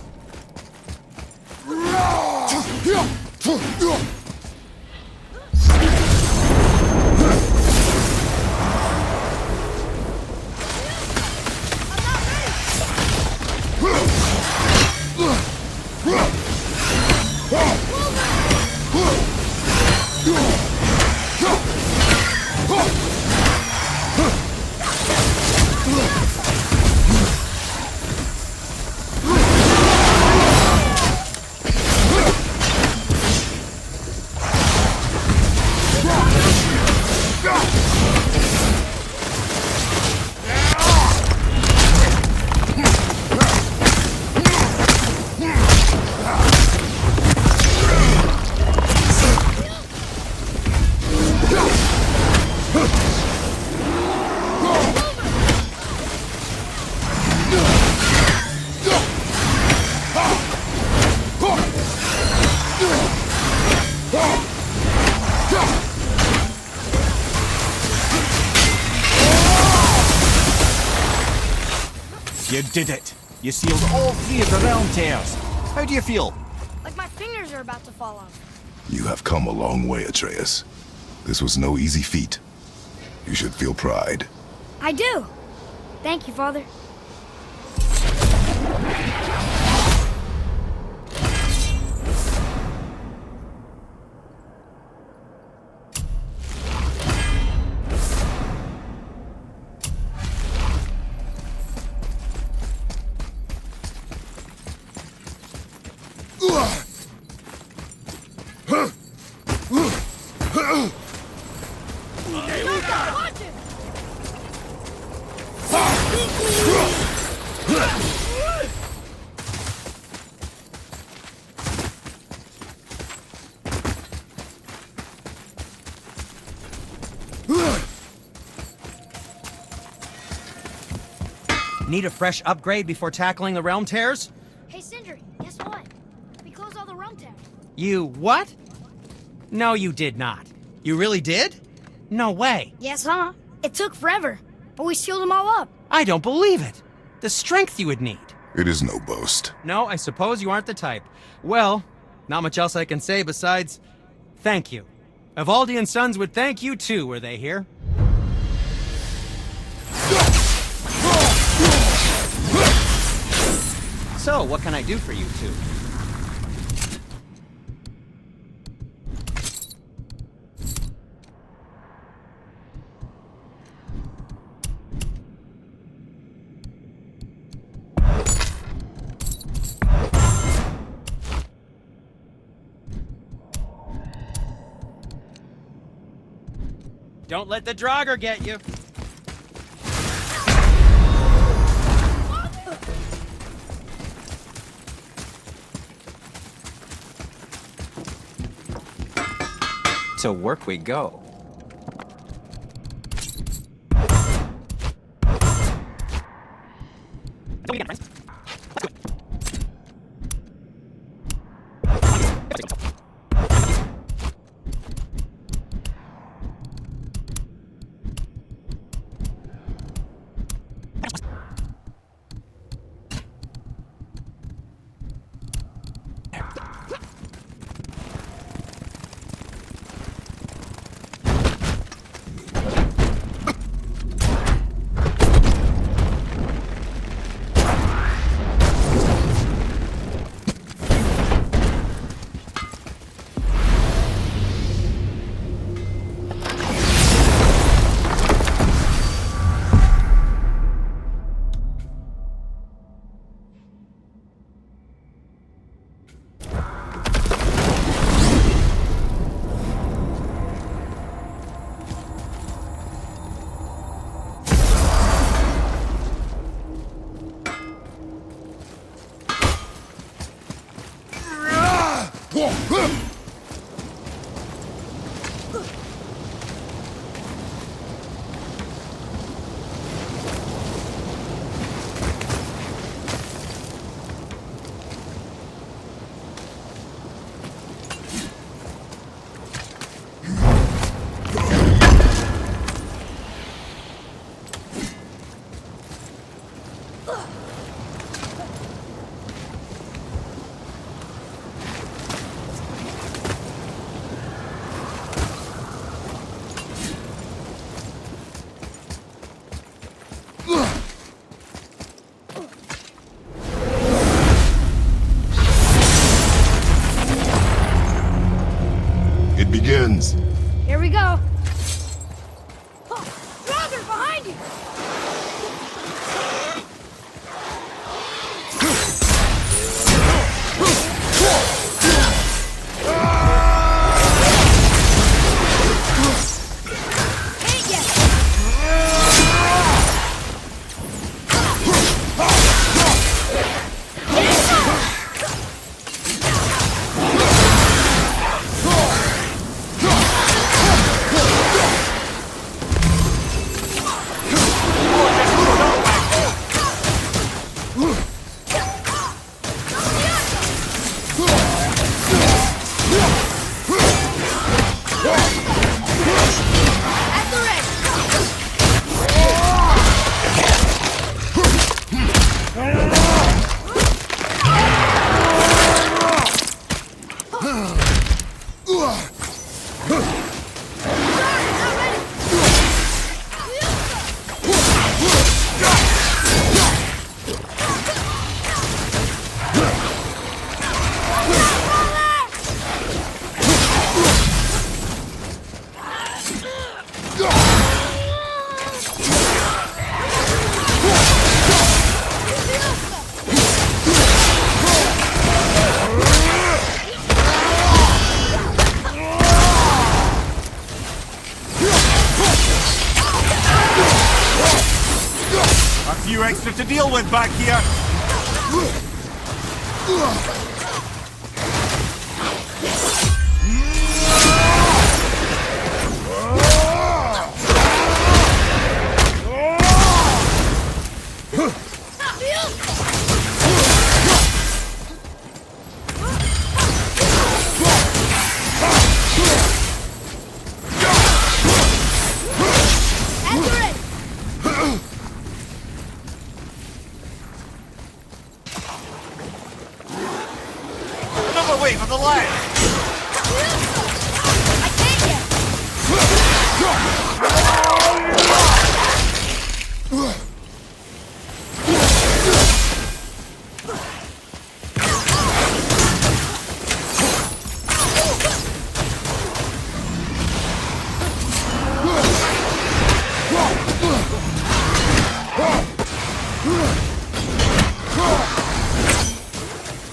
You did it! You sealed all 3 of the realm tears! How do you feel?
Like my fingers are about to fall off.
You have come a long way, Atreus. This was no easy feat. You should feel pride.
I do. Thank you, Father.
Need a fresh upgrade before tackling the realm tears?
Hey, Sindri, guess what? We closed all the realm tabs.
You what? No, you did not. You really did? No way.
Yes, huh? It took forever, but we sealed them all up.
I don't believe it. The strength you would need.
It is no boast.
No, I suppose you aren't the type. Well, not much else I can say besides thank you. Evaldi and Sons would thank you too, were they here?
So, what can I do for you two?
Don't let the Draugr get you.
To work we go.
It begins.
Here we go. Oh, Draugr, behind you!
few extra to deal with back here.
Another wave on the line!
I can't get.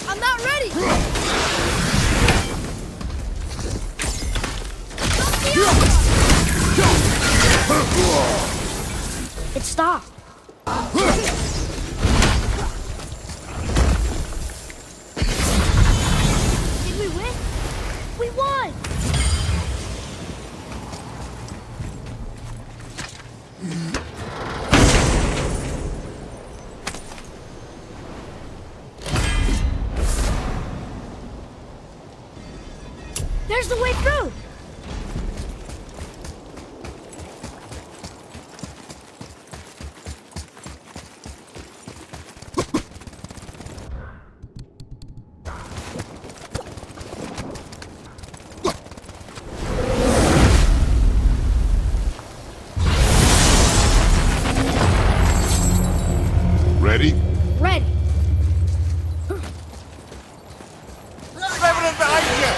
I'm not ready. It stopped. Did we win? We won! There's the way through!
Ready?
Ready.
Revenant behind you!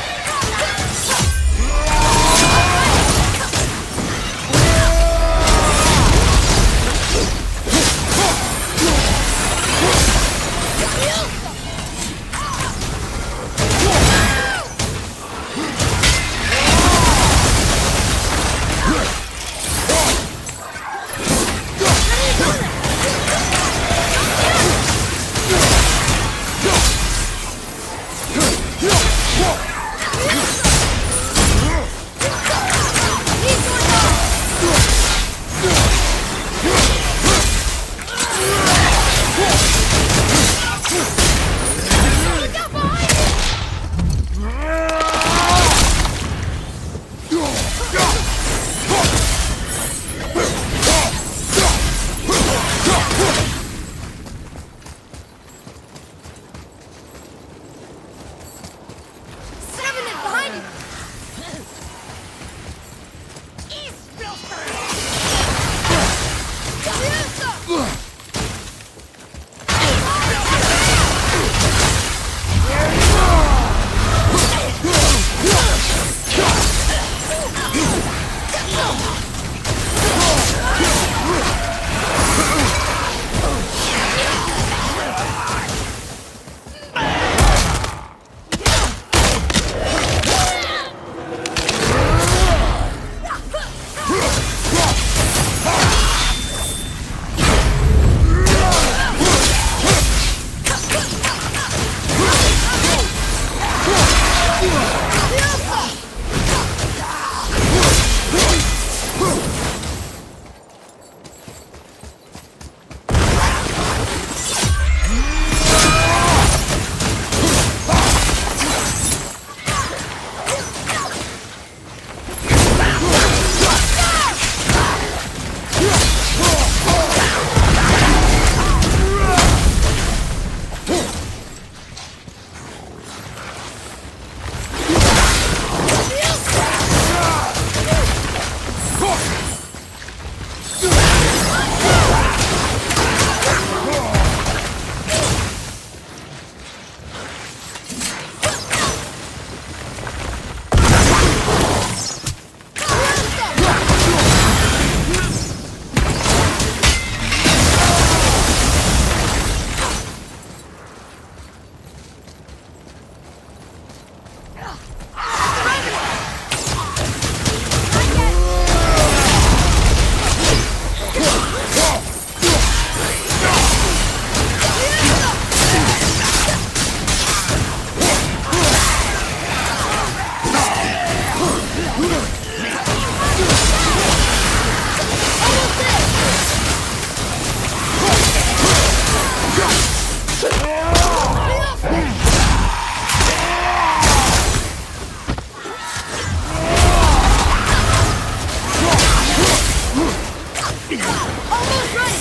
Almost ready!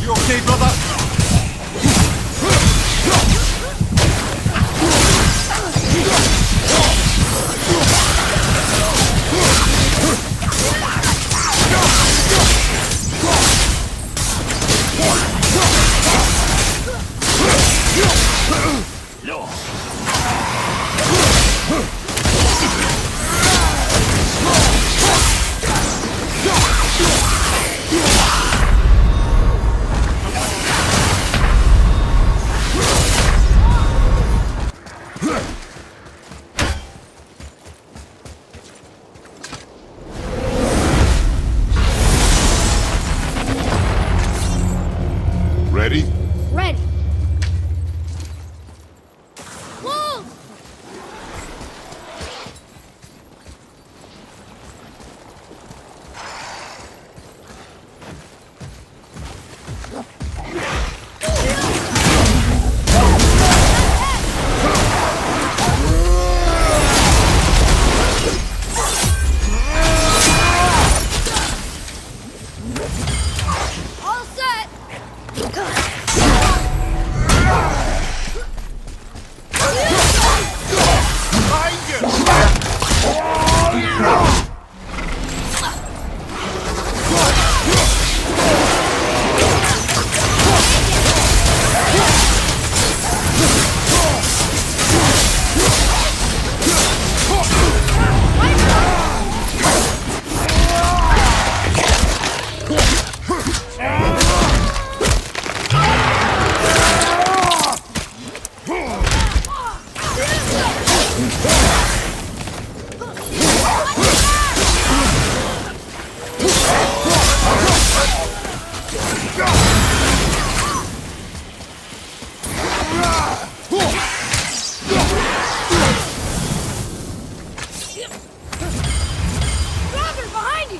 You okay, brother?
Ready?
Ready. Wolves! All set! Brother, behind you!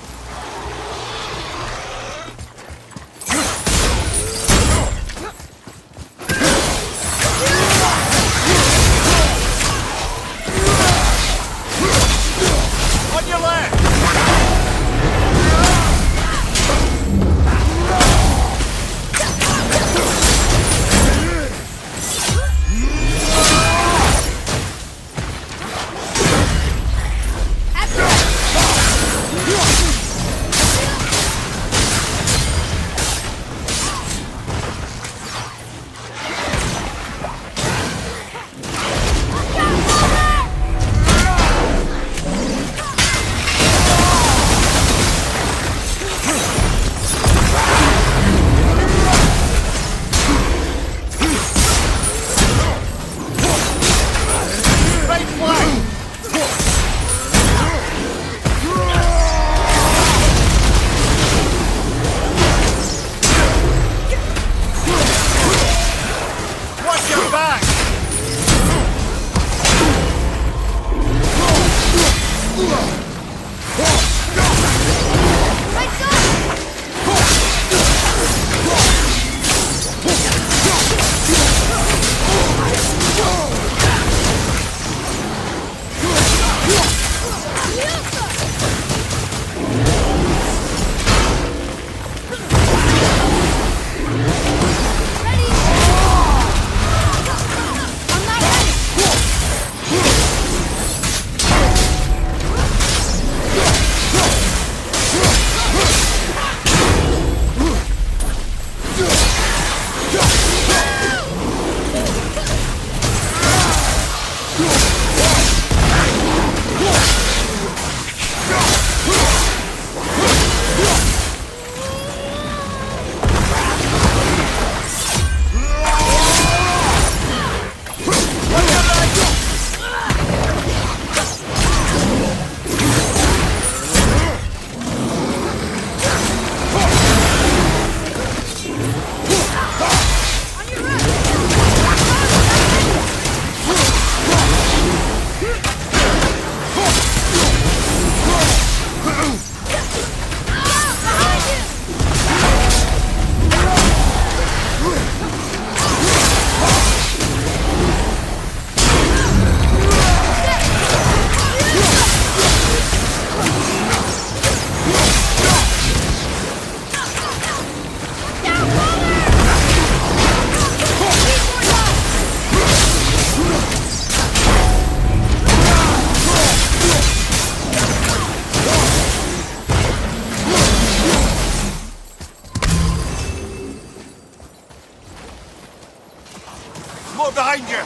More behind you!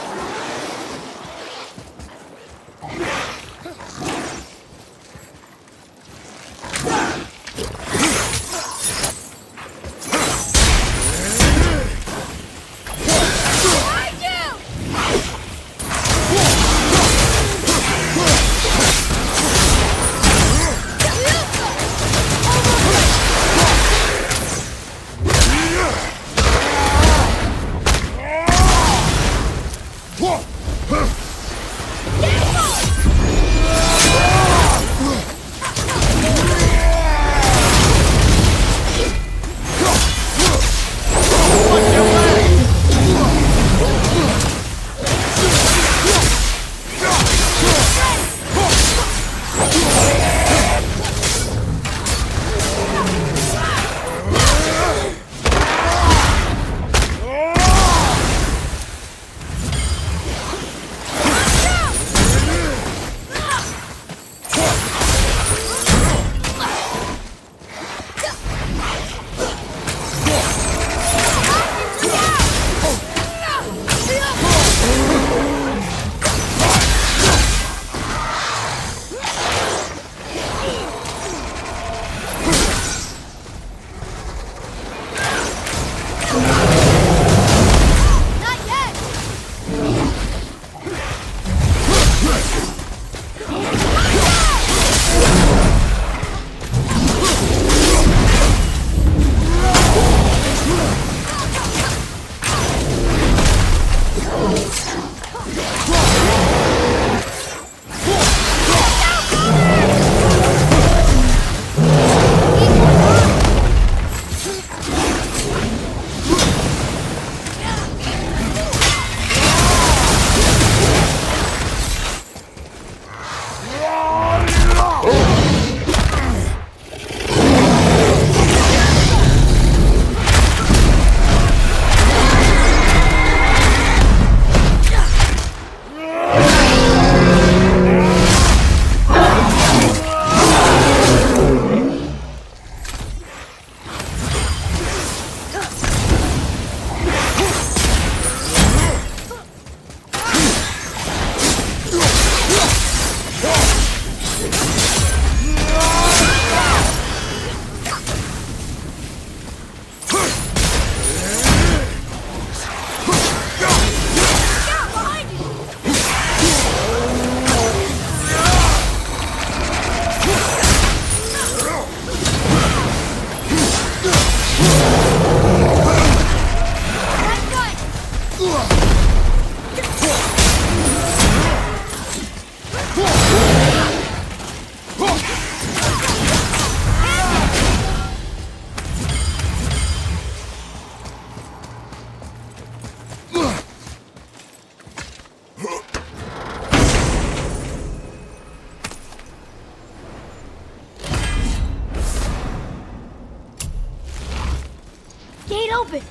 Gate open!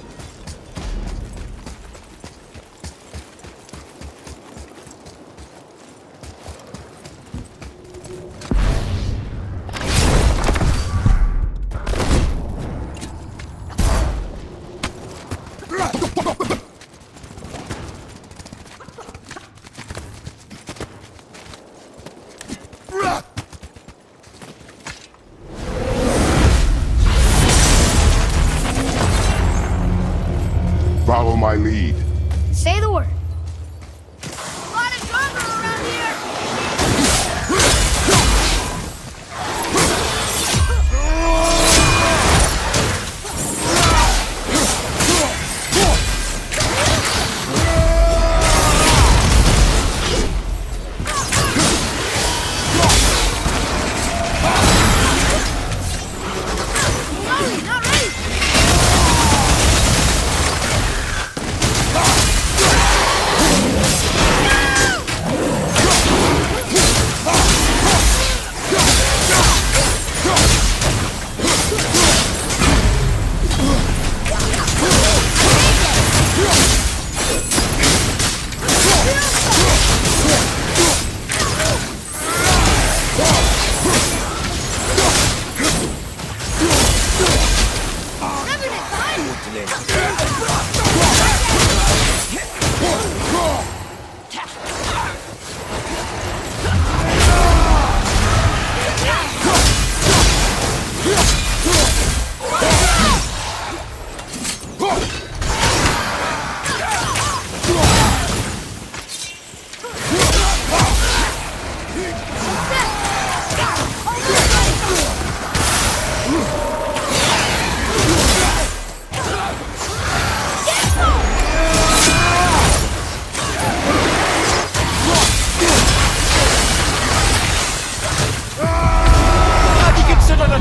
Follow my lead.
Say the word.
A lot of drama around here!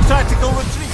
Tactical retreat!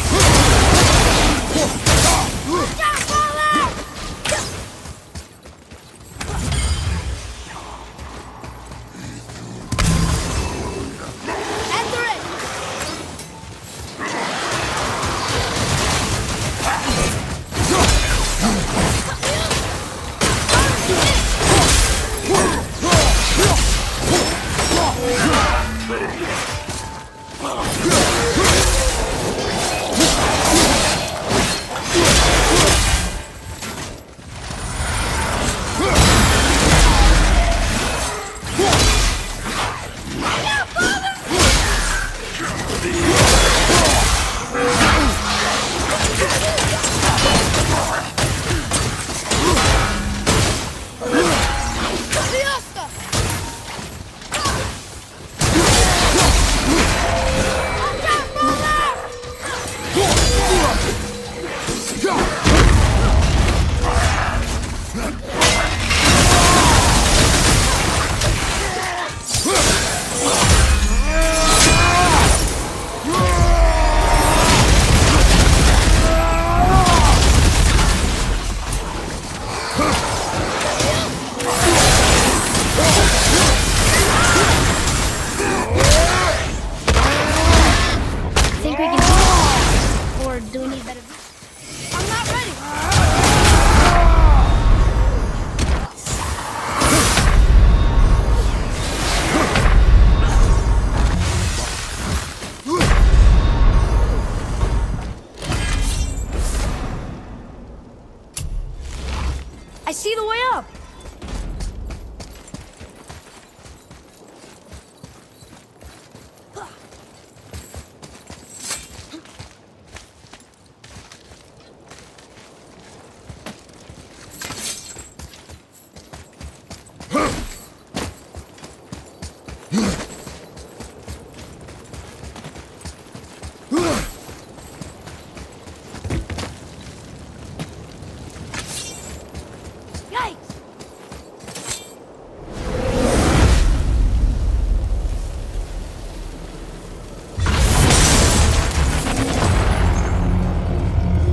I see the way up!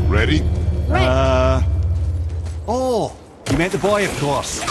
Ready?
Oh, you meant the boy, of course.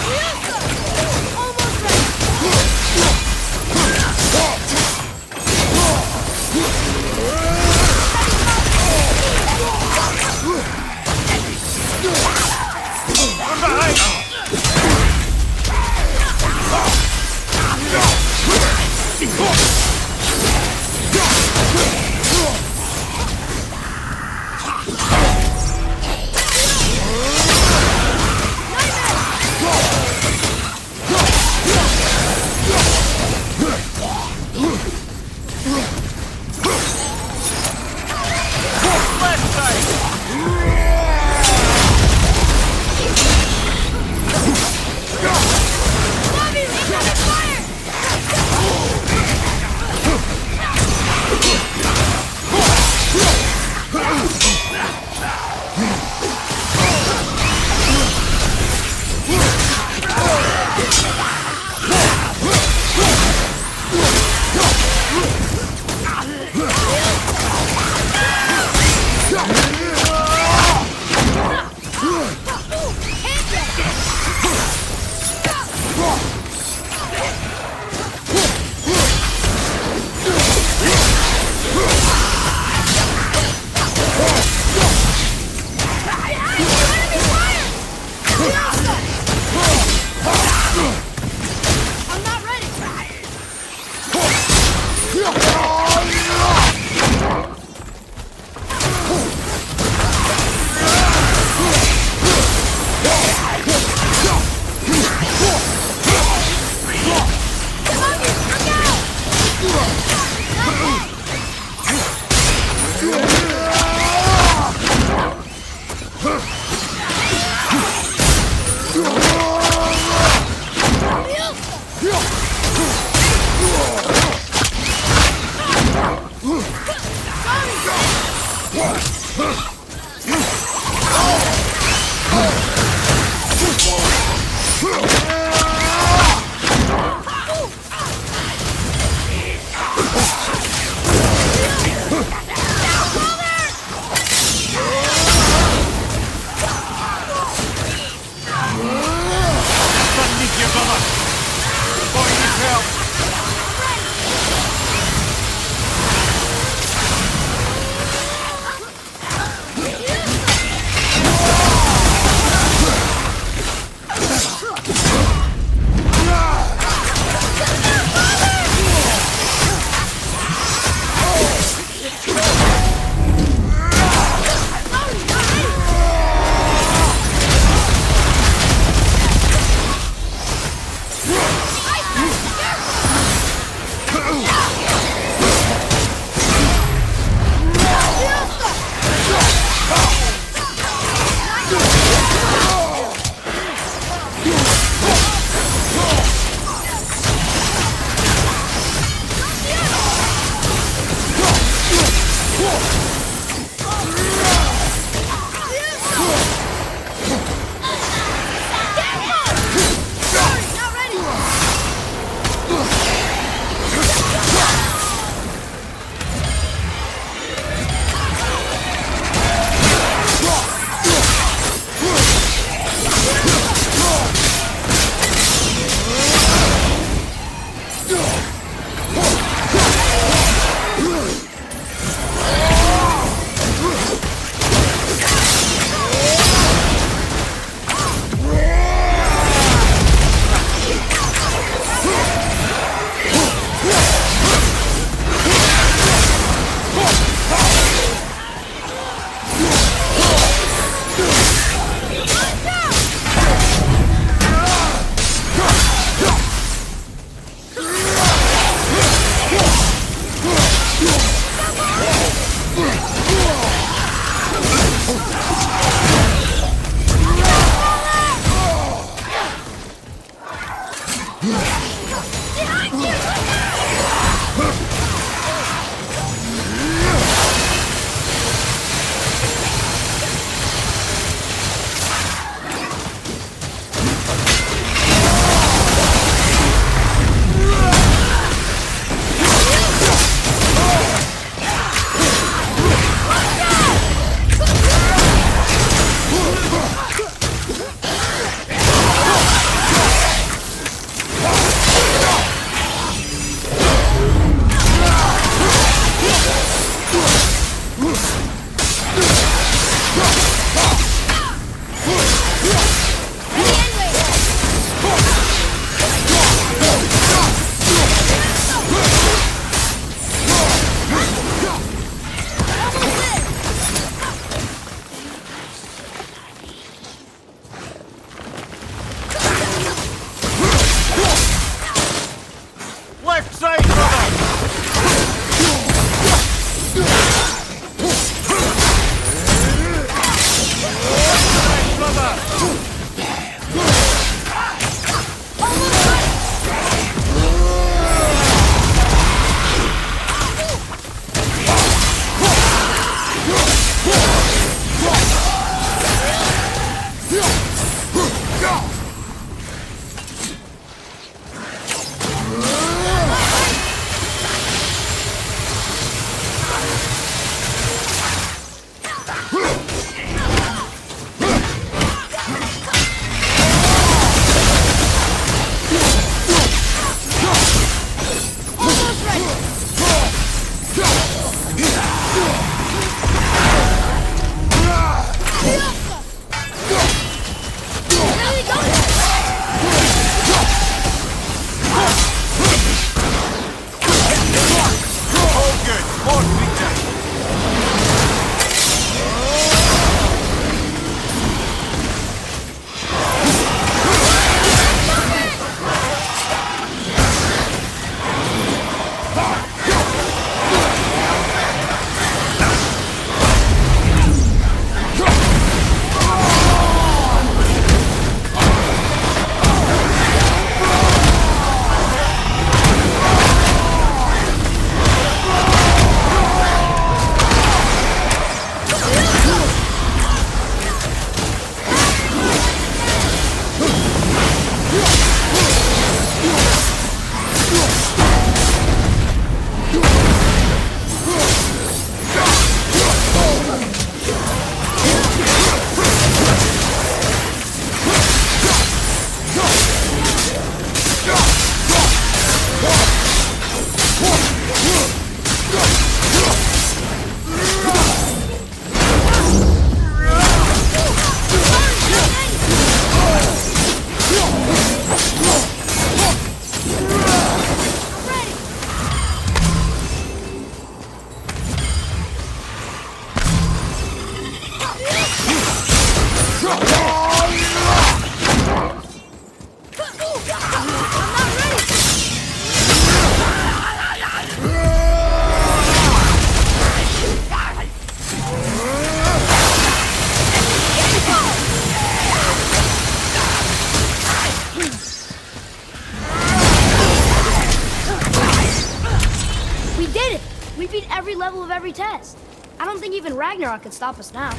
test. I don't think even Ragnarok could stop us now.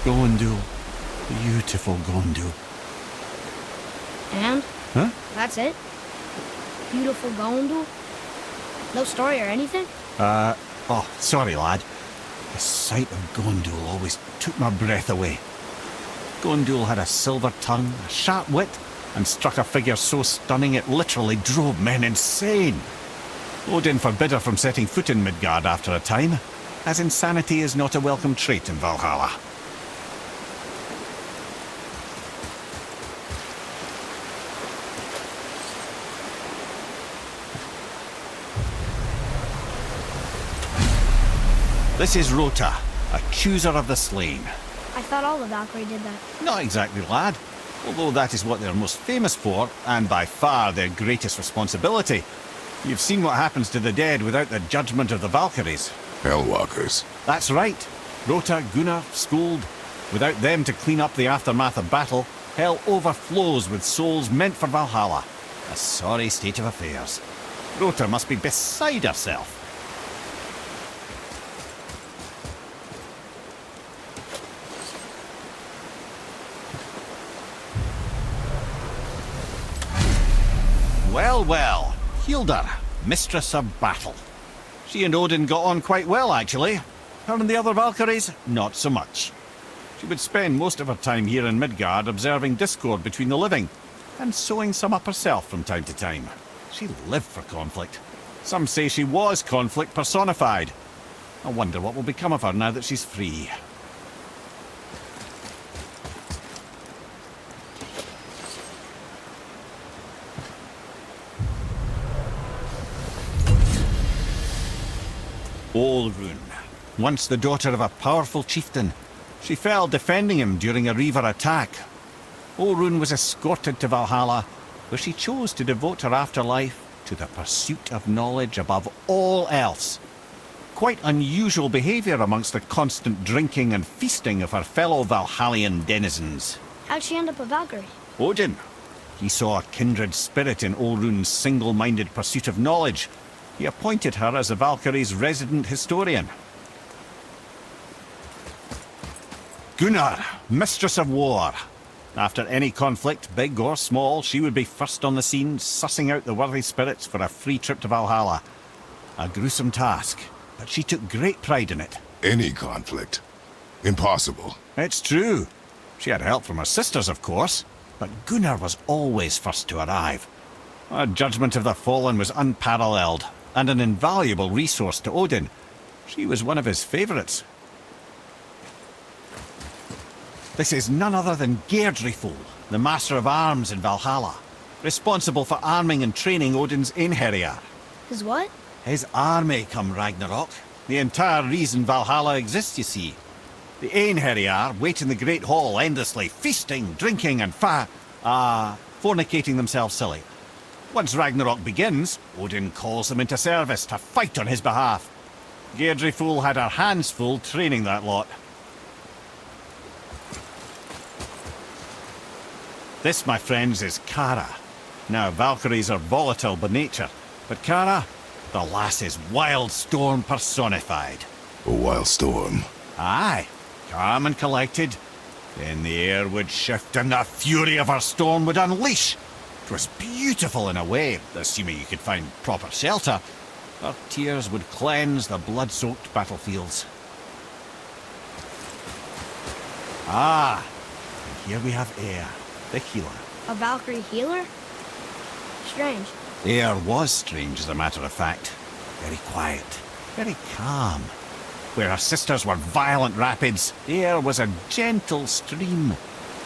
Gondul. Beautiful Gondul.
And?
Huh?
That's it? Beautiful Gondul? No story or anything?
Oh, sorry, lad. The sight of Gondul always took my breath away. Gondul had a silver tongue, a sharp wit, and struck a figure so stunning it literally drove men insane. Odin forbid her from setting foot in Midgard after a time, as insanity is not a welcome trait in Valhalla. This is Rota, a chooser of the slain.
I thought all the Valkyrie did that.
Not exactly, lad. Although that is what they're most famous for, and by far their greatest responsibility. You've seen what happens to the dead without the judgment of the Valkyries.
Hellwalkers.
That's right. Rota, Gunnar, Skuld. Without them to clean up the aftermath of battle, hell overflows with souls meant for Valhalla. A sorry state of affairs. Rota must be beside herself. Well, well. Hildr, mistress of battle. She and Odin got on quite well, actually. Her and the other Valkyries, not so much. She would spend most of her time here in Midgard observing discord between the living, and sewing some up herself from time to time. She lived for conflict. Some say she was conflict personified. I wonder what will become of her now that she's free. Olrun, once the daughter of a powerful chieftain. She fell defending him during a Reaver attack. Olrun was escorted to Valhalla, where she chose to devote her afterlife to the pursuit of knowledge above all else. Quite unusual behaviour amongst the constant drinking and feasting of her fellow Valhallian denizens.
How'd she end up a Valkyrie?
Odin. He saw a kindred spirit in Olrun's single-minded pursuit of knowledge. He appointed her as the Valkyrie's resident historian. Gunnar, mistress of war. After any conflict, big or small, she would be first on the scene, sussing out the worthy spirits for a free trip to Valhalla. A gruesome task, but she took great pride in it.
Any conflict. Impossible.
It's true. She had help from her sisters, of course, but Gunnar was always first to arrive. Her judgment of the fallen was unparalleled, and an invaluable resource to Odin. She was one of his favourites. This is none other than Geirdriful, the master of arms in Valhalla, responsible for arming and training Odin's Einherjar.
His what?
His army come Ragnarok. The entire reason Valhalla exists, you see. The Einherjar wait in the Great Hall endlessly, feasting, drinking, and fornicating themselves silly. Once Ragnarok begins, Odin calls them into service to fight on his behalf. Geirdriful had her hands full training that lot. This, my friends, is Kara. Now, Valkyries are volatile by nature, But Kara, the lass is wild storm personified.
A wild storm.
Aye, calm and collected. Then the air would shift and the fury of her storm would unleash. 'Twas beautiful in a way, assuming you could find proper shelter. Her tears would cleanse the blood-soaked battlefields. Ah, and here we have Air, the healer.
A Valkyrie healer? Strange.
Air was strange, as a matter of fact. Very quiet, very calm. Where her sisters were violent rapids, Air was a gentle stream.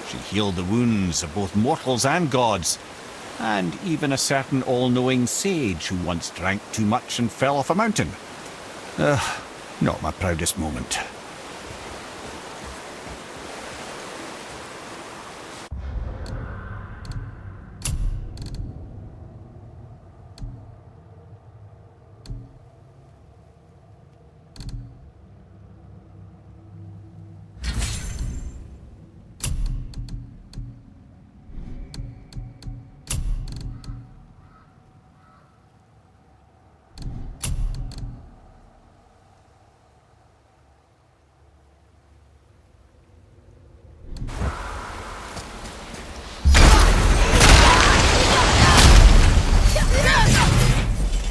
She healed the wounds of both mortals and gods, and even a certain all-knowing sage who once drank too much and fell off a mountain. Not my proudest moment.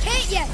Can't yet!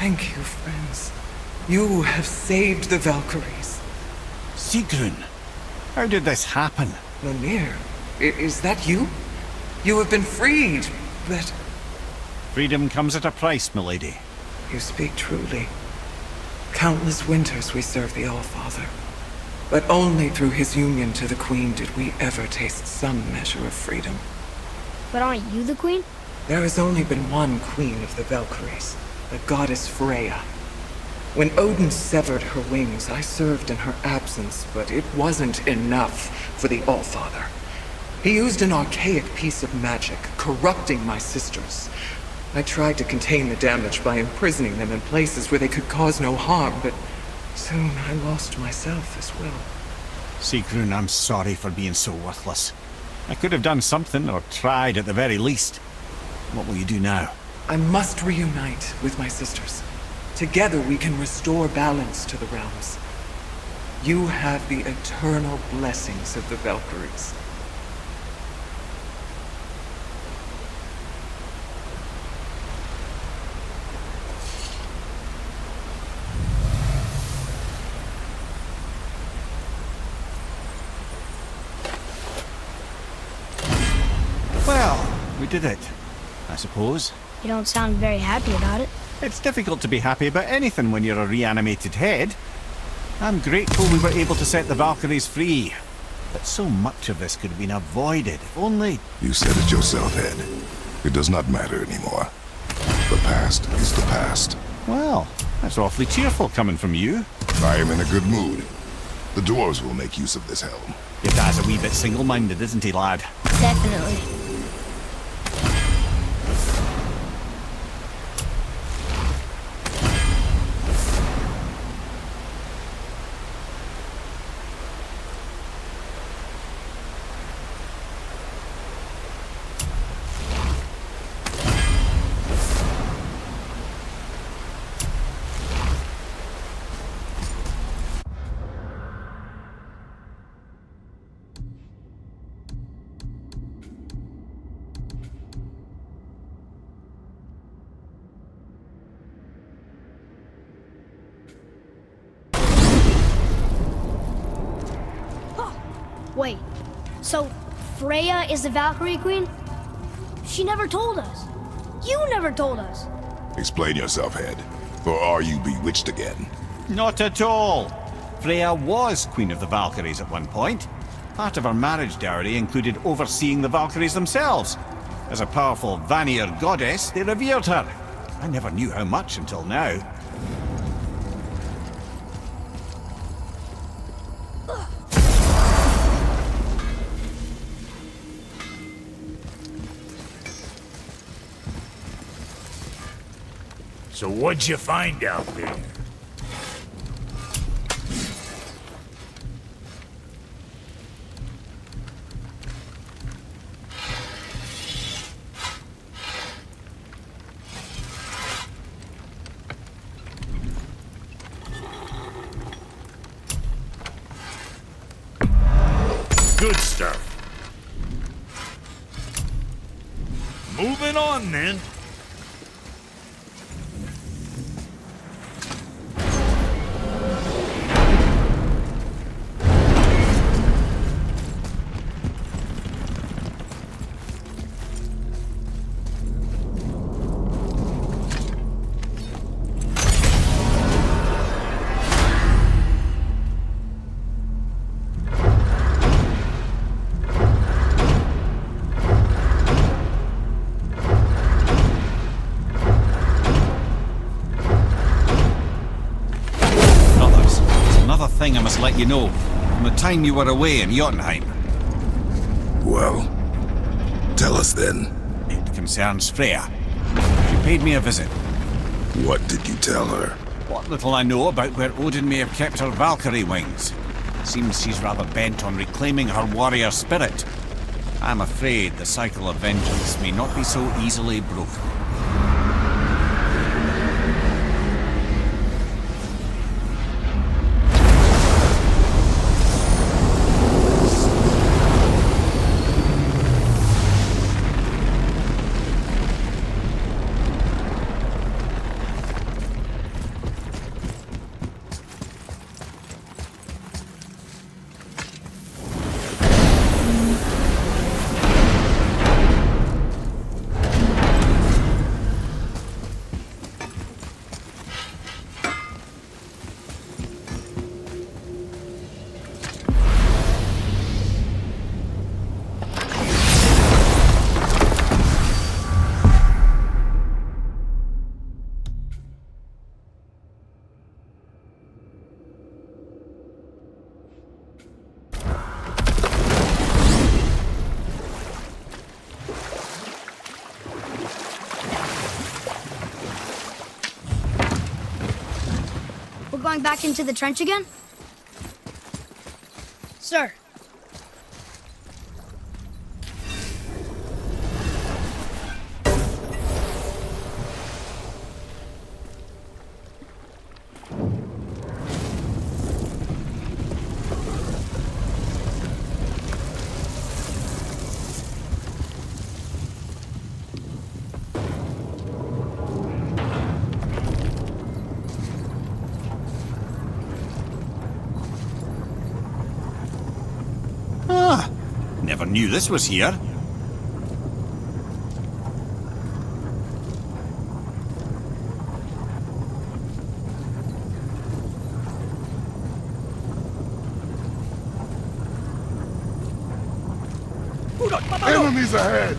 Thank you, friends. You have saved the Valkyries.
Sigrun, how did this happen?
Mimir, is that you? You have been freed, but...
Freedom comes at a price, milady.
You speak truly. Countless winters we served the All-Father. But only through his union to the Queen did we ever taste some measure of freedom.
But aren't you the queen?
There has only been one Queen of the Valkyries, the goddess Freya. When Odin severed her wings, I served in her absence, but it wasn't enough for the All-Father. He used an archaic piece of magic, corrupting my sisters. I tried to contain the damage by imprisoning them in places where they could cause no harm, but soon I lost myself as well.
Sigrun, I'm sorry for being so worthless. I could have done something, or tried at the very least. What will you do now?
I must reunite with my sisters. Together we can restore balance to the realms. You have the eternal blessings of the Valkyries.
Well, we did it, I suppose.
You don't sound very happy about it.
It's difficult to be happy about anything when you're a reanimated head. I'm grateful we were able to set the Valkyries free. But so much of this could have been avoided, if only...
You said it yourself, Ed. It does not matter anymore. The past is the past.
Well, that's awfully cheerful coming from you.
I am in a good mood. The dwarves will make use of this helm.
Your dad's a wee bit single-minded, isn't he, lad?
Definitely. Wait, so Freya is the Valkyrie Queen? She never told us. You never told us.
Explain yourself, Head. Or are you bewitched again?
Not at all. Freya was Queen of the Valkyries at one point. Part of her marriage dowry included overseeing the Valkyries themselves. As a powerful Vanir goddess, they revered her. I never knew how much until now.
So what'd you find out there? Good stuff. Moving on then.
Thing I must let you know, from the time you were away in Jotunheim.
Well, tell us then.
It concerns Freya. She paid me a visit.
What did you tell her?
What little I know about where Odin may have kept her Valkyrie wings. Seems she's rather bent on reclaiming her warrior spirit. I'm afraid the cycle of vengeance may not be so easily broken.
Going back into the trench again? Sir.
Never knew this was here.
Enemies ahead!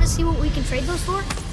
see what we can trade those for?